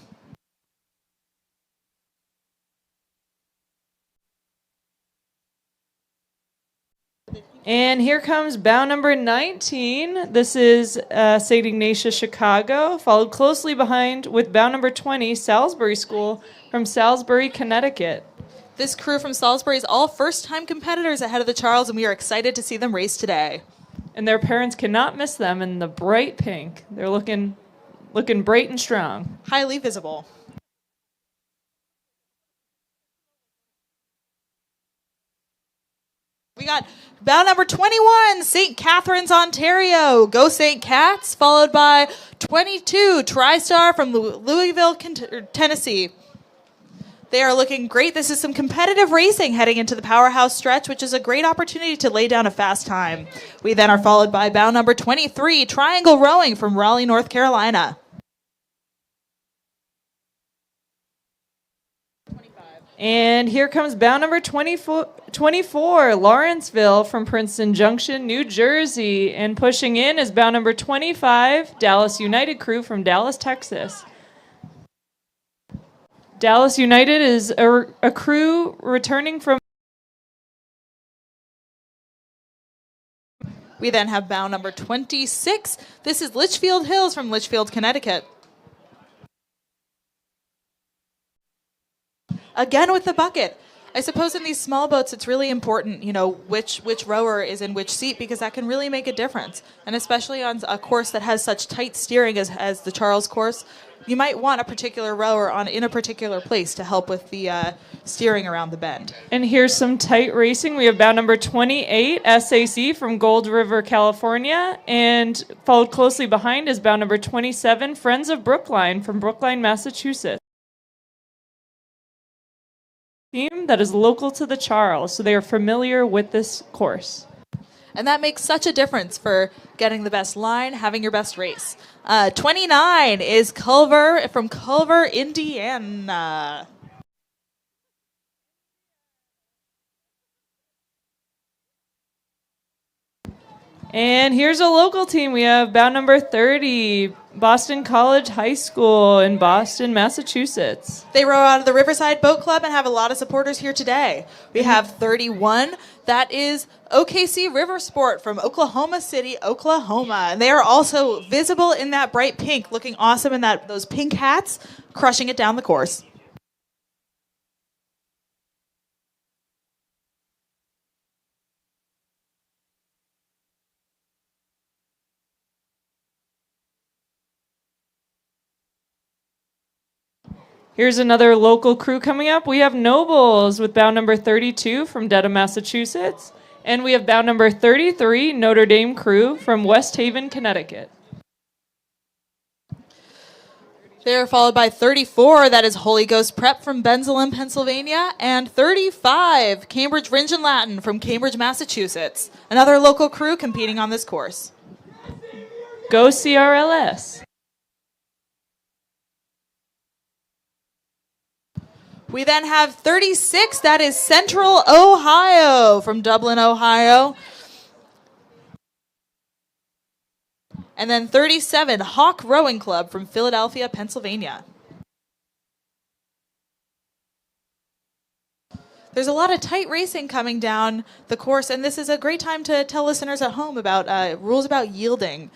And here comes bow number 19. This is St. Ignatius, Chicago, followed closely behind with bow number 20, Salisbury School from Salisbury, Connecticut. This crew from Salisbury is all first-time competitors ahead of the Charles, and we are excited to see them race today. And their parents cannot miss them in the bright pink. They're looking bright and strong. Highly visible. We got bow number 21, St. Catharines, Ontario. Go St. Cats, followed by 22, TriStar from Louisville, Tennessee. They are looking great. This is some competitive racing heading into the powerhouse stretch, which is a great opportunity to lay down a fast time. We then are followed by bow number 23, Triangle Rowing from Raleigh, North Carolina. And here comes bow number 24, Lawrenceville from Princeton Junction, New Jersey. And pushing in is bow number 25, Dallas United crew from Dallas, Texas. Dallas United is a crew returning from... We then have bow number 26. This is Litchfield Hills from Litchfield, Connecticut. Again with the bucket. I suppose in these small boats, it's really important, which rower is in which seat, because that can really make a difference. And especially on a course that has such tight steering as the Charles course, you might want a particular rower in a particular place to help with the steering around the bend. And here's some tight racing. We have bow number 28, SAC from Gold River, California. And followed closely behind is bow number 27, Friends of Brookline from Brookline, Massachusetts. Team that is local to the Charles, so they are familiar with this course. And that makes such a difference for getting the best line, having your best race. 29 is Culver from Culver, Indiana. And here's a local team. We have bound number 30, Boston College High School in Boston, Massachusetts. They row out of the Riverside Boat Club and have a lot of supporters here today. We have 31. That is OKC River Sport from Oklahoma City, Oklahoma. And they are also visible in that bright pink, looking awesome in those pink hats, crushing it down the course. Here's another local crew coming up. We have Nobles with bound number 32 from Dedham, Massachusetts. And we have bound number 33, Notre Dame crew from West Haven, Connecticut. They're followed by 34, that is Holy Ghost Prep from Bensalem, Pennsylvania, and 35, Cambridge Ringe and Latin from Cambridge, Massachusetts. Another local crew competing on this course. Go CRLS. We then have 36, that is Central Ohio from Dublin, Ohio. And then 37, Hawk Rowing Club from Philadelphia, Pennsylvania. There's a lot of tight racing coming down the course, and this is a great time to tell listeners at home about rules about yielding.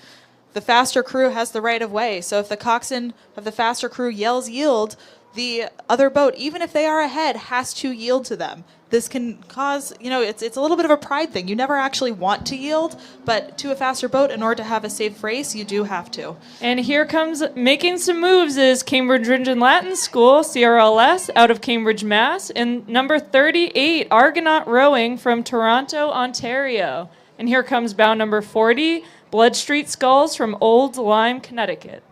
The faster crew has the right of way, so if the coxswain of the faster crew yells yield, the other boat, even if they are ahead, has to yield to them. This can cause, it's a little bit of a pride thing. You never actually want to yield, but to a faster boat, in order to have a safe race, you do have to. And here comes making some moves is Cambridge Ringe and Latin School, CRLS, out of Cambridge, Mass. And number 38, Argonaut Rowing from Toronto, Ontario. And here comes bound number 40, Blood Street Sculls from Old Lyme, Connecticut.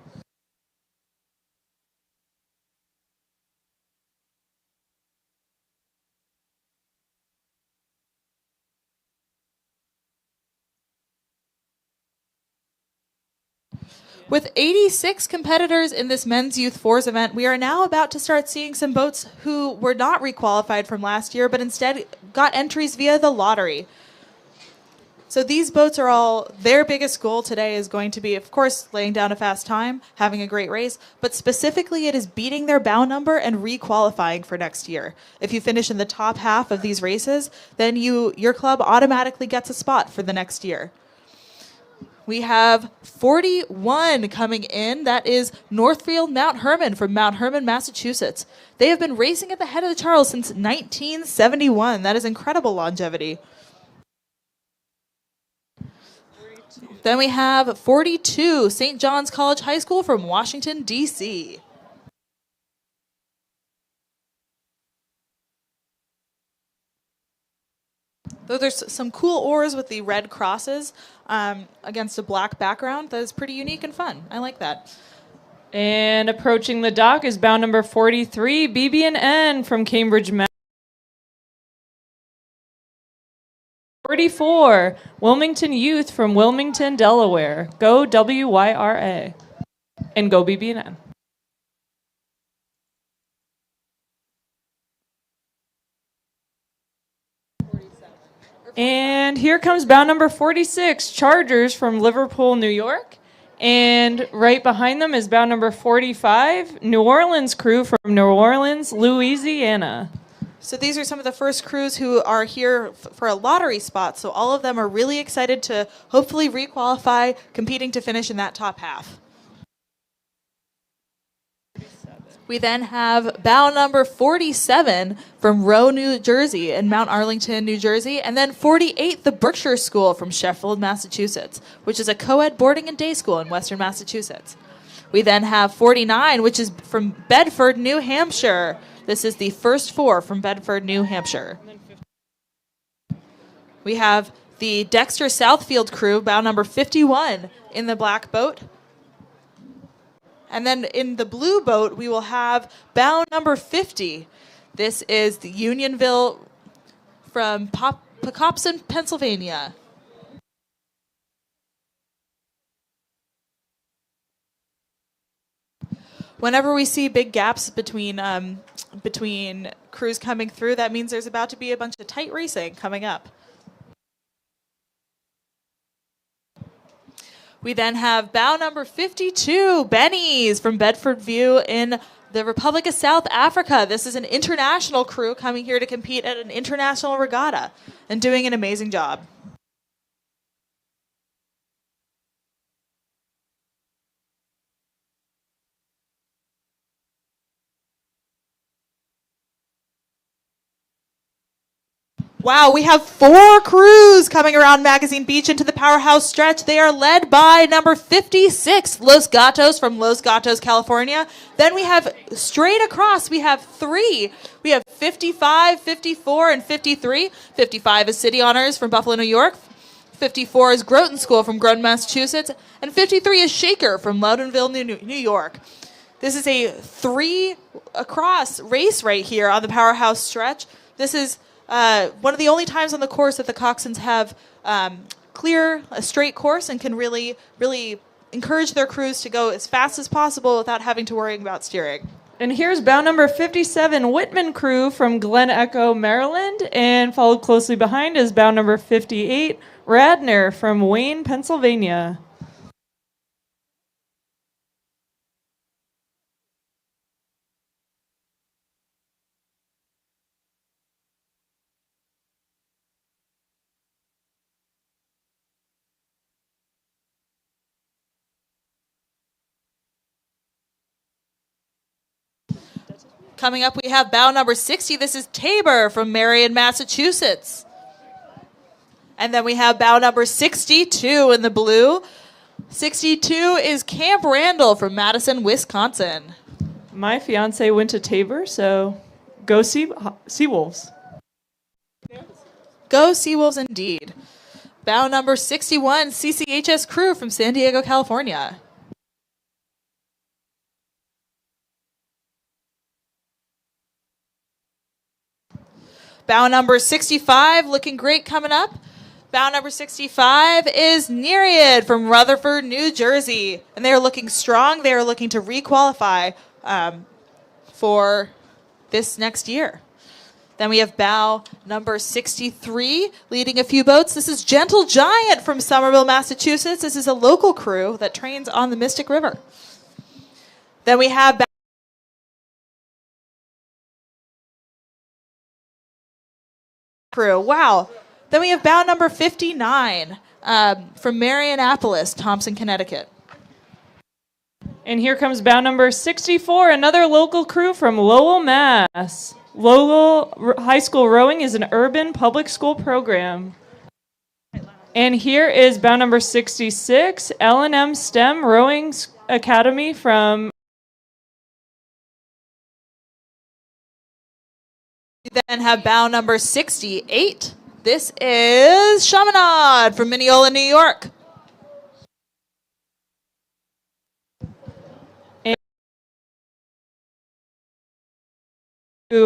With 86 competitors in this men's youth fours event, we are now about to start seeing some boats who were not requalified from last year, but instead got entries via the lottery. So these boats are all, their biggest goal today is going to be, of course, laying down a fast time, having a great race, but specifically it is beating their bow number and requalifying for next year. If you finish in the top half of these races, then your club automatically gets a spot for the next year. We have 41 coming in. That is Northfield Mount Herman from Mount Herman, Massachusetts. They have been racing at the head of the Charles since 1971. That is incredible longevity. Then we have 42, St. John's College High School from Washington, D.C. Though there's some cool oars with the red crosses against a black background, that is pretty unique and fun. I like that. And approaching the dock is bound number 43, BB&N from Cambridge, Mass. 44, Wilmington Youth from Wilmington, Delaware. Go WYRA. And go BB&N. And here comes bound number 46, Chargers from Liverpool, New York. And right behind them is bound number 45, New Orleans crew from New Orleans, Louisiana. So these are some of the first crews who are here for a lottery spot. So all of them are really excited to hopefully requalify, competing to finish in that top half. We then have bow number 47 from Rowe, New Jersey and Mount Arlington, New Jersey. And then 48, the Berkshire School from Sheffield, Massachusetts, which is a co-ed boarding and day school in Western Massachusetts. We then have 49, which is from Bedford, New Hampshire. This is the first four from Bedford, New Hampshire. We have the Dexter Southfield crew, bow number 51 in the black boat. And then in the blue boat, we will have bow number 50. This is the Unionville from Pocopson, Pennsylvania. Whenever we see big gaps between crews coming through, that means there's about to be a bunch of tight racing coming up. We then have bow number 52, Benny's from Bedford View in the Republic of South Africa. This is an international crew coming here to compete at an international regatta and doing an amazing job. Wow, we have 4 crews coming around Magazine Beach into the powerhouse stretch. They are led by number 56, Los Gatos from Los Gatos, California. Then we have straight across, we have 3. We have 55, 54, and 53. 55 is City Honors from Buffalo, New York. 54 is Groton School from Groton, Massachusetts. And 53 is Shaker from Loudonville, New York. This is a 3 across race right here on the powerhouse stretch. This is one of the only times on the course that the coxswains have a straight course and can really encourage their crews to go as fast as possible without having to worry about steering. And here's bow number 57, Whitman crew from Glen Echo, Maryland. And followed closely behind is bow number 58, Radner from Wayne, Pennsylvania. Coming up, we have bow number 60. This is Tabor from Marion, Massachusetts. And then we have bow number 62 in the blue. 62 is Camp Randall from Madison, Wisconsin. My fiance went to Tabor, so go Seawolves. Go Seawolves indeed. Bow number 61, CCHS crew from San Diego, California. Bow number 65, looking great coming up. Bow number 65 is Nereid from Rutherford, New Jersey. And they are looking strong. They are looking to requalify for this next year. Then we have bow number 63, leading a few boats. This is Gentle Giant from Somerville, Massachusetts. This is a local crew that trains on the Mystic River. Then we have crew. Wow. Then we have bow number 59 from Marionopolis, Thompson, Connecticut. And here comes bow number 64, another local crew from Lowell, Mass. Lowell High School Rowing is an urban public school program. And here is bow number 66, L&M STEM Rowing Academy from... We then have bow number 68. This is Chaminade from Mineola, New York. And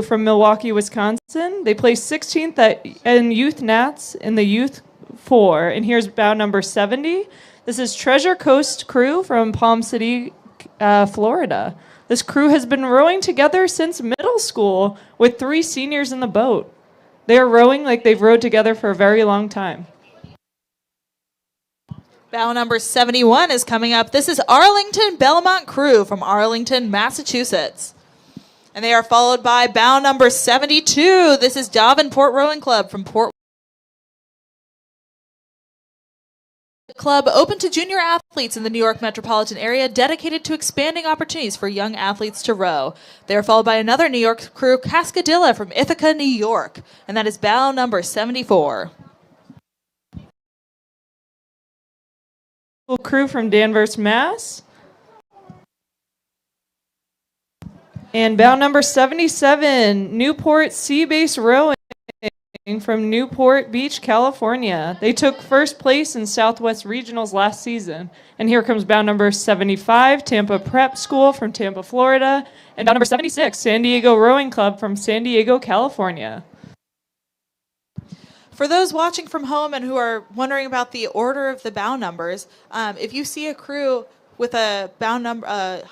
from Milwaukee, Wisconsin. They placed 16th in Youth Nats in the Youth 4. And here's bow number 70. This is Treasure Coast crew from Palm City, Florida. This crew has been rowing together since middle school with 3 seniors in the boat. They are rowing like they've rowed together for a very long time. Bow number 71 is coming up. This is Arlington Belmont crew from Arlington, Massachusetts. And they are followed by bow number 72. This is Davenport Rowing Club from Port. Club open to junior athletes in the New York metropolitan area, dedicated to expanding opportunities for young athletes to row. They are followed by another New York crew, Cascadilla from Ithaca, New York, and that is bow number 74. Crew from Danvers, Mass. And bow number 77, Newport Sea-Based Rowing from Newport Beach, California. They took first place in Southwest Regionals last season. And here comes bow number 75, Tampa Prep School from Tampa, Florida. And bow number 76, San Diego Rowing Club from San Diego, California. For those watching from home and who are wondering about the order of the bow numbers, if you see a crew with a bow number,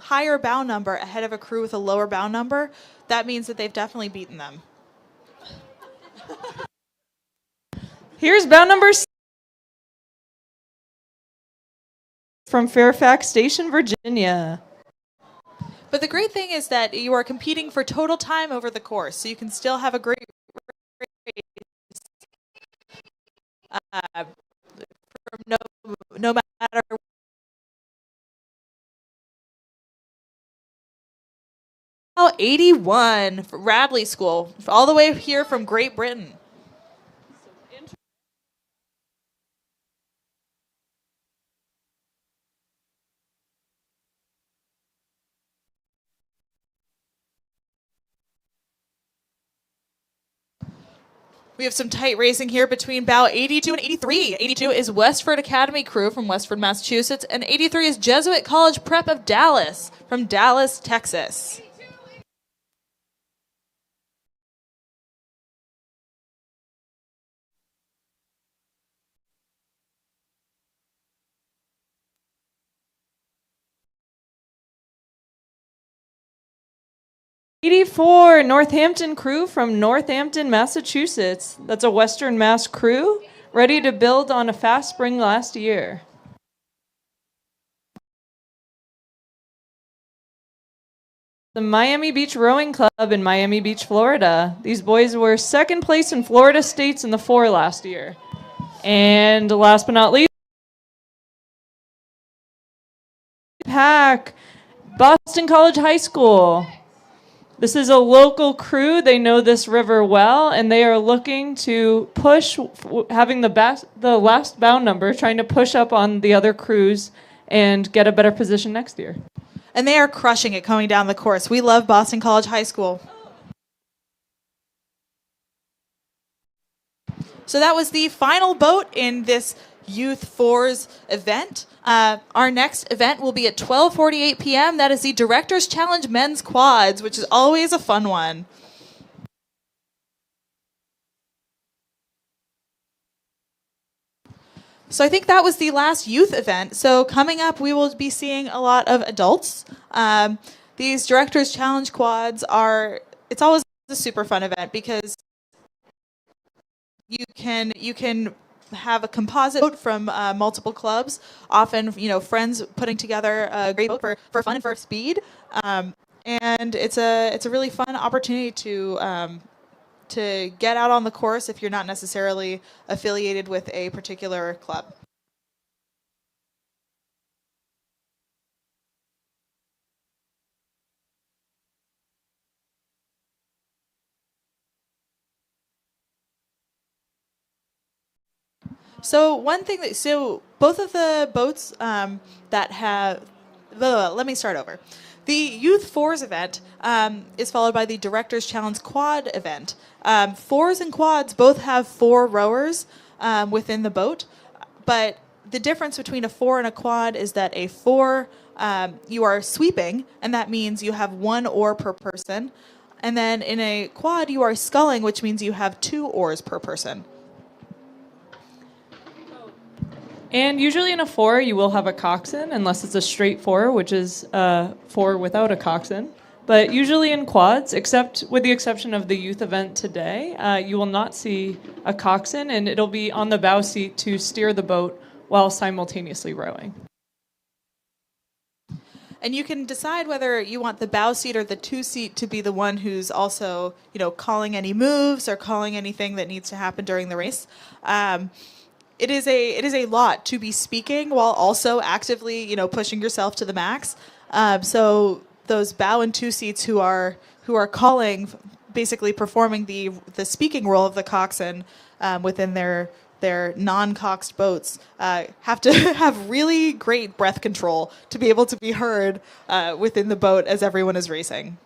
higher bow number ahead of a crew with a lower bow number, that means that they've definitely beaten them. Here's bow number 6 from Fairfax Station, Virginia. But the great thing is that you are competing for total time over the course, so you can still have a great race from no matter. 81 for Radley School, all the way here from Great Britain. We have some tight racing here between bow 82 and 83. 82 is Westford Academy crew from Westford, Massachusetts, and 83 is Jesuit College Prep of Dallas from Dallas, Texas. '84 Northampton crew from Northampton, Massachusetts. That's a Western Mass crew ready to build on a fast spring last year. The Miami Beach Rowing Club in Miami Beach, Florida. These boys were second place in Florida States in the 4 last year. And last but not least, Pack, Boston College High School. This is a local crew. They know this river well, and they are looking to push, having the last bow number, trying to push up on the other crews and get a better position next year. And they are crushing it coming down the course. We love Boston College High School. So that was the final boat in this Youth Fours event. Our next event will be at 12:48 p.m. That is the Director's Challenge Men's Quads, which is always a fun one. So I think that was the last youth event. So coming up, we will be seeing a lot of adults. These Director's Challenge Quads it's always a super fun event because you can have a composite boat from multiple clubs, often friends putting together a great boat for fun and for speed, and it's a really fun opportunity to get out on the course if you're not necessarily affiliated with a particular club. So both of the boats that have, let me start over. The Youth Fours event is followed by the Director's Challenge Quad event. Fours and quads both have 4 rowers within the boat, but the difference between a 4 and a quad is that a 4, you are sweeping, and that means you have 1 oar per person. And then in a quad, you are sculling, which means you have 2 oars per person. And usually in a 4, you will have a coxswain, unless it's a straight 4, which is a 4 without a coxswain. But usually in quads, except with the exception of the youth event today, you will not see a coxswain, and it'll be on the bow seat to steer the boat while simultaneously rowing. And you can decide whether you want the bow seat or the 2 seat to be the one who's also, calling any moves or calling anything that needs to happen during the race. It is a lot to be speaking while also actively, pushing yourself to the max. So those bow and 2 seats who are calling, basically performing the speaking role of the coxswain within their non-coxed boats, have to have really great breath control to be able to be heard within the boat as everyone is racing.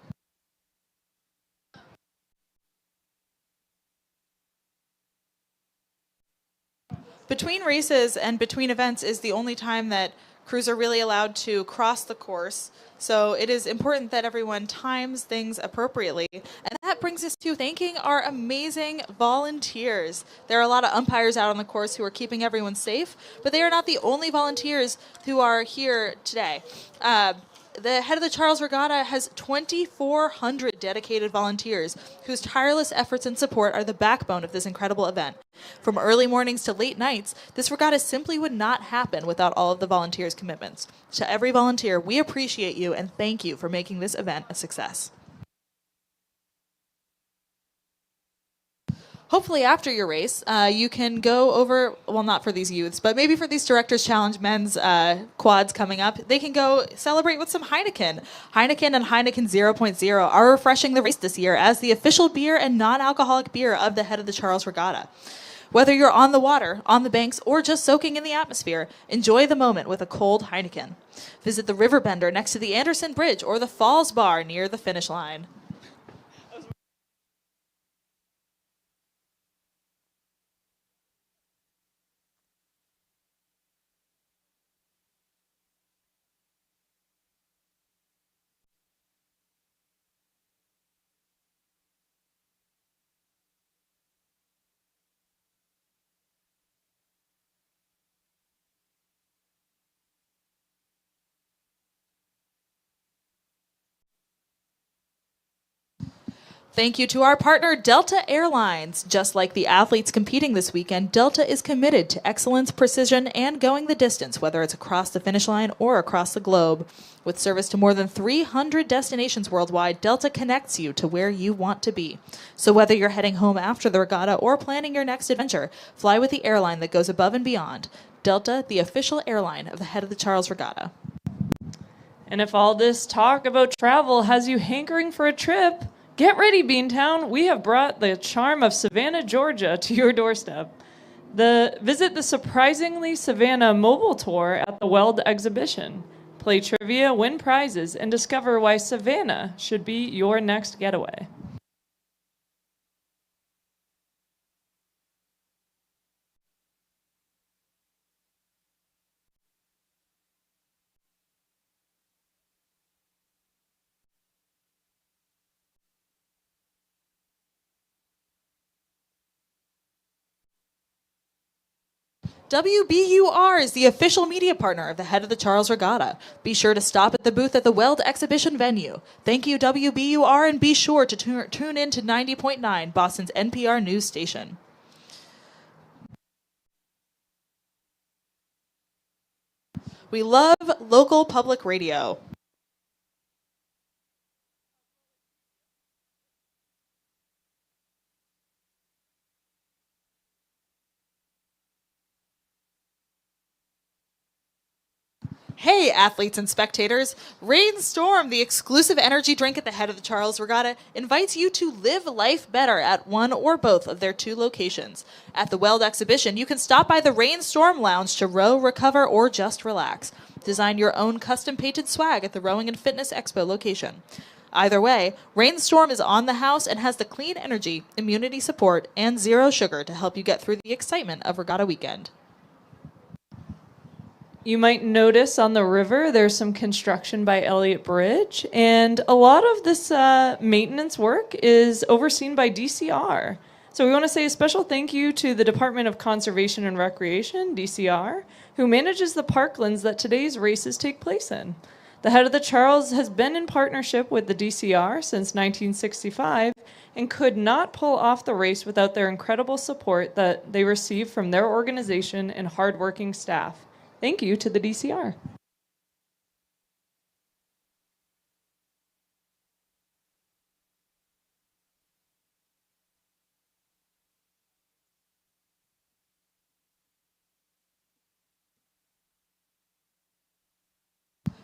Between races and between events is the only time that crews are really allowed to cross the course. So it is important that everyone times things appropriately. And that brings us to thanking our amazing volunteers. There are a lot of umpires out on the course who are keeping everyone safe, but they are not the only volunteers who are here today. the head of the Charles Regatta has 2,400 dedicated volunteers whose tireless efforts and support are the backbone of this incredible event. From early mornings to late nights, this regatta simply would not happen without all of the volunteers' commitments. To every volunteer, we appreciate you and thank you for making this event a success. Hopefully after your race, you can go over, well, not for these youths, but maybe for these Directors Challenge men's quads coming up, they can go celebrate with some Heineken. Heineken and Heineken 0.0 are refreshing the race this year as the official beer and non-alcoholic beer of the head of the Charles Regatta. Whether you're on the water, on the banks, or just soaking in the atmosphere, enjoy the moment with a cold Heineken. Visit the River Bender next to the Anderson Bridge or the Falls Bar near the finish line. Thank you to our partner, Delta Airlines. Just like the athletes competing this weekend, Delta is committed to excellence, precision, and going the distance, whether it's across the finish line or across the globe. With service to more than 300 destinations worldwide, Delta connects you to where you want to be. So whether you're heading home after the regatta or planning your next adventure, fly with the airline that goes above and beyond. Delta, the official airline of the head of the Charles Regatta. And if all this talk about travel has you hankering for a trip, get ready, Beantown. We have brought the charm of Savannah, Georgia to your doorstep. Visit the Surprisingly Savannah mobile tour at the Weld exhibition. Play trivia, win prizes, and discover why Savannah should be your next getaway. WBUR is the official media partner of the head of the Charles Regatta. Be sure to stop at the booth at the Weld exhibition venue. Thank you, WBUR, and be sure to tune in to 90.9, Boston's NPR news station. We love local public radio. Hey, athletes and spectators! Rainstorm, the exclusive energy drink at the head of the Charles Regatta, invites you to live life better at one or both of their 2 locations. At the Weld exhibition, you can stop by the Rainstorm Lounge to row, recover, or just relax. Design your own custom-painted swag at the Rowing and Fitness Expo location. Either way, Rainstorm is on the house and has the clean energy, immunity support, and zero sugar to help you get through the excitement of Regatta weekend. You might notice on the river there's some construction by Elliott Bridge, and a lot of this maintenance work is overseen by DCR. So we want to say a special thank you to the Department of Conservation and Recreation, DCR, who manages the parklands that today's races take place in. The head of the Charles has been in partnership with the DCR since 1965 and could not pull off the race without their incredible support that they receive from their organization and hardworking staff. Thank you to the DCR.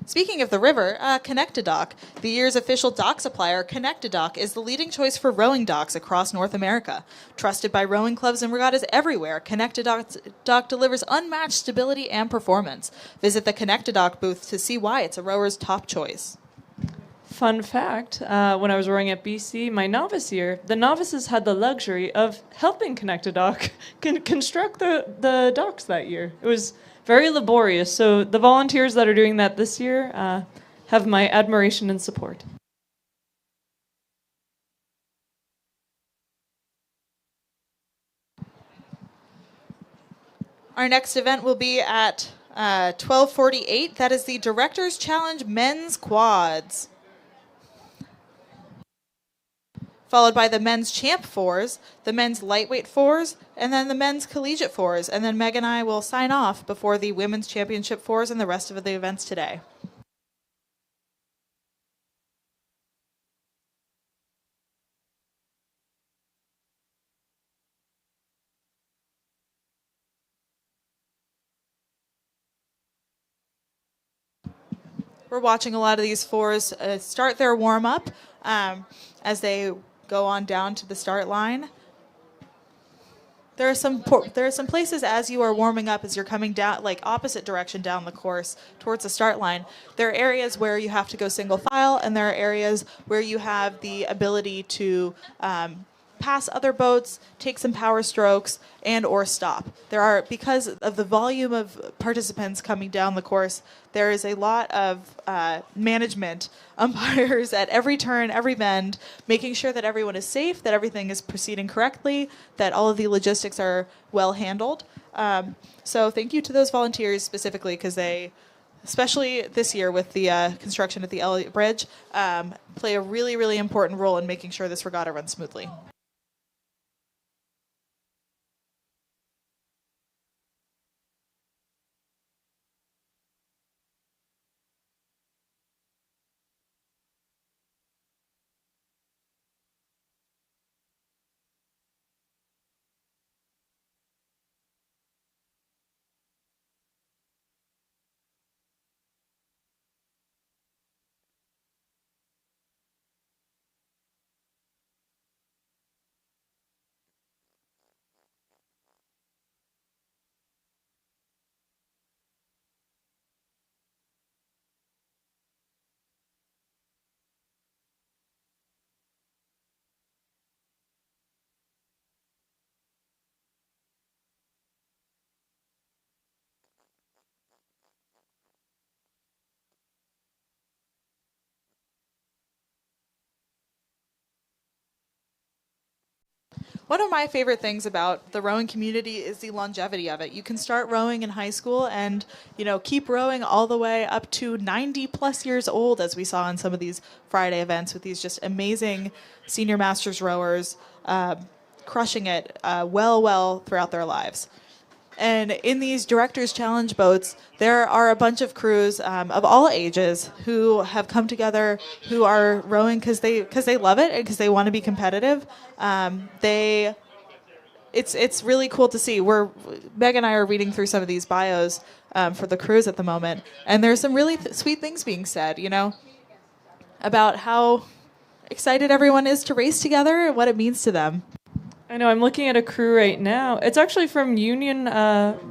Speaking of the river, Connectidock, the year's official dock supplier, Connectidock is the leading choice for rowing docks across North America. Trusted by rowing clubs and regattas everywhere, Connectidock delivers unmatched stability and performance. Visit the Connectidock booth to see why it's a rower's top choice. Fun fact, when I was rowing at BC, my novice year, the novices had the luxury of helping Connectidock construct the docks that year. It was very laborious, so the volunteers that are doing that this year have my admiration and support. Our next event will be at 12:48, that is the Director's Challenge Men's Quads. Followed by the Men's Champ Fours, the Men's Lightweight Fours, and then the Men's Collegiate Fours. And then Meg and I will sign off before the Women's Championship Fours and the rest of the events today. We're watching a lot of these fours start their warm-up as they go on down to the start line. There are some places as you are warming up, as you're coming down, like opposite direction down the course towards the start line. There are areas where you have to go single file, and there are areas where you have the ability to pass other boats, take some power strokes, and or stop. There are, because of the volume of participants coming down the course, there is a lot of management, umpires at every turn, every bend, making sure that everyone is safe, that everything is proceeding correctly, that all of the logistics are well handled. So thank you to those volunteers specifically, because they, especially this year with the construction at the Elliott Bridge, play a really, really important role in making sure this regatta runs smoothly. One of my favorite things about the rowing community is the longevity of it. You can start rowing in high school and, keep rowing all the way up to 90 plus years old, as we saw in some of these Friday events with these just amazing senior masters rowers crushing it well throughout their lives. And in these Directors Challenge boats, there are a bunch of crews of all ages who have come together, who are rowing because they love it and because they want to be competitive. It's really cool to see. Meg and I are reading through some of these bios for the crews at the moment, and there's some really sweet things being said, about how excited everyone is to race together and what it means to them. I know, I'm looking at a crew right now. It's actually from Union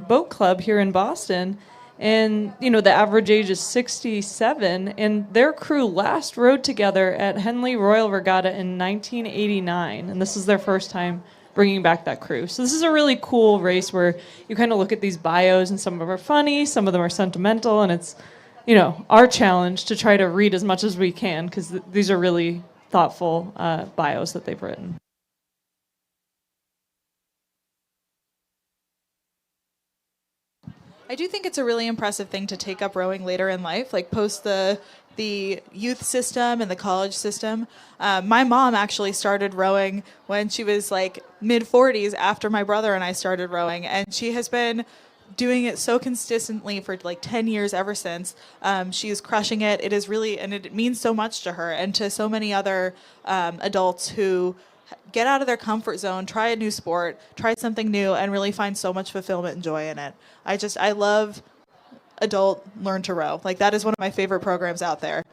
Boat Club here in Boston. And, the average age is 67. And their crew last rowed together at Henley Royal Regatta in 1989. And this is their first time bringing back that crew. So this is a really cool race where you kind of look at these bios, and some of them are funny, some of them are sentimental. And it's, our challenge to try to read as much as we can, because these are really thoughtful bios that they've written. I do think it's a really impressive thing to take up rowing later in life, like post the youth system and the college system. My mom actually started rowing when she was like mid-40s after my brother and I started rowing, and she has been doing it so consistently for like 10 years ever since. She is crushing it. It is really, and it means so much to her and to so many other adults who get out of their comfort zone, try a new sport, try something new, and really find so much fulfillment and joy in it. I love adult learn to row. Like, that is one of my favorite programs out there.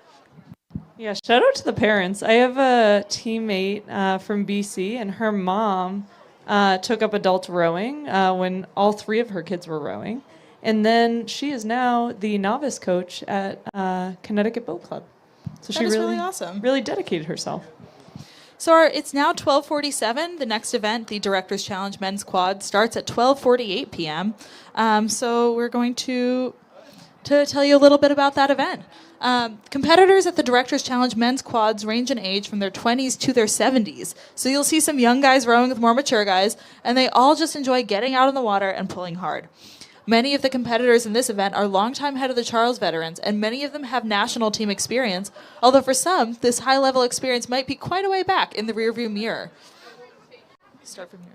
Yeah, shout out to the parents. I have a teammate from BC, and her mom took up adult rowing when all three of her kids were rowing. And then she is now the novice coach at Connecticut Boat Club. So she really awesome. Really dedicated herself. So it's now 12:47. The next event, the Directors Challenge Men's Quad, starts at 12:48 p.m. So we're going to tell you a little bit about that event. Competitors at the Directors Challenge Men's Quads range in age from their 20s to their 70s. So you'll see some young guys rowing with more mature guys, and they all just enjoy getting out in the water and pulling hard. Many of the competitors in this event are longtime Head of the Charles veterans, and many of them have national team experience, although for some, this high-level experience might be quite a way back in the rearview mirror. Start from here.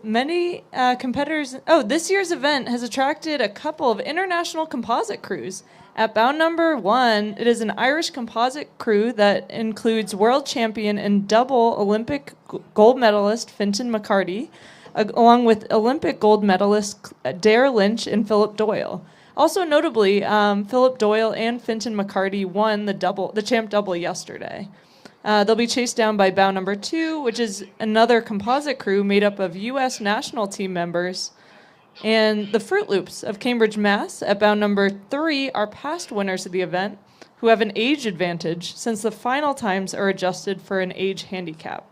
Many competitors. Oh, this year's event has attracted a couple of international composite crews. At bout number 1, it is an Irish composite crew that includes world champion and double Olympic gold medalist Fintan McCarty, along with Olympic gold medalists Dare Lynch and Philip Doyle. Also notably, Philip Doyle and Fintan McCarty won the champ double yesterday. They'll be chased down by bow number 2, which is another composite crew made up of U.S. national team members. And the Fruit Loops of Cambridge, Mass. at bow number 3 are past winners of the event, who have an age advantage since the final times are adjusted for an age handicap.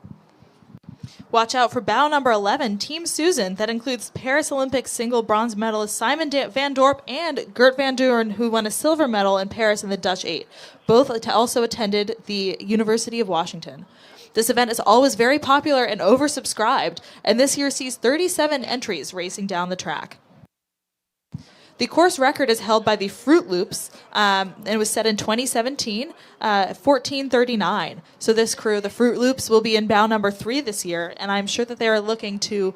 Watch out for bow number 11, Team Susan, that includes Paris Olympic single bronze medalist Simon van Dorp and Gert van Duren, who won a silver medal in Paris in the Dutch 8. Both also attended the University of Washington. This event is always very popular and oversubscribed, and this year sees 37 entries racing down the track. The course record is held by the Fruit Loops, and it was set in 2017, 14:39. So this crew, the Fruit Loops, will be in bow number 3 this year, and I'm sure that they are looking to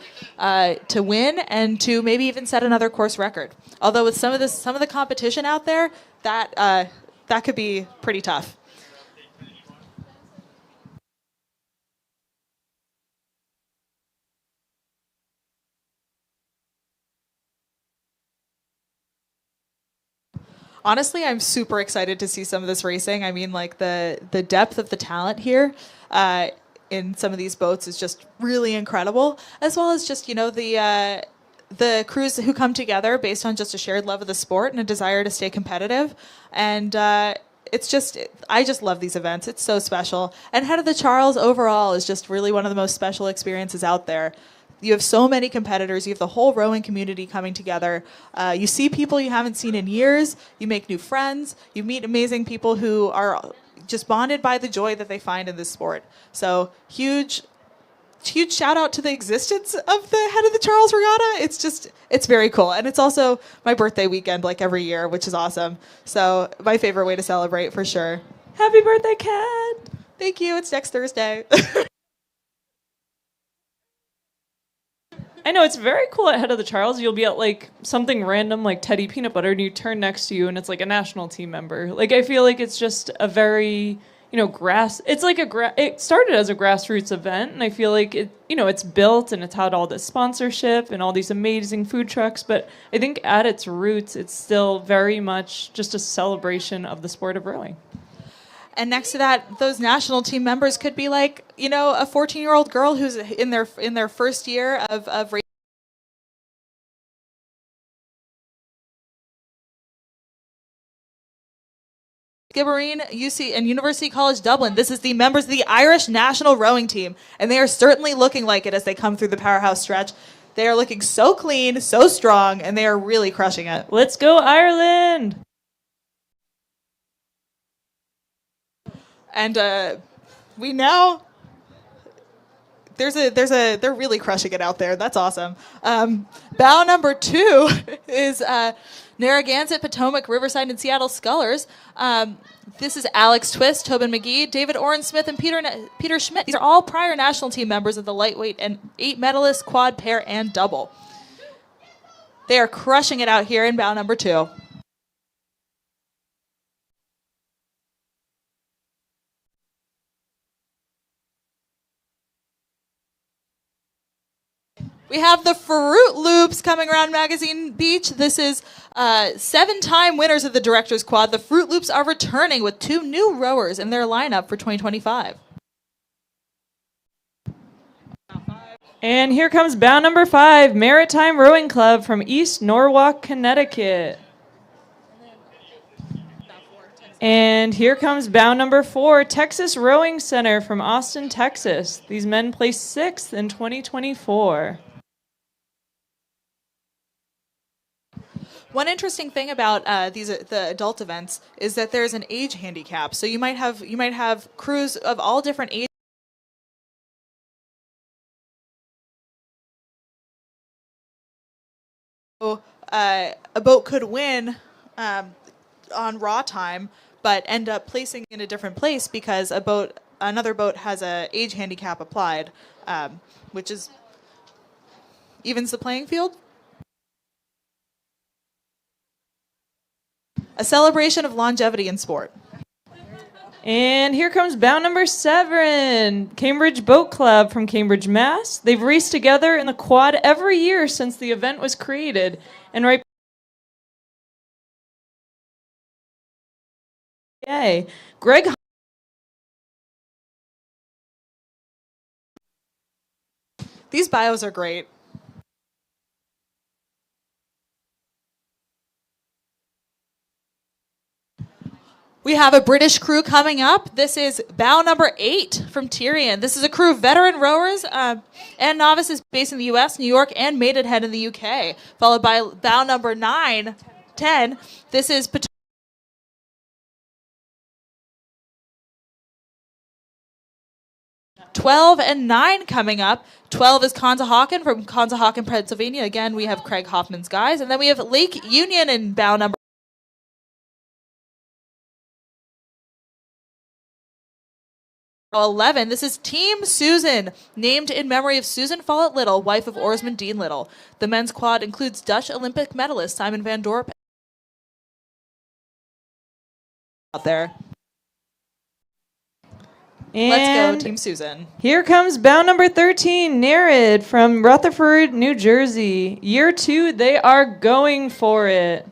win and to maybe even set another course record. Although with some of the competition out there, that could be pretty tough. Honestly, I'm super excited to see some of this racing. I mean, like the depth of the talent here in some of these boats is just really incredible, as well as just, the crews who come together based on just a shared love of the sport and a desire to stay competitive. And I just love these events. It's so special. And Head of the Charles overall is just really one of the most special experiences out there. You have so many competitors. You have the whole rowing community coming together. You see people you haven't seen in years. You make new friends. You meet amazing people who are just bonded by the joy that they find in this sport. So huge shout out to the existence of the Head of the Charles Regatta. It's very cool. And it's also my birthday weekend like every year, which is awesome. So my favorite way to celebrate for sure. Happy birthday, Kat! Thank you. It's next Thursday. I know, it's very cool at Head of the Charles. You'll be at like something random like Teddy Peanut Butter and you turn next to you and it's like a national team member. Like I feel like it's just a very, it's like it started as a grassroots event and I feel like it's built and it's had all this sponsorship and all these amazing food trucks, but I think at its roots it's still very much just a celebration of the sport of rowing. And next to that, those national team members could be like, a 14-year-old girl who's in their first year of racing. Gibbereen, UC, and University College Dublin. This is the members of the Irish national rowing team, and they are certainly looking like it as they come through the powerhouse stretch. They are looking so clean, so strong, and they are really crushing it. Let's go, Ireland! And they're really crushing it out there. That's awesome. Bow number 2 is Narragansett, Potomac, Riverside, and Seattle Scullers. This is Alex Twist, Tobin McGee, David Oren Smith, and Peter Schmidt. These are all prior national team members of the lightweight and 8 medalists, quad, pair, and double. They are crushing it out here in bow number 2. We have the Fruit Loops coming around Magazine Beach. This is 7-time winners of the Director's Quad. The Fruit Loops are returning with 2 new rowers in their lineup for 2025. And here comes bow number 5, Maritime Rowing Club from East Norwalk, Connecticut. And here comes bow number 4, Texas Rowing Center from Austin, Texas. These men placed 6th in 2024. One interesting thing about the adult events is that there's an age handicap. So you might have crews of all different ages a boat could win on raw time, but end up placing in a different place because another boat has a age handicap applied, which is evens the playing field. A celebration of longevity in sport. And here comes bout number 7, Cambridge Boat Club from Cambridge, Mass. They've raced together in the quad every year since the event was created. And right. Yay. Greg. These bios are great. We have a British crew coming up. This is bow number 8 from Tyrion. This is a crew of veteran rowers and novices based in the U.S., New York, and Maidenhead in the U.K. Followed by bow number 10. This is 12 and 9 coming up. 12 is Conshohocken from Conshohocken, Pennsylvania. Again, we have Craig Hoffman's guys. And then we have Lake Union in bow number 11. This is Team Susan, named in memory of Susan Follett Little, wife of oarsman Dean Little. The men's quad includes Dutch Olympic medalist Simon van Dorp. Out there. And let's go, Team Susan. Here comes bout number 13, Nerid from Rutherford, New Jersey. Year 2, they are going for it.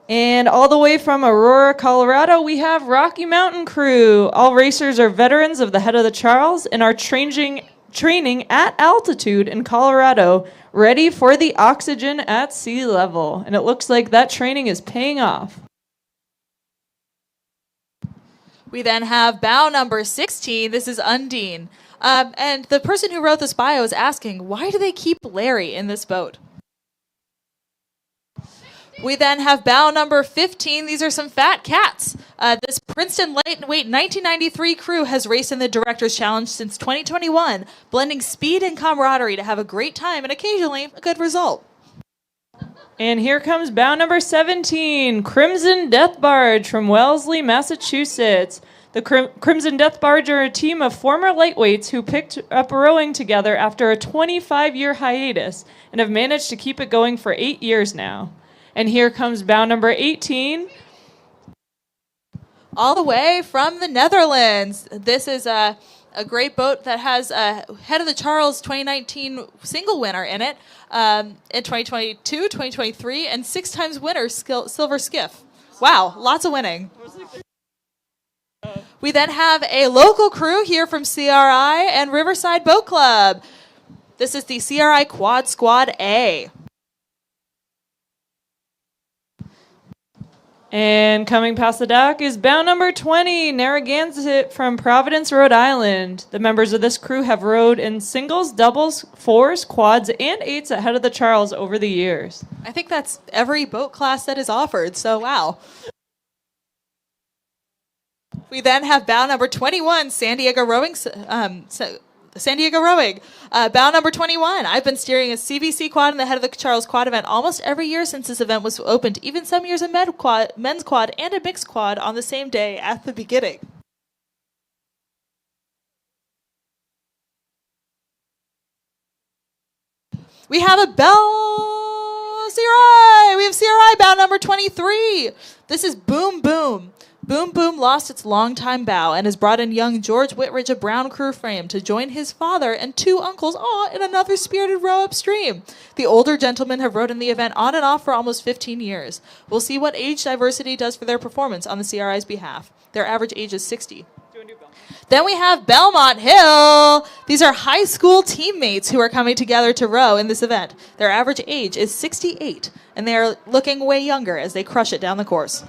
And all the way from Aurora, Colorado, we have Rocky Mountain Crew. All racers are veterans of the Head of the Charles and are training at altitude in Colorado, ready for the oxygen at sea level. And it looks like that training is paying off. We then have bow number 16. This is Undine. And the person who wrote this bio is asking, why do they keep Larry in this boat? We then have bow number 15. These are some fat cats. This Princeton lightweight 1993 crew has raced in the Director's Challenge since 2021, blending speed and camaraderie to have a great time and occasionally a good result. And here comes bow number 17, Crimson Death Barge from Wellesley, Massachusetts. The Crimson Death Barge are a team of former lightweights who picked up rowing together after a 25-year hiatus and have managed to keep it going for 8 years now. And here comes bow number 18. All the way from the Netherlands. This is a great boat that has a Head of the Charles 2019 single winner in it, in 2022, 2023, and 6 times winner silver skiff. Wow, lots of winning. We then have a local crew here from CRI and Riverside Boat Club. This is the CRI Quad Squad A. And coming past the dock is bow number 20, Narragansett from Providence, Rhode Island. The members of this crew have rowed in singles, doubles, fours, quads, and eights at Head of the Charles over the years. I think that's every boat class that is offered, so wow. We then have bow number 21, San Diego Rowing. Bow number 21. I've been steering a CVC quad in the Head of the Charles quad event almost every year since this event was opened, even some years a men's quad and a mixed quad on the same day at the beginning. We have a CRI. We have CRI bow number 23. This is Boom Boom. Boom Boom lost its longtime bow and has brought in young George Whitridge of Brown Crew Frame to join his father and 2 uncles in another spirited row upstream. The older gentlemen have rowed in the event on and off for almost 15 years. We'll see what age diversity does for their performance on the CRI's behalf. Their average age is 60. Then we have Belmont Hill. These are high school teammates who are coming together to row in this event. Their average age is 68, and they are looking way younger as they crush it down the course.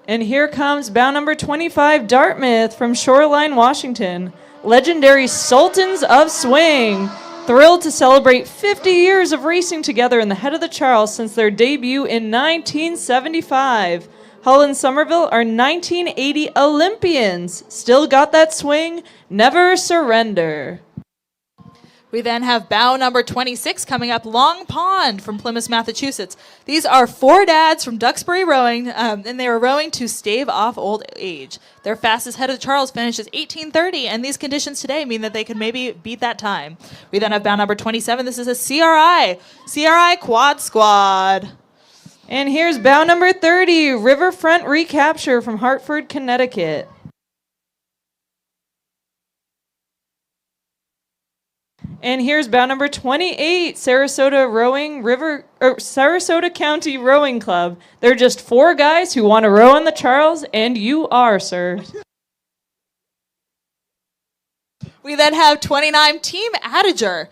And here comes bow number 25, Dartmouth from Shoreline, Washington. Legendary Sultans of Swing. Thrilled to celebrate 50 years of racing together in the Head of the Charles since their debut in 1975. Hull and Somerville are 1980 Olympians. Still got that swing, never surrender. We then have bow number 26 coming up, Long Pond from Plymouth, Massachusetts. These are 4 dads from Duxbury Rowing, and they are rowing to stave off old age. Their fastest head of the Charles finishes 18:30, and these conditions today mean that they could maybe beat that time. We then have bow number 27. This is a CRI Quad Squad. And here's bow number 30, Riverfront Recapture from Hartford, Connecticut. And here's bow number 28, Sarasota County Rowing Club. They're just 4 guys who want to row on the Charles, and you are, sir. We then have 29 Team Adager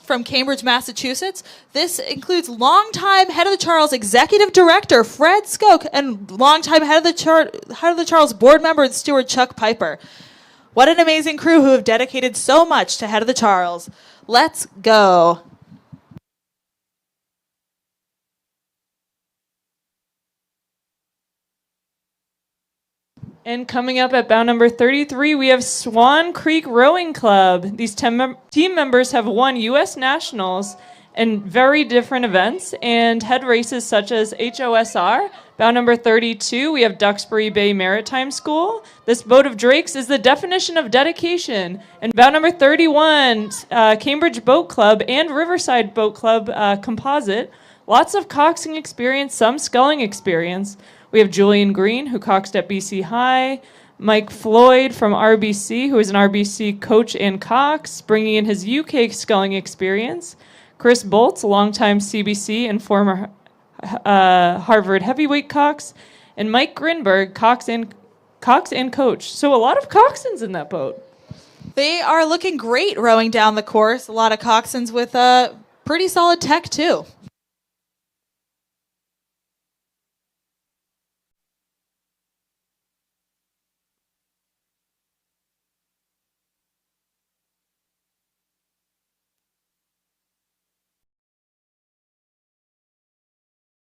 from Cambridge, Massachusetts. This includes longtime head of the Charles executive director Fred Skoke and longtime head of the Charles board member and steward Chuck Piper. What an amazing crew who have dedicated so much to Head of the Charles. Let's go. And coming up at bow number 33, we have Swan Creek Rowing Club. These team members have won U.S. Nationals in very different events and head races such as HOSR. Bow number 32, we have Duxbury Bay Maritime School. This boat of Drake's is the definition of dedication. And bow number 31, Cambridge Boat Club and Riverside Boat Club composite. Lots of coxing experience, some sculling experience. We have Julian Green, who coxed at BC High. Mike Floyd from RBC, who is an RBC coach and cox, bringing in his UK sculling experience. Chris Boltz, a longtime CBC and former Harvard heavyweight cox, and Mike Grinberg, cox and coach. So a lot of coxswains in that boat. They are looking great rowing down the course. A lot of coxswains with pretty solid tech too.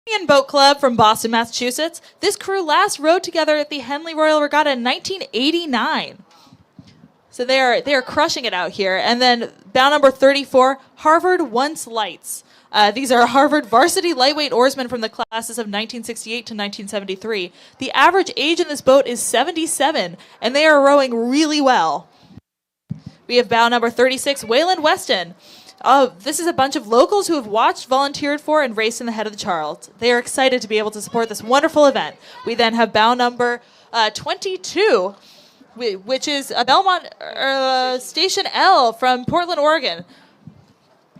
Olympian Boat Club from Boston, Massachusetts. This crew last rowed together at the Henley Royal Regatta in 1989. So they are crushing it out here. And then bow number 34, Harvard Once Lights. These are Harvard varsity lightweight oarsmen from the classes of 1968 to 1973. The average age in this boat is 77, and they are rowing really well. We have bow number 36, Wayland Weston. This is a bunch of locals who have watched, volunteered for, and raced in the Head of the Charles. They are excited to be able to support this wonderful event. We then have bow number 22, which is a Belmont Station L from Portland, Oregon.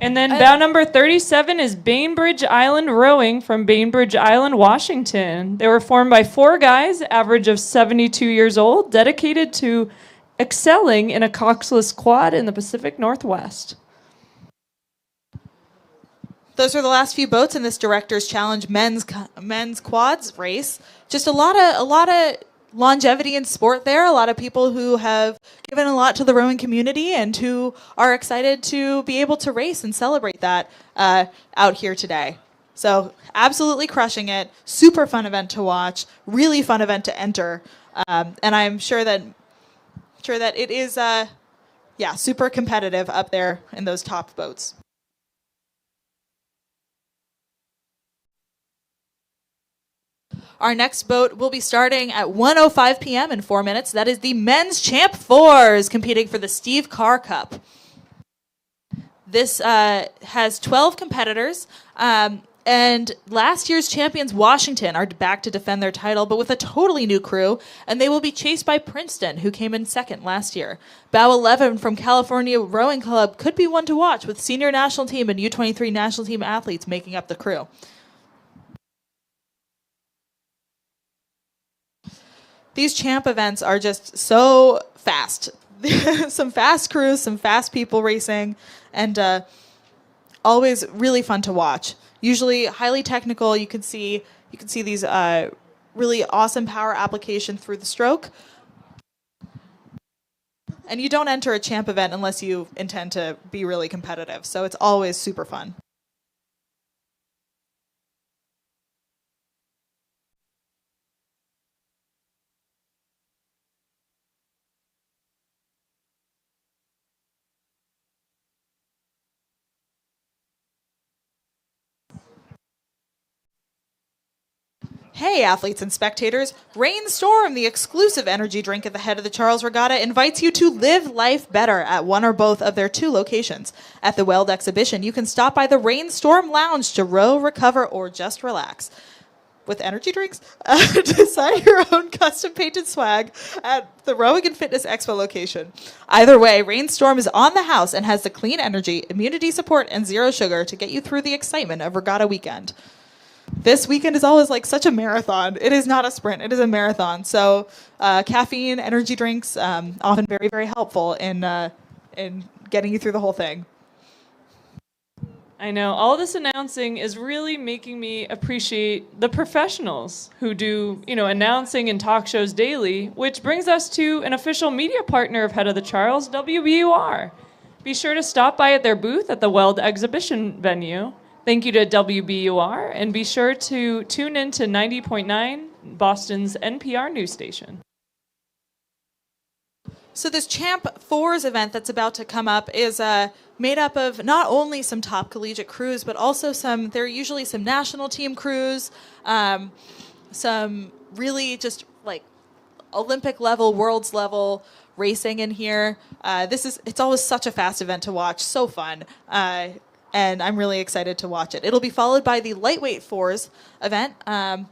And then bow number 37 is Bainbridge Island Rowing from Bainbridge Island, Washington. They were formed by 4 guys, average of 72 years old, dedicated to excelling in a coxless quad in the Pacific Northwest. Those are the last few boats in this Director's Challenge men's quads race. Just a lot of longevity in sport there. A lot of people who have given a lot to the rowing community and who are excited to be able to race and celebrate that out here today. So absolutely crushing it. Super fun event to watch. Really fun event to enter. And I'm sure that it is super competitive up there in those top boats. Our next boat will be starting at 1:05 p.m. in 4 minutes. That is the Men's Champ 4s competing for the Steve Carr Cup. This has 12 competitors, and last year's champions Washington are back to defend their title, but with a totally new crew, and they will be chased by Princeton, who came in second last year. Bow 11 from California Rowing Club could be one to watch, with senior national team and U23 national team athletes making up the crew. These champ events are just so fast. Some fast crews, some fast people racing, and always really fun to watch. Usually highly technical. You can see these really awesome power application through the stroke. And you don't enter a champ event unless you intend to be really competitive. So it's always super fun. Hey, athletes and spectators. Rainstorm, the exclusive energy drink at the head of the Charles Regatta, invites you to live life better at one or both of their 2 locations. At the Weld exhibition, you can stop by the Rainstorm Lounge to row, recover, or just relax. With energy drinks, design your own custom-painted swag at the Rowing and Fitness Expo location. Either way, Rainstorm is on the house and has the clean energy, immunity support, and zero sugar to get you through the excitement of Regatta weekend. This weekend is always like such a marathon. It is not a sprint, it is a marathon. So caffeine, energy drinks, often very, very helpful in getting you through the whole thing. I know, all this announcing is really making me appreciate the professionals who do, announcing and talk shows daily, which brings us to an official media partner of Head of the Charles, WBUR. Be sure to stop by at their booth at the Weld exhibition venue. Thank you to WBUR, and be sure to tune in to 90.9, Boston's NPR news station. So this Champ 4s event that's about to come up is made up of not only some top collegiate crews, but also there are usually some national team crews, some really just like Olympic level, world's level racing in here. It's always such a fast event to watch, so fun. And I'm really excited to watch it. It'll be followed by the lightweight 4s event, and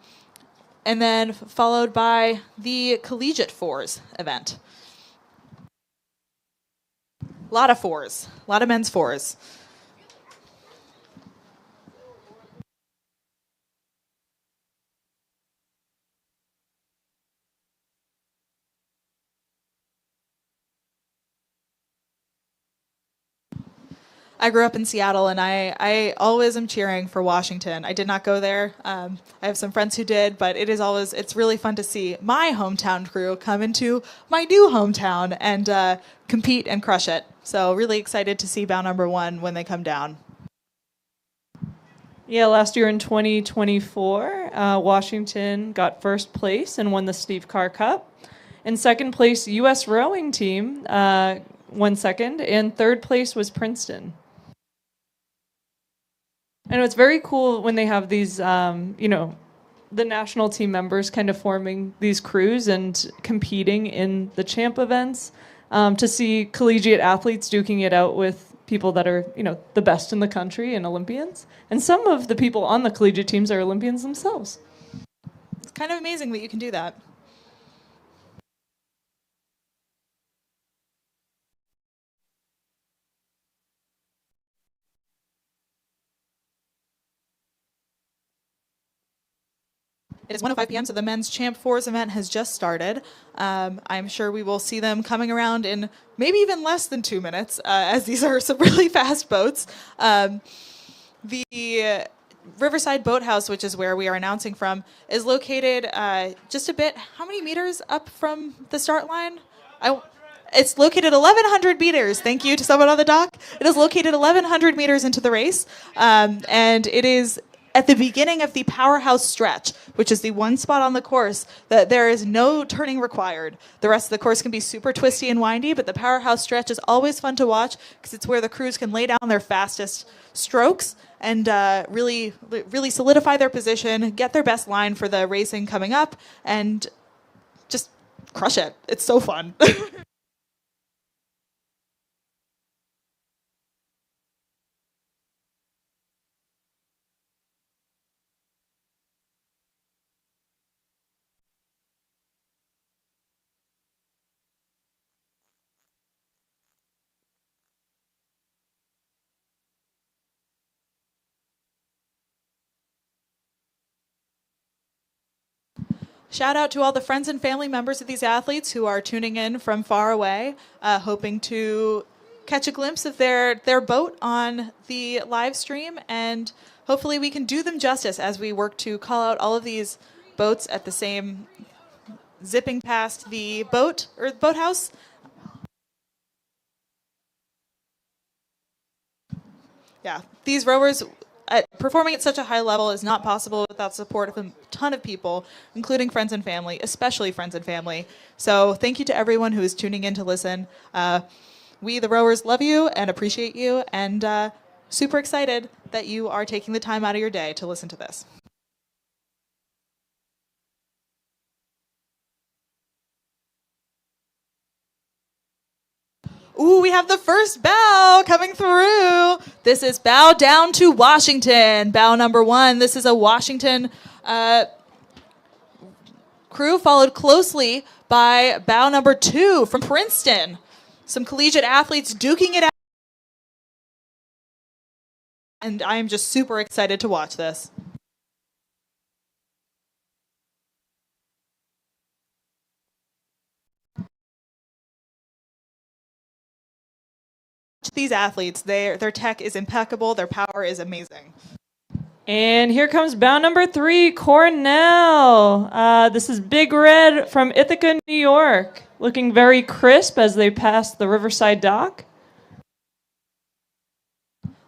then followed by the collegiate 4s event. A lot of 4s, a lot of men's 4s. I grew up in Seattle, and I always am cheering for Washington. I did not go there. I have some friends who did, but it's really fun to see my hometown crew come into my new hometown and compete and crush it. So really excited to see bout number 1 when they come down. Yeah, last year in 2024, Washington got first place and won the Steve Carr Cup. In second place, U.S. rowing team won second, and third place was Princeton. I know it's very cool when they have these, the national team members kind of forming these crews and competing in the champ events, to see collegiate athletes duking it out with people that are, the best in the country and Olympians. And some of the people on the collegiate teams are Olympians themselves. It's kind of amazing that you can do that. It is 1:05 p.m., so the men's Champ 4s event has just started. I'm sure we will see them coming around in maybe even less than 2 minutes, as these are some really fast boats. The Riverside Boathouse, which is where we are announcing from, is located just a bit, how many meters up from the start line? It's located 1,100 meters. Thank you to someone on the dock. It is located 1,100 meters into the race, and it is at the beginning of the powerhouse stretch, which is the one spot on the course that there is no turning required. The rest of the course can be super twisty and windy, but the powerhouse stretch is always fun to watch because it's where the crews can lay down their fastest strokes and really solidify their position, get their best line for the racing coming up, and just crush it. It's so fun. Shout out to all the friends and family members of these athletes who are tuning in from far away, hoping to catch a glimpse of their boat on the live stream, and hopefully we can do them justice as we work to call out all of these boats at the same, zipping past the boat or the boathouse. Yeah, these rowers performing at such a high level is not possible without support of a ton of people, including friends and family, especially friends and family. So thank you to everyone who is tuning in to listen. We, the rowers, love you and appreciate you, and super excited that you are taking the time out of your day to listen to this. Ooh, we have the first bow coming through. This is bow down to Washington. Bow number 1. This is a Washington crew, followed closely by bow number 2 from Princeton. Some collegiate athletes duking it out. And I am just super excited to watch this. These athletes, their tech is impeccable, their power is amazing. And here comes bow number 3, Cornell. This is Big Red from Ithaca, New York, looking very crisp as they pass the Riverside dock.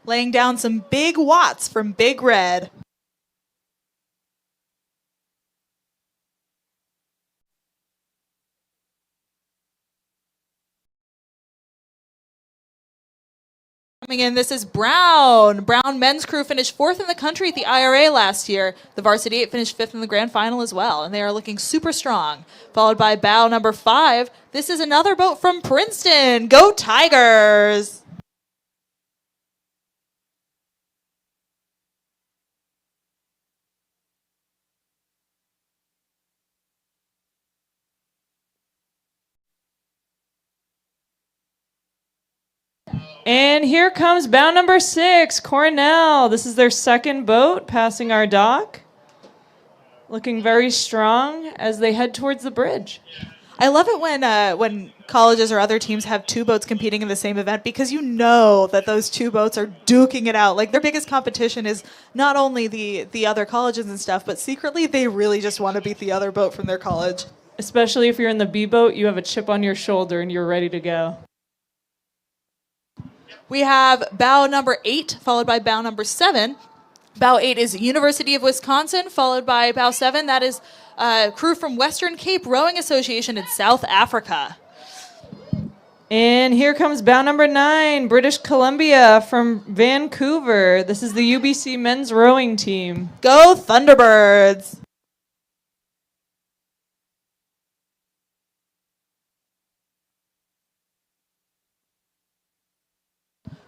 Laying down some big watts from Big Red. Coming in, this is Brown. Brown men's crew finished 4th in the country at the IRA last year. The varsity 8 finished 5th in the grand final as well, and they are looking super strong. Followed by bow number 5. This is another boat from Princeton. Go Tigers! And here comes bow number 6, Cornell. This is their second boat passing our dock. Looking very strong as they head towards the bridge. I love it when colleges or other teams have 2 boats competing in the same event, because you know that those 2 boats are duking it out. Like, their biggest competition is not only the other colleges and stuff, but secretly they really just want to beat the other boat from their college. Especially if you're in the B boat, you have a chip on your shoulder and you're ready to go. We have bow number 8, followed by bow number 7. Bow 8 is University of Wisconsin, followed by bow 7. That is a crew from Western Cape Rowing Association in South Africa. And here comes bow number 9, British Columbia from Vancouver. This is the UBC men's rowing team. Go Thunderbirds!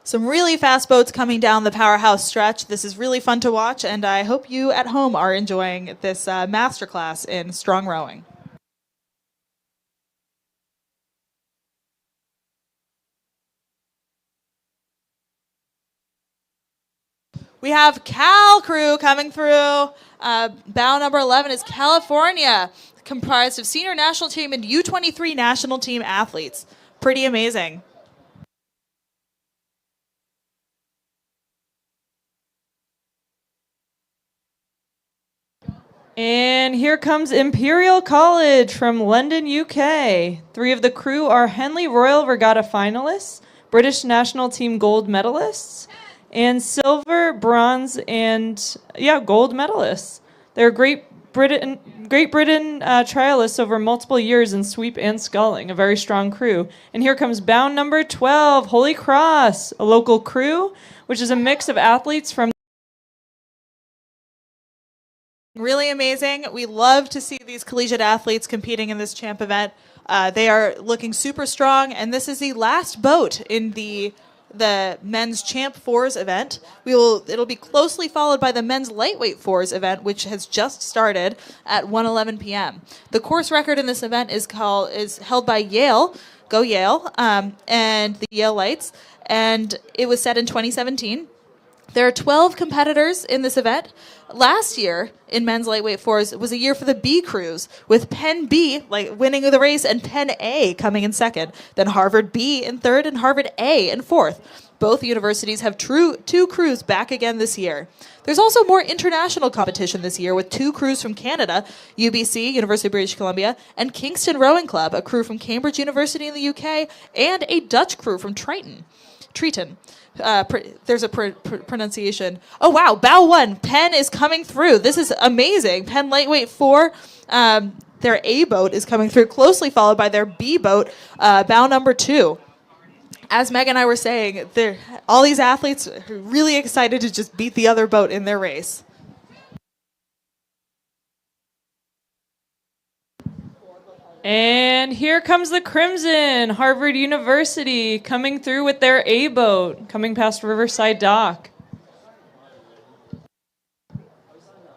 Some really fast boats coming down the powerhouse stretch. This is really fun to watch, and I hope you at home are enjoying this masterclass in strong rowing. We have Cal crew coming through. Bow number 11 is California, comprised of senior national team and U23 national team athletes. Pretty amazing. And here comes Imperial College from London, UK. 3 of the crew are Henley Royal Regatta finalists, British national team gold medalists, and silver, bronze, and gold medalists. They're Great Britain trialists over multiple years in sweep and sculling, a very strong crew. And here comes bound number 12, Holy Cross, a local crew, which is a mix of athletes from Really amazing. We love to see these collegiate athletes competing in this champ event. They are looking super strong, and this is the last boat in the men's champ fours event. It'll be closely followed by the men's lightweight fours event, which has just started at 1:11 p.m. The course record in this event is held by Yale, go Yale, and the Yale Lights, and it was set in 2017. There are 12 competitors in this event. Last year, in men's lightweight fours, was a year for the B crews, with Penn B winning the race and Penn A coming in second. Then Harvard B in third and Harvard A in fourth. Both universities have 2 crews back again this year. There's also more international competition this year, with 2 crews from Canada, UBC, University of British Columbia, and Kingston Rowing Club, a crew from Cambridge University in the UK, and a Dutch crew from Triton. There's a pronunciation. Oh, wow. Bow 1. Penn is coming through. This is amazing. Penn Lightweight 4. Their A boat is coming through, closely followed by their B boat, bow number 2. As Meg and I were saying, all these athletes are really excited to just beat the other boat in their race. And here comes the Crimson, Harvard University, coming through with their A boat, coming past Riverside Dock.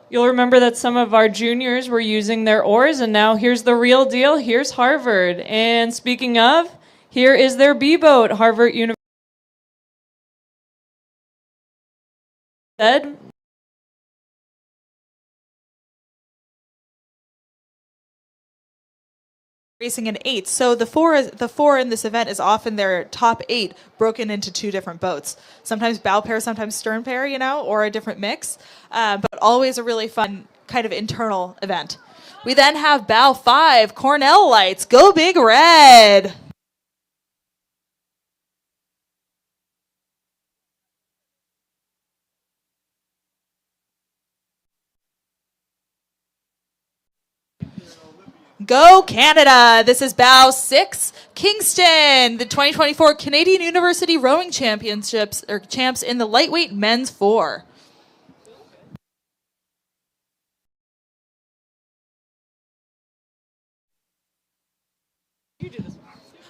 You'll remember that some of our juniors were using their oars, and now here's the real deal. Here's Harvard. And speaking of, here is their B boat, Harvard University. Racing in eights. So the four in this event is often their top 8 broken into 2 different boats. Sometimes bow pair, sometimes stern pair, or a different mix. But always a really fun kind of internal event. We then have bow 5, Cornell Lights, Go Big Red. Go Canada! This is bow 6, Kingston, the 2024 Canadian University Rowing Championships, or champs in the lightweight men's 4.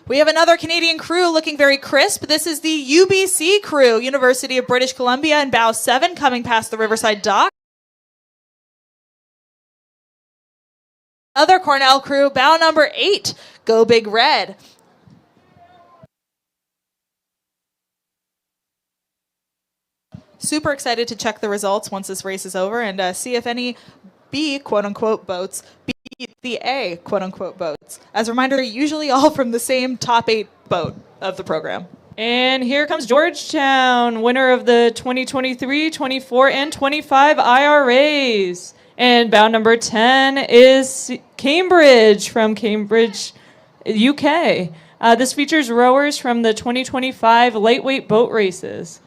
We have another Canadian crew looking very crisp. This is the UBC crew, University of British Columbia, in bow 7, coming past the Riverside Dock. Other Cornell crew, bow number 8, Go Big Red. Super excited to check the results once this race is over and see if any B quote-unquote boats beat the A quote-unquote boats. As a reminder, they're usually all from the same top 8 boat of the program. And here comes Georgetown, winner of the 2023, 24, and 25 IRAs. And bow number 10 is Cambridge from Cambridge, UK. This features rowers from the 2025 lightweight boat races.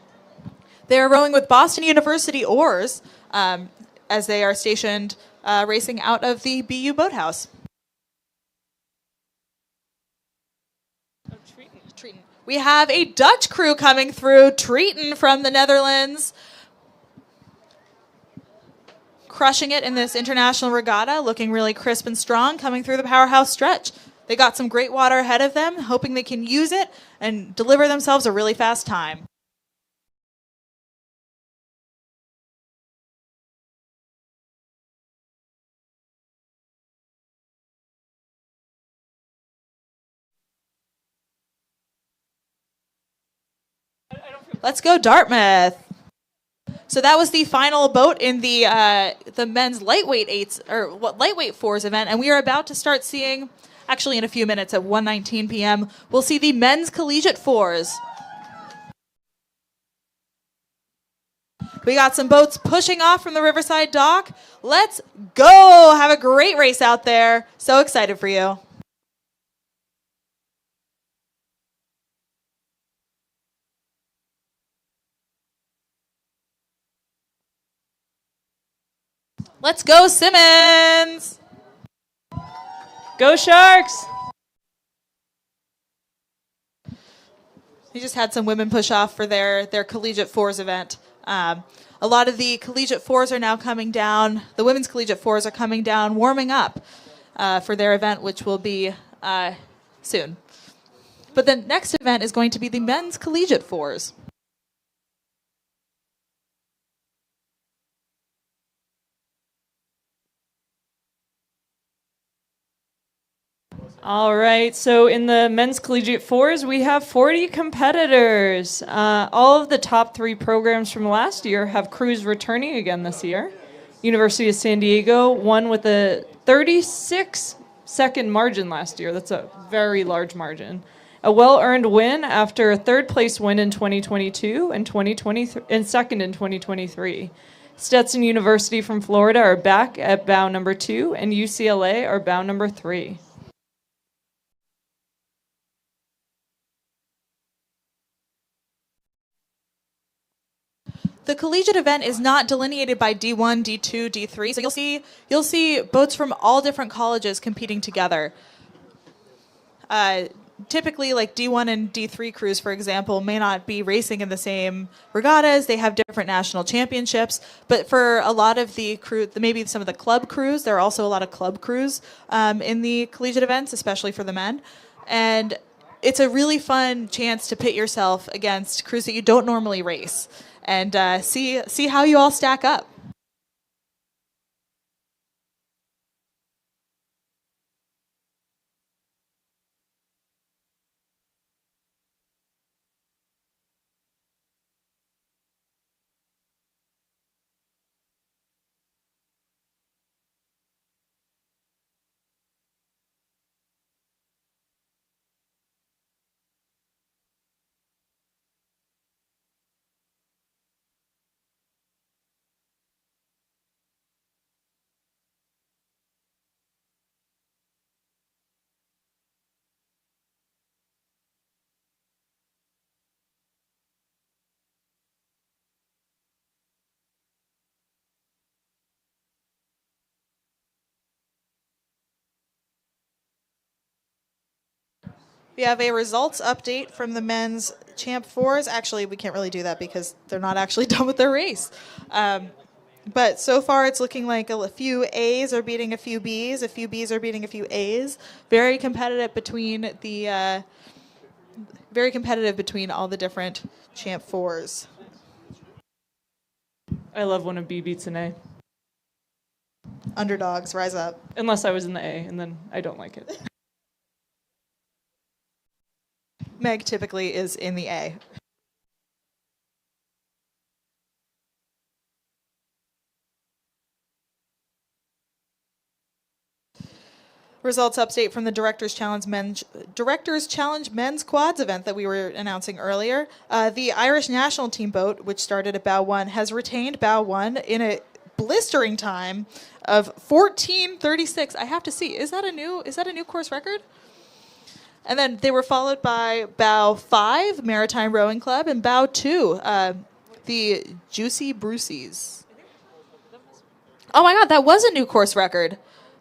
They're rowing with Boston University oars as they are stationed racing out of the BU boathouse. Triton. We have a Dutch crew coming through, Triton from the Netherlands. Crushing it in this international regatta, looking really crisp and strong, coming through the powerhouse stretch. They got some great water ahead of them, hoping they can use it and deliver themselves a really fast time. Let's go Dartmouth. So that was the final boat in the men's lightweight 8s or lightweight 4s event, and we are about to start seeing, actually in a few minutes at 1:19 p.m., we'll see the men's collegiate 4s. We got some boats pushing off from the Riverside Dock. Let's go! Have a great race out there. So excited for you. Let's go, Simmons! Go Sharks! We just had some women push off for their collegiate 4s event. A lot of the collegiate 4s are now coming down. The women's collegiate 4s are coming down, warming up for their event, which will be soon. But the next event is going to be the men's collegiate 4s. All right, so in the men's collegiate 4s, we have 40 competitors. All of the top 3 programs from last year have crews returning again this year. University of San Diego won with a 36-second margin last year. That's a very large margin. A well-earned win after a third-place win in 2022 and 2023, and second in 2023. Stetson University from Florida are back at bow number 2, and UCLA are bow number 3. The collegiate event is not delineated by D1, D2, D3, so you'll see boats from all different colleges competing together. typically like D1 and D3 crews, for example, may not be racing in the same regattas. They have different national championships. But for a lot of the crew, maybe some of the club crews, there are also a lot of club crews in the collegiate events, especially for the men. And it's a really fun chance to pit yourself against crews that you don't normally race and see how you all stack up. We have a results update from the men's Champ 4s. Actually, we can't really do that because they're not actually done with their race. But so far, it's looking like a few A's are beating a few B's are beating a few A's. Very competitive between all the different Champ 4s. I love when a B beats an A. Underdogs, rise up. Unless I was in the A, and then I don't like it. Meg typically is in the A. Results update from the Directors Challenge Men's Quads event that we were announcing earlier. The Irish national team boat, which started at bow 1, has retained bow 1 in a blistering time of 14:36. I have to see, is that a new course record? And then they were followed by bow 5, Maritime Rowing Club, and bow 2, the Juicy Bruceys. Oh my God, that was a new course record.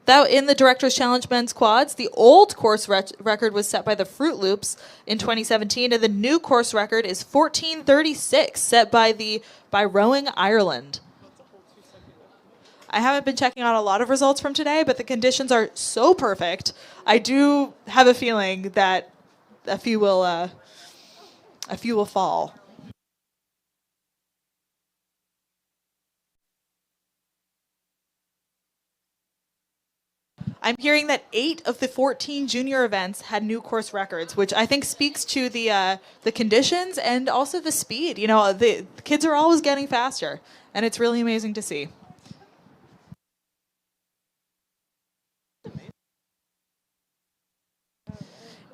That in the Directors Challenge Men's Quads, the old course record was set by the Fruit Loops in 2017, and the new course record is 14:36, set by Rowing Ireland. I haven't been checking out a lot of results from today, but the conditions are so perfect. I do have a feeling that a few will fall. I'm hearing that 8 of the 14 junior events had new course records, which I think speaks to the conditions and also the speed. You know, the kids are always getting faster, and it's really amazing to see.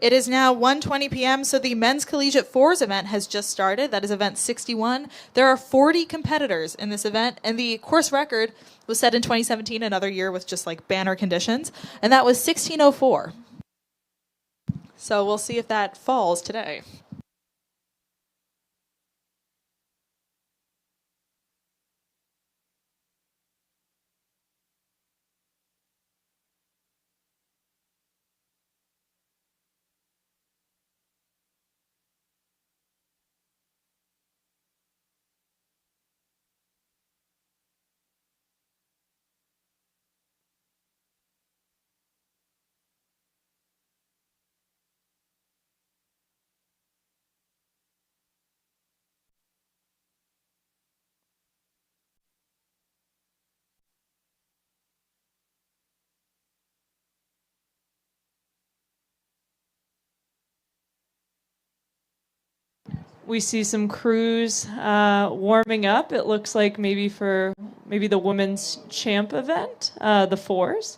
It is now 1:20 p.m., so the Men's Collegiate Fours event has just started. That is event 61. There are 40 competitors in this event, and the course record was set in 2017, another year with just like banner conditions, and that was 16:04. So we'll see if that falls today. We see some crews warming up. It looks like maybe the women's champ event, the fours.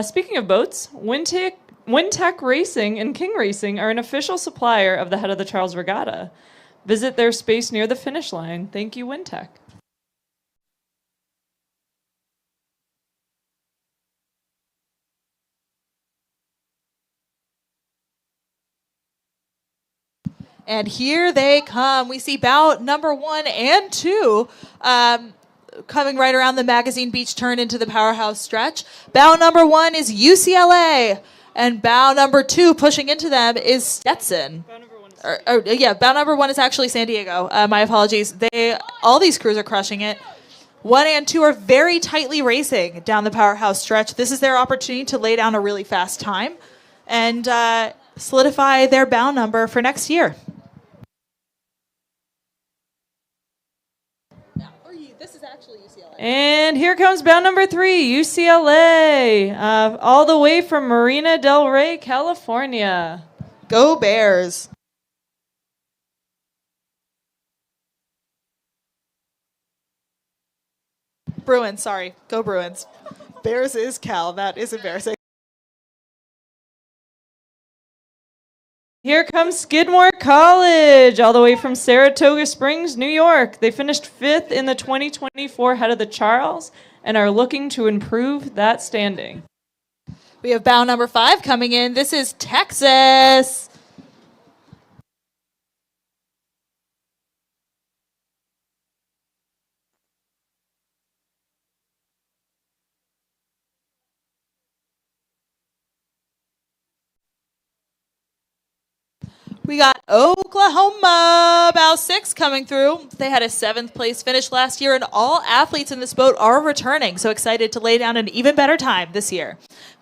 Speaking of boats, Wintec Racing and King Racing are an official supplier of the Head of the Charles Regatta. Visit their space near the finish line. Thank you, Wintec. And here they come. We see bout number 1 and 2 coming right around the Magazine Beach turn into the powerhouse stretch. Bout number 1 is UCLA And bow number 2 pushing into them is Stetson. Bow number 1 is actually San Diego. My apologies. All these crews are crushing it. 1 and 2 are very tightly racing down the powerhouse stretch. This is their opportunity to lay down a really fast time and solidify their bow number for next year. This is actually UCLA. And here comes bow number 3, UCLA, all the way from Marina del Rey, California. Go Bears. Bruins, sorry. Go Bruins. Bears is Cal. That is embarrassing. Here comes Skidmore College, all the way from Saratoga Springs, New York. They finished 5th in the 2024 head of the Charles and are looking to improve that standing. We have bow number 5 coming in. This is Texas. We got Oklahoma, bow 6 coming through. They had a 7th place finish last year, and all athletes in this boat are returning. So excited to lay down an even better time this year.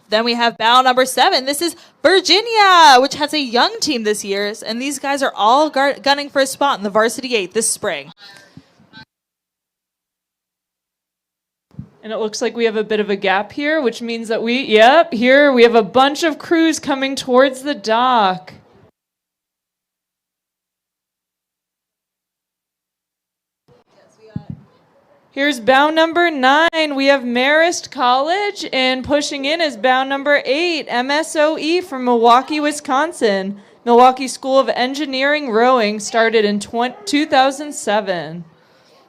Then we have bow number 7. This is Virginia, which has a young team this year, and these guys are all gunning for a spot in the Varsity 8 this spring. And it looks like we have a bit of a gap here, which means that here we have a bunch of crews coming towards the dock. Here's bow number 9. We have Marist College, and pushing in is bow number 8, MSOE from Milwaukee, Wisconsin. Milwaukee School of Engineering Rowing started in 2007.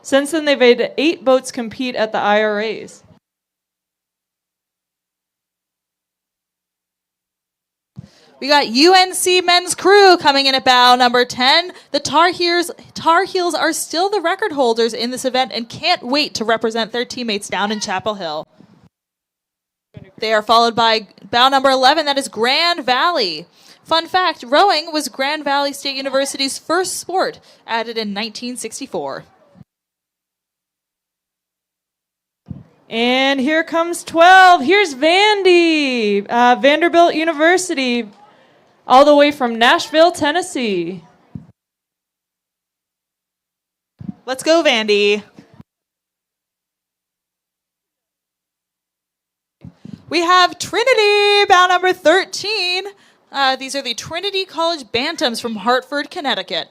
Since then, they've had 8 boats compete at the IRAs. We got UNC men's crew coming in at bow number 10. The Tar Heels are still the record holders in this event and can't wait to represent their teammates down in Chapel Hill. They are followed by bow number 11, that is Grand Valley. Fun fact, rowing was Grand Valley State University's first sport, added in 1964. And here comes 12. Here's Vandy, Vanderbilt University, all the way from Nashville, Tennessee. Let's go, Vandy. We have Trinity, bow number 13. These are the Trinity College Bantams from Hartford, Connecticut.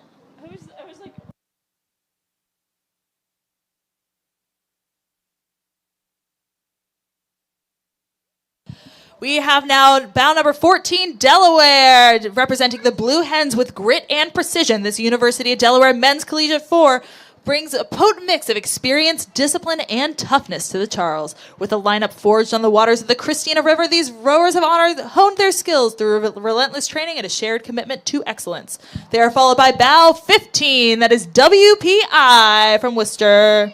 We have now bow number 14, Delaware, representing the Blue Hens with grit and precision. This University of Delaware men's collegiate 4 brings a potent mix of experience, discipline, and toughness to the Charles. With a lineup forged on the waters of the Christina River, these rowers have honed their skills through relentless training and a shared commitment to excellence. They are followed by bow 15, that is WPI from Worcester.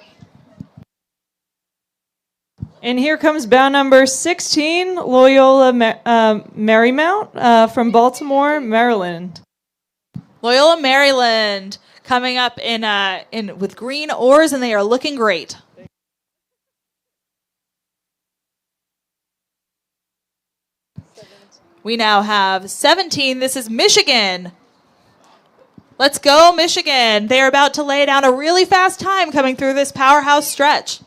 And here comes bow number 16, Loyola Marymount from Baltimore, Maryland. Loyola Maryland coming up in with green oars, and they are looking great. We now have 17. This is Michigan. Let's go, Michigan. They are about to lay down a really fast time coming through this powerhouse stretch.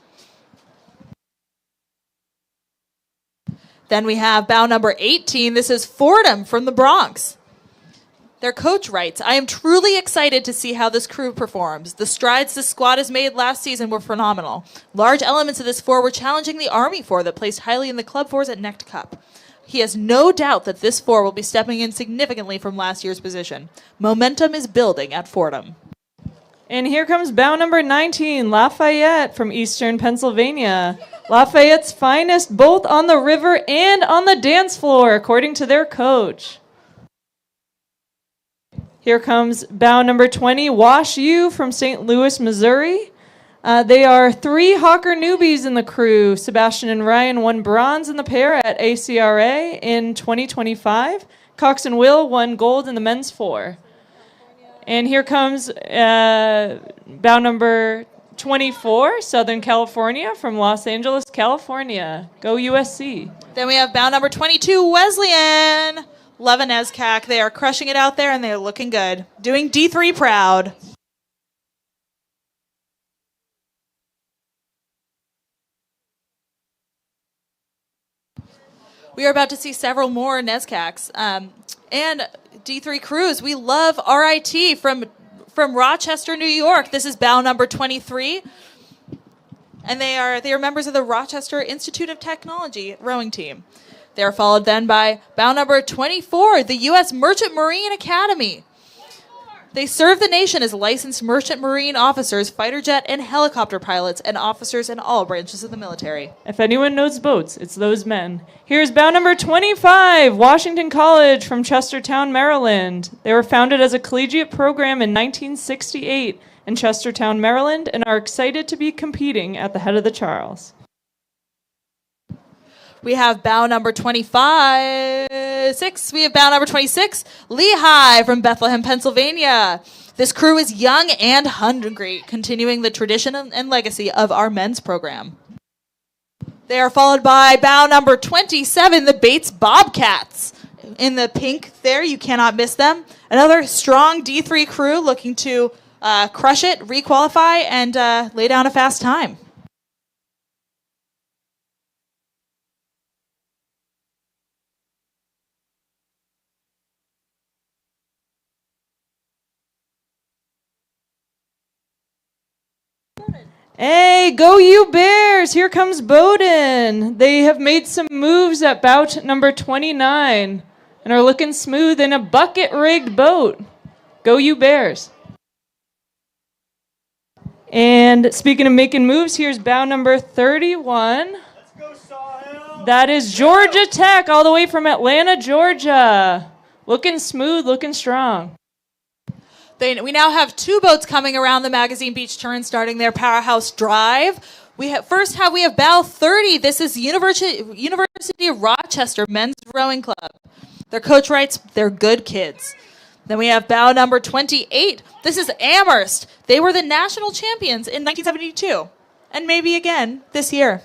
Then we have bow number 18. This is Fordham from the Bronx. Their coach writes, I am truly excited to see how this crew performs. The strides this squad has made last season were phenomenal. Large elements of this 4 were challenging the Army 4 that placed highly in the Club 4s at Next Cup. He has no doubt that this 4 will be stepping in significantly from last year's position. Momentum is building at Fordham. And here comes bow number 19, Lafayette from Eastern Pennsylvania. Lafayette's finest both on the river and on the dance floor, according to their coach. Here comes bow number 20, Wash U from St. Louis, Missouri. They are 3 HOCR newbies in the crew. Sebastian and Ryan won bronze in the pair at ACRA in 2025. Cox and Will won gold in the men's 4. And here comes bow number 24, Southern California from Los Angeles, California. Go USC. Then we have bow number 22, Wesleyan. Love a NESCAC. They are crushing it out there, and they're looking good. Doing D3 proud. We are about to see several more NESCACs. And D3 crews, we love RIT from Rochester, New York. This is bow number 23. And they are members of the Rochester Institute of Technology rowing team. They are followed then by bow number 24, the U.S. Merchant Marine Academy. They serve the nation as licensed merchant marine officers, fighter jet and helicopter pilots, and officers in all branches of the military. If anyone knows boats, it's those men. Here's bow number 25, Washington College from Chestertown, Maryland. They were founded as a collegiate program in 1968 in Chestertown, Maryland, and are excited to be competing at the head of the Charles. We have bow number 26. We have bow number 26, Lehigh from Bethlehem, Pennsylvania. This crew is young and hungry, continuing the tradition and legacy of our men's program. They are followed by bow number 27, the Bates Bobcats. In the pink there, you cannot miss them. Another strong D3 crew looking to crush it, requalify, and lay down a fast time. Hey, go you Bears! Here comes Bowdoin. They have made some moves at bout number 29 and are looking smooth in a bucket-rigged boat. Go you Bears. And speaking of making moves, here's bow number 31. Let's go, Sawhill. That is Georgia Tech, all the way from Atlanta, Georgia. Looking smooth, looking strong. We now have 2 boats coming around the Magazine Beach turn, starting their powerhouse drive. We have bow 30. This is University of Rochester Men's Rowing Club. Their coach writes, they're good kids. Then we have bow number 28. This is Amherst. They were the national champions in 1972, and maybe again this year.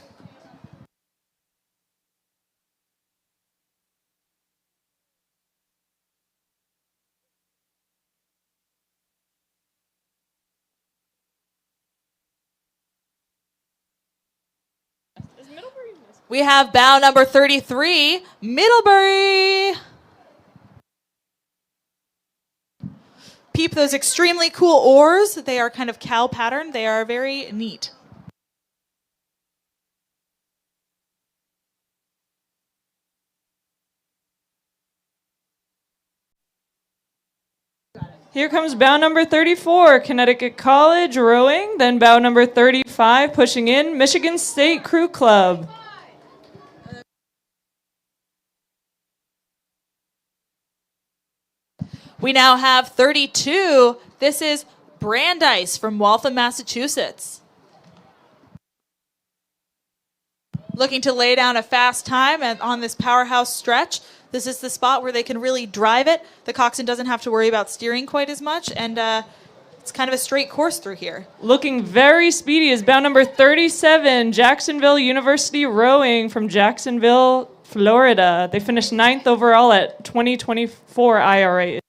We have bow number 33, Middlebury. Peep those extremely cool oars. They are kind of cow patterned. They are very neat. Here comes bow number 34, Connecticut College rowing. Then bow number 35, pushing in, Michigan State Crew Club. We now have 32. This is Brandeis from Waltham, Massachusetts. Looking to lay down a fast time on this powerhouse stretch. This is the spot where they can really drive it. The coxswain doesn't have to worry about steering quite as much, and it's kind of a straight course through here. Looking very speedy is bow number 37, Jacksonville University Rowing from Jacksonville, Florida. They finished 9th overall at 2024 IRA.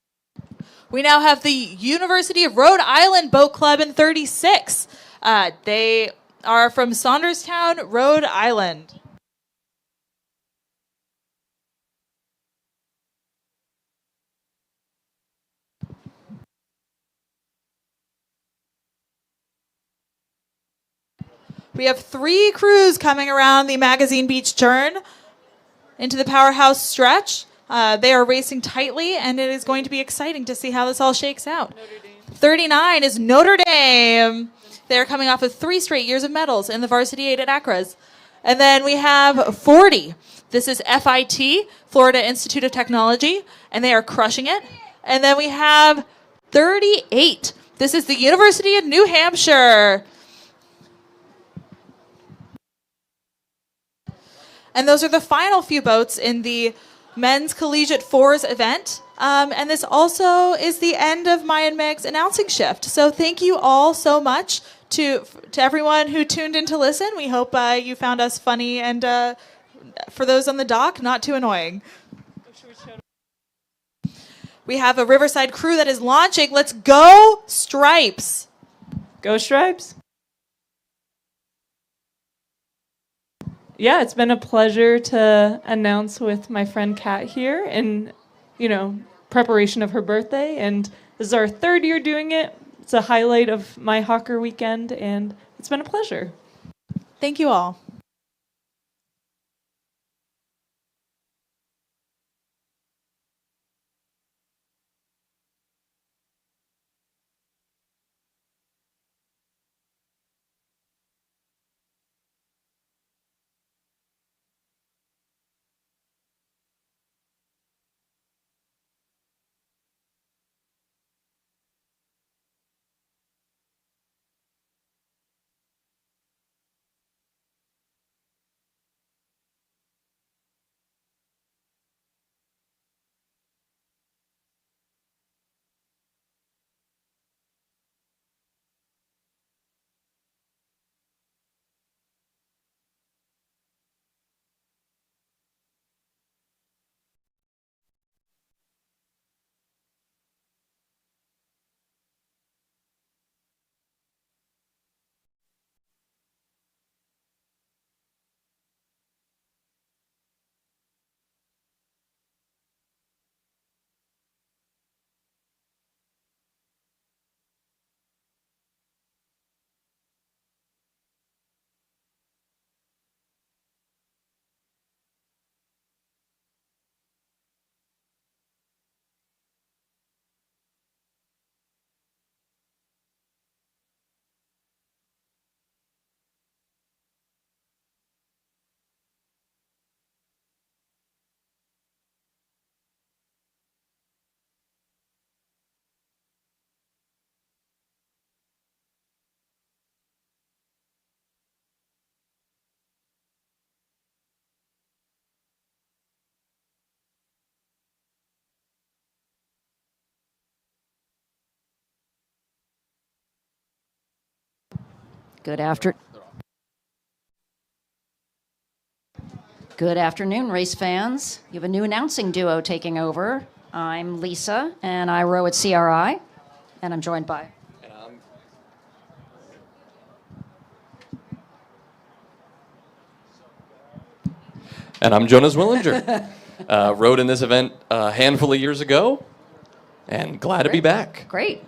We now have the University of Rhode Island Boat Club in 36. They are from Saunderstown, Rhode Island. We have 3 crews coming around the Magazine Beach turn into the powerhouse stretch. They are racing tightly, and it is going to be exciting to see how this all shakes out. 39 is Notre Dame. They're coming off of 3 straight years of medals in the Varsity 8 at Acras. And then we have 40. This is FIT, Florida Institute of Technology, and they are crushing it. And then we have 38. This is the University of New Hampshire. And those are the final few boats in the men's collegiate fours event. And this also is the end of my and Meg's announcing shift. So thank you all so much to everyone who tuned in to listen. We hope you found us funny and for those on the dock, not too annoying. We have a Riverside crew that is launching. Let's go Stripes. Go Stripes. Yeah, it's been a pleasure to announce with my friend Kat here in, preparation of her birthday. And this is our 3rd year doing it. It's a highlight of my HOCR weekend, and it's been a pleasure. Thank you all. Good afternoon, race fans. You have a new announcing duo taking over. I'm Lisa, and I row at CRI, and I'm joined by... And I'm Jonas Willinger. Rode in this event a handful of years ago, and glad to be back. Great.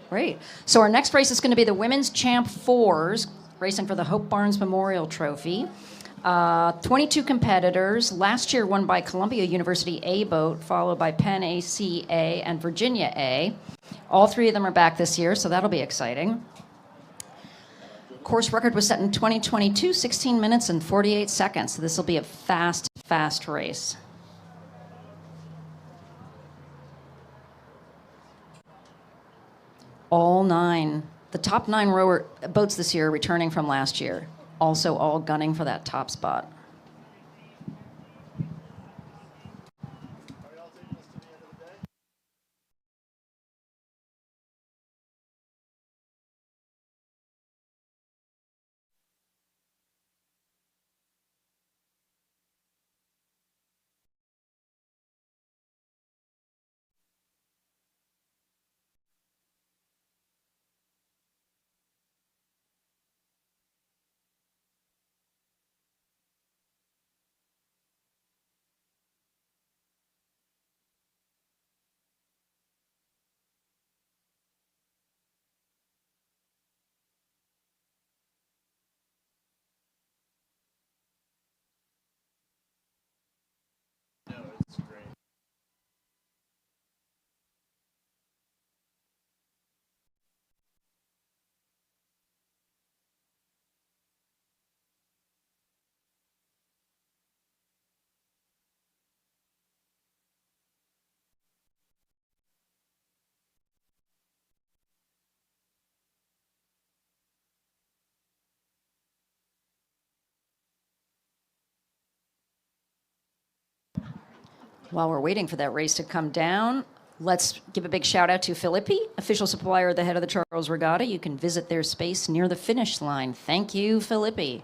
So our next race is going to be the Women's Champ Fours, racing for the Hope Barnes Memorial Trophy. 22 competitors. Last year won by Columbia University A boat, followed by Penn ACA and Virginia A. All 3 of them are back this year, so that'll be exciting. Course record was set in 2022, 16 minutes and 48 seconds. So this will be a fast race. All 9. The top 9 rower boats this year are returning from last year. Also all gunning for that top spot. While we're waiting for that race to come down, let's give a big shout out to Filippi, official supplier of the head of the Charles Regatta. You can visit their space near the finish line. Thank you, Filippi.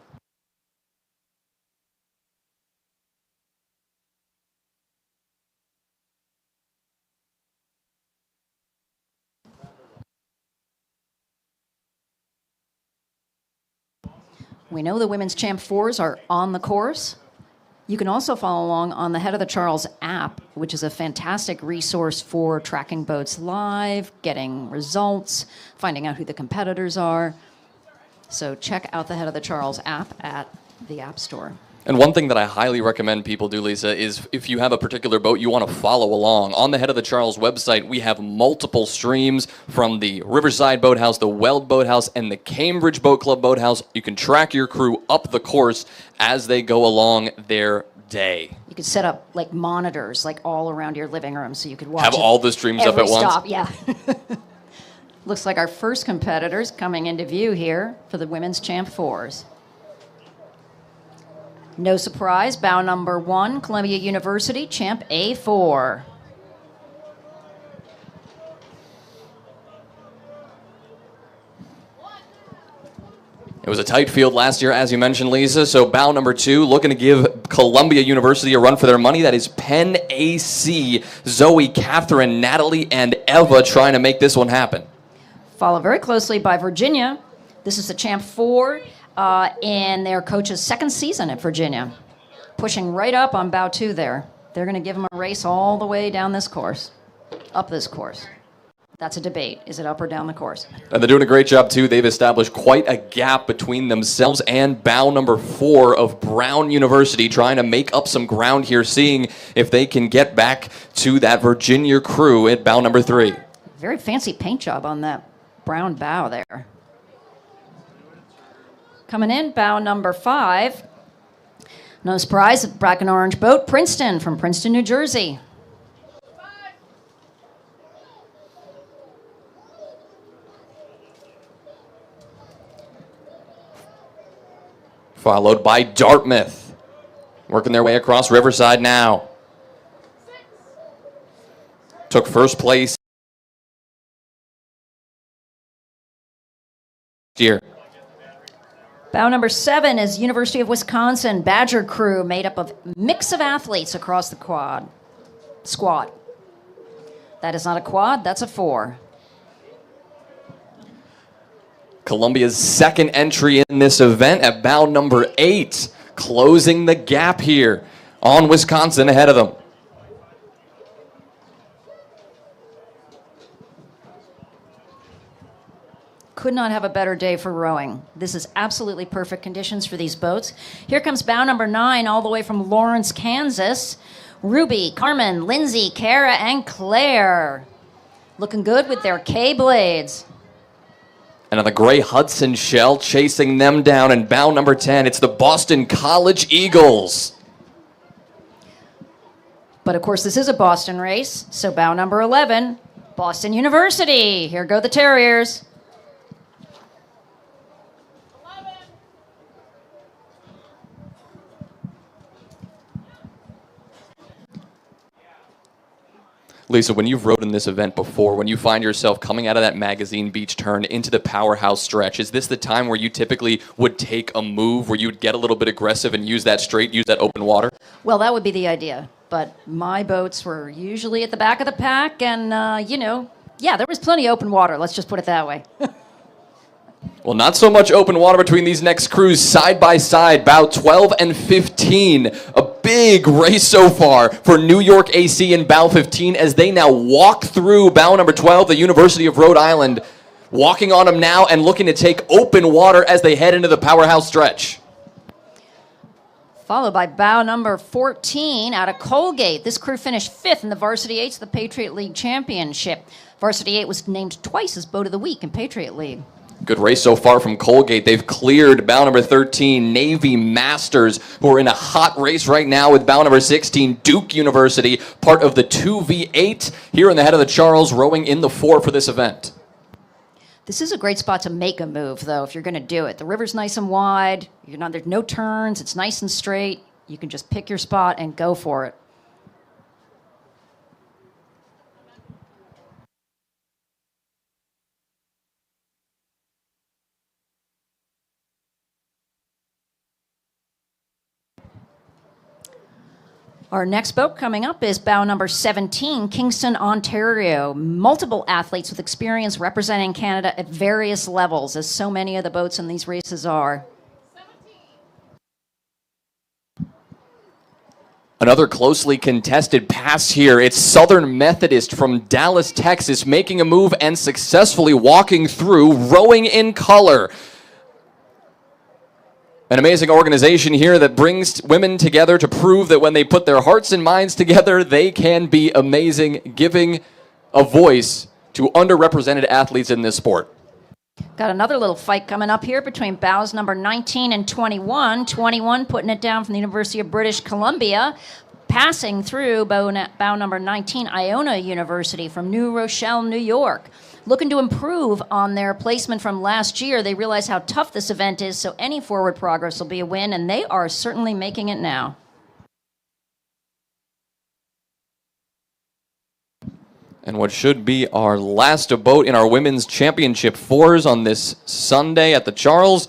We know the women's champ fours are on the course. You can also follow along on the Head of the Charles app, which is a fantastic resource for tracking boats live, getting results, finding out who the competitors are. So check out the Head of the Charles app at the App Store. And one thing that I highly recommend people do, Lisa, is if you have a particular boat you want to follow along, on the Head of the Charles website, we have multiple streams from the Riverside Boathouse, the Weld Boathouse, and the Cambridge Boat Club Boathouse. You can track your crew up the course as they go along their day. You could set up like monitors like all around your living room so you could watch Have all the streams up every at once? stop. Yeah. Looks like our first competitors coming into view here for the women's champ fours. No surprise, bow number 1, Columbia University, champ A4. It was a tight field last year, as you mentioned, Lisa. So bow number 2, looking to give Columbia University a run for their money. That is Penn AC, Zoe, Catherine, Natalie, and Eva trying to make this one happen. Followed very closely by Virginia. This is the champ 4 in their coach's second season at Virginia. Pushing right up on bow 2 there. They're going to give them a race all the way down this course, up this course. That's a debate. Is it up or down the course? And they're doing a great job, too. They've established quite a gap between themselves and bow number 4 of Brown University, trying to make up some ground here, seeing if they can get back to that Virginia crew at bow number 3. Very fancy paint job on that brown bow there. Coming in, bow number 5. No surprise, black and orange boat, Princeton, from Princeton, New Jersey. Followed by Dartmouth, working their way across Riverside now. Took first place here. Bow number 7 is University of Wisconsin Badger crew, made up of mix of athletes across the squad. That is not a quad, that's a 4. Columbia's second entry in this event at bow number 8, closing the gap here on Wisconsin ahead of them. Could not have a better day for rowing. This is absolutely perfect conditions for these boats. Here comes bow number 9, all the way from Lawrence, Kansas. Ruby, Carmen, Lindsay, Kara, and Claire. Looking good with their K-blades. And on the gray Hudson shell, chasing them down in bow number 10, it's the Boston College Eagles. But of course, this is a Boston race, so bow number 11, Boston University. Here go the Terriers. Lisa, when you've rowed in this event before, when you find yourself coming out of that magazine beach turn into the powerhouse stretch, is this the time where you typically would take a move, where you would get a little bit aggressive and use that straight, use that open water? Well, that would be the idea. But my boats were usually at the back of the pack, and, yeah, there was plenty of open water. Let's just put it that way. Well, not so much open water between these next crews side by side. Bow 12 and 15. A big race so far for New York AC and bow 15 as they now walk through bow number 12, the University of Rhode Island. Walking on them now and looking to take open water as they head into the powerhouse stretch. Followed by bow number 14 out of Colgate. This crew finished 5th in the Varsity 8's the Patriot League Championship. Varsity 8 was named twice as Boat of the Week in Patriot League. Good race so far from Colgate. They've cleared bow number 13, Navy Masters, who are in a hot race right now with bow number 16, Duke University, part of the 2v8 here in the Head of the Charles, rowing in the 4 for this event. This is a great spot to make a move, though, if you're going to do it. The river's nice and wide. There's no turns. It's nice and straight. You can just pick your spot and go for it. Our next boat coming up is bow number 17, Kingston, Ontario. Multiple athletes with experience representing Canada at various levels, as so many of the boats in these races are. Another closely contested pass here. It's Southern Methodist from Dallas, Texas, making a move and successfully walking through, rowing in color. An amazing organization here that brings women together to prove that when they put their hearts and minds together, they can be amazing, giving a voice to underrepresented athletes in this sport. Got another little fight coming up here between bows number 19 and 21. 21 putting it down from the University of British Columbia. Passing through bow number 19, Iona University from New Rochelle, New York. Looking to improve on their placement from last year. They realize how tough this event is, so any forward progress will be a win, and they are certainly making it now. And what should be our last boat in our women's championship fours on this Sunday at the Charles.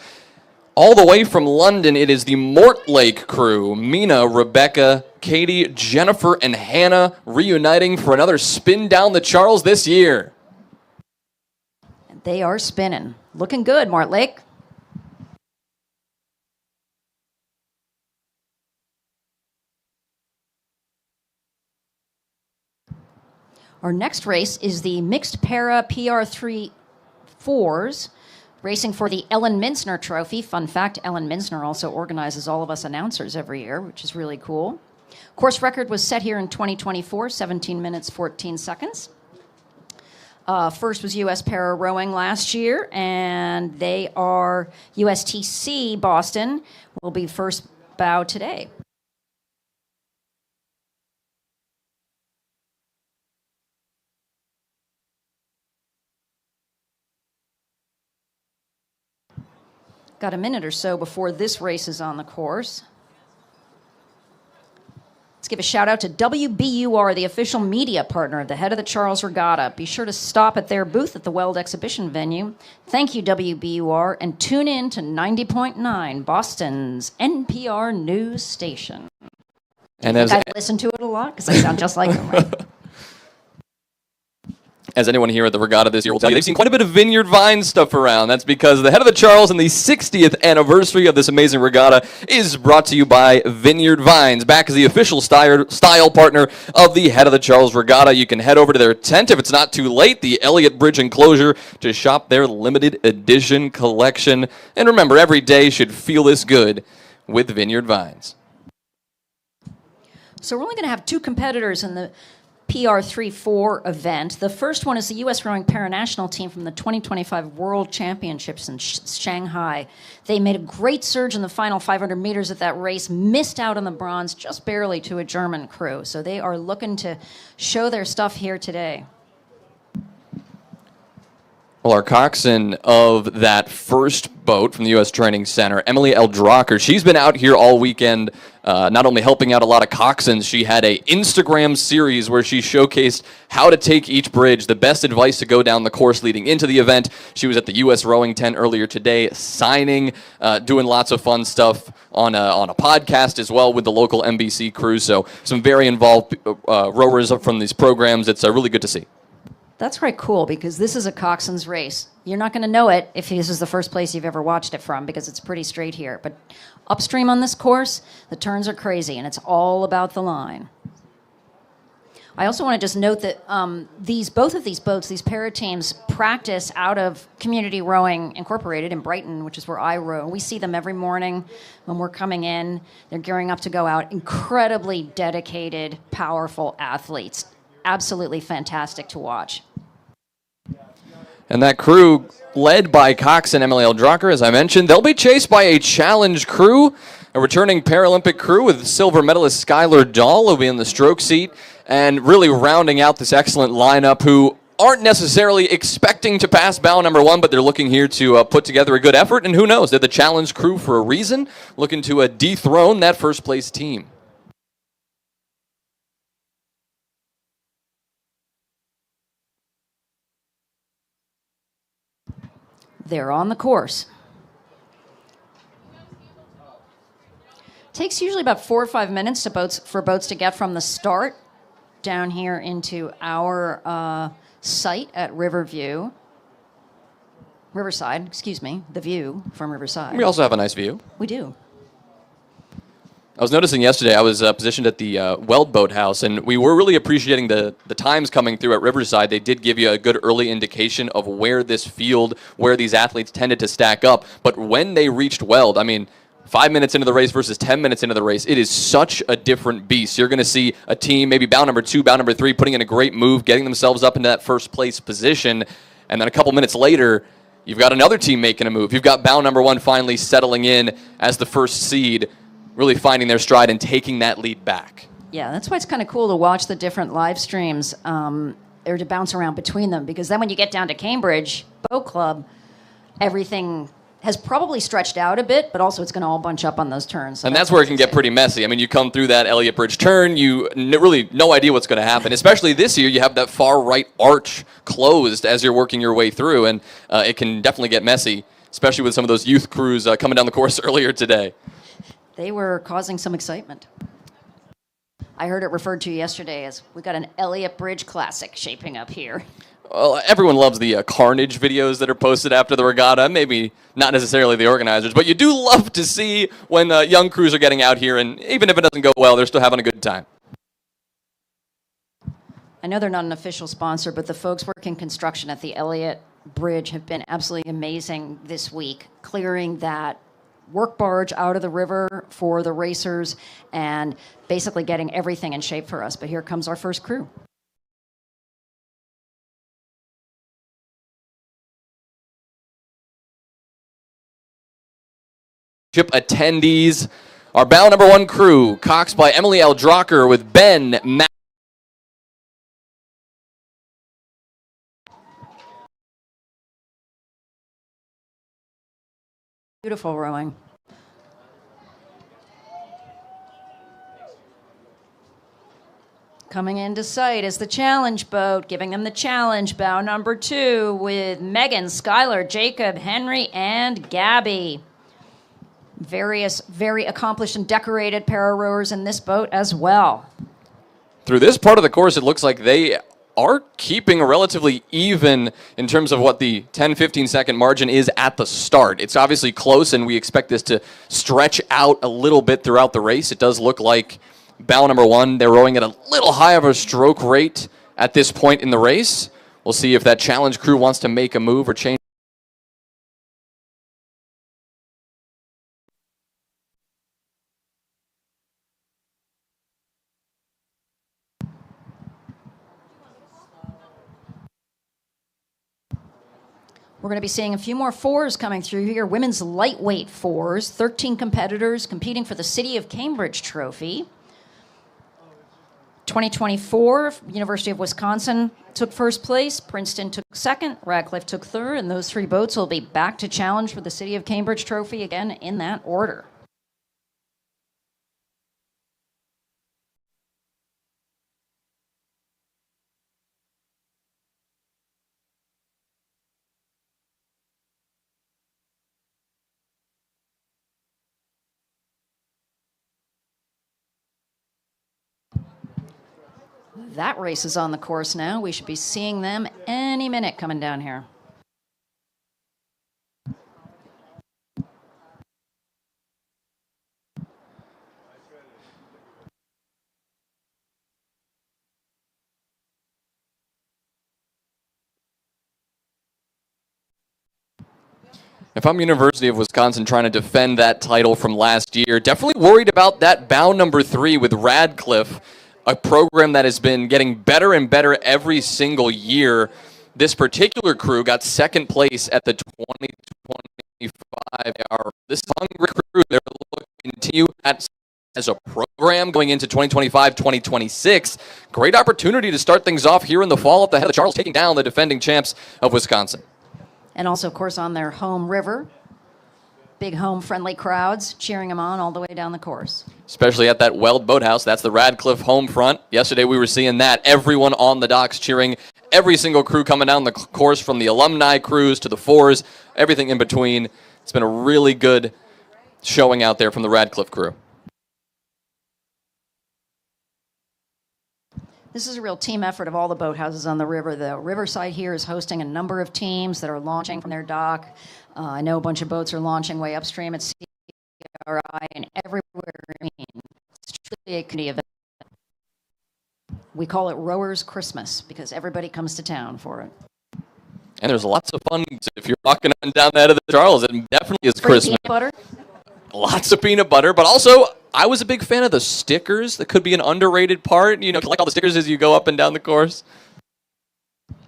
All the way from London, it is the Mortlake crew. Mina, Rebecca, Katie, Jennifer, and Hannah reuniting for another spin down the Charles this year. They are spinning. Looking good, Mortlake. Our next race is the mixed para PR3 fours, racing for the Ellen Minsner Trophy. Fun fact, Ellen Minsner also organizes all of us announcers every year, which is really cool. Course record was set here in 2024, 17 minutes, 14 seconds. First was U.S. Para Rowing last year, and they are USTC Boston will be first bow today. Got a minute or so before this race is on the course. Let's give a shout out to WBUR, the official media partner of the Head of the Charles Regatta. Be sure to stop at their booth at the Weld Exhibition venue. Thank you, WBUR, and tune in to 90.9, Boston's NPR news station. And I listen to it a lot because I sound just like them, right? As anyone here at the Regatta this year will tell you, they've seen quite a bit of Vineyard Vine stuff around. That's because the Head of the Charles and the 60th anniversary of this amazing regatta is brought to you by Vineyard Vines. Back as the official style partner of the Head of the Charles Regatta, you can head over to their tent if it's not too late, the Elliott Bridge enclosure, to shop their limited edition collection. And remember, every day should feel this good with Vineyard Vines. So we're only going to have two competitors in the PR3-4 event. The first one is the U.S. Rowing Paranational team from the 2025 World Championships in Shanghai. They made a great surge in the final 500 meters at that race, missed out on the bronze just barely to a German crew. So they are looking to show their stuff here today. Well, our coxswain of that first boat from the U.S. Training Center, Emily L. Drucker, she's been out here all weekend, not only helping out a lot of coxswains, she had a Instagram series where she showcased how to take each bridge, the best advice to go down the course leading into the event. She was at the U.S. Rowing tent earlier today, signing, doing lots of fun stuff on a podcast as well with the local NBC crew. So some very involved rowers from these programs. It's really good to see. That's quite cool because this is a coxswain's race. You're not going to know it if this is the first place you've ever watched it from because it's pretty straight here. But upstream on this course, the turns are crazy and it's all about the line. I also want to just note that both of these boats, these para teams, practice out of Community Rowing Incorporated in Brighton, which is where I row. We see them every morning when we're coming in. They're gearing up to go out. Incredibly dedicated, powerful athletes. Absolutely fantastic to watch. And that crew, led by coxswain Emily L. Drucker, as I mentioned, they'll be chased by a challenge crew, a returning Paralympic crew with silver medalist Skylar Dahl, who'll be in the stroke seat, and really rounding out this excellent lineup, who aren't necessarily expecting to pass bow number one, but they're looking here to put together a good effort, and who knows, they're the challenge crew for a reason, looking to dethrone that first-place team. They're on the course. Takes usually about 4 or 5 minutes for boats to get from the start down here into our site at Riverside, the view from Riverside. We also have a nice view. We do. I was noticing yesterday, I was positioned at the Weld Boathouse, and we were really appreciating the times coming through at Riverside. They did give you a good early indication of where this field, where these athletes tended to stack up. But when they reached Weld, I mean, 5 minutes into the race versus 10 minutes into the race, it is such a different beast. You're going to see a team, maybe bow number 2, bow number 3, putting in a great move, getting themselves up into that first place position, and then a couple minutes later, you've got another team making a move. You've got bow number 1 finally settling in as the first seed, really finding their stride and taking that lead back. Yeah, that's why it's kind of cool to watch the different live streams or to bounce around between them, because then when you get down to Cambridge Boat Club, everything has probably stretched out a bit, but also it's going to all bunch up on those turns. So and that's where it can get pretty messy. I mean, you come through that Elliott Bridge turn, you really no idea what's going to happen. Especially this year, you have that far right arch closed as you're working your way through, and it can definitely get messy, especially with some of those youth crews coming down the course earlier today. They were causing some excitement. I heard it referred to yesterday as we got an Elliott Bridge Classic shaping up here. Well, everyone loves the carnage videos that are posted after the regatta. Maybe not necessarily the organizers, but you do love to see when young crews are getting out here, and even if it doesn't go well, they're still having a good time. I know they're not an official sponsor, but the folks working construction at the Elliott Bridge have been absolutely amazing this week, clearing that work barge out of the river for the racers and basically getting everything in shape for us. But here comes our first crew. Attendees, our bow number 1 crew, coxed by Emily L. Drucker with Ben Matt. Beautiful rowing. Coming into sight is the challenge boat, giving them the challenge, bow number 2 with Megan, Skylar, Jacob, Henry, and Gabby. Various very accomplished and decorated para-rowers in this boat as well. Through this part of the course, it looks like they are keeping relatively even in terms of what the 10-15 second margin is at the start. It's obviously close, and we expect this to stretch out a little bit throughout the race. It does look like bow number 1, they're rowing at a little high of a stroke rate at this point in the race. We'll see if that challenge crew wants to make a move or change. We're going to be seeing a few more 4s coming through here. Women's lightweight 4s, 13 competitors competing for the City of Cambridge Trophy. 2024, University of Wisconsin took first place, Princeton took second, Radcliffe took third, and those 3 boats will be back to challenge for the City of Cambridge Trophy again in that order. That race is on the course now. We should be seeing them any minute coming down here. If I'm University of Wisconsin trying to defend that title from last year, definitely worried about that bow number 3 with Radcliffe, a program that has been getting better and better every single year. This particular crew got second place at the 2025. This hungry crew, they're looking to continue as a program going into 2025, 2026. Great opportunity to start things off here in the fall at the head of the Charles, taking down the defending champs of Wisconsin. And also, of course, on their home river. Big home-friendly crowds cheering them on all the way down the course. Especially at that Weld Boathouse. That's the Radcliffe home front. Yesterday we were seeing that. Everyone on the docks cheering. Every single crew coming down the course, from the alumni crews to the 4s, everything in between. It's been a really good showing out there from the Radcliffe crew. This is a real team effort of all the boathouses on the river. The Riverside here is hosting a number of teams that are launching from their dock. I know a bunch of boats are launching way upstream at CRI and everywhere. I mean, it's truly a community event. We call it Rowers Christmas because everybody comes to town for it. And there's lots of fun if you're walking up and down the head of the Charles. It definitely is Free Christmas. peanut butter. Lots of peanut butter, but also I was a big fan of the stickers. That could be an underrated part. You know, collect all the stickers as you go up and down the course.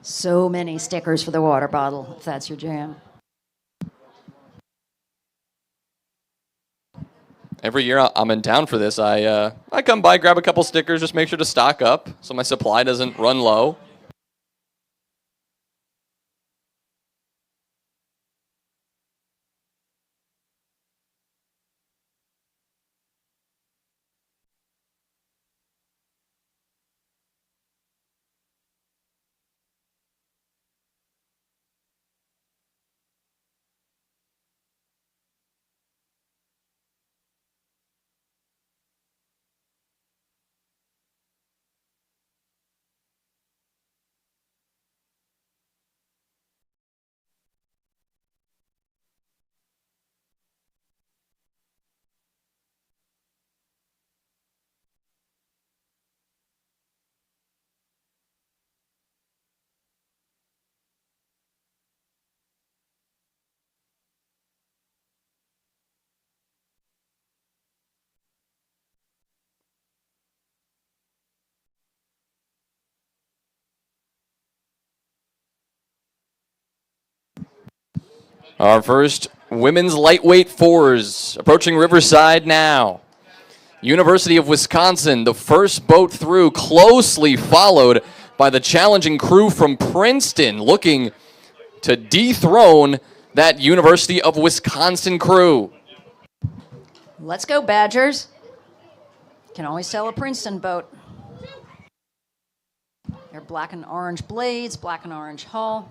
So many stickers for the water bottle, if that's your jam. Every year I'm in town for this. I come by, grab a couple stickers, just make sure to stock up so my supply doesn't run low. Our first women's lightweight fours approaching Riverside now. University of Wisconsin, the first boat through, closely followed by the challenging crew from Princeton, looking to dethrone that University of Wisconsin crew. Let's go, Badgers. Can always tell a Princeton boat. They're black and orange blades, black and orange hull.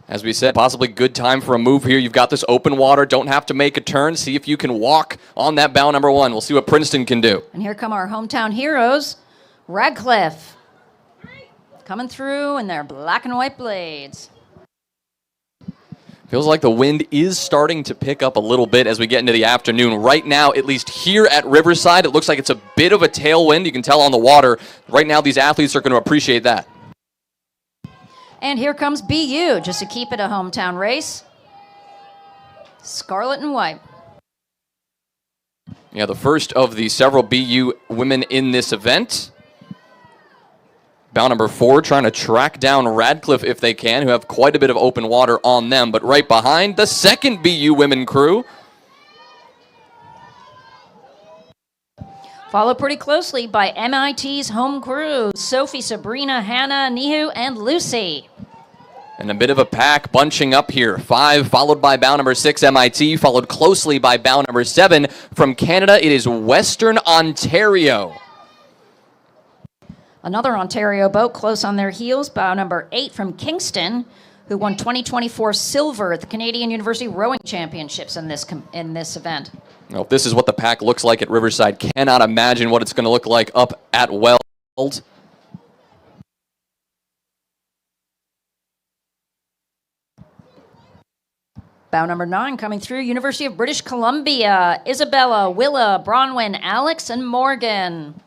As we said, possibly good time for a move here. You've got this open water, don't have to make a turn. See if you can walk on that bow number one. We'll see what Princeton can do. And here come our hometown heroes, Radcliffe. Coming through in their black and white blades. Feels like the wind is starting to pick up a little bit as we get into the afternoon. Right now, at least here at Riverside, it looks like it's a bit of a tailwind. You can tell on the water. Right now, these athletes are going to appreciate that. And here comes BU, just to keep it a hometown race. Scarlet and white. Yeah, the first of the several BU women in this event. Bow number 4 trying to track down Radcliffe if they can, who have quite a bit of open water on them. But right behind, the second BU women crew. Followed pretty closely by MIT's home crew, Sophie, Sabrina, Hannah, Nihu, and Lucy. And a bit of a pack bunching up here. 5 followed by bow number 6, MIT, followed closely by bow number 7. From Canada, it is Western Ontario. Another Ontario boat close on their heels, bow number 8 from Kingston, who won 2024 silver at the Canadian University Rowing Championships in this event. Now, if this is what the pack looks like at Riverside, cannot imagine what it's going to look like up at Weld. Bow number 9 coming through, University of British Columbia, Isabella, Willa, Bronwyn, Alex, and Morgan.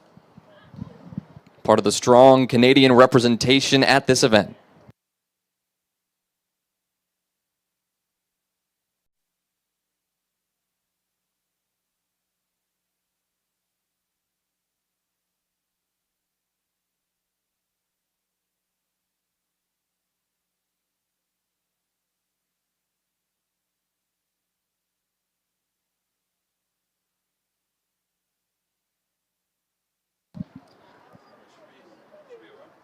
Part of the strong Canadian representation at this event.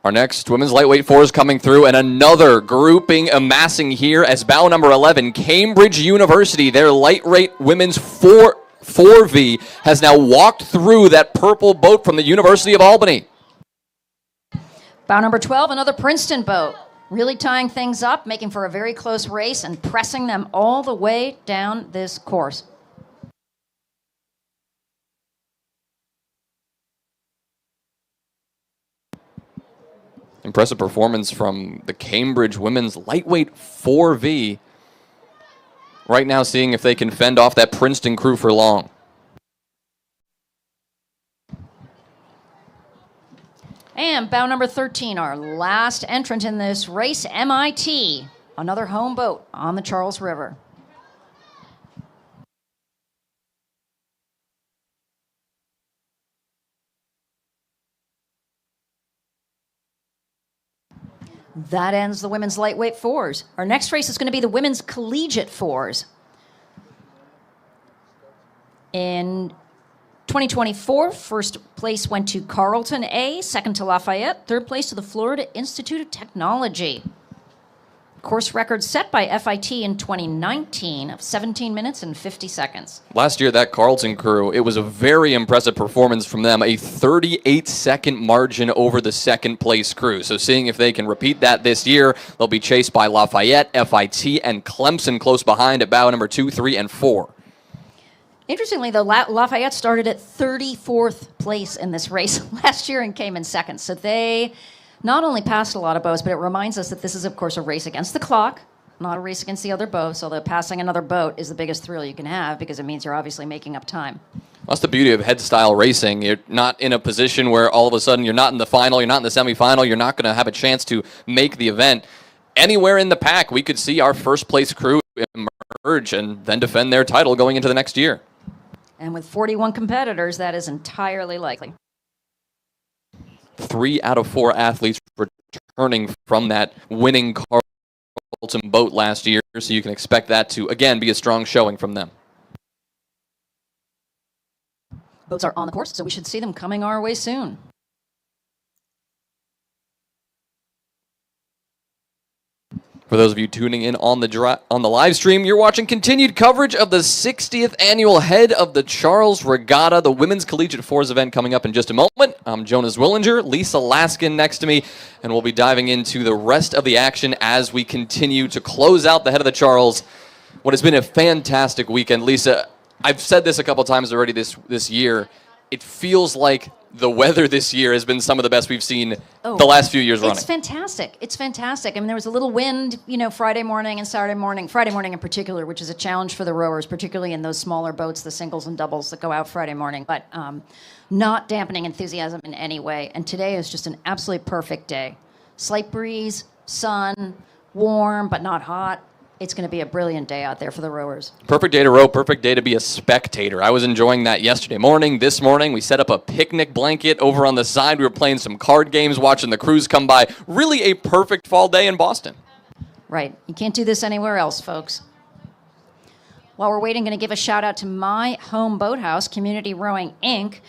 Our next women's lightweight fours coming through, and another grouping amassing here as bow number 11, Cambridge University, their lightweight women's 4V, has now walked through that purple boat from the University of Albany. Bow number 12, another Princeton boat. Really tying things up, making for a very close race and pressing them all the way down this course. Impressive performance from the Cambridge women's lightweight 4V. Right now seeing if they can fend off that Princeton crew for long. And bow number 13, our last entrant in this race, MIT, another home boat on the Charles River. That ends the women's lightweight fours. Our next race is going to be the women's collegiate fours. In 2024, first place went to Carleton A, second to Lafayette, third place to the Florida Institute of Technology. Course record set by FIT in 2019 of 17 minutes and 50 seconds. Last year, that Carleton crew, it was a very impressive performance from them, a 38-second margin over the second-place crew. So seeing if they can repeat that this year, they'll be chased by Lafayette, FIT, and Clemson close behind at bow number 2, 3, and 4. Interestingly, though, Lafayette started at 34th place in this race last year and came in second. So they not only passed a lot of boats, but it reminds us that this is, of course, a race against the clock, not a race against the other boats, although passing another boat is the biggest thrill you can have because it means you're obviously making up time. That's the beauty of head-style racing. You're not in a position where all of a sudden you're not in the final, you're not in the semifinal, you're not going to have a chance to make the event. Anywhere in the pack, we could see our first-place crew emerge and then defend their title going into the next year. And with 41 competitors, that is entirely likely. 3 out of 4 athletes returning from that winning Carleton boat last year, so you can expect that to, again, be a strong showing from them. Boats are on the course, so we should see them coming our way soon. For those of you tuning in on the live stream, you're watching continued coverage of the 60th annual Head of the Charles Regatta, the Women's Collegiate Fours event coming up in just a moment. I'm Jonas Willinger, Lisa Laskin next to me, and we'll be diving into the rest of the action as we continue to close out the Head of the Charles. What has been a fantastic weekend. Lisa, I've said this a couple times already this year. It feels like the weather this year has been some of the best we've seen the last few years running. It's fantastic. It's fantastic. I mean, there was a little wind, Friday morning and Saturday morning. Friday morning in particular, which is a challenge for the rowers, particularly in those smaller boats, the singles and doubles that go out Friday morning. But not dampening enthusiasm in any way. And today is just an absolutely perfect day. Slight breeze, sun, warm but not hot. It's going to be a brilliant day out there for the rowers. Perfect day to row, perfect day to be a spectator. I was enjoying that yesterday morning. This morning, we set up a picnic blanket over on the side. We were playing some card games, watching the crews come by. Really a perfect fall day in Boston. Right. You can't do this anywhere else, folks. While we're waiting, I'm going to give a shout out to my home boathouse, Community Rowing, Inc.,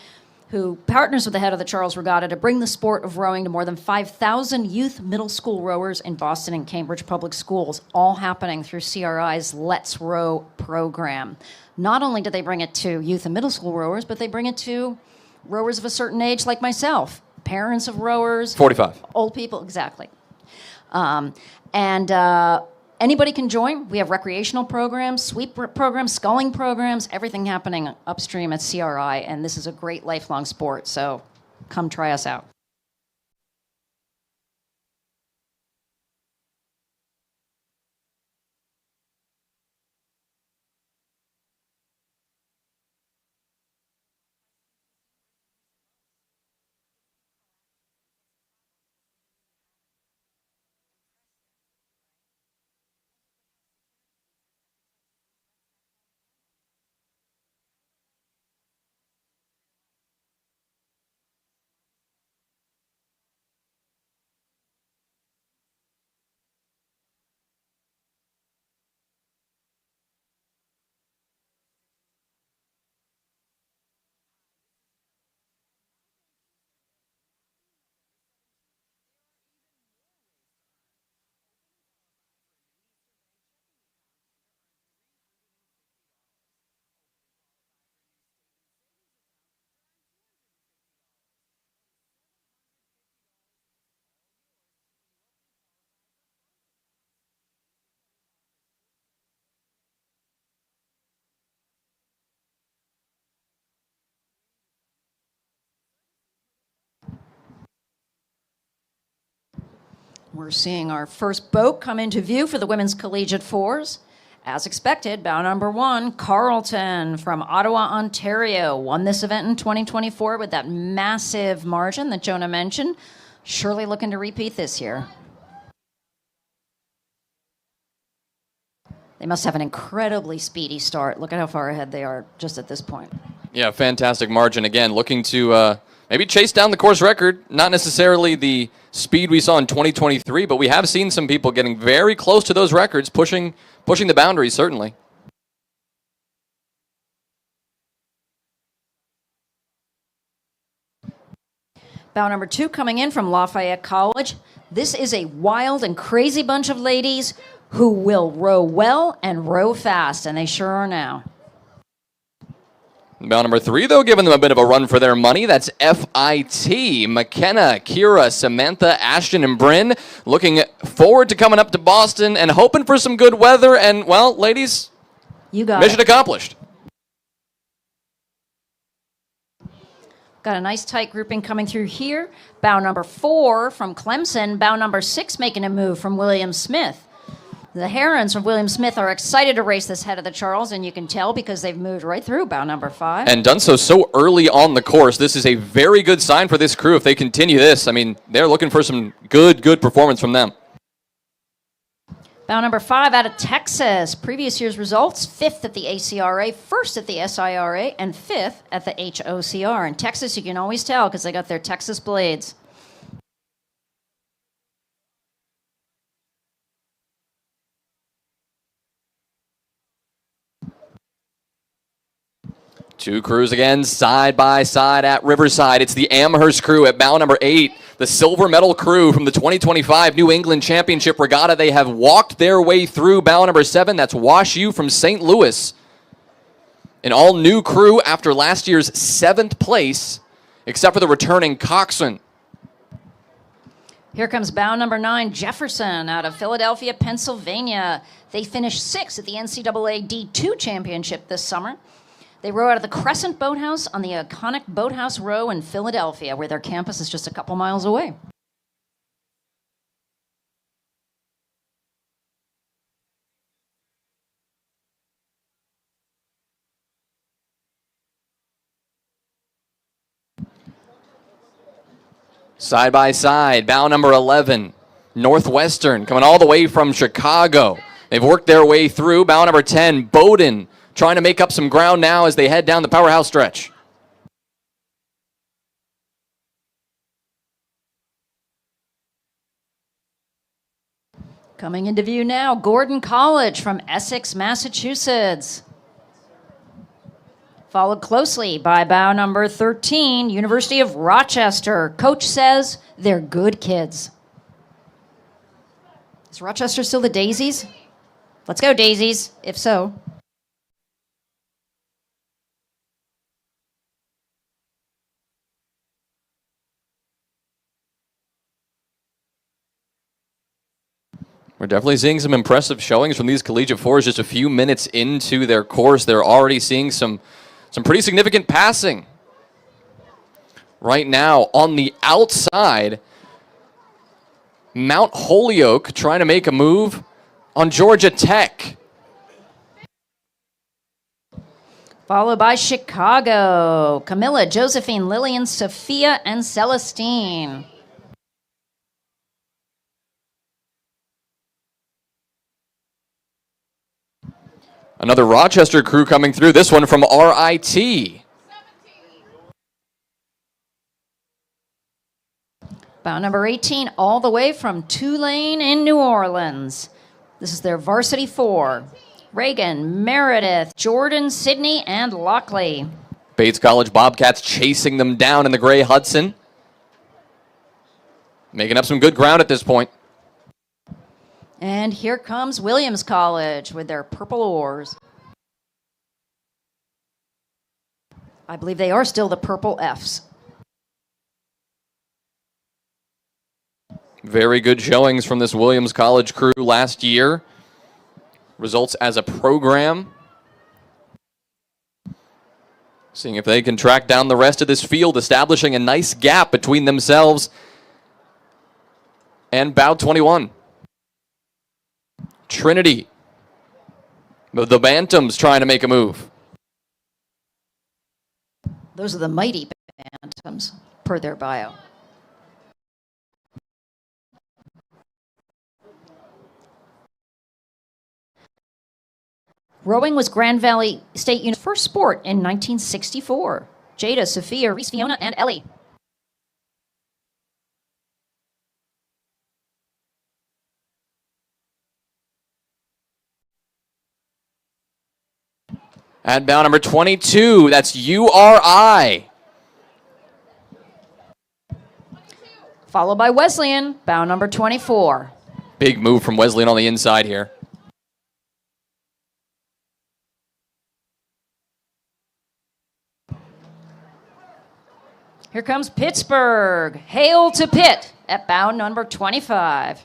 who partners with the Head of the Charles Regatta to bring the sport of rowing to more than 5,000 youth middle school rowers in Boston and Cambridge public schools, all happening through CRI's Let's Row program. Not only do they bring it to youth and middle school rowers, but they bring it to rowers of a certain age like myself, parents of rowers. 45. Old people, exactly. Anybody can join. We have recreational programs, sweep programs, sculling programs, everything happening upstream at CRI, and this is a great lifelong sport, so come try us out. We're seeing our first boat come into view for the women's collegiate fours. As expected, bow number 1, Carlton from Ottawa, Ontario, won this event in 2024 with that massive margin that Jonah mentioned. Surely looking to repeat this year. They must have an incredibly speedy start. Look at how far ahead they are just at this point. Yeah, fantastic margin. Again, looking to maybe chase down the course record. Not necessarily the speed we saw in 2023, but we have seen some people getting very close to those records, pushing the boundaries, certainly. Bow number 2 coming in from Lafayette College. This is a wild and crazy bunch of ladies who will row well and row fast, and they sure are now. Bow number 3, though, giving them a bit of a run for their money. That's FIT. McKenna, Kira, Samantha, Ashton, and Bryn looking forward to coming up to Boston and hoping for some good weather. And, well, ladies, You got mission it. accomplished. Got a nice tight grouping coming through here. Bow number 4 from Clemson. Bow number 6 making a move from William Smith. The Herons from William Smith are excited to race this head of the Charles, and you can tell because they've moved right through bow number 5. And done so early on the course. This is a very good sign for this crew if they continue this. I mean, they're looking for some good performance from them. Bow number 5 out of Texas. Previous year's results, 5th at the ACRA, 1st at the SIRA, and 5th at the HOCR. In Texas, you can always tell because they got their Texas blades. Two crews again, side by side at Riverside. It's the Amherst crew at bow number 8. The silver medal crew from the 2025 New England Championship Regatta. They have walked their way through bow number 7. That's Wash U from St. Louis. An all-new crew after last year's 7th place, except for the returning Coxswain. Here comes bow number 9, Jefferson, out of Philadelphia, Pennsylvania. They finished 6th at the NCAA D2 Championship this summer. They row out of the Crescent Boathouse on the iconic Boathouse Row in Philadelphia, where their campus is just a couple miles away. Side by side, bow number 11, Northwestern, coming all the way from Chicago. They've worked their way through. Bow number 10, Bowdoin, trying to make up some ground now as they head down the powerhouse stretch. Coming into view now, Gordon College from Essex, Massachusetts. Followed closely by bow number 13, University of Rochester. Coach says they're good kids. Is Rochester still the Daisies? Let's go, Daisies, if so. We're definitely seeing some impressive showings from these collegiate fours just a few minutes into their course. They're already seeing some pretty significant passing. Right now, on the outside, Mount Holyoke trying to make a move on Georgia Tech. Followed by Chicago, Camilla, Josephine, Lillian, Sophia, and Celestine. Another Rochester crew coming through, this one from RIT. Bow number 18, all the way from Tulane in New Orleans. This is their varsity 4. Reagan, Meredith, Jordan, Sydney, and Lockley. Bates College Bobcats chasing them down in the gray Hudson. Making up some good ground at this point. And here comes Williams College with their purple oars. I believe they are still the purple Fs. Very good showings from this Williams College crew last year. Results as a program. Seeing if they can track down the rest of this field, establishing a nice gap between themselves And bout 21. Trinity. The Bantams trying to make a move. Those are the mighty bantams, per their bio. Rowing was Grand Valley State University's first sport in 1964. Jada, Sophia, Reese, Fiona, and Ellie. At bout number 22, that's URI. Followed by Wesleyan, bow number 24. Big move from Wesleyan on the inside here. Here comes Pittsburgh. Hail to Pitt at bow number 25.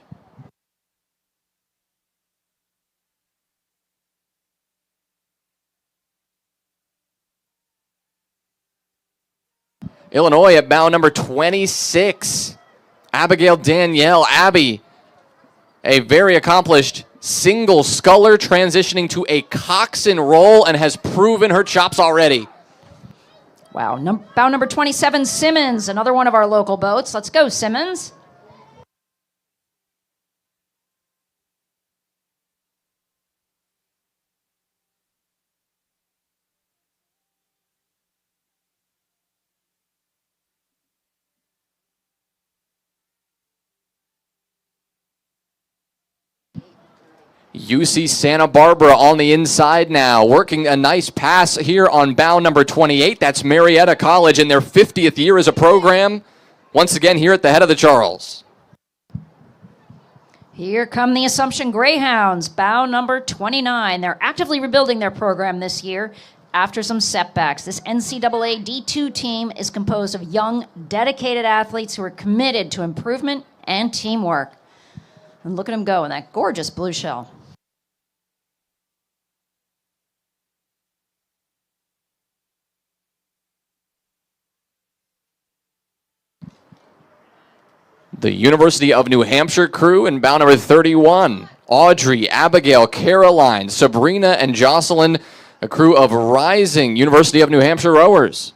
Illinois at bow number 26. Abigail Danielle. Abby, a very accomplished single sculler transitioning to a coxswain role and has proven her chops already. Wow, bow number 27, Simmons, another one of our local boats. Let's go, Simmons. UC Santa Barbara on the inside now, working a nice pass here on bow number 28. That's Marietta College in their 50th year as a program. Once again here at the head of the Charles. Here come the Assumption Greyhounds, bow number 29. They're actively rebuilding their program this year after some setbacks. This NCAA D2 team is composed of young, dedicated athletes who are committed to improvement and teamwork. And look at them go in that gorgeous blue shell. The University of New Hampshire crew in bow number 31. Audrey, Abigail, Caroline, Sabrina, and Jocelyn, a crew of rising University of New Hampshire rowers.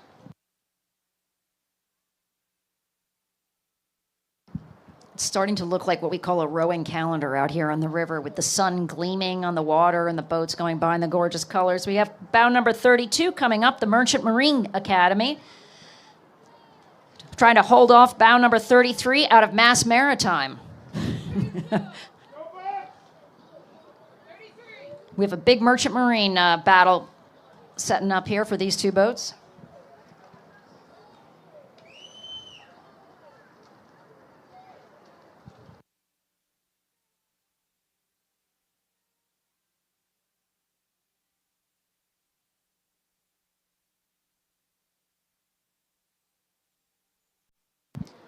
It's starting to look like what we call a rowing calendar out here on the river with the sun gleaming on the water and the boats going by in the gorgeous colors. We have bow number 32 coming up, the Merchant Marine Academy. Trying to hold off bow number 33 out of Mass Maritime. We have a big Merchant Marine battle setting up here for these two boats.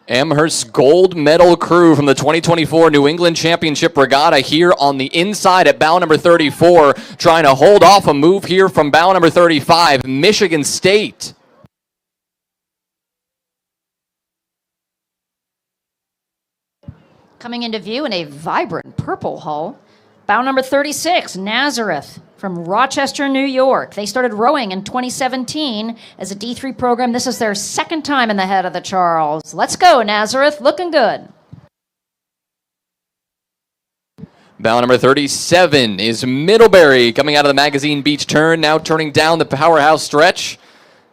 Amherst's gold medal crew from the 2024 New England Championship Regatta here on the inside at bow number 34, trying to hold off a move here from bow number 35, Michigan State. Coming into view in a vibrant purple hull, bow number 36, Nazareth from Rochester, New York. They started rowing in 2017 as a D3 program. This is their second time in the head of the Charles. Let's go, Nazareth, looking good. Bow number 37 is Middlebury coming out of the Magazine Beach turn, now turning down the powerhouse stretch.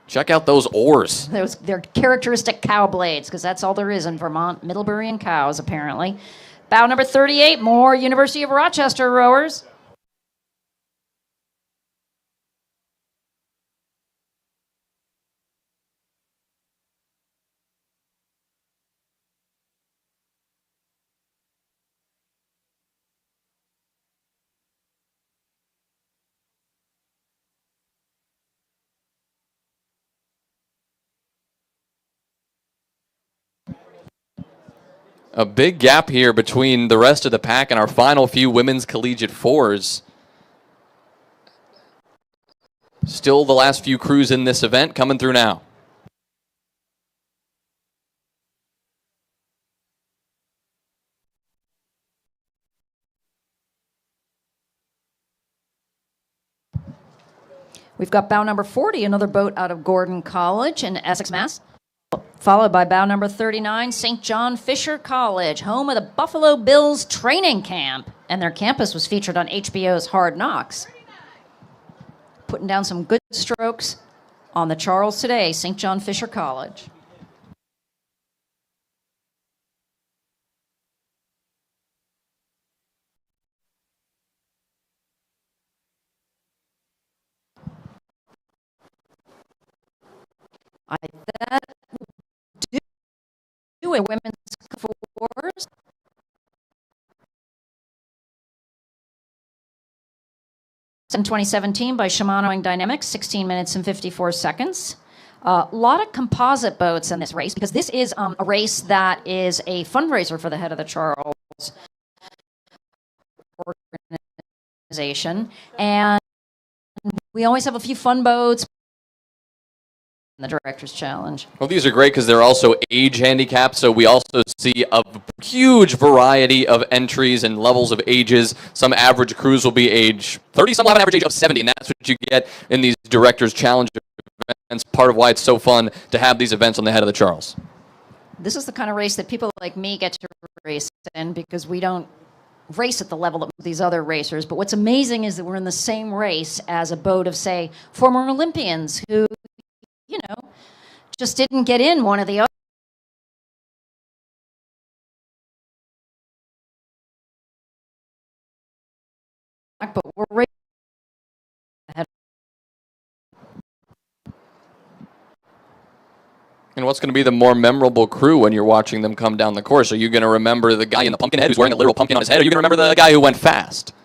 Check out those oars. They're characteristic cow blades, because that's all there is in Vermont, Middlebury and cows, apparently. Bow number 38, more University of Rochester rowers. A big gap here between the rest of the pack and our final few women's collegiate fours. Still the last few crews in this event coming through now. We've got bow number 40, another boat out of Gordon College in Essex, Mass. Followed by bow number 39, St. John Fisher College, home of the Buffalo Bills training camp. And their campus was featured on HBO's Hard Knocks. Putting down some good strokes on the Charles today, St. John Fisher College. That do a women's fours. In 2017 by Shimano Dynamics, 16 minutes and 54 seconds. A lot of composite boats in this race because this is a race that is a fundraiser for the Head of the Charles organization. And we always have a few fun boats. The Director's Challenge. Well, these are great because they're also age handicapped, so we also see a huge variety of entries and levels of ages. Some average crews will be age 30, some will have an average age of 70, and that's what you get in these Director's Challenge events. Part of why it's so fun to have these events on the Head of the Charles. This is the kind of race that people like me get to race in because we don't race at the level of these other racers. But what's amazing is that we're in the same race as a boat of, say, former Olympians who, you know, just didn't get in one of the other. But we're racing ahead. And what's going to be the more memorable crew when you're watching them come down the course? Are you going to remember the guy in the pumpkin head who's wearing a literal pumpkin on his head? Or are you going to remember the guy who went fast?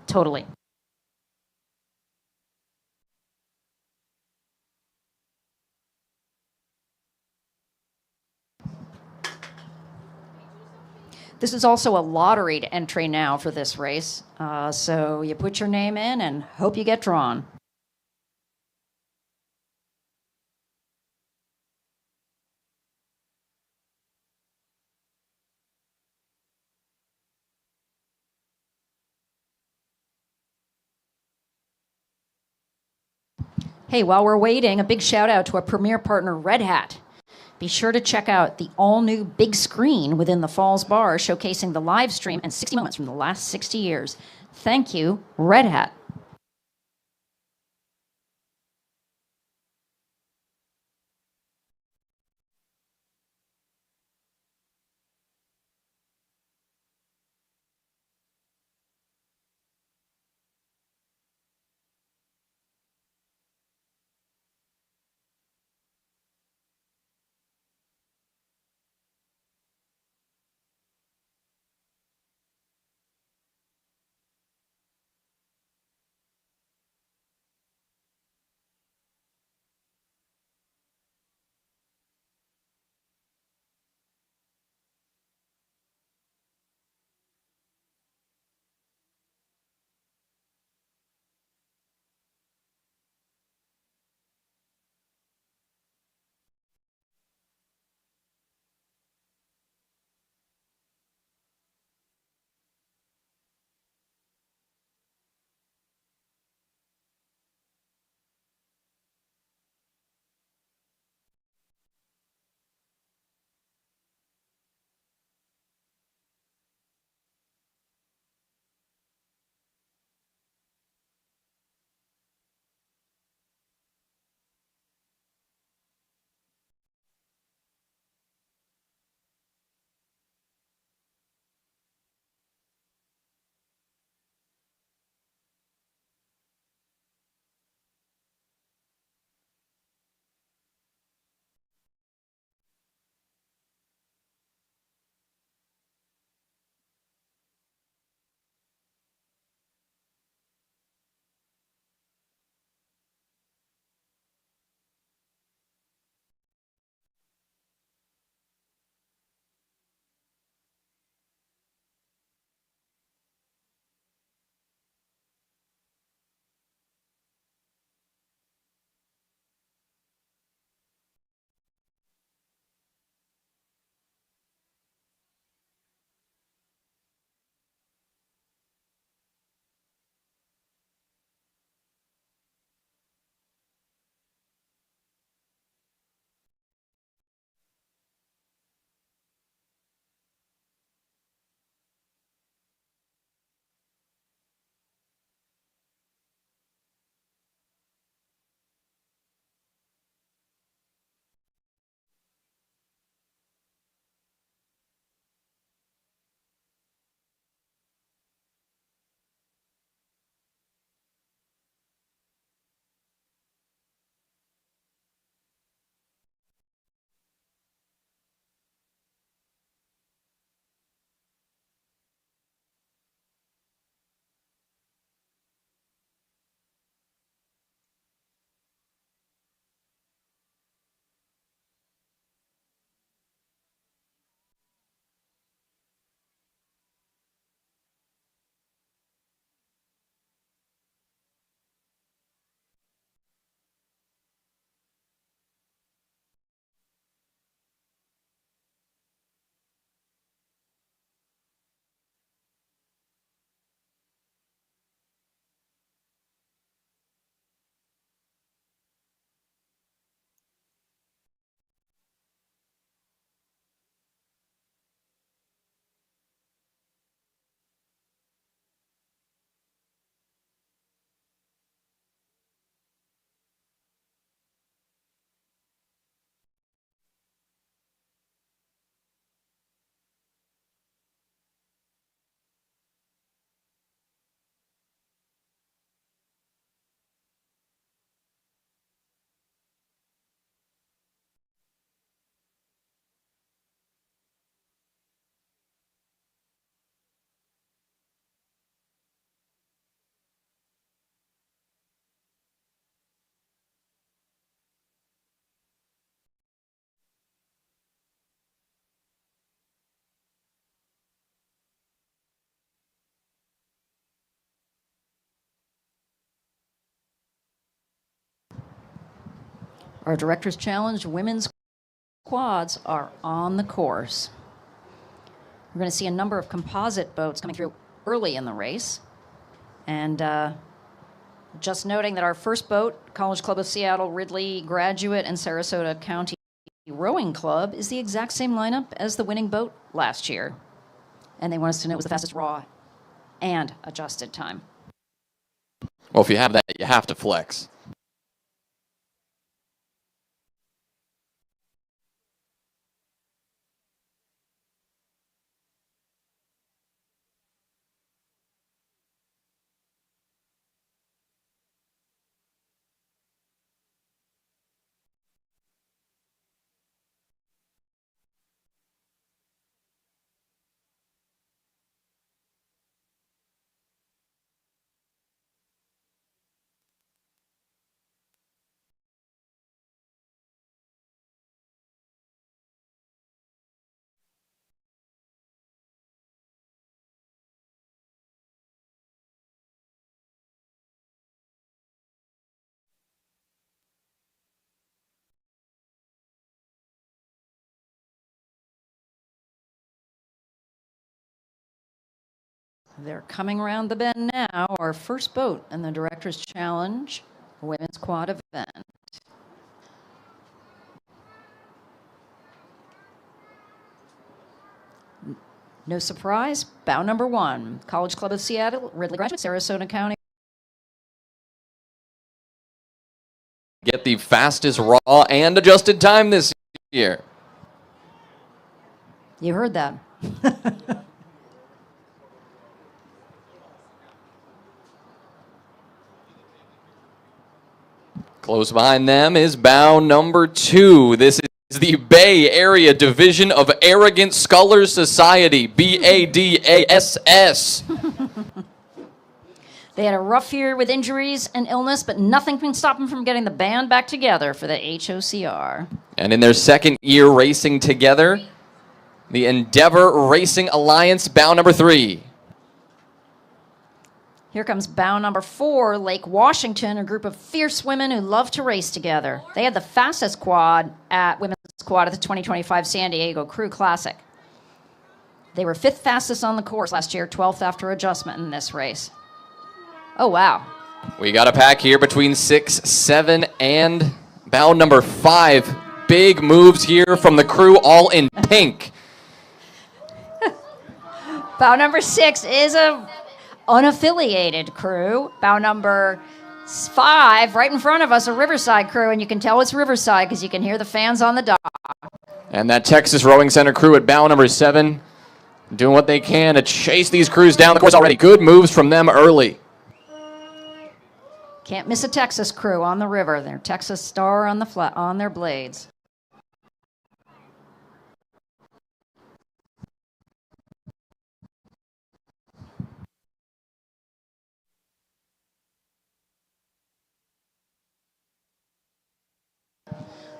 Totally. This is also a lotteried entry now for this race. So you put your name in and hope you get drawn. Hey, while we're waiting, a big shout out to our premier partner, Red Hat. Be sure to check out the all-new big screen within the Falls Bar showcasing the live stream and 60 moments from the last 60 years. Thank you, Red Hat. Our Director's Challenge women's quads are on the course. We're going to see a number of composite boats coming through early in the race. And just noting that our first boat, College Club of Seattle, Ridley Graduate, and Sarasota County Rowing Club, is the exact same lineup as the winning boat last year. And they want us to know it was the fastest raw and adjusted time. Well, if you have that, you have to flex. They're coming around the bend now. Our first boat in the Director's Challenge women's quad event. No surprise, bow number 1, College Club of Seattle, Ridley Graduate, Sarasota County. Get the fastest raw and adjusted time this year. You heard that. Close behind them is bow number 2. This is the Bay Area Division of Arrogant Scullers Society, BADASS. They had a rough year with injuries and illness, but nothing can stop them from getting the band back together for the HOCR. And in their second year racing together, the Endeavor Racing Alliance, bow number 3. Here comes bow number 4, Lake Washington, a group of fierce women who love to race together. They had the fastest quad at women's quad at the 2025 San Diego Crew Classic. They were 5th fastest on the course last year, 12th after adjustment in this race. Oh, wow. We got a pack here between 6, 7, and bow number 5. Big moves here from the crew, all in pink. Bow number 6 is a unaffiliated crew. Bow number 5, right in front of us, a Riverside crew, and you can tell it's Riverside because you can hear the fans on the dock. And that Texas Rowing Center crew at bow number 7 doing what they can to chase these crews down the course already. Good moves from them early. Can't miss a Texas crew on the river. Their Texas star on the on their blades.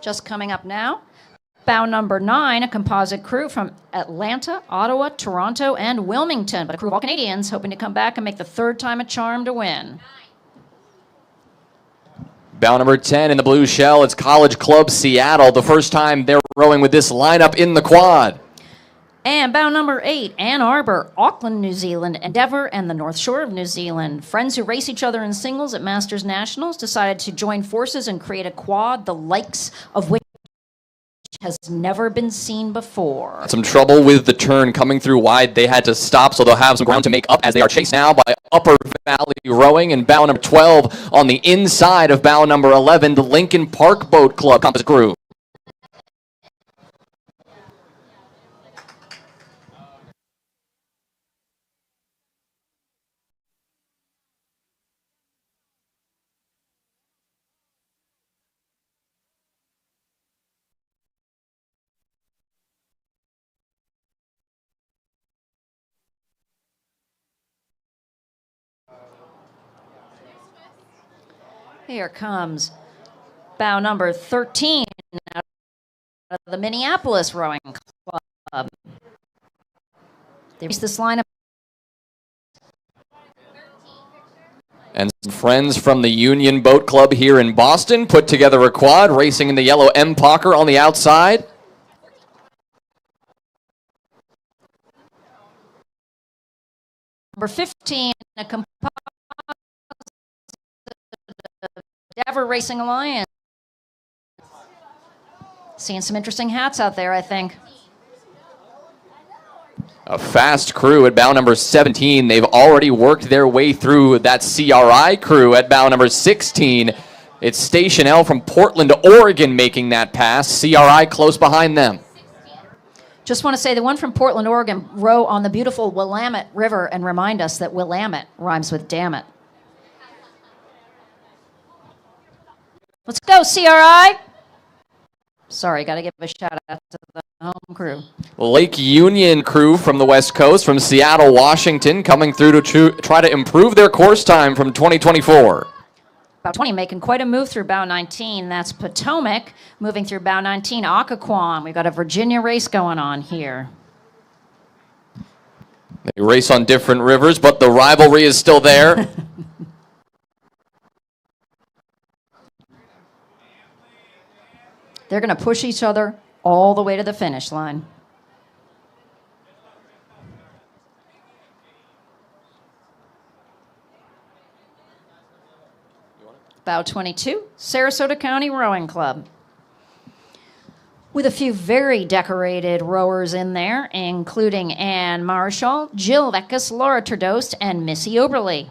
Just coming up now, bow number 9, a composite crew from Atlanta, Ottawa, Toronto, and Wilmington, but a crew of all Canadians hoping to come back and make the 3rd time a charm to win. Bow number 10 in the blue shell, it's College Club Seattle, the first time they're rowing with this lineup in the quad. And bow number 8, Ann Arbor, Auckland, New Zealand, Endeavour, and the North Shore of New Zealand. Friends who race each other in singles at Masters Nationals decided to join forces and create a quad, the likes of which has never been seen before. Some trouble with the turn coming through wide. They had to stop, so they'll have some ground to make up as they are chased now by Upper Valley Rowing and bow number 12 on the inside of bow number 11, the Lincoln Park Boat Club composite crew. Here comes bow number 13 out of the Minneapolis Rowing Club. They reached this lineup. And some friends from the Union Boat Club here in Boston put together a quad, racing in the yellow M-Pocker on the outside. Number 15, a composite Endeavor Racing Alliance. Seeing some interesting hats out there, I think. A fast crew at bow number 17. They've already worked their way through that CRI crew at bow number 16. It's Station L from Portland, Oregon making that pass. CRI close behind them. Just want to say the one from Portland, Oregon, row on the beautiful Willamette River and remind us that Willamette rhymes with damn it. Let's go, CRI. Sorry, got to give a shout out to the home crew. Lake Union crew from the West Coast, from Seattle, Washington, coming through to try to improve their course time from 2024. Bow 20 making quite a move through bow 19. That's Potomac moving through bow 19. Occoquan. We've got a Virginia race going on here. They race on different rivers, but the rivalry is still there. They're going to push each other all the way to the finish line. Bow 22, Sarasota County Rowing Club. With a few very decorated rowers in there, including Ann Marshall, Jill Veckus, Laura Turdost, and Missy Oberly.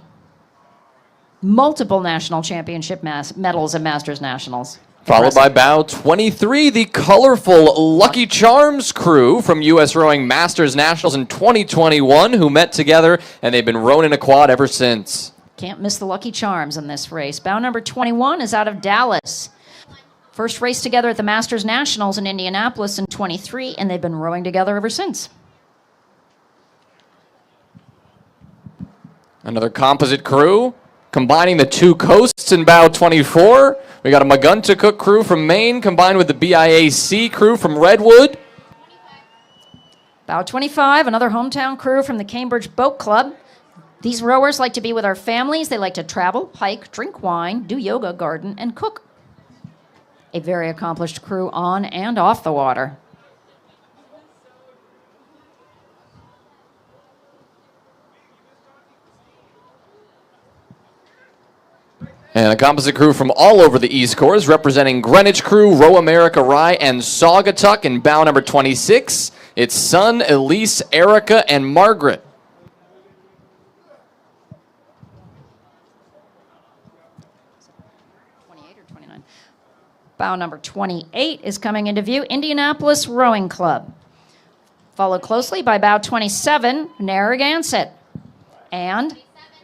Multiple national championship medals at Masters Nationals. Followed by bow 23, the colorful Lucky Charms crew from U.S. Rowing Masters Nationals in 2021, who met together, and they've been rowing in a quad ever since. Can't miss the Lucky Charms in this race. Bow number 21 is out of Dallas. First race together at the Masters Nationals in Indianapolis in 23, and they've been rowing together ever since. Another composite crew, combining the two coasts in bow 24. We got a Maguntacook crew from Maine combined with the BIAC crew from Redwood. Bow 25, another hometown crew from the Cambridge Boat Club. These rowers like to be with our families. They like to travel, hike, drink wine, do yoga, garden, and cook. A very accomplished crew on and off the water. And a composite crew from all over the East Coast, representing Greenwich Crew, Row America Rye, and Saugatuck in bow number 26. It's Sun, Elise, Erica, and Margaret. Bow number 28 is coming into view, Indianapolis Rowing Club. Followed closely by bow 27, Narragansett. And,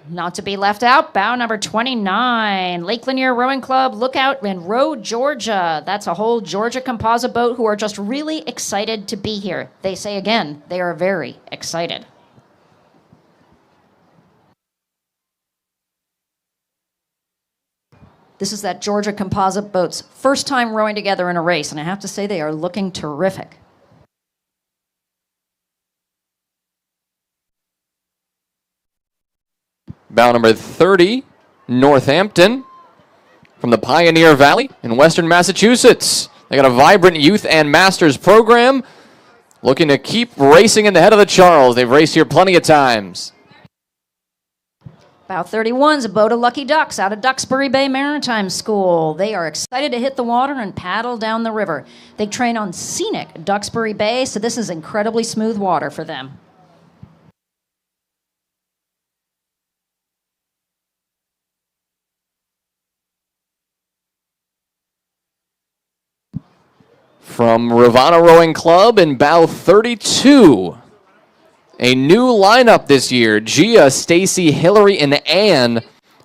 not to be left out, bow number 29, Lake Lanier Rowing Club, Lookout in Row, Georgia. That's a whole Georgia composite boat who are just really excited to be here. They say again, they are very excited. This is that Georgia composite boat's first time rowing together in a race, and I have to say they are looking terrific. Bow number 30, Northampton, from the Pioneer Valley in western Massachusetts. They got a vibrant youth and masters program, looking to keep racing in the head of the Charles. They've raced here plenty of times. Bow 31 is a boat of Lucky Ducks out of Duxbury Bay Maritime School. They are excited to hit the water and paddle down the river. They train on scenic Duxbury Bay, so this is incredibly smooth water for them. From Rivanna Rowing Club in bow 32. A new lineup this year. Gia, Stacy, Hillary, and Ann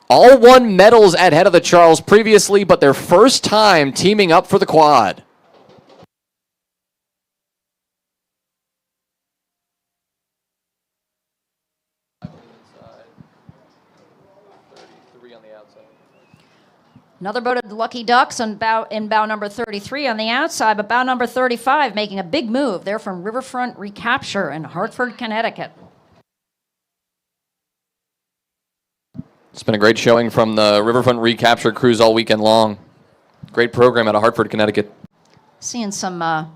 all won medals at Head of the Charles previously, but their first time teaming up for the quad. Another boat of the Lucky Ducks in bow number 33 on the outside, but bow number 35 making a big move. They're from Riverfront Recapture in Hartford, Connecticut. It's been a great showing from the Riverfront Recapture Cruise all weekend long. Great program out of Hartford, Connecticut. Seeing some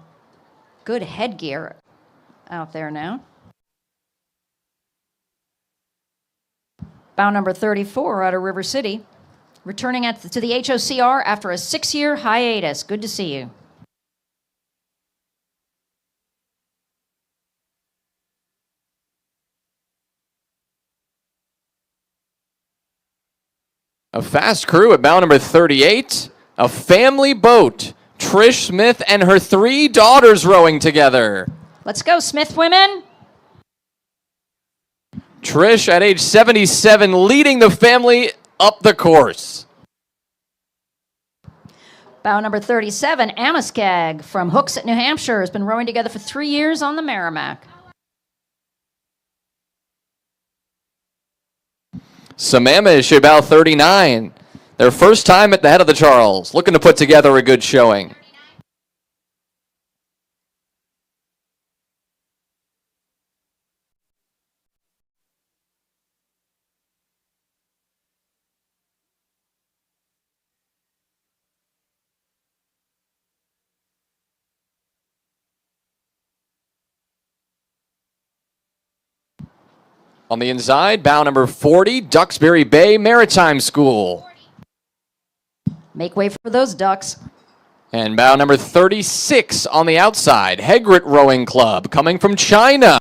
good headgear out there now. Bow number 34 out of River City, returning to the HOCR after a 6-year hiatus. Good to see you. A fast crew at bow number 38. A family boat. Trish Smith and her 3 daughters rowing together. Let's go, Smith women. Trish, at age 77, leading the family up the course. Bow number 37, Amaskag from Hooksett, New Hampshire, has been rowing together for 3 years on the Merrimack. Sammamish at bow 39. Their first time at the head of the Charles, looking to put together a good showing. On the inside, bow number 40, Duxbury Bay Maritime School. Make way for those ducks. And bow number 36 on the outside, Hegret Rowing Club, coming from China.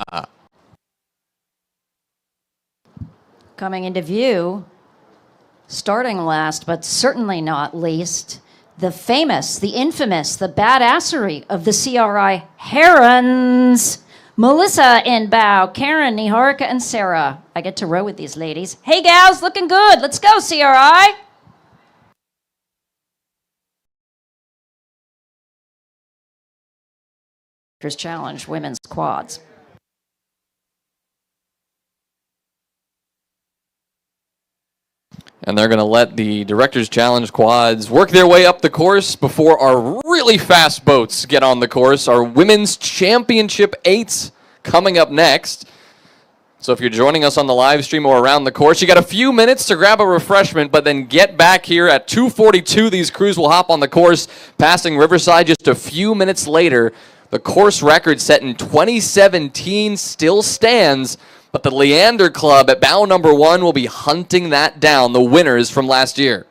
Coming into view, starting last but certainly not least, the famous, the infamous, the badassery of the CRI Herons. Melissa in bow, Karen, Niharika, and Sarah. I get to row with these ladies. Hey, gals, looking good. Let's go, CRI. Challenge women's quads. And they're going to let the Directors Challenge quads work their way up the course before our really fast boats get on the course. Our Women's Championship 8s coming up next. So if you're joining us on the live stream or around the course, you got a few minutes to grab a refreshment, but then get back here at 2:42. These crews will hop on the course, passing Riverside just a few minutes later. The course record set in 2017 still stands, but the Leander Club at bow number 1 will be hunting that down, the winners from last year.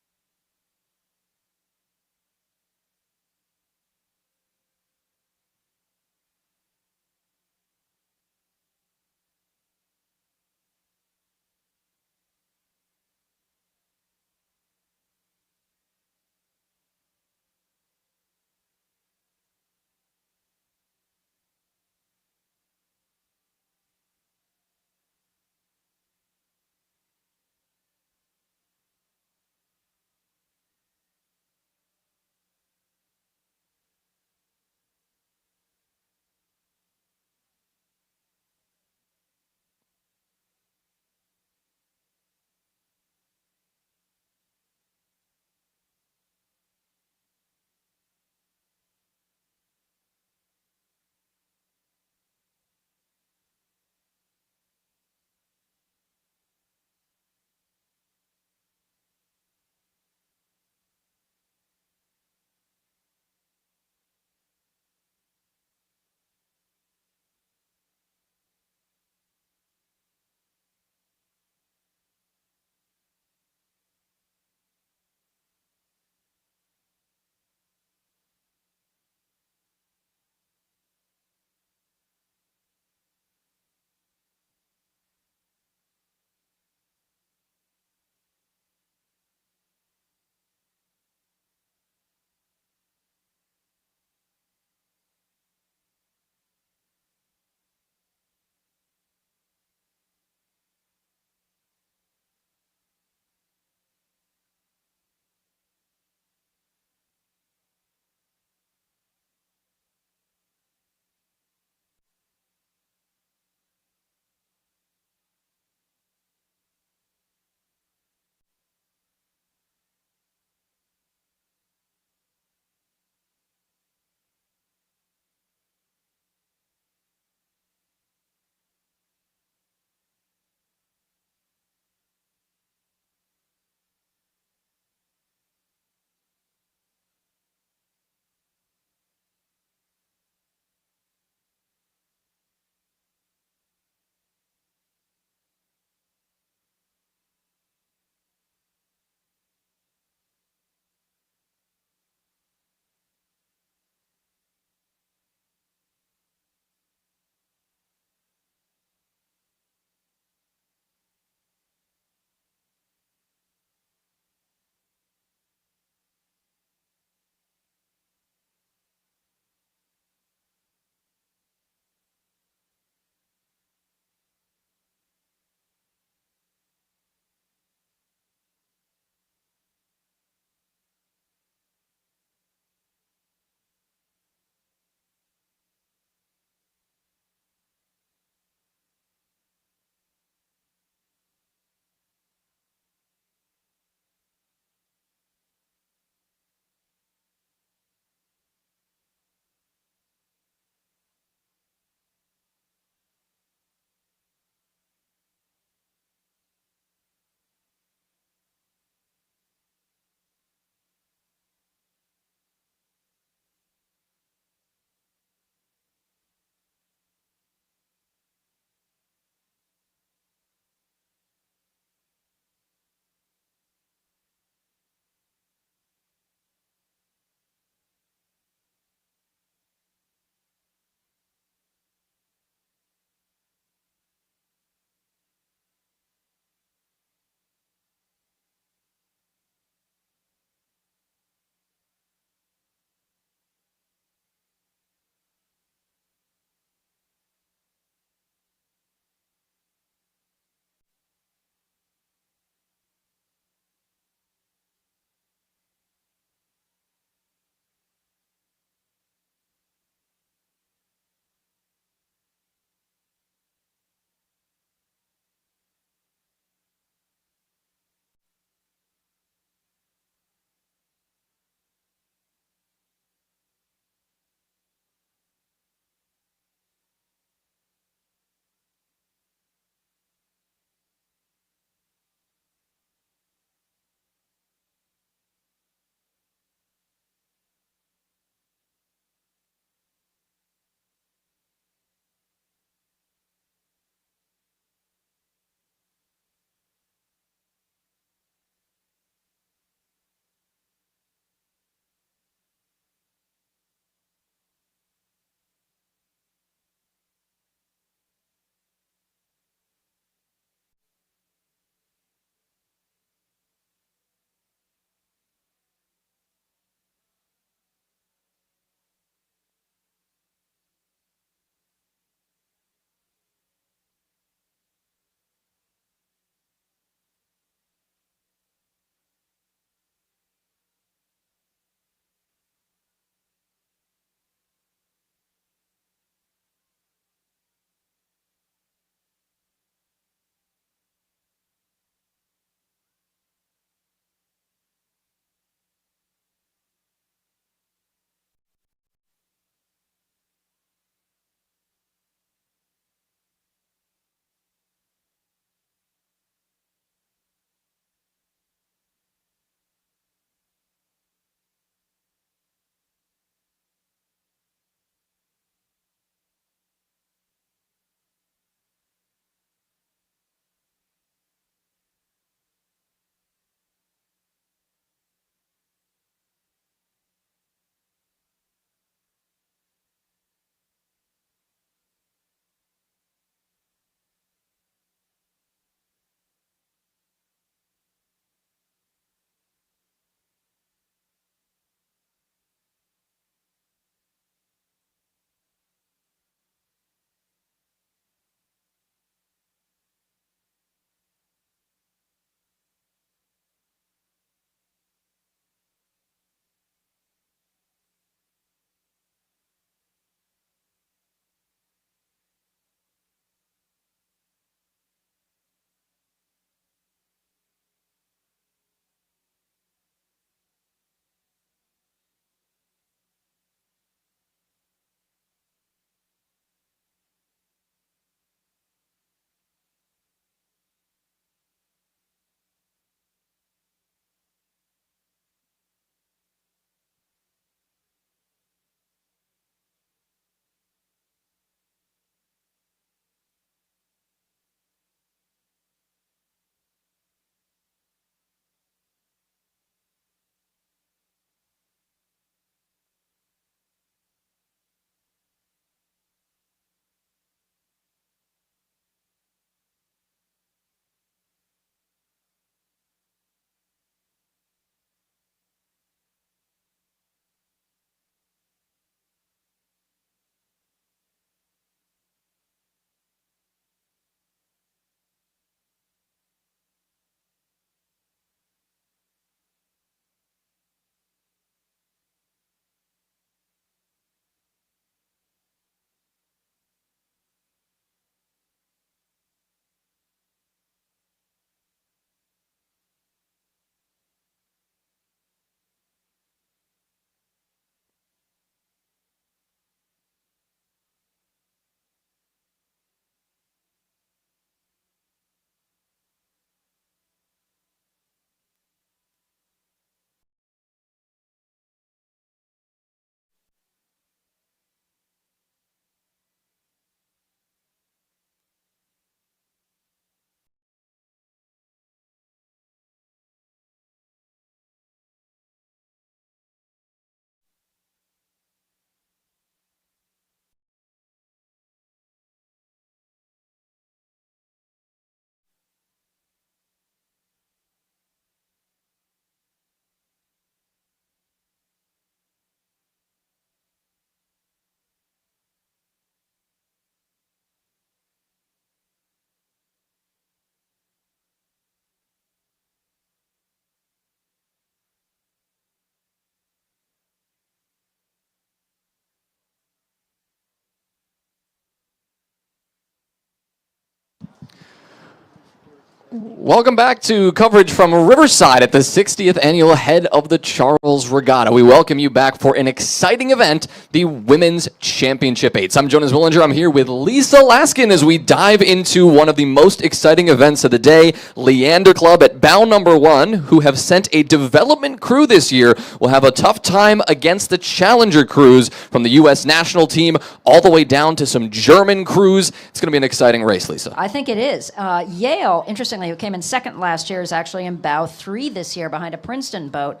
Welcome back to coverage from Riverside at the 60th annual Head of the Charles Regatta. We welcome you back for an exciting event, the Women's Championship 8s. I'm Jonas Willinger. I'm here with Lisa Laskin as we dive into one of the most exciting events of the day. Leander Club at bow number 1, who have sent a development crew this year, will have a tough time against the challenger crews from the U.S. national team all the way down to some German crews. It's going to be an exciting race, Lisa. I think it is. Yale, interestingly, who came in second last year, is actually in bow 3 this year behind a Princeton boat.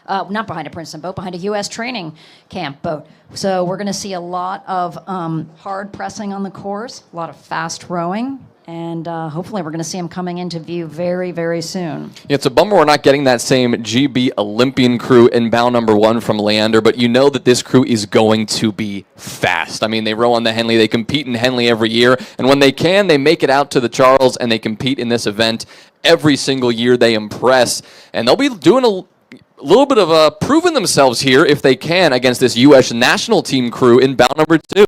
Not behind a Princeton boat, behind a U.S. training camp boat. So we're going to see a lot of hard pressing on the course, a lot of fast rowing, and hopefully we're going to see them coming into view very, very soon. Yeah, it's a bummer we're not getting that same GB Olympian crew in bow number 1 from Leander, but you know that this crew is going to be fast. I mean, they row on the Henley, they compete in Henley every year, and when they can, they make it out to the Charles and they compete in this event every single year. They impress, and they'll be doing a little bit of proving themselves here if they can against this U.S. national team crew in bow number 2.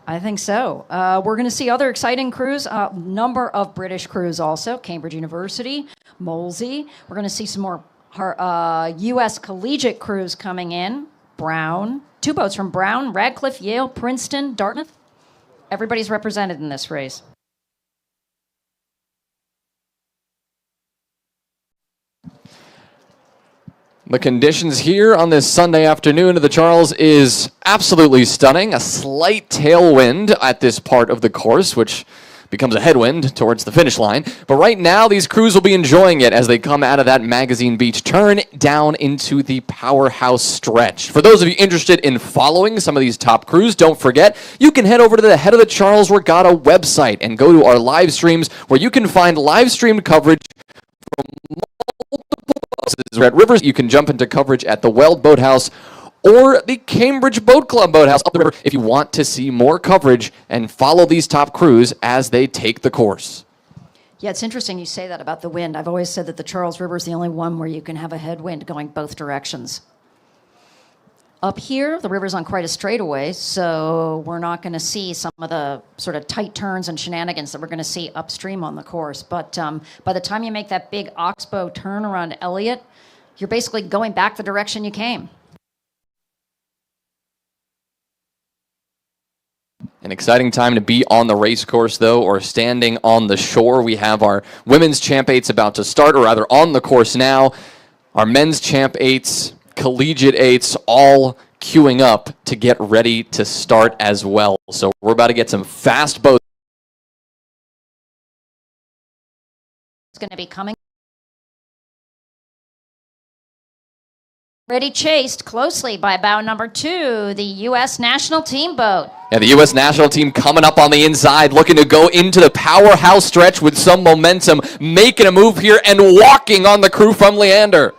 I think so. We're going to see other exciting crews, number of British crews also, Cambridge University, Molesey. We're going to see some more U.S. collegiate crews coming in. Brown, 2 boats from Brown, Radcliffe, Yale, Princeton, Dartmouth. Everybody's represented in this race. The conditions here on this Sunday afternoon of the Charles is absolutely stunning. A slight tailwind at this part of the course, which becomes a headwind towards the finish line. But right now, these crews will be enjoying it as they come out of that Magazine Beach turn down into the powerhouse stretch. For those of you interested in following some of these top crews, don't forget, you can head over to the Head of the Charles Regatta website and go to our live streams where you can find live streamed coverage from multiple boats. At Rivers, you can jump into coverage at the Weld Boathouse or the Cambridge Boat Club Boathouse up the river if you want to see more coverage and follow these top crews as they take the course. Yeah, it's interesting you say that about the wind. I've always said that the Charles River is the only one where you can have a headwind going both directions. Up here, the river's on quite a straightaway, so we're not going to see some of the sort of tight turns and shenanigans that we're going to see upstream on the course. But by the time you make that big oxbow turn around Elliott, you're basically going back the direction you came. An exciting time to be on the race course, though, or standing on the shore. We have our women's Champ 8s about to start, or rather on the course now. Our men's Champ 8s, collegiate 8s, all queuing up to get ready to start as well. So we're about to get some fast boats. It's going to be coming. Already chased closely by bow number 2, the U.S. national team boat. Yeah, the U.S. national team coming up on the inside, looking to go into the powerhouse stretch with some momentum, making a move here and walking on the crew from Leander.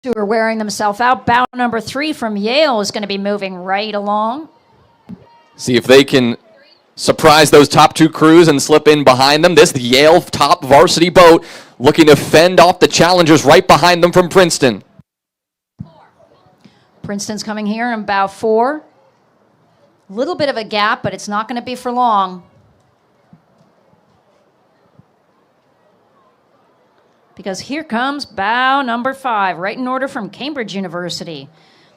Who are wearing themselves out. Bow number 3 from Yale is going to be moving right along. See if they can surprise those top 2 crews and slip in behind them. This Yale top varsity boat looking to fend off the challengers right behind them from Princeton. Princeton's coming here in bow 4. A little bit of a gap, but it's not going to be for long. Because here comes bow number 5, right in order from Cambridge University.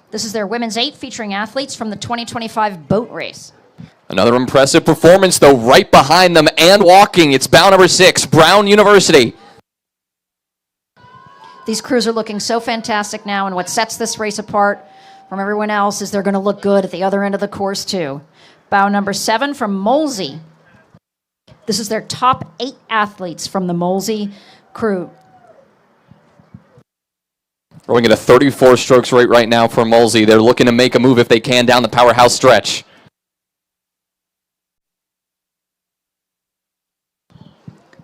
This is their women's 8 featuring athletes from the 2025 boat race. Another impressive performance, though, right behind them and walking. It's bow number 6, Brown University. These crews are looking so fantastic now, and what sets this race apart from everyone else is they're going to look good at the other end of the course, too. Bow number 7 from Molesey. This is their top 8 athletes from the Molesey crew. Rowing at a 34 strokes rate right now for Molesey. They're looking to make a move if they can down the powerhouse stretch.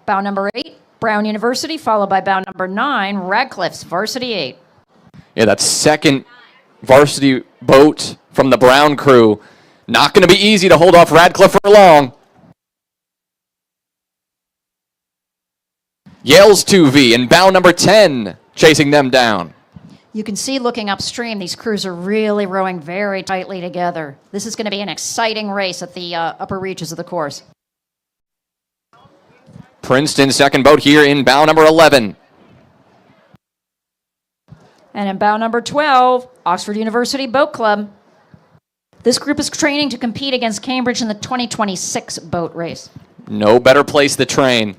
Bow number 8, Brown University, followed by bow number 9, Radcliffe's varsity 8. Yeah, that second varsity boat from the Brown crew. Not going to be easy to hold off Radcliffe for long. Yale's 2V and bow number 10 chasing them down. You can see looking upstream, these crews are really rowing very tightly together. This is going to be an exciting race at the upper reaches of the course. Princeton second boat here in bow number 11. And in bow number 12, Oxford University Boat Club. This group is training to compete against Cambridge in the 2026 boat race. No better place to train.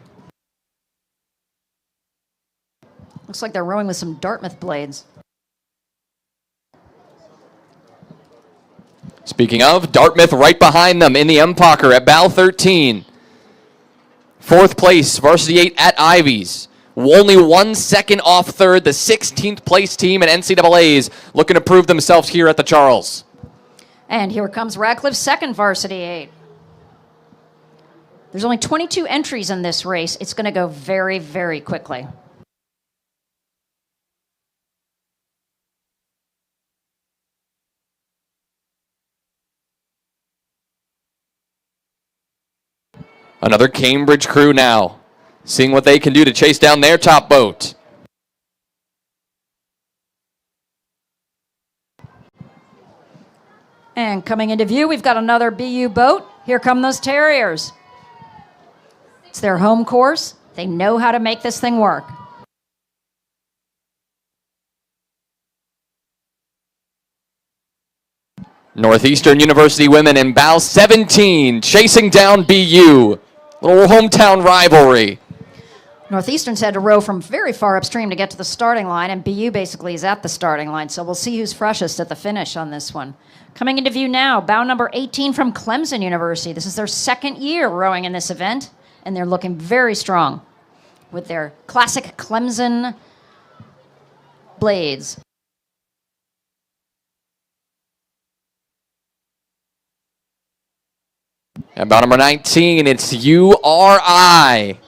Looks like they're rowing with some Dartmouth blades. Speaking of, Dartmouth right behind them in the Empacher at bow 13. Fourth place, varsity 8 at Ivies. Only 1 second off third, the 16th place team in NCAA's looking to prove themselves here at the Charles. And here comes Radcliffe's second varsity 8. There's only 22 entries in this race. It's going to go very, very quickly. Another Cambridge crew now, seeing what they can do to chase down their top boat. And coming into view, we've got another BU boat. Here come those Terriers. It's their home course. They know how to make this thing work. Northeastern University women in bow 17, chasing down BU. Little hometown rivalry. Northeastern's had to row from very far upstream to get to the starting line, and BU basically is at the starting line, so we'll see who's freshest at the finish on this one. Coming into view now, bow number 18 from Clemson University. This is their second year rowing in this event, and they're looking very strong with their classic Clemson blades. At bow number 19, it's URI.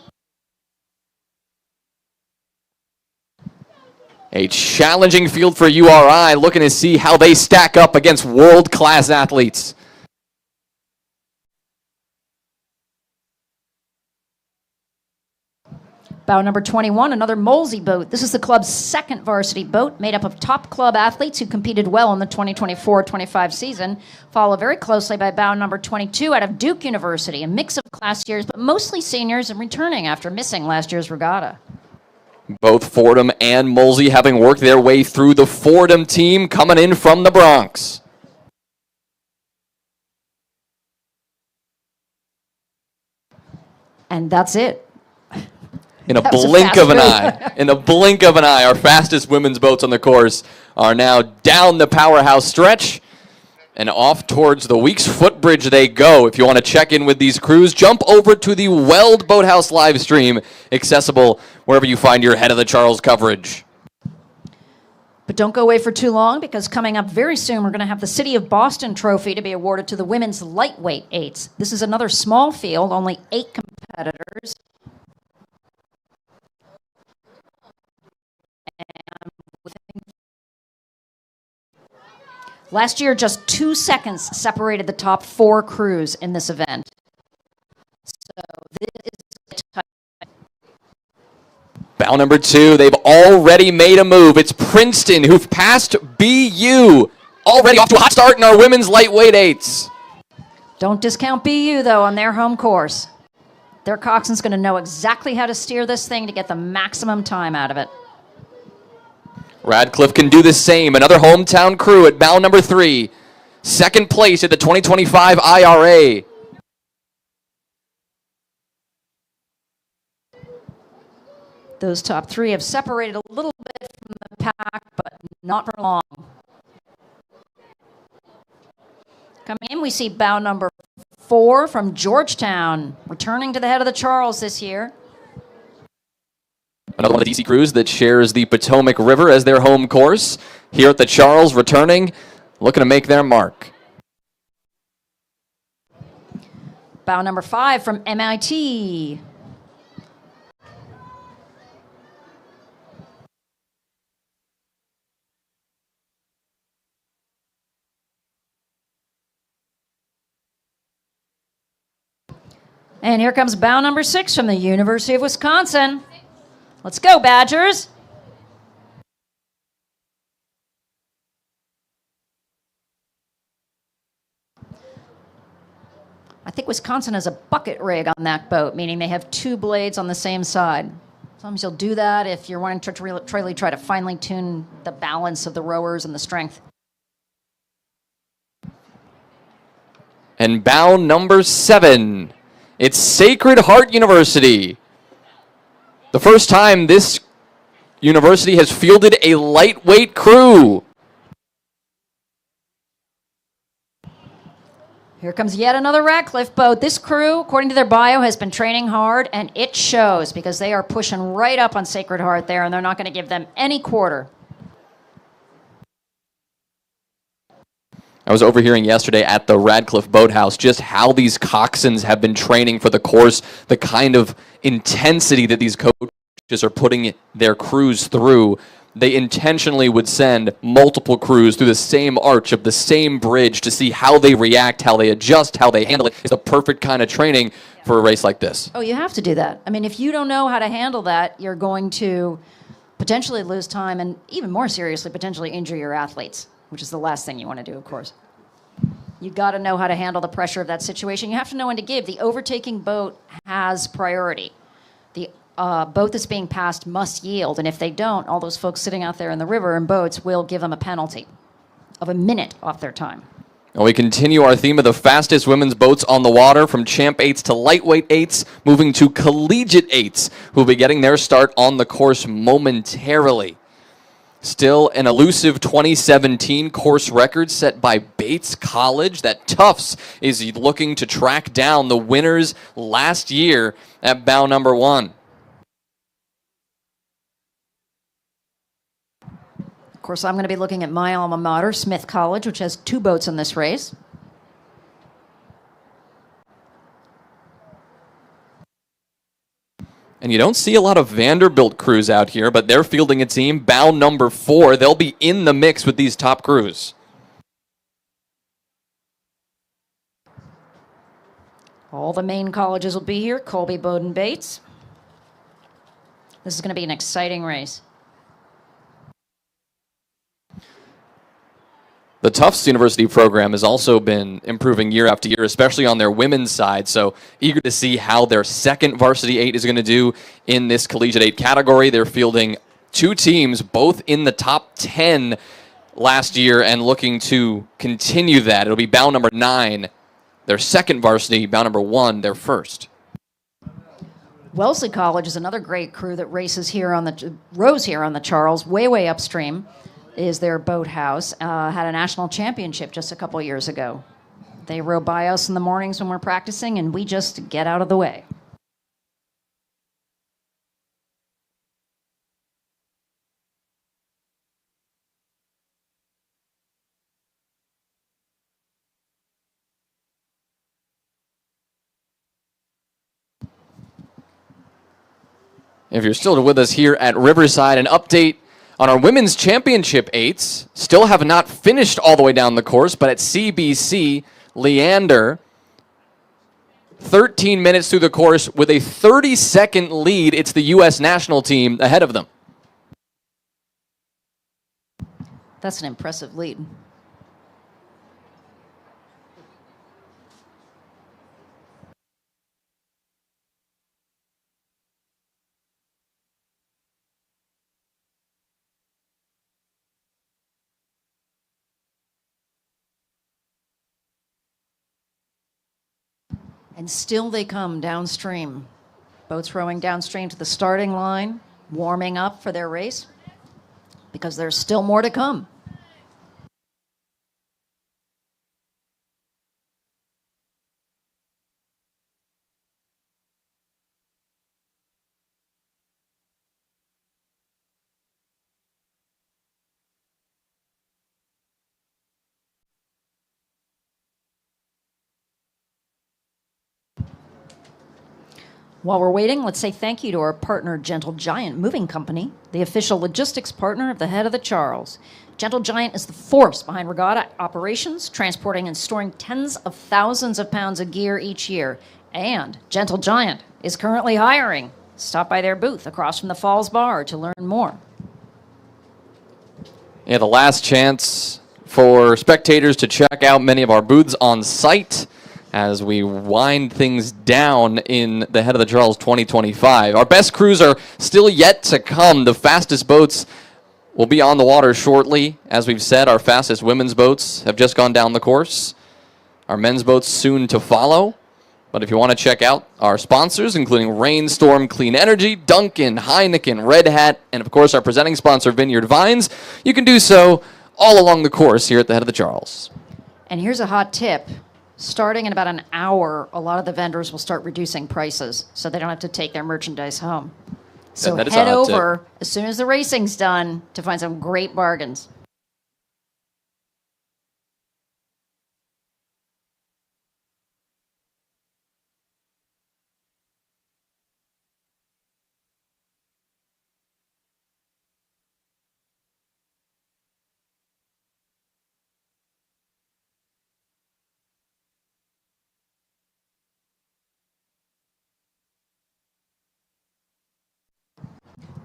A challenging field for URI, looking to see how they stack up against world-class athletes. Bow number 21, another Molesey boat. This is the club's second varsity boat, made up of top club athletes who competed well in the 2024-25 season. Followed very closely by bow number 22 out of Duke University, a mix of class years, but mostly seniors and returning after missing last year's regatta. Both Fordham and Molesey having worked their way through the Fordham team coming in from the Bronx. And that's it. In a That was a blink fast of an move. eye, in a blink of an eye, our fastest women's boats on the course are now down the powerhouse stretch and off towards the Weeks footbridge they go. If you want to check in with these crews, jump over to the Weld Boathouse live stream, accessible wherever you find your Head of the Charles coverage. But don't go away for too long, because coming up very soon, we're going to have the City of Boston trophy to be awarded to the women's lightweight eights. This is another small field, only 8 competitors. Last year, just 2 seconds separated the top 4 crews in this event. So this is tight. Bow number 2, they've already made a move. It's Princeton who've passed BU. Already off to a hot start in our women's lightweight eights. Don't discount BU, though, on their home course. Their coxswain's going to know exactly how to steer this thing to get the maximum time out of it. Radcliffe can do the same. Another hometown crew at bow number 3. Second place at the 2025 IRA. Those top 3 have separated a little bit from the pack, but not for long. Coming in, we see bow number 4 from Georgetown, returning to the Head of the Charles this year. Another one of the DC crews that shares the Potomac River as their home course. Here at the Charles, returning, looking to make their mark. Bow number 5 from MIT. And here comes bow number 6 from the University of Wisconsin. Let's go, Badgers. I think Wisconsin has a bucket rig on that boat, meaning they have 2 blades on the same side. Sometimes you'll do that if you're wanting to really try to finely tune the balance of the rowers and the strength. And bow number 7, it's Sacred Heart University. The first time this university has fielded a lightweight crew. Here comes yet another Radcliffe boat. This crew, according to their bio, has been training hard, and it shows because they are pushing right up on Sacred Heart there, and they're not going to give them any quarter. I was overhearing yesterday at the Radcliffe Boathouse just how these coxswains have been training for the course, the kind of intensity that these coaches are putting their crews through. They intentionally would send multiple crews through the same arch of the same bridge to see how they react, how they adjust, how they handle it. It's the perfect kind of training for a race like this. Oh, you have to do that. I mean, if you don't know how to handle that, you're going to potentially lose time and, even more seriously, potentially injure your athletes, which is the last thing you want to do, of course. You got to know how to handle the pressure of that situation. You have to know when to give. The overtaking boat has priority. The boat that's being passed must yield, and if they don't, all those folks sitting out there in the river in boats will give them a penalty of a minute off their time. And we continue our theme of the fastest women's boats on the water, from champ 8s to lightweight 8s, moving to collegiate 8s, who will be getting their start on the course momentarily. Still an elusive 2017 course record set by Bates College that Tufts is looking to track down the winners last year at bow number 1. Of course, I'm going to be looking at my alma mater, Smith College, which has 2 boats in this race. And you don't see a lot of Vanderbilt crews out here, but they're fielding a team, bow number 4. They'll be in the mix with these top crews. All the main colleges will be here, Colby, Bowdoin, Bates. This is going to be an exciting race. The Tufts University program has also been improving year after year, especially on their women's side. So eager to see how their second varsity 8 is going to do in this collegiate 8 category. They're fielding 2 teams, both in the top 10 last year, and looking to continue that. It'll be bow number 9, their second varsity, bow number 1, their first. Wellesley College is another great crew that rows here on the Charles, way upstream. Is their boathouse. Had a national championship just a couple years ago. They row by us in the mornings when we're practicing, and we just get out of the way. If you're still with us here at Riverside, an update on our women's championship 8s. Still have not finished all the way down the course, but at CBC, Leander, 13 minutes through the course with a 30-second lead. It's the U.S. national team ahead of them. That's an impressive lead. And still they come downstream. Boats rowing downstream to the starting line, warming up for their race, because there's still more to come. While we're waiting, let's say thank you to our partner, Gentle Giant Moving Company, the official logistics partner of the Head of the Charles. Gentle Giant is the force behind Regatta operations, transporting and storing tens of thousands of pounds of gear each year. And Gentle Giant is currently hiring. Stop by their booth across from the Falls Bar to learn more. Yeah, the last chance for spectators to check out many of our booths on site as we wind things down in the Head of the Charles 2025. Our best crews are still yet to come. The fastest boats will be on the water shortly. As we've said, our fastest women's boats have just gone down the course. Our men's boats soon to follow. But if you want to check out our sponsors, including Rainstorm Clean Energy, Dunkin', Heineken, Red Hat, and of course our presenting sponsor, Vineyard Vines, you can do so all along the course here at the Head of the Charles. And here's a hot tip. Starting in about an hour, a lot of the vendors will start reducing prices so they don't have to take their merchandise home. So that is a head hot tip. over as soon as the racing's done to find some great bargains.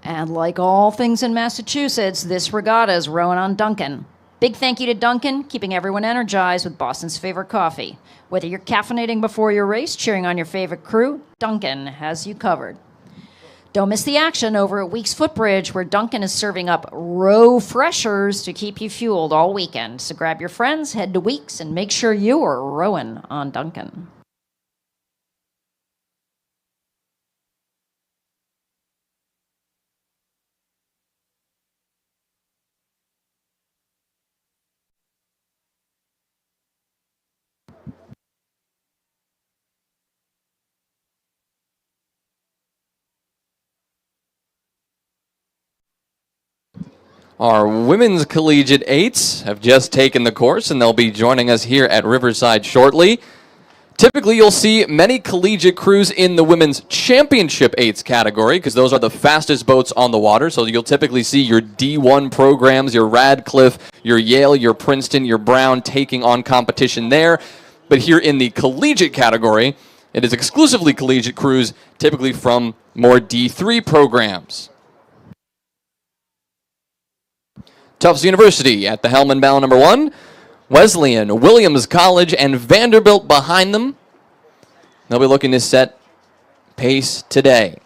And like all things in Massachusetts, this regatta is rowing on Dunkin'. Big thank you to Dunkin', keeping everyone energized with Boston's favorite coffee. Whether you're caffeinating before your race, cheering on your favorite crew, Dunkin' has you covered. Don't miss the action over at Weeks Footbridge, where Dunkin' is serving up row freshers to keep you fueled all weekend. So grab your friends, head to Weeks, and make sure you are rowing on Dunkin'. Our women's collegiate eights have just taken the course, and they'll be joining us here at Riverside shortly. Typically, you'll see many collegiate crews in the women's championship eights category because those are the fastest boats on the water. So you'll typically see your D1 programs, your Radcliffe, your Yale, your Princeton, your Brown taking on competition there. But here in the collegiate category, it is exclusively collegiate crews, typically from more D3 programs. Tufts University at the helm and bow number 1. Wesleyan, Williams College, and Vanderbilt behind them. They'll be looking to set pace today.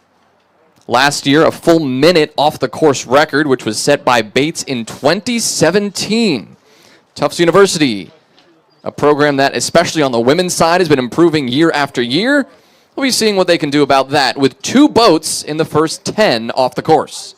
Last year, a full minute off the course record, which was set by Bates in 2017. Tufts University, a program that, especially on the women's side, has been improving year after year. We'll be seeing what they can do about that with 2 boats in the first 10 off the course.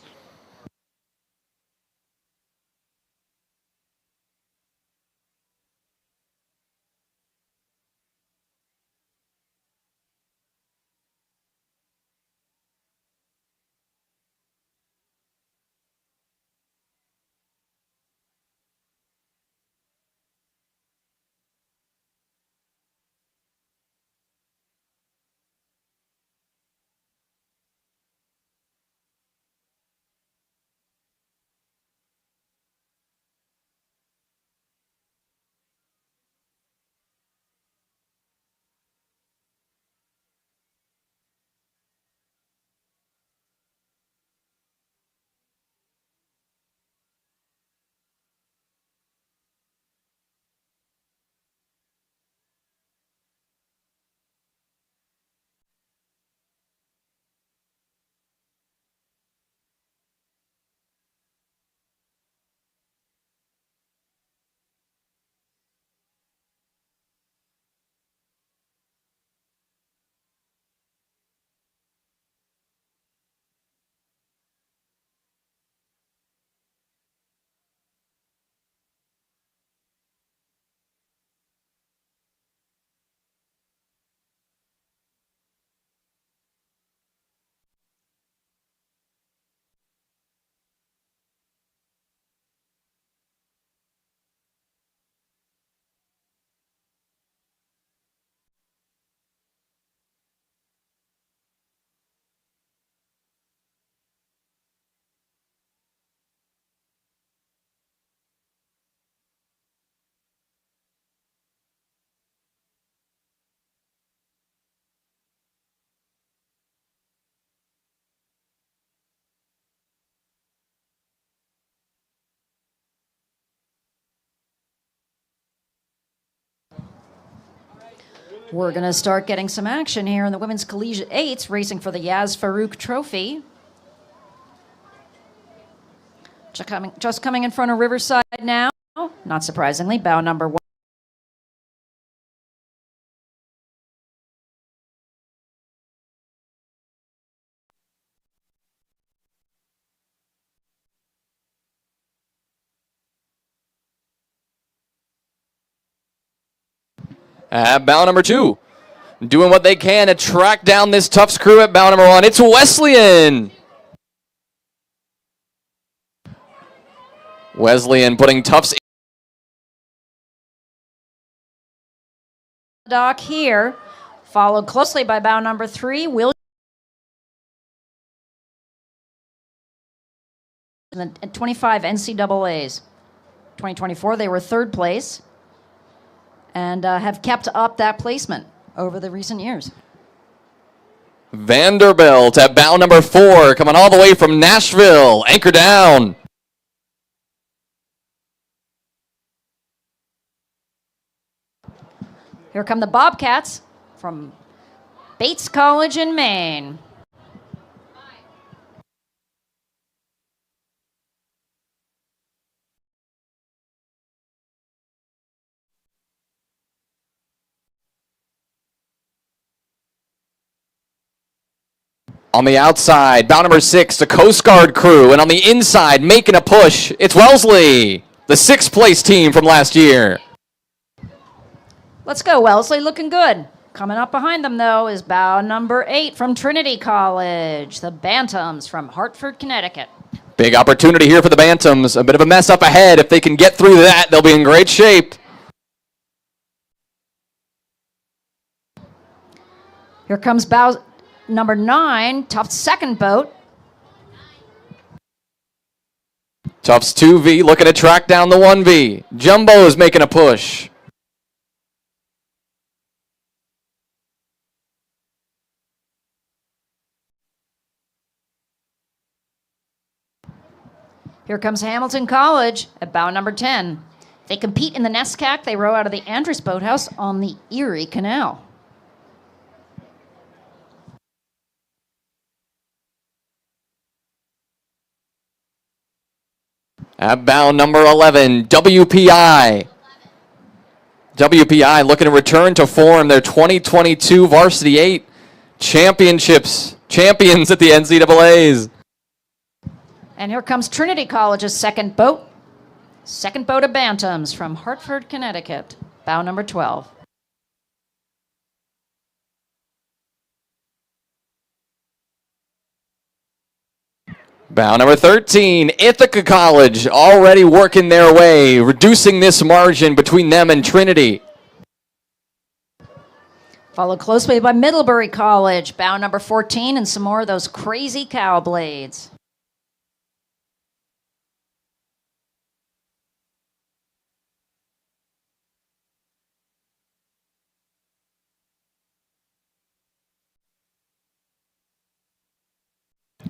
We're going to start getting some action here in the women's collegiate eights, racing for the Yaz Farouk Trophy. Just coming in front of Riverside now, not surprisingly, bow number 1. At bow number 2, doing what they can to track down this Tufts crew at bow number 1. It's Wesleyan. Wesleyan putting Tufts Dock here, followed closely by bow number 3, Will. And 25 NCAAs. 2024, they were 3rd place and have kept up that placement over the recent years. Vanderbilt at bow number 4, coming all the way from Nashville. Anchor down. Here come the Bobcats from Bates College in Maine. On the outside, bow number 6, the Coast Guard crew. And on the inside, making a push, it's Wellesley, the 6th place team from last year. Let's go, Wellesley, looking good. Coming up behind them, though, is bow number 8 from Trinity College, the Bantams from Hartford, Connecticut. Big opportunity here for the Bantams. A bit of a mess up ahead. If they can get through that, they'll be in great shape. Here comes bow number 9, Tufts' second boat. Tufts 2V looking to track down the 1V. Jumbo is making a push. Here comes Hamilton College at bow number 10. They compete in the NESCAC. They row out of the Andrews Boathouse on the Erie Canal. At bow number 11, WPI. WPI looking to return to form, their 2022 Varsity 8 champions at the NCAAs. And here comes Trinity College's second boat. Second boat of Bantams from Hartford, Connecticut. Bow number 12. Bow number 13, Ithaca College, already working their way, reducing this margin between them and Trinity. Followed closely by Middlebury College, bow number 14, and some more of those crazy cow blades.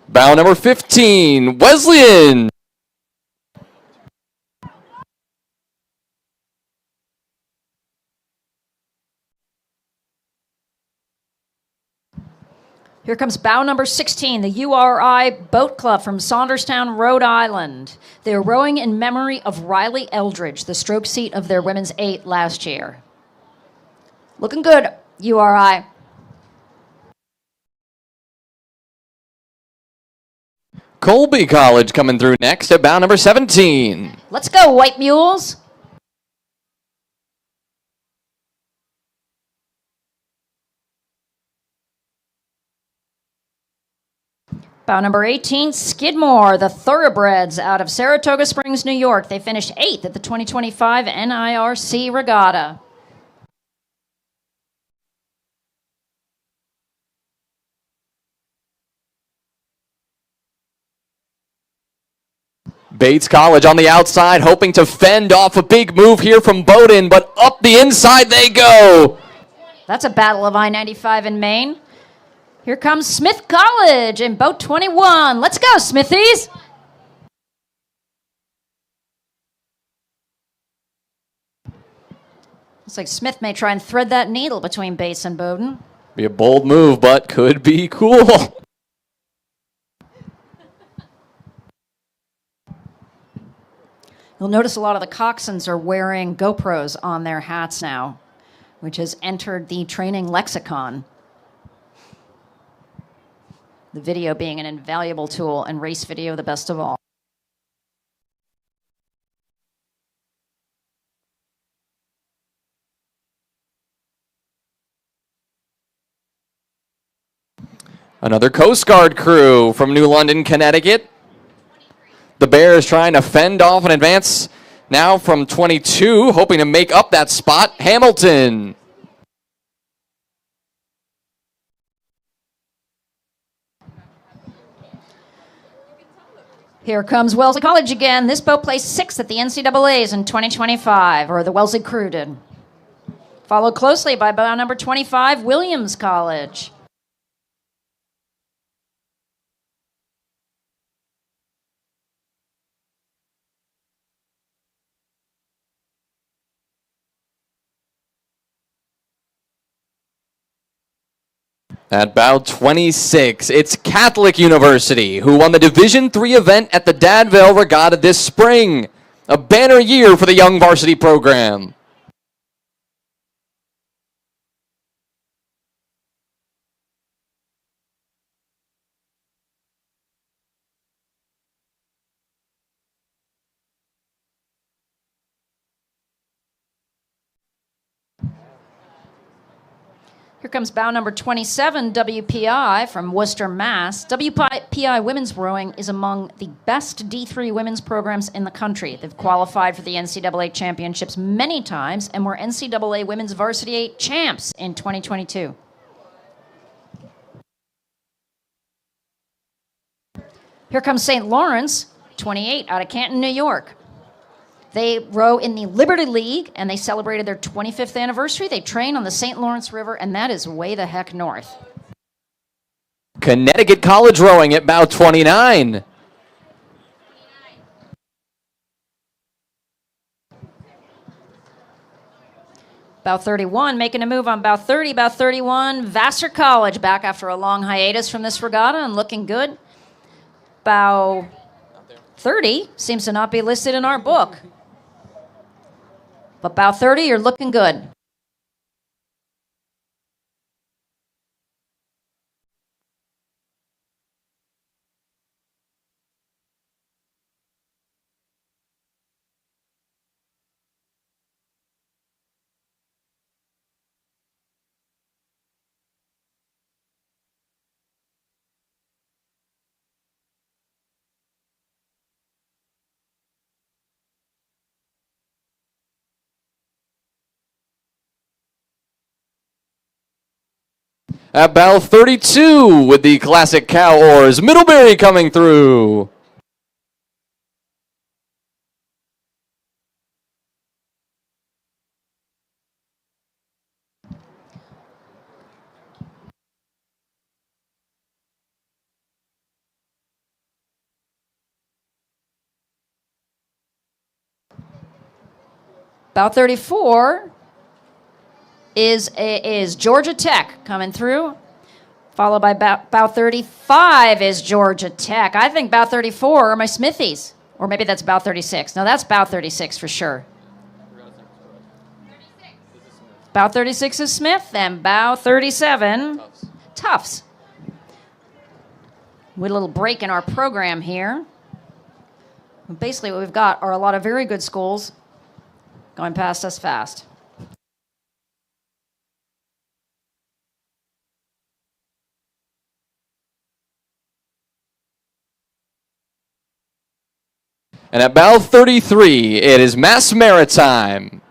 Bow number 15, Wesleyan. Here comes bow number 16, the URI Boat Club from Saunderstown, Rhode Island. They're rowing in memory of Riley Eldridge, the stroke seat of their women's 8 last year. Looking good, URI. Colby College coming through next at bow number 17. Let's go, White Mules. Bow number 18, Skidmore, the Thoroughbreds out of Saratoga Springs, New York. They finished 8th at the 2025 NIRC Regatta. Bates College on the outside, hoping to fend off a big move here from Bowdoin, but up the inside they go. That's a battle of I-95 in Maine. Here comes Smith College in boat 21. Let's go, Smithies. Looks like Smith may try and thread that needle between Bates and Bowden. Be a bold move, but could be cool. You'll notice a lot of the coxswains are wearing GoPros on their hats now, which has entered the training lexicon. The video being an invaluable tool, and race video the best of all. Another Coast Guard crew from New London, Connecticut. The Bears trying to fend off an advance now from 22, hoping to make up that spot. Hamilton. Here comes Wellesley College again. This boat placed 6th at the NCAAs in 2025, or the Wellesley crew did. Followed closely by boat number 25, Williams College. At bow 26, it's Catholic University, who won the Division III event at the Dadville Regatta this spring. A banner year for the young varsity program. Here comes bow number 27, WPI from Worcester, Mass. WPI Women's Rowing is among the best D3 women's programs in the country. They've qualified for the NCAA championships many times and were NCAA Women's Varsity 8 champs in 2022. Here comes St. Lawrence, 28, out of Canton, New York. They row in the Liberty League, and they celebrated their 25th anniversary. They train on the St. Lawrence River, and that is way the heck north. Connecticut College rowing at bow 29. Bow 31, making a move on bow 30. Bow 31, Vassar College, back after a long hiatus from this regatta and looking good. Bow 30 seems to not be listed in our book. But bow 30, you're looking good. At bow 32 with the classic cow oars, Middlebury coming through. Bow 34 is Georgia Tech coming through, followed by bow 35 is Georgia Tech. I think bow 34 are my Smithies, or maybe that's bow 36. No, that's bow 36 for sure. Bow 36 is Smith, and bow 37, Tufts. With a little break in our program here. Basically what we've got are a lot of very good schools going past us fast. And at bow 33, it is Mass Maritime.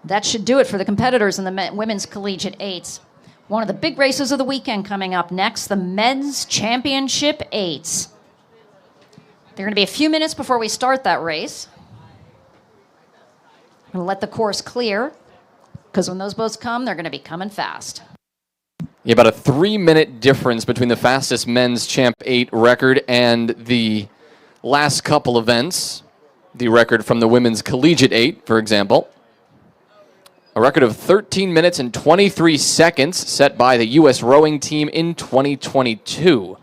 That should do it for the competitors in the women's collegiate eights. One of the big races of the weekend coming up next, the men's championship eights. There are going to be a few minutes before we start that race. I'm going to let the course clear, because when those boats come, they're going to be coming fast. Yeah, about a 3-minute difference between the fastest men's Champ 8 record and the last couple events. The record from the women's collegiate 8, for example. A record of 13 minutes and 23 seconds set by the U.S. rowing team in 2022.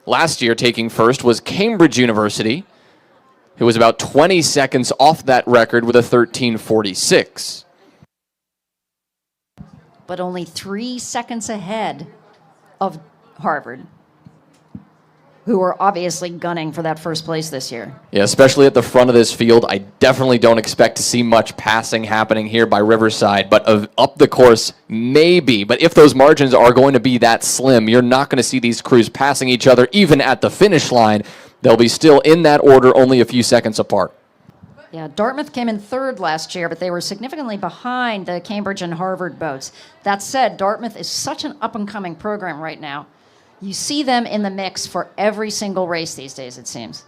Last year, taking first was Cambridge University, who was about 20 seconds off that record with a 13:46. But only 3 seconds ahead of Harvard, who are obviously gunning for that first place this year. Yeah, especially at the front of this field. I definitely don't expect to see much passing happening here by Riverside, but up the course, maybe. But if those margins are going to be that slim, you're not going to see these crews passing each other even at the finish line. They'll be still in that order, only a few seconds apart. Yeah, Dartmouth came in third last year, but they were significantly behind the Cambridge and Harvard boats. That said, Dartmouth is such an up-and-coming program right now. You see them in the mix for every single race these days, it seems.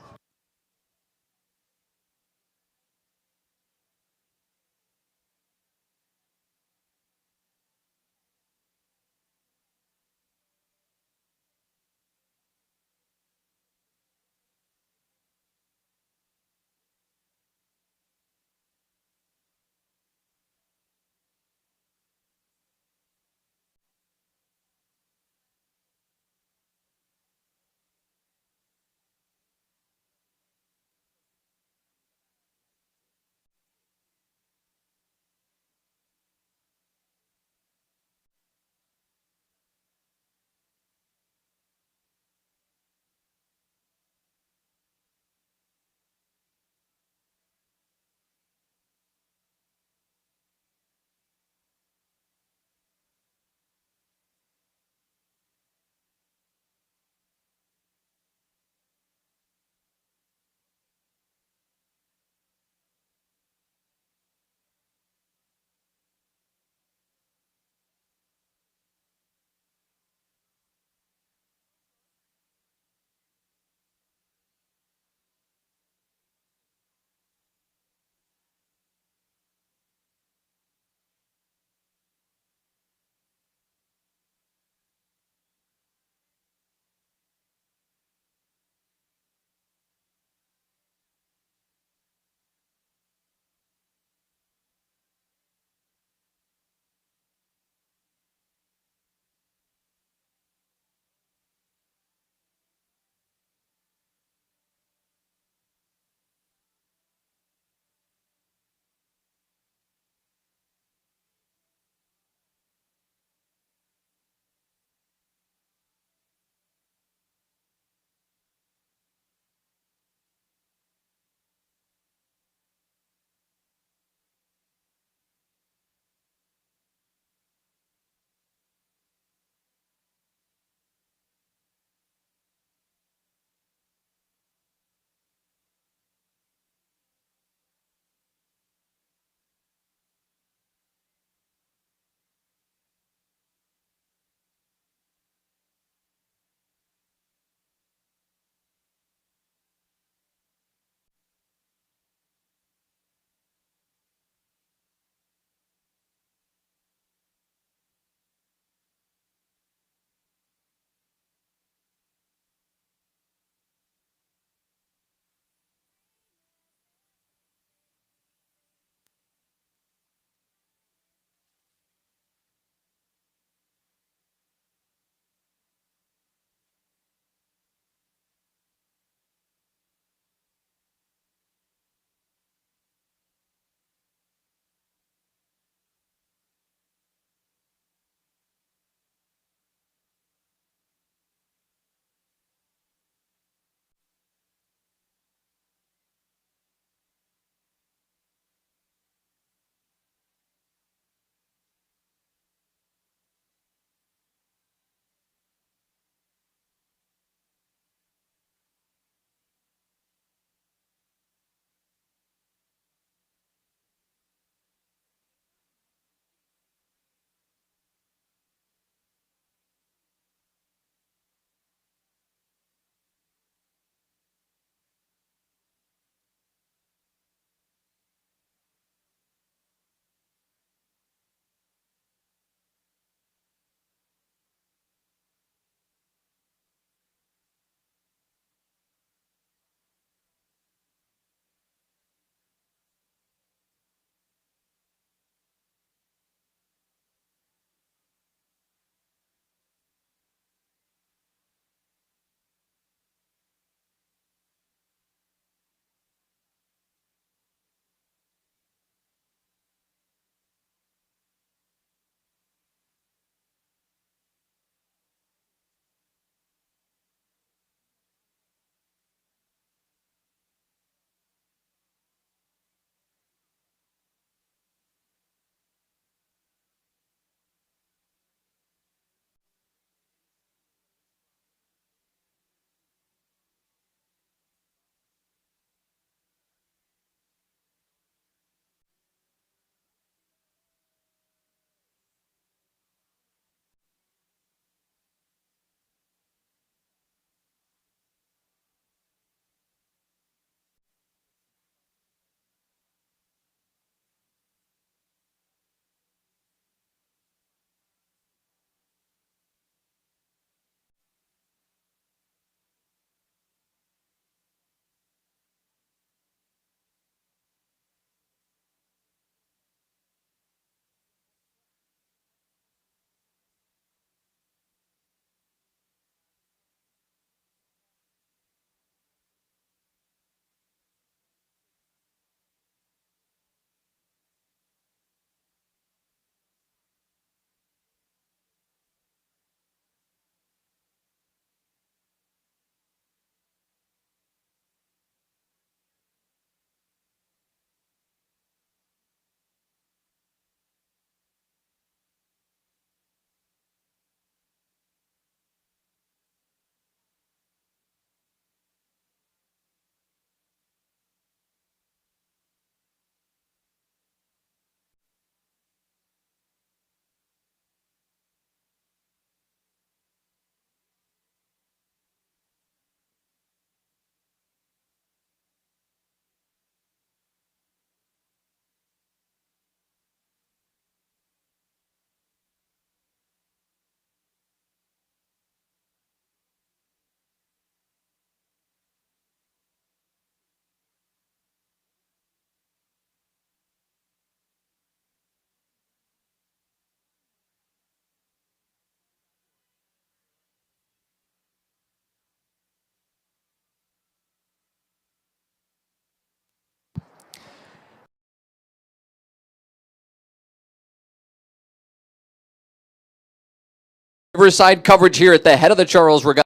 Riverside coverage here at the head of the Charles Regatta.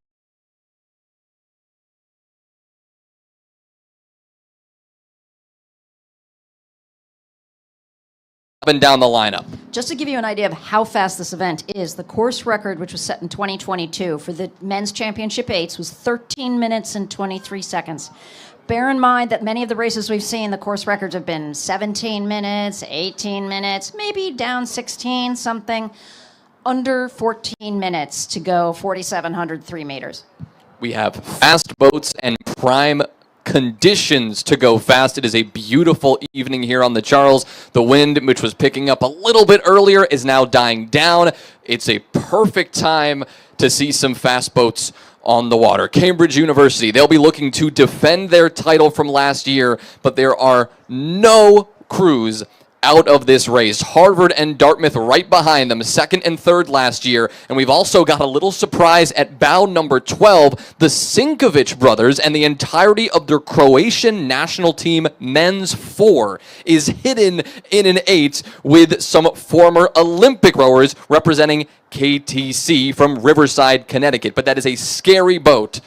Up and down the lineup. Just to give you an idea of how fast this event is, the course record, which was set in 2022 for the men's championship eights, was 13 minutes and 23 seconds. Bear in mind that many of the races we've seen, the course records have been 17 minutes, 18 minutes, maybe down 16, something. Under 14 minutes to go 4,700 3 meters. We have fast boats and prime conditions to go fast. It is a beautiful evening here on the Charles. The wind, which was picking up a little bit earlier, is now dying down. It's a perfect time to see some fast boats on the water. Cambridge University, they'll be looking to defend their title from last year, but there are no crews out of this race. Harvard and Dartmouth right behind them, second and third last year. And we've also got a little surprise at bow number 12. The Sinkovic brothers and the entirety of their Croatian national team men's 4 is hidden in an 8 with some former Olympic rowers representing KTC from Riverside, Connecticut. But that is a scary boat,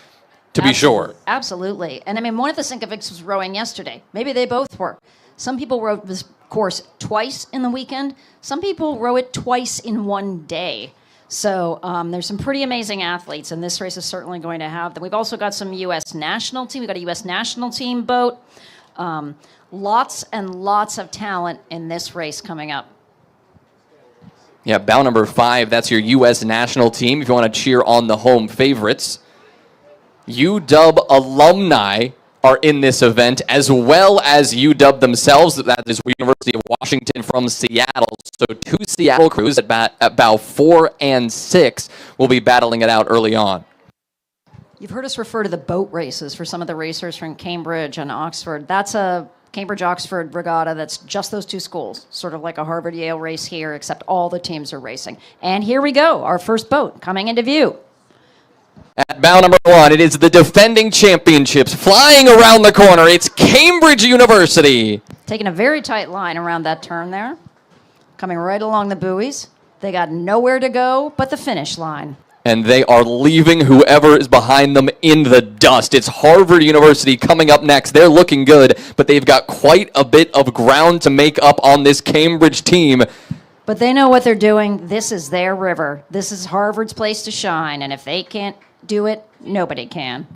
to be sure. Absolutely. And I mean, one of the Sinkovics was rowing yesterday. Maybe they both were. Some people rowed this course twice in the weekend. Some people row it twice in one day. So there's some pretty amazing athletes, and this race is certainly going to have them. We've also got some U.S. national team. We've got a U.S. national team boat. Lots and lots of talent in this race coming up. Yeah, bow number 5, that's your U.S. national team if you want to cheer on the home favorites. UW alumni are in this event, as well as UW themselves. That is University of Washington from Seattle. So 2 Seattle crews at bow 4 and 6 will be battling it out early on. You've heard us refer to the boat races for some of the racers from Cambridge and Oxford. That's a Cambridge-Oxford regatta that's just those 2 schools, sort of like a Harvard-Yale race here, except all the teams are racing. And here we go, our first boat coming into view. At bow number 1, it is the defending championships flying around the corner. It's Cambridge University. Taking a very tight line around that turn there. Coming right along the buoys. They got nowhere to go but the finish line. And they are leaving whoever is behind them in the dust. It's Harvard University coming up next. They're looking good, but they've got quite a bit of ground to make up on this Cambridge team. But they know what they're doing. This is their river. This is Harvard's place to shine, and if they can't do it, nobody can.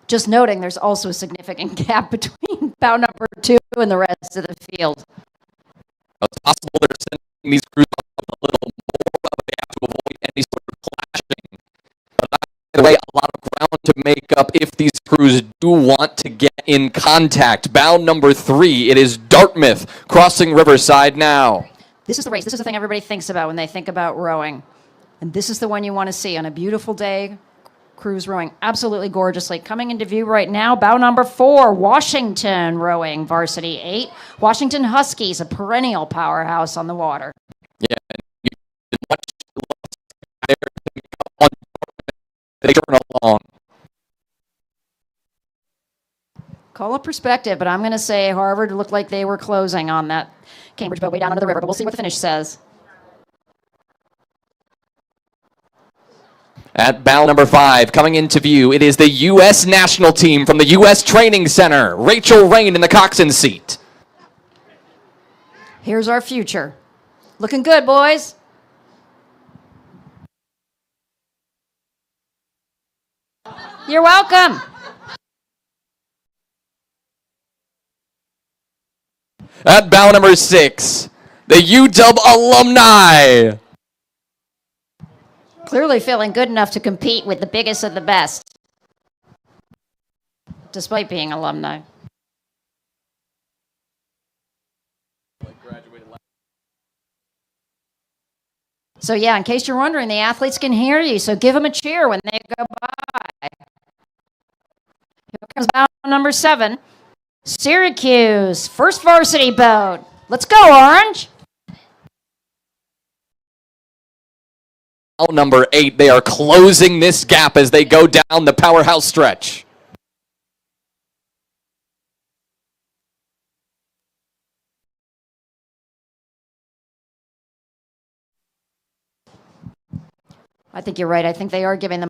Just noting there's also a significant gap between bow number 2 and the rest of the field. It's possible they're sending these crews up a little more of a gap to avoid any sort of clashing. But either way, a lot of ground to make up if these crews do want to get in contact. Bow number 3, it is Dartmouth crossing Riverside now. This is the race. This is the thing everybody thinks about when they think about rowing. And this is the one you want to see on a beautiful day. Crews rowing absolutely gorgeously. Coming into view right now, bow number 4, Washington rowing varsity 8. Washington Huskies, a perennial powerhouse on the water. Yeah, and you can watch there to make up on they turn along. Call it perspective, but I'm going to say Harvard looked like they were closing on that Cambridge boat way down under the river, but we'll see what the finish says. At bow number 5, coming into view, it is the U.S. national team from the U.S. Training Center. Rachel Rain in the coxswain seat. Here's our future. Looking good, boys. You're welcome. At bow number 6, the UW alumni. Clearly feeling good enough to compete with the biggest of the best, despite being alumni. So yeah, in case you're wondering, the athletes can hear you, so give them a cheer when they go by. Here comes bow number 7, Syracuse, first varsity boat. Let's go, Orange. Number 8, they are closing this gap as they go down the powerhouse stretch. I think you're right. I think they are giving them.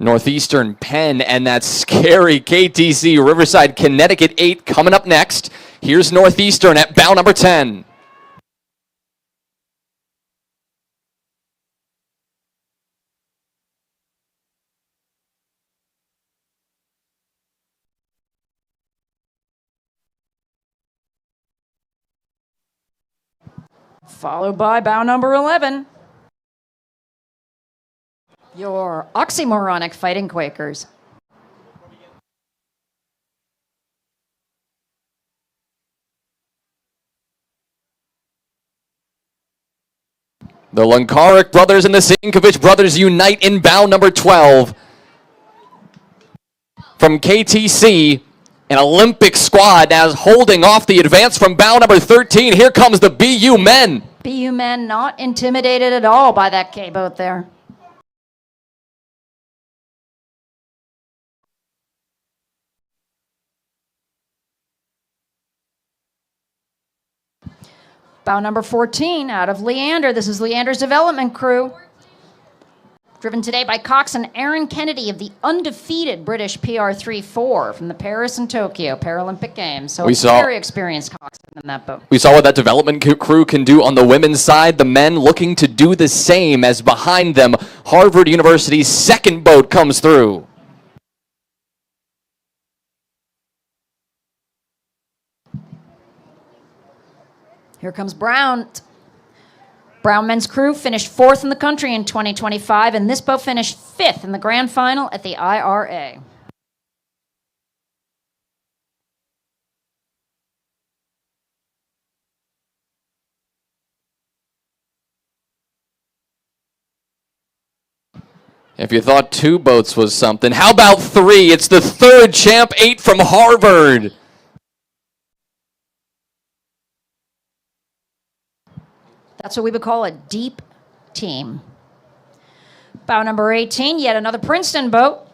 Northeastern Penn and that scary KTC Riverside Connecticut 8 coming up next. Here's Northeastern at bow number 10. Followed by bow number 11. Your oxymoronic Fighting Quakers. The Lankarik brothers and the Sinkovich brothers unite in bow number 12. From KTC, an Olympic squad now is holding off the advance from bow number 13. Here comes the BU men. BU men not intimidated at all by that K-boat there. Bow number 14 out of Leander. This is Leander's development crew. Driven today by Cox and Aaron Kennedy of the undefeated British PR34 from the Paris and Tokyo Paralympic Games. So it's very experienced Cox in that boat. We saw what that development crew can do on the women's side. The men looking to do the same as behind them, Harvard University's second boat comes through. Here comes Brown. Brown men's crew finished 4th in the country in 2025, and this boat finished 5th in the grand final at the IRA. If you thought 2 boats was something, how about 3? It's the third Champ 8 from Harvard. That's what we would call a deep team. Bow number 18, yet another Princeton boat.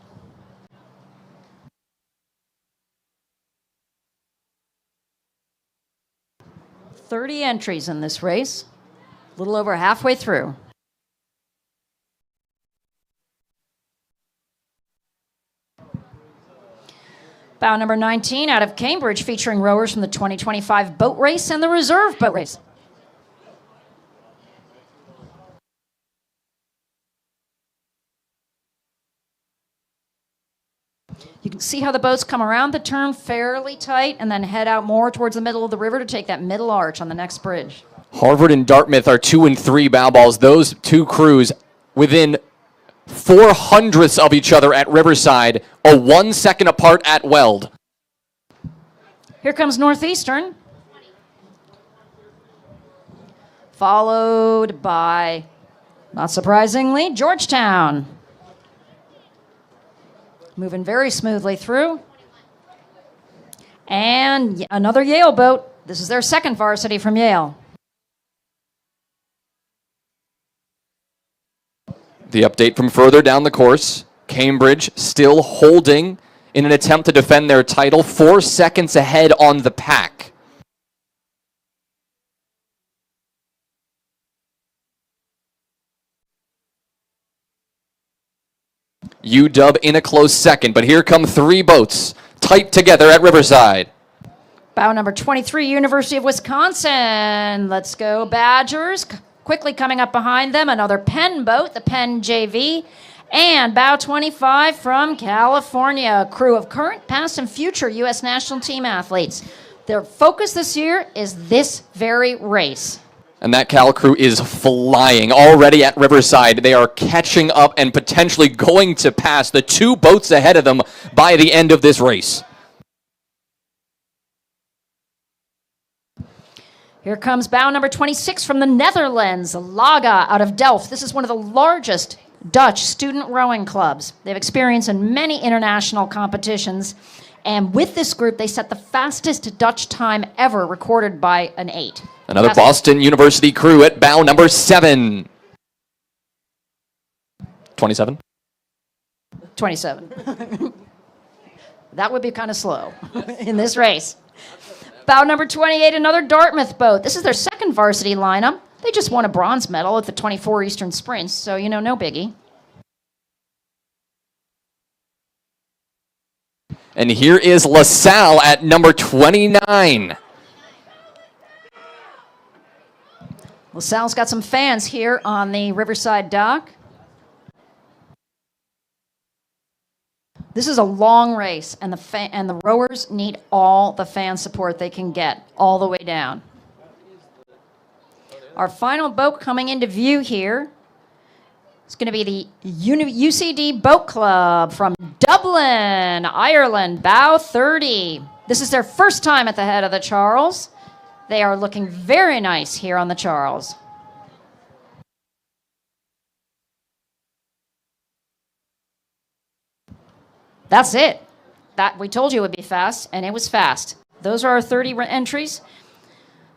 "30 entries in this race, a little over halfway through. Bow number 19 out of Cambridge, featuring rowers from the 2025 boat race and the reserve boat race. You can see how the boats come around the turn fairly tight and then head out more towards the middle of the river to take that middle arch on the next bridge. Harvard and Dartmouth are 2 and 3 bow balls. Those 2 crews within 0.04 of each other at Riverside, a 1 second apart at Weld. Here comes Northeastern, followed by, not surprisingly, Georgetown. Moving very smoothly through. And another Yale boat. This is their second varsity from Yale. The update from further down the course. Cambridge still holding in an attempt to defend their title, 4 seconds ahead on the pack. UW in a close second, but here come 3 boats tight together at Riverside. Bow number 23, University of Wisconsin. Let's go Badgers. Quickly coming up behind them, another Penn boat, the Penn JV. And bow 25 from California, a crew of current, past, and future U.S. national team athletes. Their focus this year is this very race. And that Cal crew is flying already at Riverside. They are catching up and potentially going to pass the 2 boats ahead of them by the end of this race. Here comes bow number 26 from the Netherlands, Laga out of Delft. This is one of the largest Dutch student rowing clubs. They have experience in many international competitions. And with this group, they set the fastest Dutch time ever recorded by an 8. Another Yes. Boston University crew at bow number 7. 27. 27. That would be kind of slow in this race. Bow number 28, another Dartmouth boat. This is their second varsity lineup. They just won a bronze medal at the 24 Eastern Sprints, so no biggie. And here is LaSalle at number 29. LaSalle's got some fans here on the Riverside dock. This is a long race, and the rowers need all the fan support they can get all the way down. Our final boat coming into view here is going to be the UCD Boat Club from Dublin, Ireland, bow 30. This is their first time at the head of the Charles. They are looking very nice here on the Charles. That's it. That we told you it would be fast, and it was fast. Those are our 30 entries.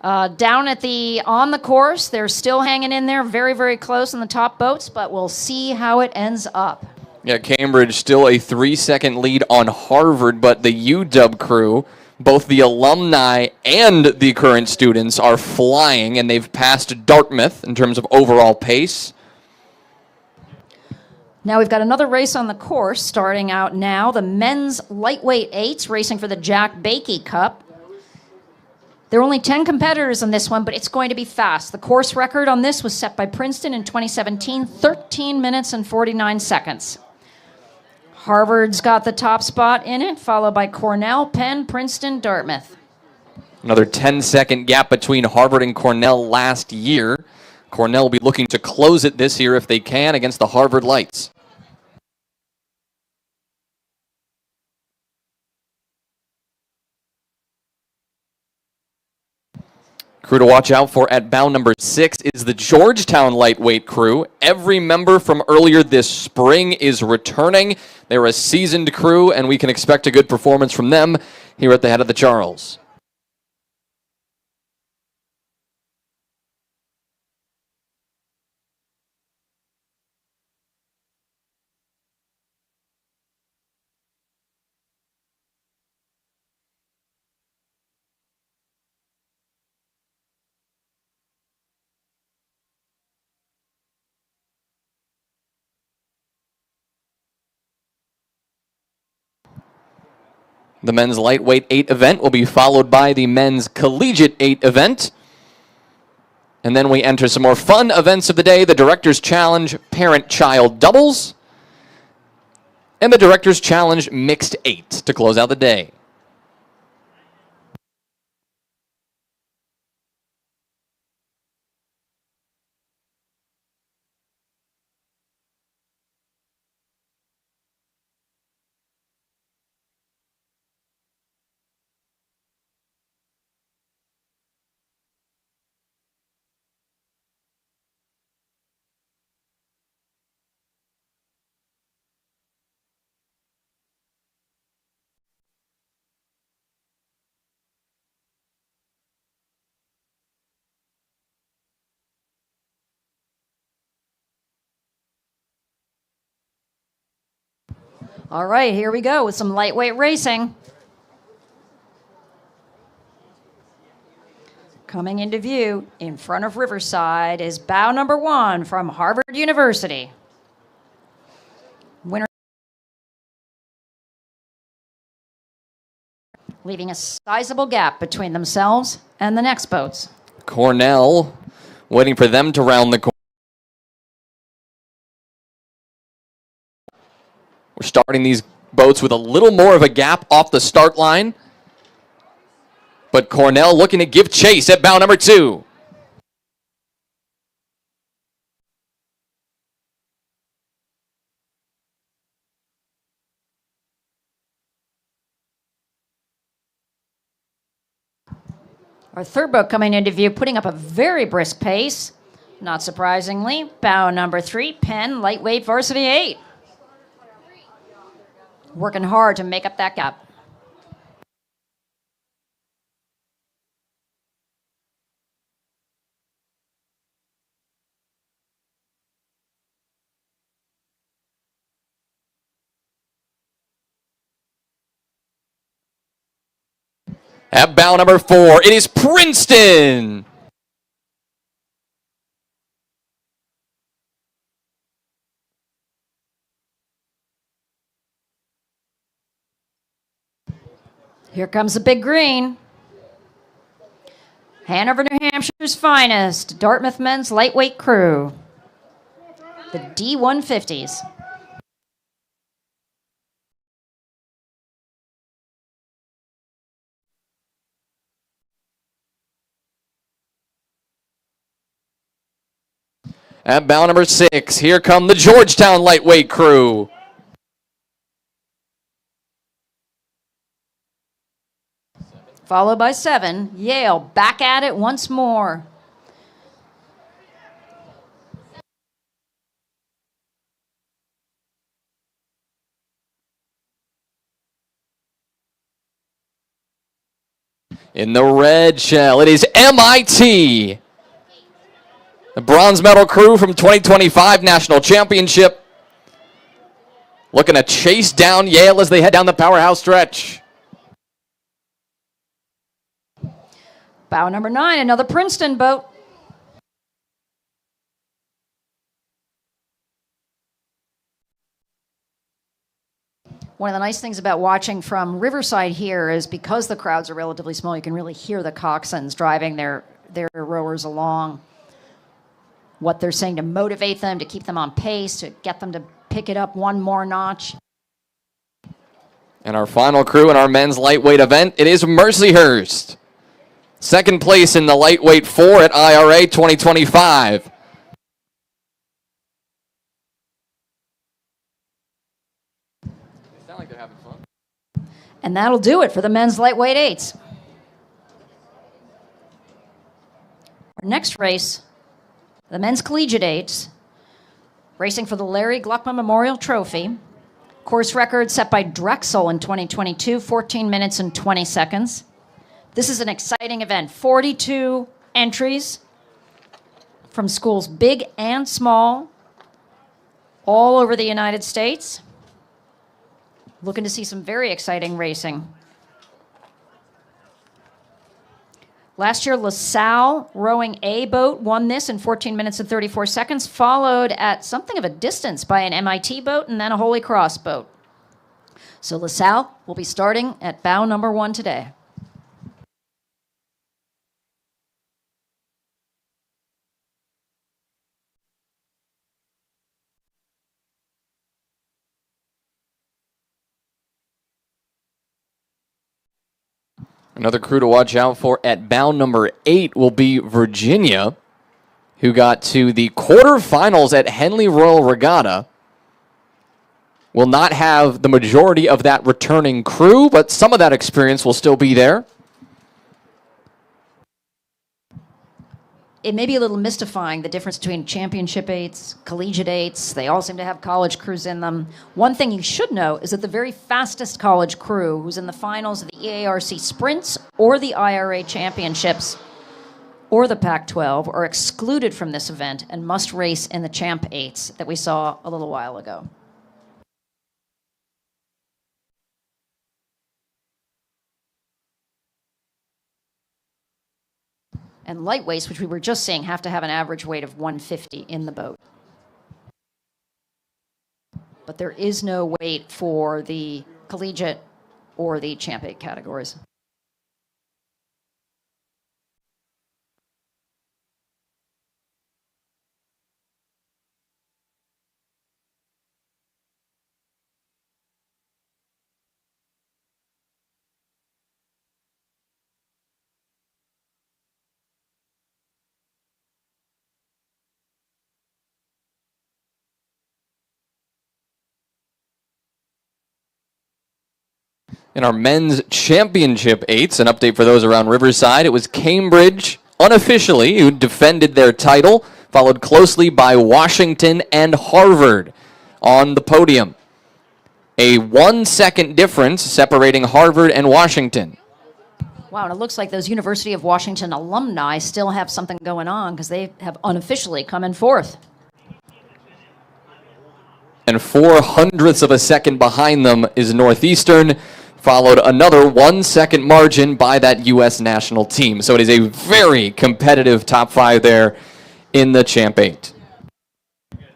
Down on the course, they're still hanging in there very, very close in the top boats, but we'll see how it ends up. Yeah, Cambridge still a 3-second lead on Harvard, but the UW crew, both the alumni and the current students, are flying, and they've passed Dartmouth in terms of overall pace. Now we've got another race on the course starting out now. The men's lightweight eights racing for the Jack Bakey Cup. There are only 10 competitors on this one, but it's going to be fast. The course record on this was set by Princeton in 2017, 13 minutes and 49 seconds. Harvard's got the top spot in it, followed by Cornell, Penn, Princeton, Dartmouth. Another 10-second gap between Harvard and Cornell last year. Cornell will be looking to close it this year if they can against the Harvard Lights. Crew to watch out for at bow number 6 is the Georgetown lightweight crew. Every member from earlier this spring is returning. They're a seasoned crew, and we can expect a good performance from them here at the head of the Charles. The men's lightweight 8 event will be followed by the men's collegiate 8 event. And then we enter some more fun events of the day, the Director's Challenge Parent-Child Doubles, and the Director's Challenge Mixed 8 to close out the day. All right, here we go with some lightweight racing. Coming into view in front of Riverside is bow number 1 from Harvard University. Winner leaving a sizable gap between themselves and the next boats. Cornell waiting for them to round the corner. We're starting these boats with a little more of a gap off the start line. But Cornell looking to give chase at bow number 2. Our third boat coming into view, putting up a very brisk pace. Not surprisingly, bow number 3, Penn Lightweight Varsity 8. Working hard to make up that gap. Our At bow number 4, it is Princeton. Here comes the big green. Hanover, New Hampshire's finest, Dartmouth men's lightweight crew, the D150s. At bow number 6, here come the Georgetown lightweight crew. Followed by 7, Yale back at it once more. In the red shell, it is MIT. The bronze medal crew from 2025 National Championship. Looking to chase down Yale as they head down the powerhouse stretch. Bow number 9, another Princeton boat. One of the nice things about watching from Riverside here is because the crowds are relatively small, you can really hear the coxswains driving their rowers along. What they're saying to motivate them, to keep them on pace, to get them to pick it up one more notch. And our final crew in our men's lightweight event, it is Mercyhurst. Second place in the lightweight 4 at IRA 2025. Sound like they're having fun. And that'll do it for the men's lightweight 8s. Our next race, the men's collegiate 8s, racing for the Larry Gluckman Memorial Trophy. Course record set by Drexel in 2022, 14 minutes and 20 seconds. This is an exciting event. 42 entries from schools big and small, all over the United States. Looking to see some very exciting racing. Last year, LaSalle rowing A boat won this in 14 minutes and 34 seconds, followed at something of a distance by an MIT boat and then a Holy Cross boat. So LaSalle will be starting at bow number 1 today. Another crew to watch out for at bow number 8 will be Virginia, who got to the quarterfinals at Henley Royal Regatta. Will not have the majority of that returning crew, but some of that experience will still be there. It may be a little mystifying, the difference between championship 8s, collegiate 8s. They all seem to have college crews in them. One thing you should know is that the very fastest college crew, who's in the finals of the EARC Sprints or the IRA Championships or the Pac-12, are excluded from this event and must race in the Champ 8s that we saw a little while ago. And lightweights, which we were just saying, have to have an average weight of 150 in the boat. But there is no weight for the collegiate or the Champ 8 categories. In our men's championship 8s, an update for those around Riverside, it was Cambridge, unofficially, who defended their title, followed closely by Washington and Harvard on the podium. A 1-second difference separating Harvard and Washington. Wow, and it looks like those University of Washington alumni still have something going on because they have unofficially come in 4th. And 0.04 of a second behind them is Northeastern. followed another 1 second margin by that U.S. national team. So it is a very competitive top 5 there in the Champ 8.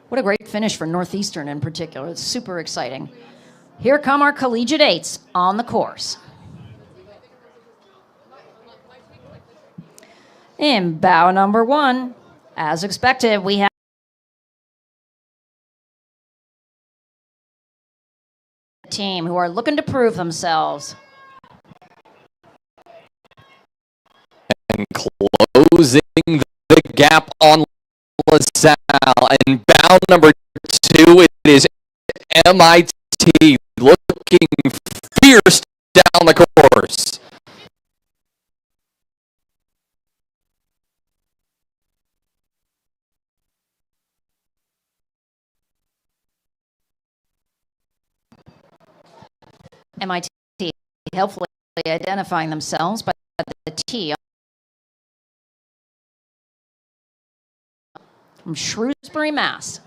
What a great finish for Northeastern in particular. It's super exciting. Here come our collegiate 8s on the course. In bow number 1, as expected, we have a team who are looking to prove themselves. And closing the gap on LaSalle. And bow number 2, it is MIT looking fierce down the course. MIT helpfully identifying themselves by the T from Shrewsbury, Mass.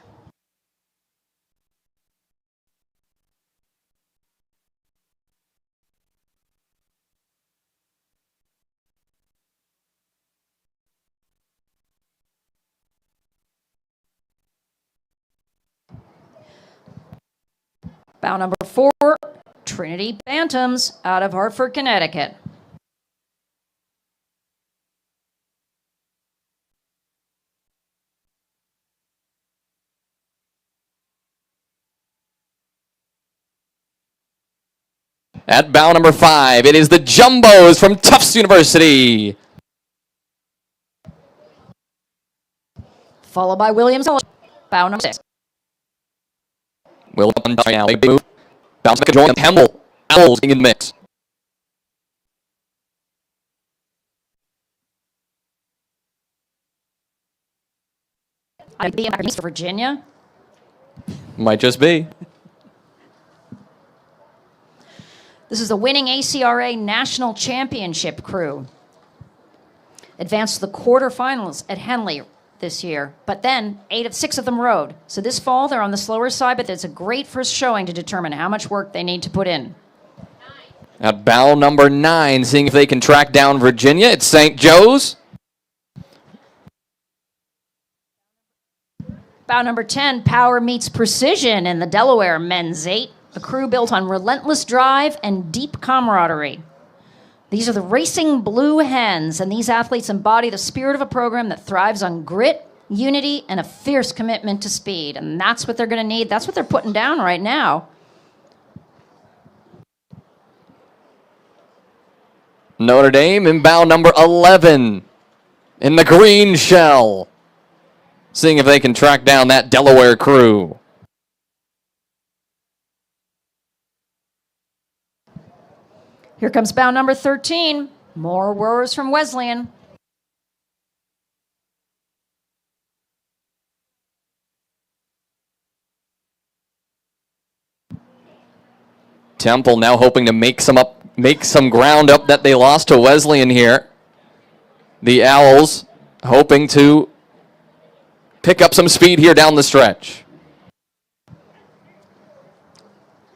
Bow number 4, Trinity Bantams out of Hartford, Connecticut. At bow number 5, it is the Jumbos from Tufts University. Followed by Williams, bow number 6. Will up now. Big move. Bounce back and join Hemel. Owls in the mix. I'd be in for Virginia. Might just be. This is the winning ACRA National Championship crew. Advanced to the quarterfinals at Henley this year, but then 6 of them rode. So this fall, they're on the slower side, but it's a great first showing to determine how much work they need to put in. At bow number 9, seeing if they can track down Virginia. It's St. Joe's. Bow number 10, power meets precision in the Delaware men's 8. A crew built on relentless drive and deep camaraderie. These are the Racing Blue Hens, and these athletes embody the spirit of a program that thrives on grit, unity, and a fierce commitment to speed. And that's what they're going to need. That's what they're putting down right now. Notre Dame in bow number 11 in the green shell. Seeing if they can track down that Delaware crew. Here comes bow number 13. More rowers from Wesleyan. Temple now hoping to make some ground up that they lost to Wesleyan here. The Owls hoping to pick up some speed here down the stretch.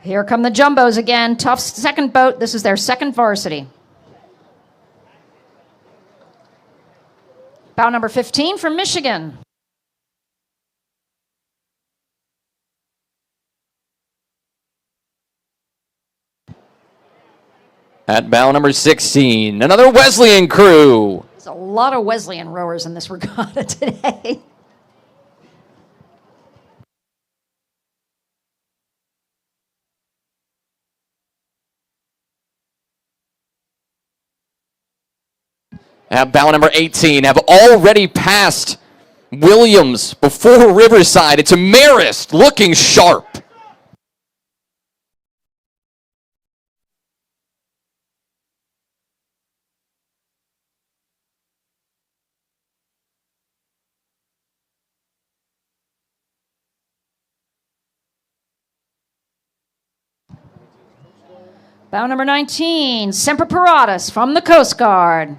Here come the Jumbos again. Tufts second boat. This is their second varsity. Bow number 15 from Michigan. At bow number 16, another Wesleyan crew. There's a lot of Wesleyan rowers in this regatta today. At bow number 18, have already passed Williams before Riverside. It's a Marist looking sharp. Bow number 19, Semper Paratus from the Coast Guard.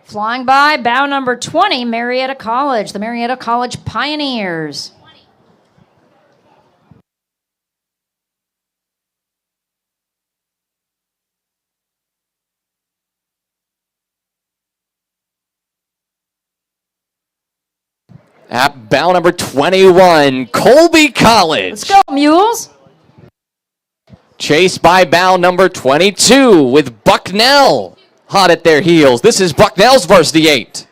Flying by, bow number 20, Marietta College, the Marietta College Pioneers. At bow number 21, Colby College. Let's go, Mules. Chased by bow number 22 with Bucknell hot at their heels. This is Bucknell's varsity 8.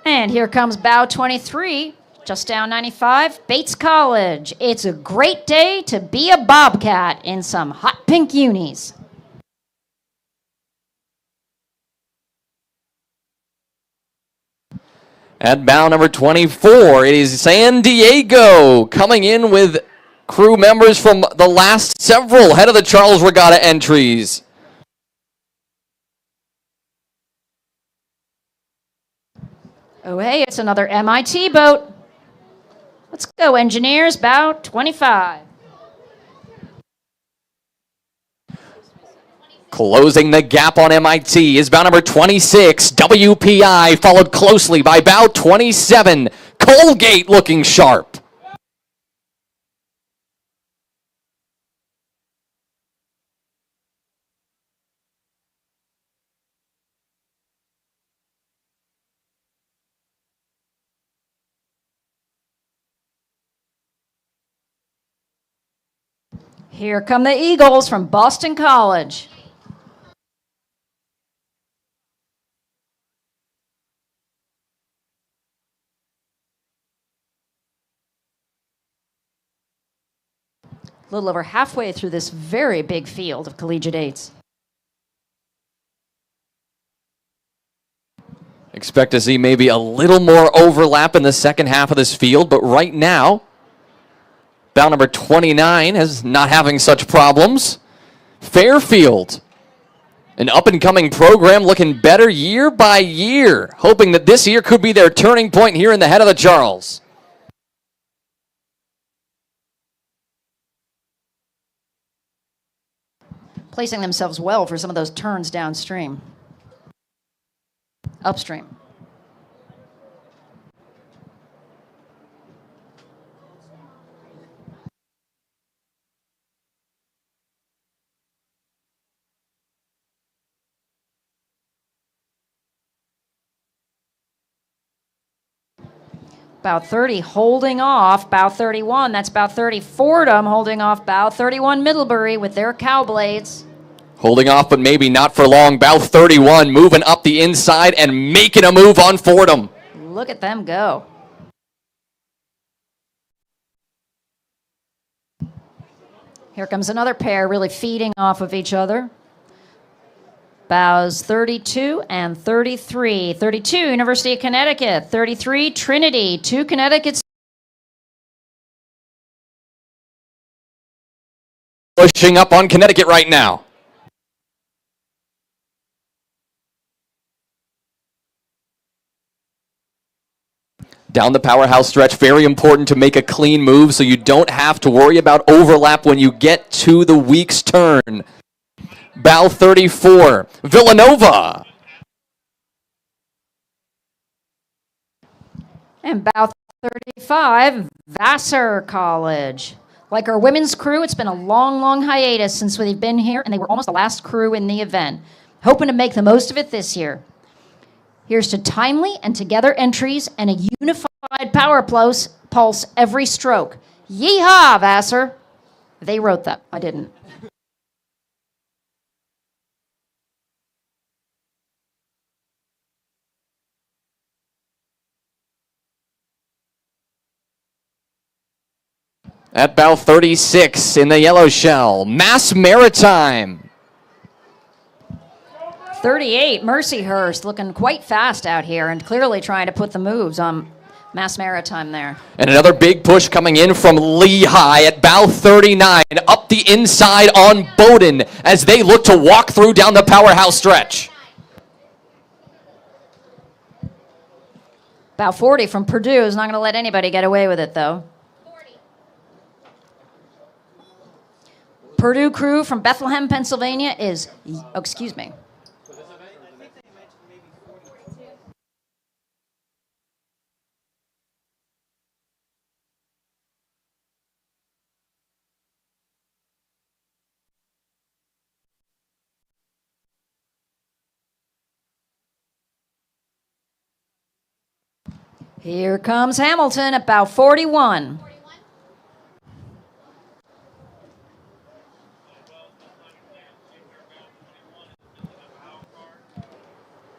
And here comes bow 23, just down 95, Bates College. It's a great day to be a Bobcat in some hot pink unis. At bow number 24, it is San Diego coming in with crew members from the last several head of the Charles Regatta entries. Oh, hey, it's another MIT boat. Let's go, engineers, bow 25. Closing the gap on MIT is bow number 26, WPI, followed closely by bow 27, Colgate looking sharp. Here come the Eagles from Boston College. A little over halfway through this very big field of collegiate eights. Expect to see maybe a little more overlap in the second half of this field, but right now, bow number 29 is not having such problems. Fairfield, an up-and-coming program looking better year by year, hoping that this year could be their turning point here in the head of the Charles. Placing themselves well for some of those turns downstream. Upstream. Bow 30 holding off bow 31. That's bow 30 Fordham holding off bow 31 Middlebury with their cow blades. Holding off, but maybe not for long. Bow 31 moving up the inside and making a move on Fordham. Look at them go. Here comes another pair really feeding off of each other. Bows 32 and 33. 32, University of Connecticut. 33, Trinity. 2 Connecticut. Pushing up on Connecticut right now. Down the powerhouse stretch, very important to make a clean move so you don't have to worry about overlap when you get to the week's turn. Bow 34, Villanova. And bow 35, Vassar College. Like our women's crew, it's been a long, long hiatus since we've been here, and they were almost the last crew in the event. Hoping to make the most of it this year. Here's to timely and together entries and a unified power pulse every stroke. Yeehaw, Vassar. They wrote that. I didn't. At bow 36 in the yellow shell, Mass Maritime. 38, Mercyhurst, looking quite fast out here and clearly trying to put the moves on Mass Maritime there. And another big push coming in from Lehigh at bow 39, up the inside on Bowdoin as they look to walk through down the powerhouse stretch. Bow 40 from Purdue is not going to let anybody get away with it, though. 40. Purdue crew from Bethlehem, Pennsylvania is, oh, excuse me. Here comes Hamilton at bow 41. 41.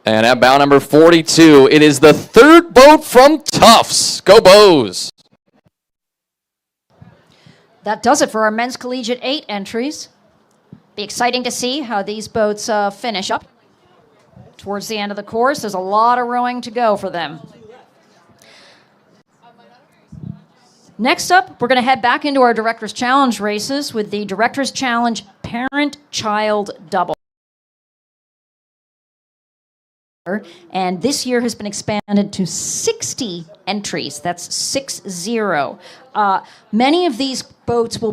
And at bow number 42, it is the third boat from Tufts. Go Bows. That does it for our men's collegiate 8 entries. Be exciting to see how these boats finish up towards the end of the course. There's a lot of rowing to go for them. Next up, we're going to head back into our Director's Challenge races with the Director's Challenge Parent-Child Double. And this year has been expanded to 60 entries. That's 60. Many of these boats will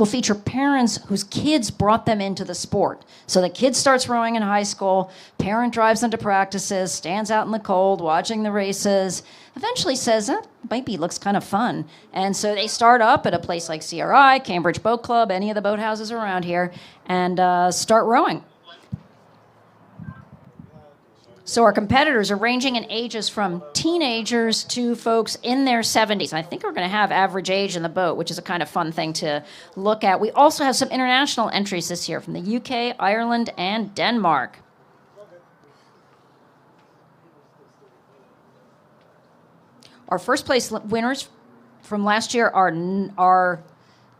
feature parents whose kids brought them into the sport. So the kid starts rowing in high school, parent drives them to practices, stands out in the cold watching the races, eventually says, that looks kind of fun. And so they start up at a place like CRI, Cambridge Boat Club, any of the boathouses around here, and start rowing. So our competitors are ranging in ages from teenagers to folks in their 70s. I think we're going to have average age in the boat, which is a kind of fun thing to look at. We also have some international entries this year from the UK, Ireland, and Denmark. Our first place winners from last year are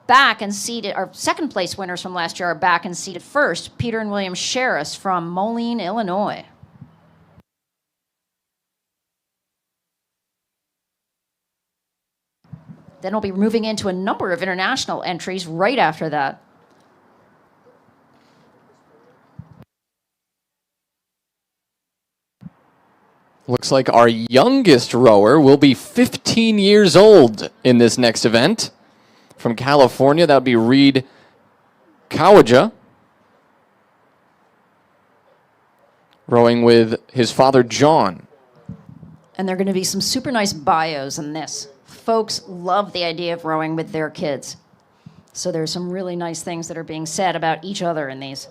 back and seated. Our second place winners from last year are back and seated first. Peter and William Sherris from Moline, Illinois. Then we'll be moving into a number of international entries right after that. Looks like our youngest rower will be 15 years old in this next event. From California, that would be Reed Kawaja, rowing with his father, John. And there are going to be some super nice bios in this. Folks love the idea of rowing with their kids. So there's some really nice things that are being said about each other in these.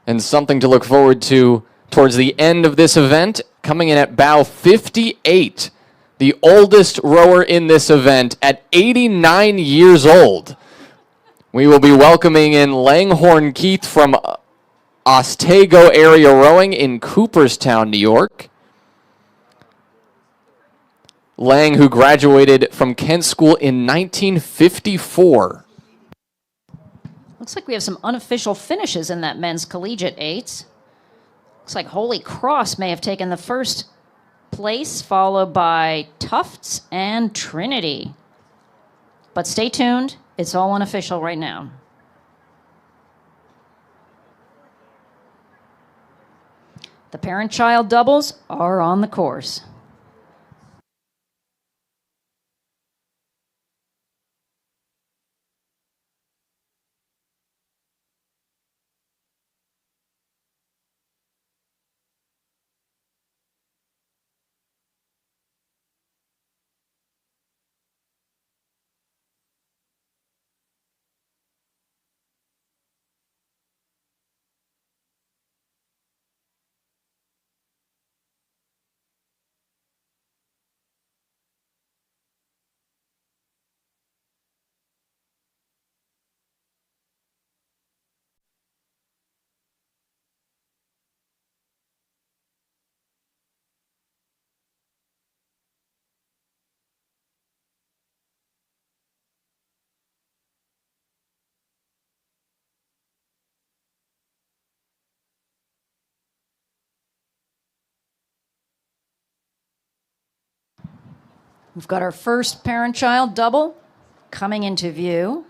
And something to look forward to towards the end of this event, coming in at bow 58. The oldest rower in this event at 89 years old. We will be welcoming in Langhorne Keith from Ostago Area Rowing in Cooperstown, New York. Lang, who graduated from Kent School in 1954. Looks like we have some unofficial finishes in that men's collegiate 8s. Looks like Holy Cross may have taken the first place, followed by Tufts and Trinity. But stay tuned, it's all unofficial right now. The parent-child doubles are on the course. We've got our first parent-child double coming into view.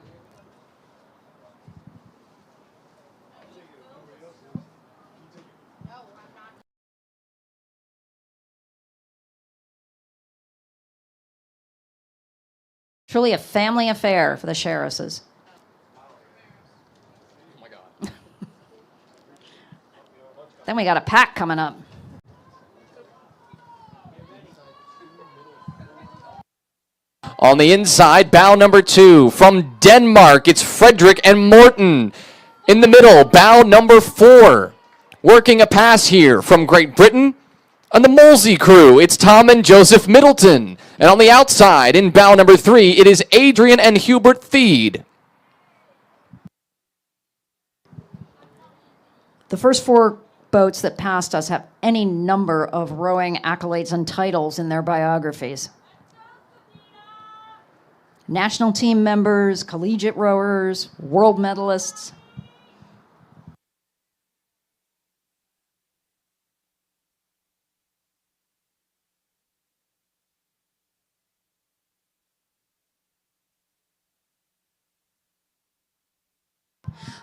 Truly a family affair for the Sherrises. Then we got a pack coming up. On the inside, bow number 2. From Denmark, it's Frederick and Morton. In the middle, bow number 4. Working a pass here from Great Britain. On the Molesey crew, it's Tom and Joseph Middleton. And on the outside, in bow number 3, it is Adrian and Hubert Theed. The first 4 boats that passed us have any number of rowing accolades and titles in their biographies. National team members, collegiate rowers, world medalists.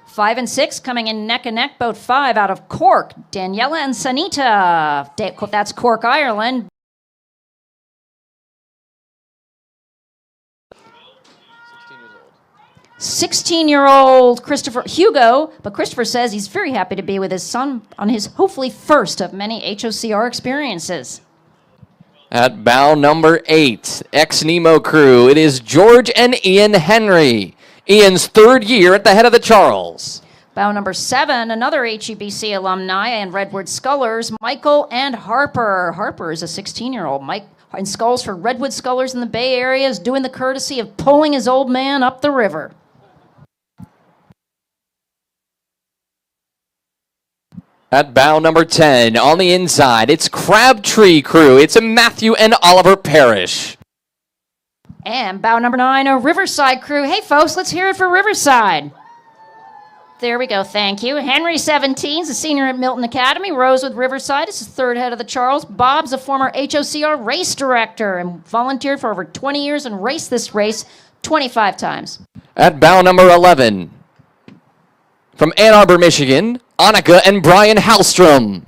Five and 6 coming in neck and neck, boat 5 out of Cork, Daniela and Sanita. That's Cork, Ireland. 16-year-old Christopher Hugo, but Christopher says he's very happy to be with his son on his hopefully first of many HOCR experiences. At bow number 8, ex-Nemo crew, it is George and Ian Henry. Ian's 3rd year at the head of the Charles. Bow number 7, another HEBC alumni and Redwood Scullers, Michael and Harper. Harper is a 16-year-old. Mike and sculls for Redwood Scullers in the Bay Area is doing the courtesy of pulling his old man up the river. At bow number 10, on the inside, it's Crabtree crew. It's a Matthew and Oliver Parrish. And bow number 9, a Riverside crew. Hey, folks, let's hear it for Riverside. There we go, thank you. Henry, 17, is a senior at Milton Academy, rows with Riverside. It's his 3rd head of the Charles. Bob's a former HOCR race director and volunteered for over 20 years and raced this race 25 times. At bow number 11, from Ann Arbor, Michigan, Annika and Brian Hallstrom.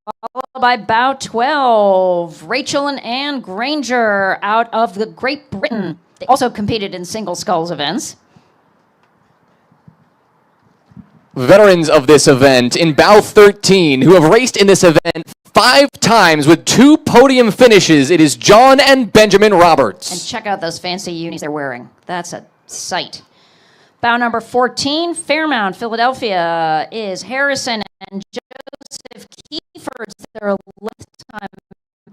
Followed by bow 12, Rachel and Ann Granger out of the Great Britain. They also competed in single sculls events. Veterans of this event in bow 13 who have raced in this event 5 times with 2 podium finishes. It is John and Benjamin Roberts. And check out those fancy unis they're wearing. That's a sight. Bow number 14, Fairmount, Philadelphia, is Harrison and Joseph Kiefer. It's their 11th time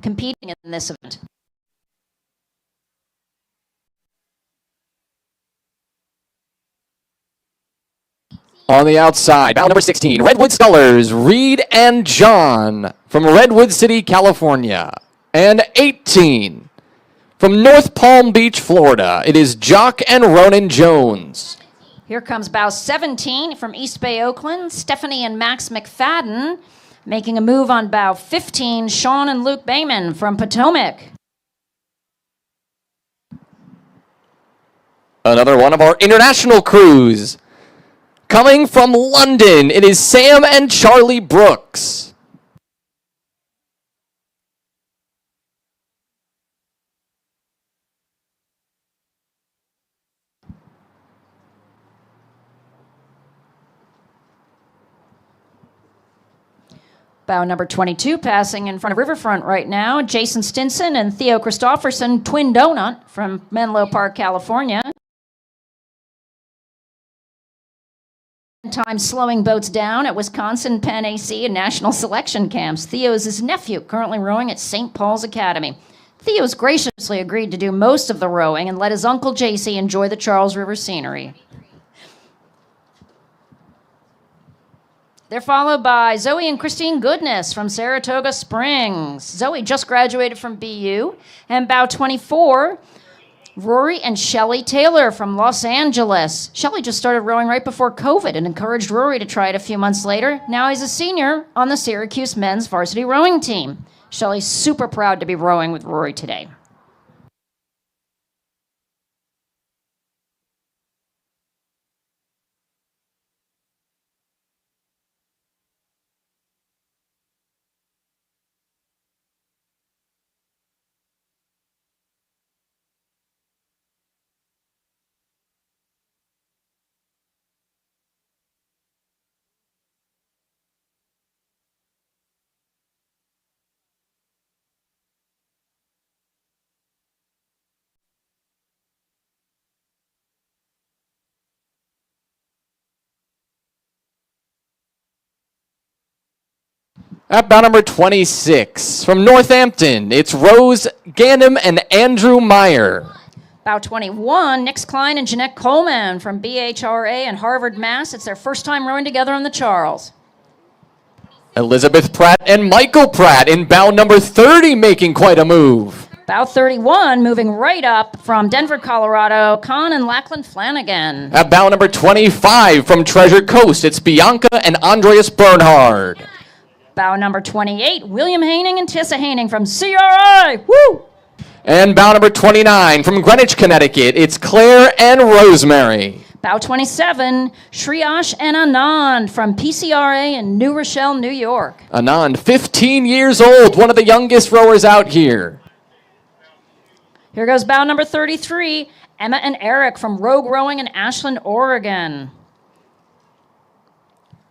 competing in this event. On the outside, bow number 16, Redwood Scullers, Reed and John from Redwood City, California. And 18, from North Palm Beach, Florida, it is Jock and Ronan Jones. Here comes bow 17 from East Bay, Oakland, Stephanie and Max McFadden. Making a move on bow 15, Sean and Luke Bayman from Potomac. Another one of our international crews. Coming from London, it is Sam and Charlie Brooks. Bow number 22 passing in front of Riverfront right now. Jason Stinson and Theo Christofferson, twin donut from Menlo Park, California. Time slowing boats down at Wisconsin, Penn AC, and national selection camps. Theo is his nephew, currently rowing at St. Paul's Academy. Theo's graciously agreed to do most of the rowing and let his uncle JC enjoy the Charles River scenery. They're followed by Zoe and Christine Goodness from Saratoga Springs. Zoe just graduated from BU. And bow 24, Rory and Shelley Taylor from Los Angeles. Shelley just started rowing right before COVID and encouraged Rory to try it a few months later. Now he's a senior on the Syracuse men's varsity rowing team. Shelley's super proud to be rowing with Rory today. At bow number 26, from Northampton, it's Rose Ganem and Andrew Meyer. Bow 21, Nix Klein and Jeanette Coleman from BHRA and Harvard, Mass. It's their first time rowing together on the Charles. Elizabeth Pratt and Michael Pratt in bow number 30, making quite a move. Bow 31, moving right up from Denver, Colorado, Con and Lachlan Flanagan. At bow number 25, from Treasure Coast, it's Bianca and Andreas Bernhard. Bow number 28, William Haining and Tessa Haining from CRI. Woo! And bow number 29, from Greenwich, Connecticut, it's Claire and Rosemary. Bow 27, Shriyash and Anand from PCRA in New Rochelle, New York. Anand, 15 years old, one of the youngest rowers out here. Here goes bow number 33, Emma and Eric from Rogue Rowing in Ashland, Oregon.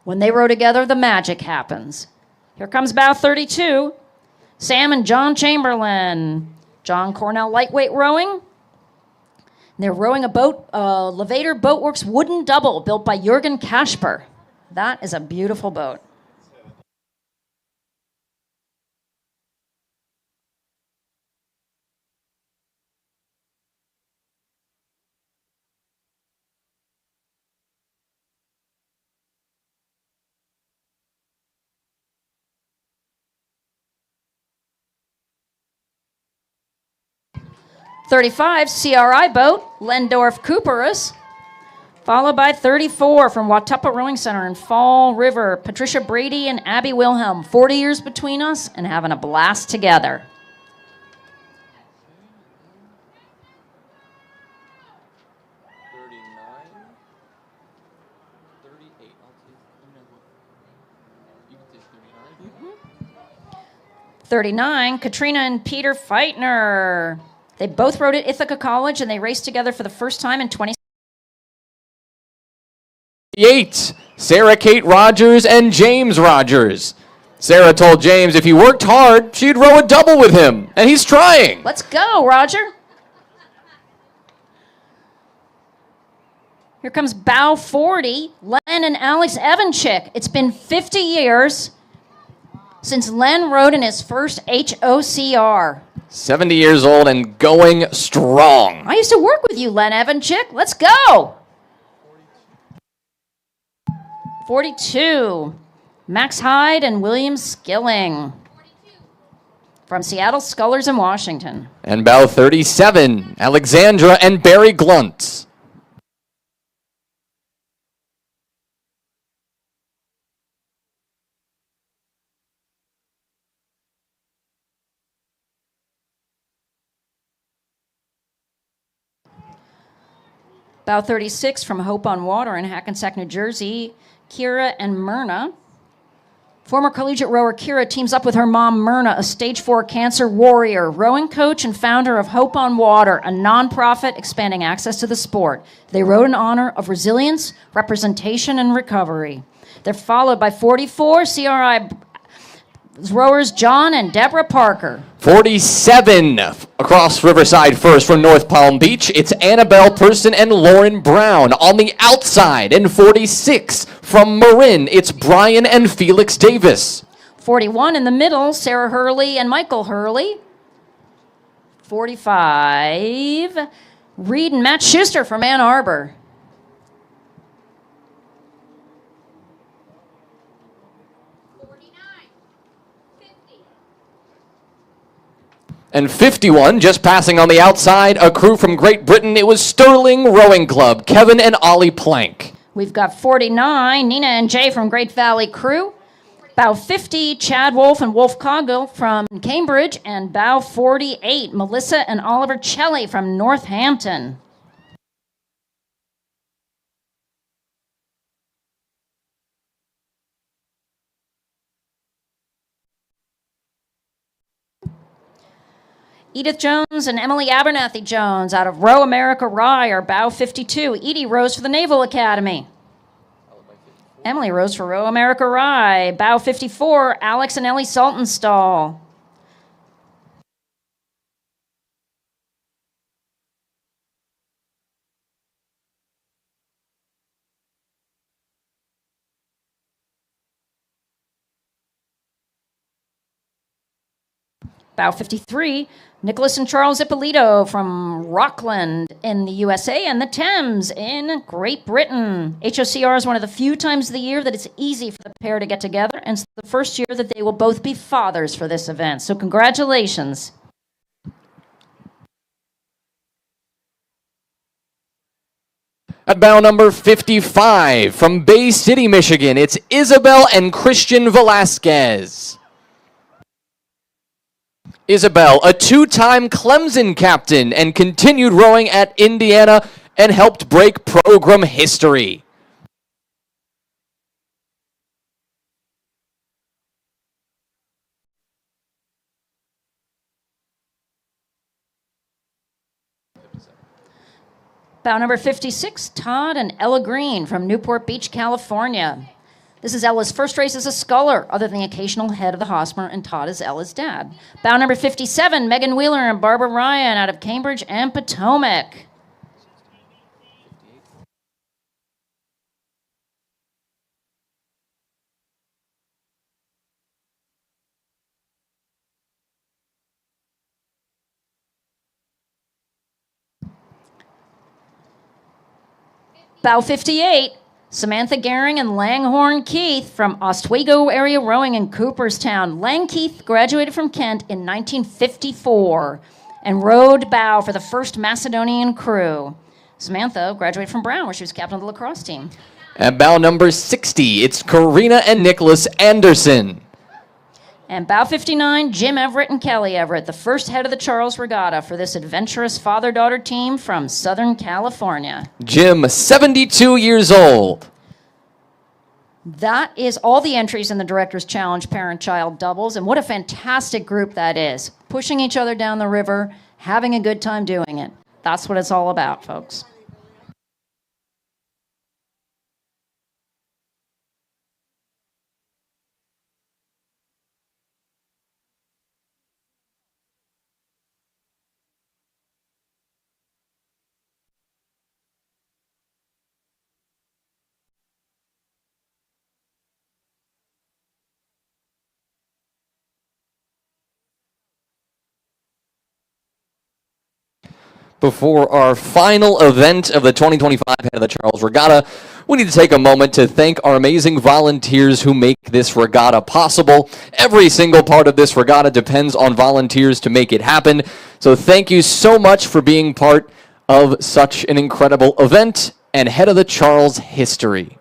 When they row together, the magic happens. Here comes bow 32, Sam and John Chamberlain. John Cornell Lightweight Rowing. They're rowing a boat, Levator Boatworks wooden double built by Jürgen Kasper. That is a beautiful boat. .35 CRI boat, Lendorf Cooperus, followed by 34 from Watuppa Rowing Center in Fall River, Patricia Brady and Abby Wilhelm, 40 years between us and having a blast together. .39, Katrina and Peter Feitner. They both rowed at Ithaca College, and they raced together for the first time in 2008, Sarah Kate Rogers and James Rogers. Sarah told James if he worked hard, she'd row a double with him, and he's trying. Let's go, Roger. Here comes bow 40, Len and Alex Evanchik. It's been 50 years since Len rowed in his first HOCR. 70 years old and going strong. I used to work with you, Len Evanchik. Let's go. 42, Max Hyde and William Skilling from Seattle Scullers in Washington. And bow 37, Alexandra and Barry Glunt. Bow 36 from Hope on Water in Hackensack, New Jersey, Kira and Myrna. Former collegiate rower Kira teams up with her mom, Myrna, a stage 4 cancer warrior, rowing coach and founder of Hope on Water, a nonprofit expanding access to the sport. They rowed in honor of resilience, representation, and recovery. They're followed by 44 CRI rowers John and Deborah Parker. 47 across Riverside first from North Palm Beach. It's Annabelle Person and Lauren Brown on the outside. And 46 from Marin. It's Brian and Felix Davis. 41 in the middle, Sarah Hurley and Michael Hurley. 45, Reed and Matt Schuster from Ann Arbor. And 51, just passing on the outside, a crew from Great Britain. It was Sterling Rowing Club, Kevin and Ollie Plank. We've got 49, Nina and Jay from Great Valley Crew. Bow 50, Chad Wolf and Wolf Coggill from Cambridge. And bow 48, Melissa and Oliver Chelly from Northampton. Edith Jones and Emily Abernathy Jones out of Row America Rye are bow 52. Edie rows for the Naval Academy. Emily rows for Row America Rye. Bow 54, Alex and Ellie Saltonstall. Bow 53, Nicholas and Charles Ippolito from Rockland in the USA and the Thames in Great Britain. HOCR is one of the few times of the year that it's easy for the pair to get together, and it's the first year that they will both be fathers for this event. So congratulations. At bow number 55, from Bay City, Michigan, it's Isabel and Christian Velasquez. Isabel, a two-time Clemson captain and continued rowing at Indiana and helped break program history. Bow number 56, Todd and Ella Green from Newport Beach, California. This is Ella's first race as a sculler, other than the occasional head of the Hosmer, and Todd is Ella's dad. Bow number 57, Megan Wheeler and Barbara Ryan out of Cambridge and Potomac. Bow 58, Samantha Gehring and Langhorne Keith from Oswego Area Rowing in Cooperstown. Lang Keith graduated from Kent in 1954 and rowed bow for the first Macedonian crew. Samantha graduated from Brown, where she was captain of the lacrosse team. At bow number 60, it's Karina and Nicholas Anderson. And bow 59, Jim Everett and Kelly Everett, the first head of the Charles Regatta for this adventurous father-daughter team from Southern California. Jim, 72 years old. That is all the entries in the Director's Challenge Parent-Child Doubles, and what a fantastic group that is. Pushing each other down the river, having a good time doing it. That's what it's all about, folks. Before our final event of the 2025 Head of the Charles Regatta, we need to take a moment to thank our amazing volunteers who make this regatta possible. Every single part of this regatta depends on volunteers to make it happen. So thank you so much for being part of such an incredible event and Head of the Charles history.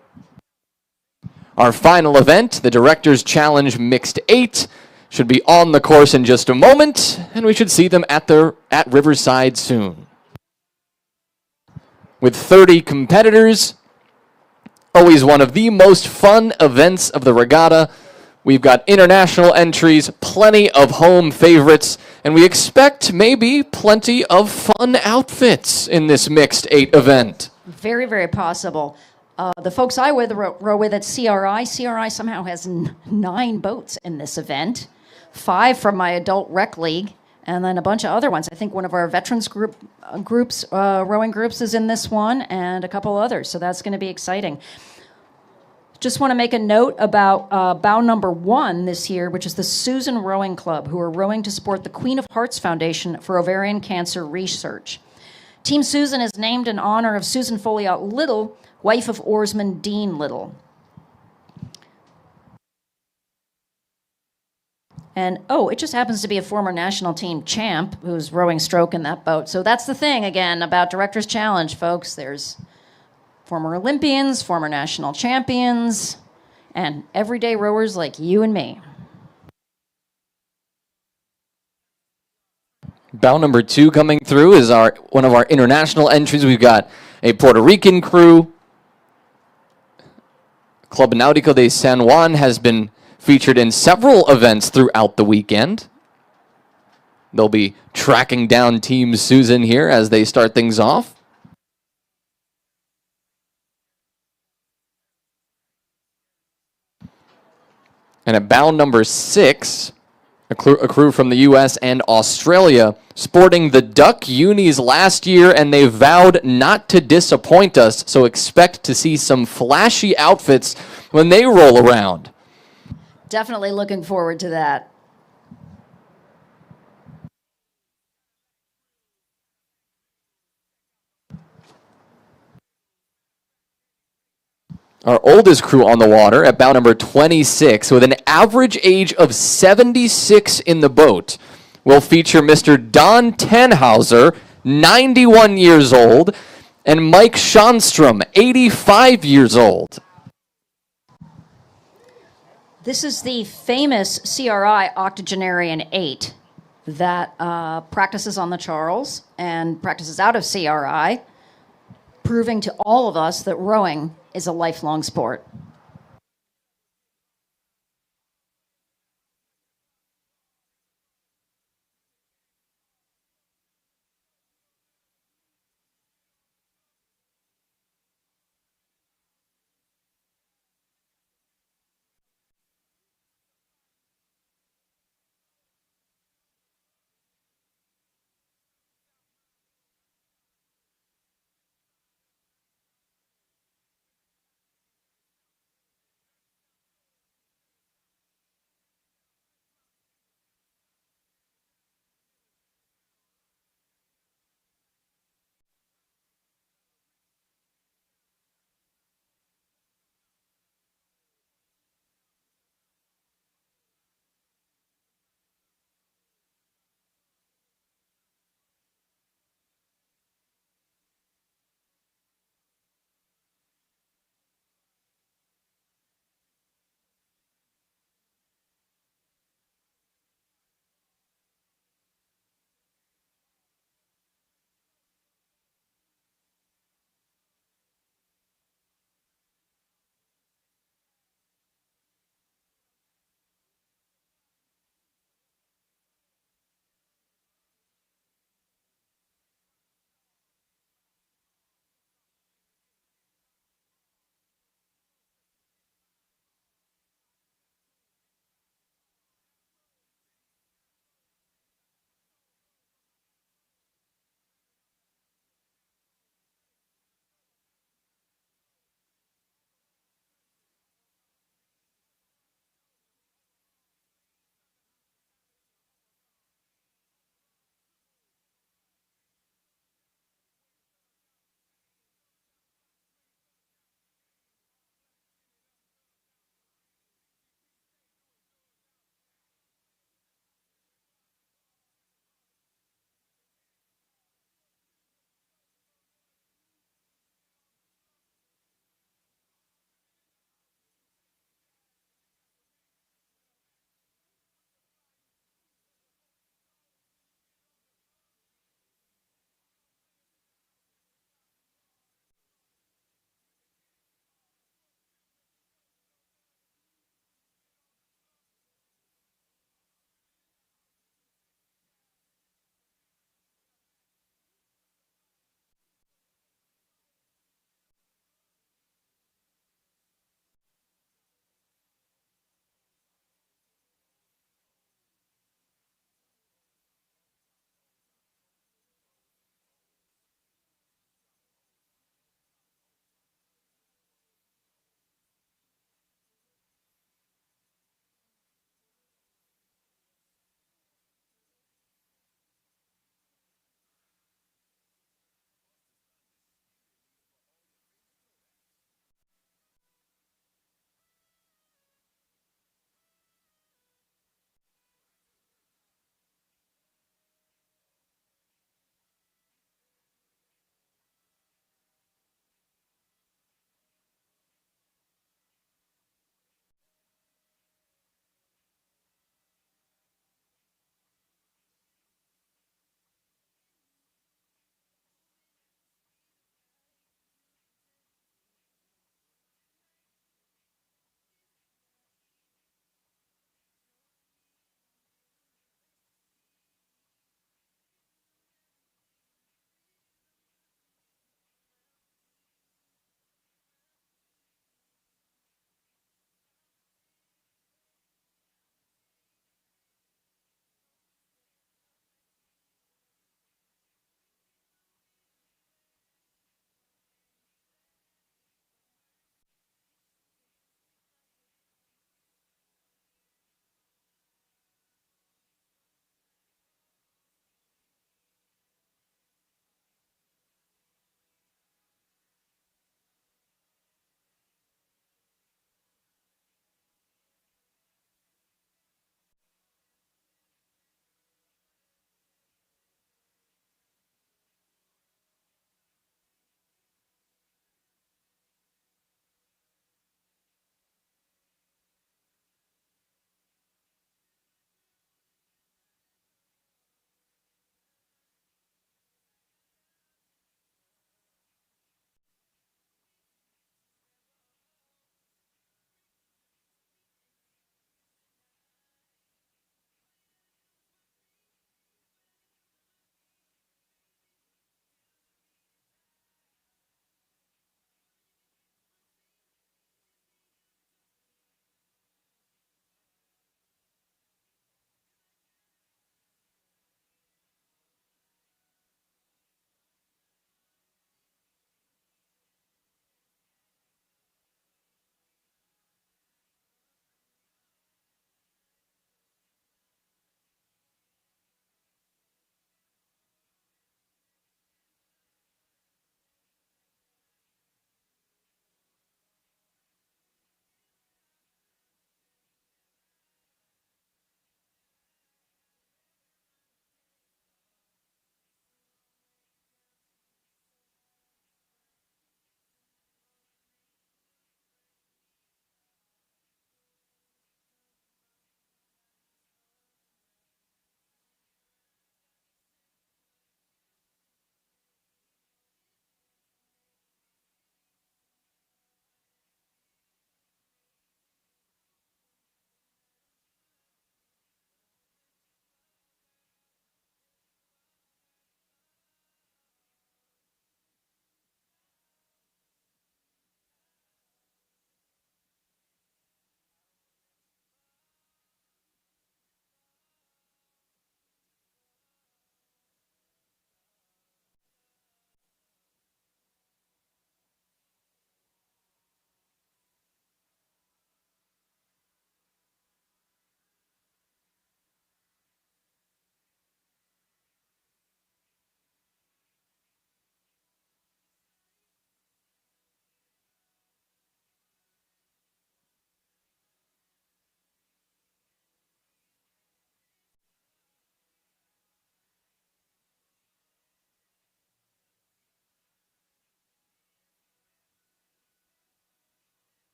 Our final event, the Director's Challenge Mixed 8, should be on the course in just a moment, and we should see them at Riverside soon. With 30 competitors, always one of the most fun events of the regatta. We've got international entries, plenty of home favorites, and we expect maybe plenty of fun outfits in this Mixed 8 event. Very, very possible. The folks I row with at CRI somehow has 9 boats in this event. 5 from my adult rec league, and then a bunch of other ones. I think one of our veterans rowing groups is in this one, and a couple others, so that's going to be exciting. Just want to make a note about bow number 1 this year, which is the Susan Rowing Club, who are rowing to support the Queen of Hearts Foundation for Ovarian Cancer Research. Team Susan is named in honor of Susan Folliot Little, wife of oarsman Dean Little. And, it just happens to be a former national team champ who's rowing stroke in that boat. So that's the thing, again, about Director's Challenge, folks. There's former Olympians, former national champions, and everyday rowers like you and me. Bow number 2 coming through is one of our international entries. We've got a Puerto Rican crew. Club Náutico de San Juan has been featured in several events throughout the weekend. They'll be tracking down Team Susan here as they start things off. And at bow number 6, a crew from the U.S. and Australia sporting the Duck unis last year, and they vowed not to disappoint us, so expect to see some flashy outfits when they roll around. Definitely looking forward to that. Our oldest crew on the water at bout number 26, with an average age of 76 in the boat, will feature Mr. Don Tannhauser, 91 years old, and Mike Schonstrom, 85 years old. This is the famous CRI octogenarian 8 that practices on the Charles and practices out of CRI, proving to all of us that rowing is a lifelong sport.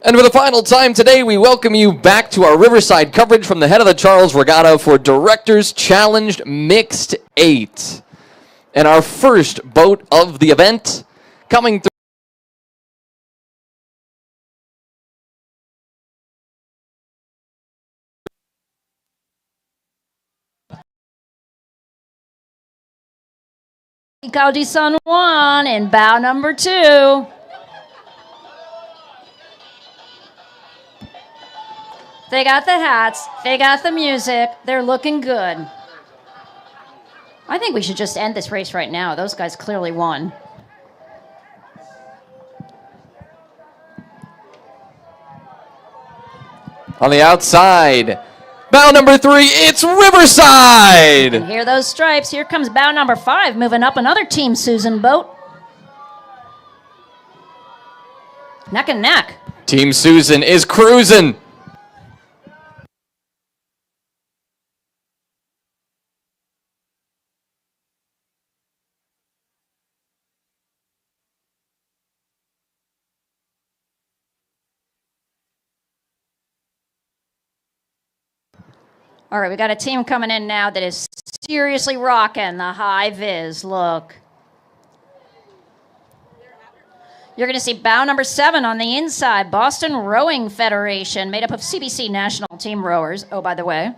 And for the final time today, we welcome you back to our Riverside coverage from the head of the Charles Regatta for Directors Challenged Mixed 8. And our first boat of the event coming through. Rico de San Juan in bow number 2. They got the hats, they got the music, they're looking good. I think we should just end this race right now. Those guys clearly won. On the outside, bow number 3, it's Riverside! And hear those stripes. Here comes bow number 5, moving up another Team Susan boat. Neck and neck. Team Susan is cruising. All right, we got a team coming in now that is seriously rocking the high vis look. You're going to see bow number 7 on the inside, Boston Rowing Federation, made up of CBC national team rowers. Oh, by the way.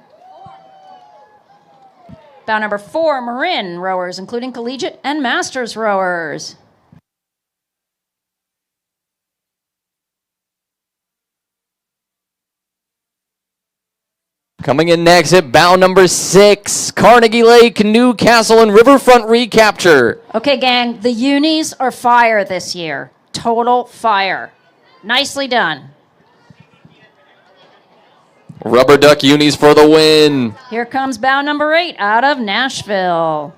Bow number 4, Marin rowers, including collegiate and masters rowers. Coming in next at bow number 6, Carnegie Lake, Newcastle, and Riverfront recapture. Okay, gang, the unis are fire this year. Total fire. Nicely done. Rubber duck unis for the win. Here comes bow number 8 out of Nashville.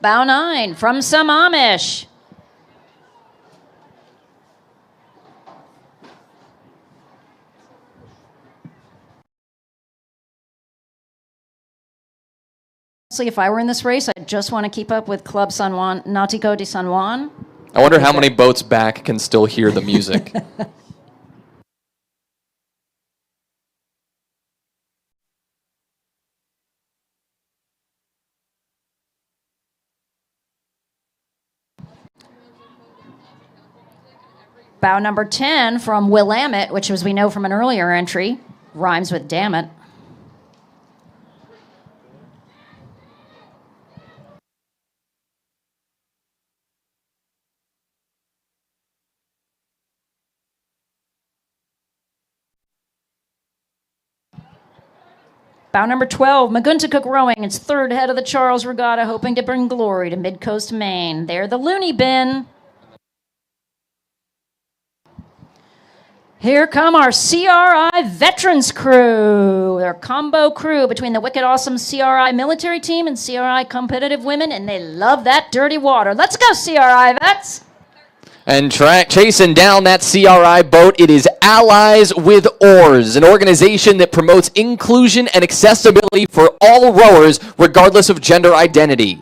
Bow 9 from some Amish. If I were in this race, I'd just want to keep up with Club San Juan, Nautico de San Juan. I wonder how many boats back can still hear the music. Bow number 10 from Willamette, which, as we know from an earlier entry, rhymes with damn it. Bow number 12, Maguntacook Rowing, its 3rd head of the Charles Regatta, hoping to bring glory to Mid-Coast Maine. They're the Looney Bin. Here come our CRI Veterans Crew. They're a combo crew between the wicked awesome CRI military team and CRI competitive women, and they love that dirty water. Let's go, CRI Vets! And chasing down that CRI boat, it is Allies with Oars, an organization that promotes inclusion and accessibility for all rowers, regardless of gender identity.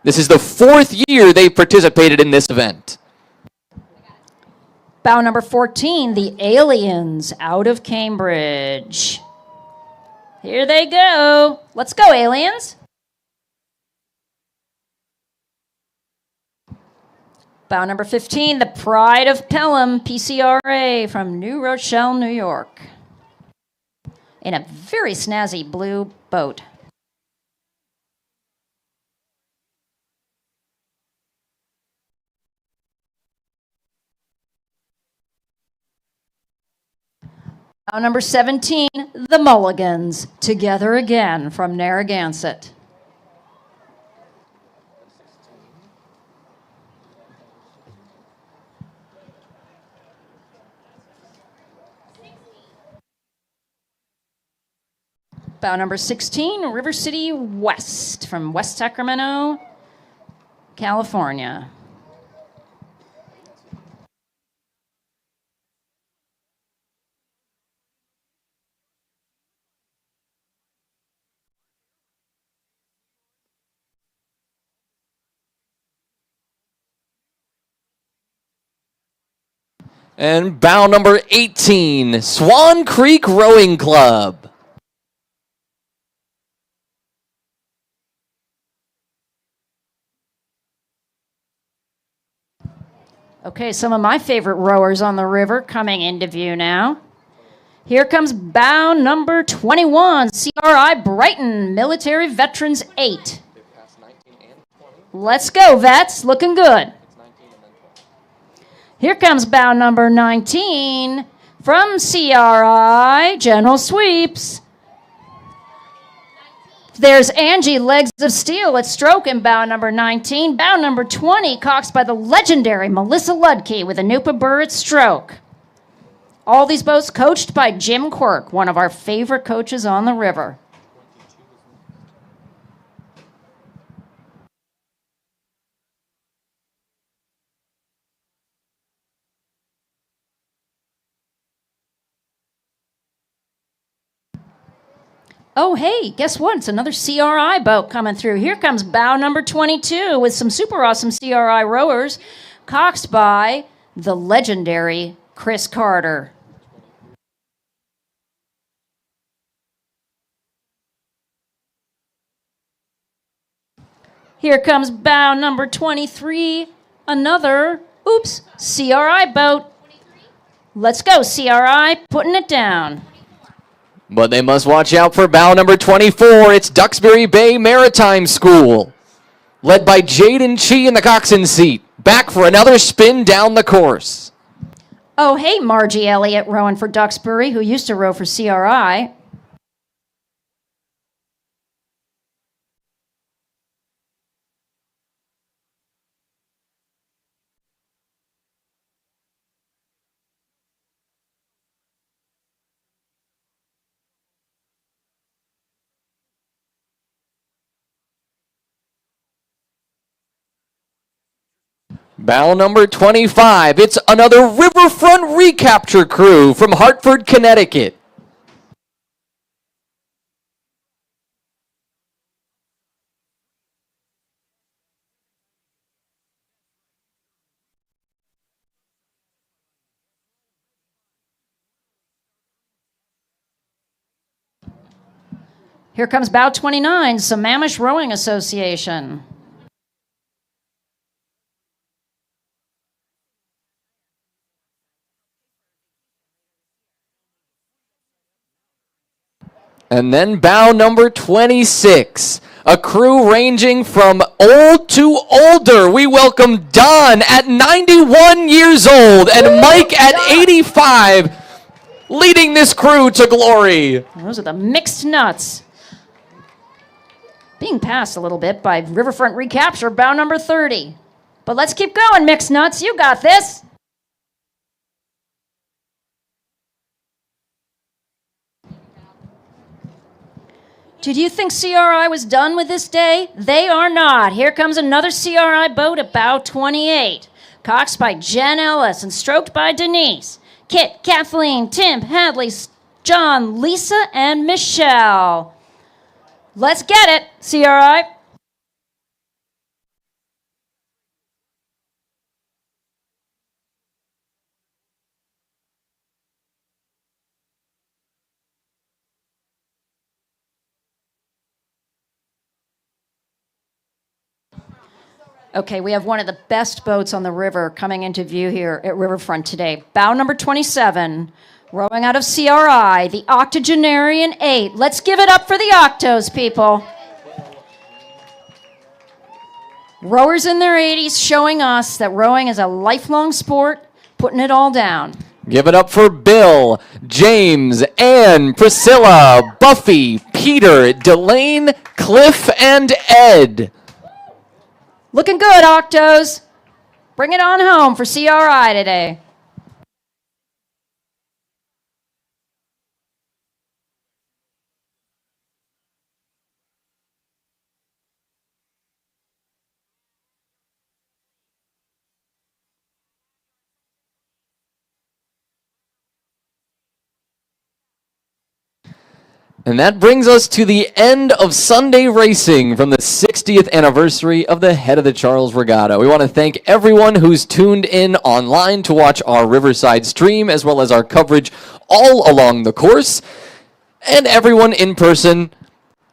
This is the 4th year they've participated in this event. Bow number 14, the Aliens out of Cambridge. Here they go. Let's go, Aliens. Bow number 15, the Pride of Pelham, PCRA, from New Rochelle, New York, in a very snazzy blue boat. Bow number 17, the Mulligans, together again, from Narragansett. Bow number 16, River City West, from West Sacramento, California. And bow number 18, Swan Creek Rowing Club. Okay, some of my favorite rowers on the river coming into view now. Here comes bow number 21, CRI Brighton, Military Veterans 8. Let's go, vets. Looking good. Here comes bow number 19 from CRI General Sweeps. There's Angie, Legs of Steel at stroke in bow number 19. Bow number 20, coxed by the legendary Melissa Ludke with a Nupa Burr at stroke. All these boats coached by Jim Quirk, one of our favorite coaches on the river. Oh, hey, guess what? It's another CRI boat coming through. Here comes bow number 22 with some super awesome CRI rowers, coxed by the legendary Chris Carter. Here comes bow number 23, another, CRI boat. Let's go, CRI, putting it down. But they must watch out for bow number 24. It's Duxbury Bay Maritime School, led by Jaden Chi in the coxswain seat. Back for another spin down the course. Oh, hey, Margie Elliott rowing for Duxbury, who used to row for CRI. Bow number 25. It's another Riverfront recapture crew from Hartford, Connecticut. Here comes bow 29, Sammamish Rowing Association. And then bow number 26, a crew ranging from old to older. We welcome Don at 91 years old and Mike at 85, leading this crew to glory. Those are the mixed nuts. Being passed a little bit by Riverfront Recapture, bow number 30. But let's keep going, mixed nuts. You got this. Did you think CRI was done with this day? They are not. Here comes another CRI boat at bow 28. Coxed by Jen Ellis and stroked by Denise. Kit, Kathleen, Tim, Hadley, John, Lisa, and Michelle. Let's get it, CRI. Okay, we have one of the best boats on the river coming into view here at Riverfront today. Bow number 27, rowing out of CRI, the Octogenarian 8. Let's give it up for the Octos, people. Rowers in their 80s showing us that rowing is a lifelong sport, putting it all down. Give it up for Bill, James, Ann, Priscilla, Buffy, Peter, Delane, Cliff, and Ed. Looking good, Octos. Bring it on home for CRI today. And that brings us to the end of Sunday racing from the 60th anniversary of the Head of the Charles Regatta. We want to thank everyone who's tuned in online to watch our Riverside stream, as well as our coverage all along the course, and everyone in person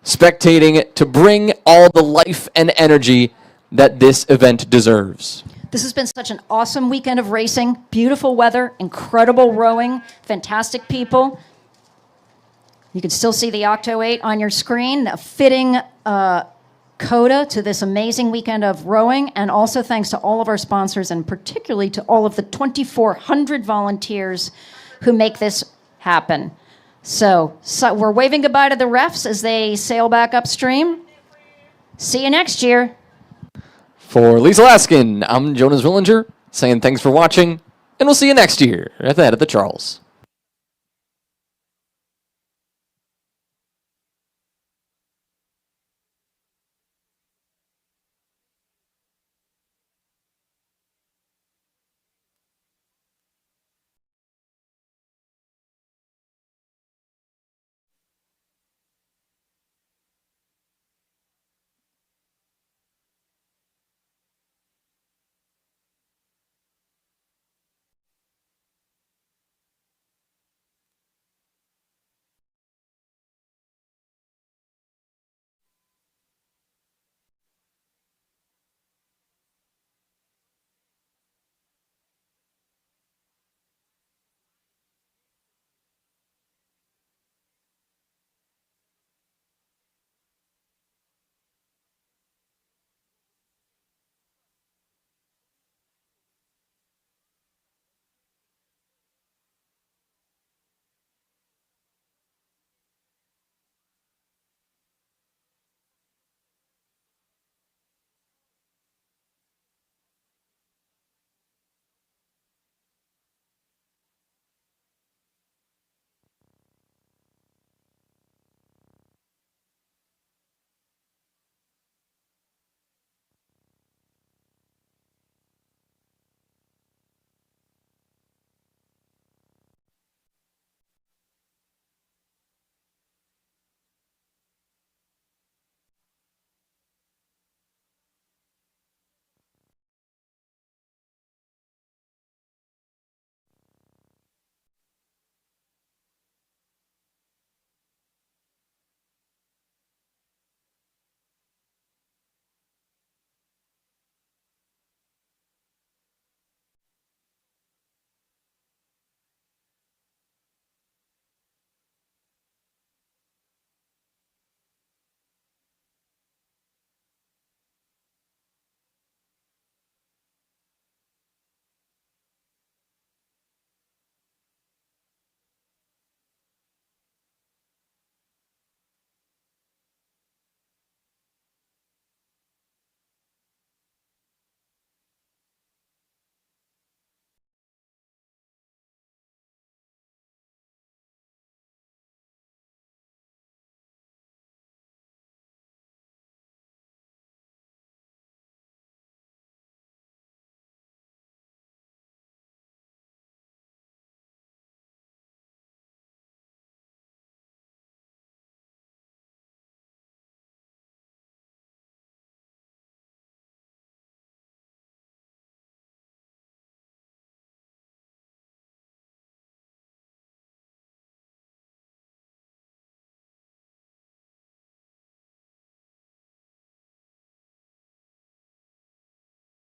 spectating to bring all the life and energy that this event deserves. This has been such an awesome weekend of racing. Beautiful weather, incredible rowing, fantastic people. You can still see the Octo 8 on your screen, a fitting coda to this amazing weekend of rowing, and also thanks to all of our sponsors, and particularly to all of the 2,400 volunteers who make this happen. So we're waving goodbye to the refs as they sail back upstream. See you next year. For Lisa Laskin, I'm Jonas Willinger, saying thanks for watching, and we'll see you next year at the Head of the Charles.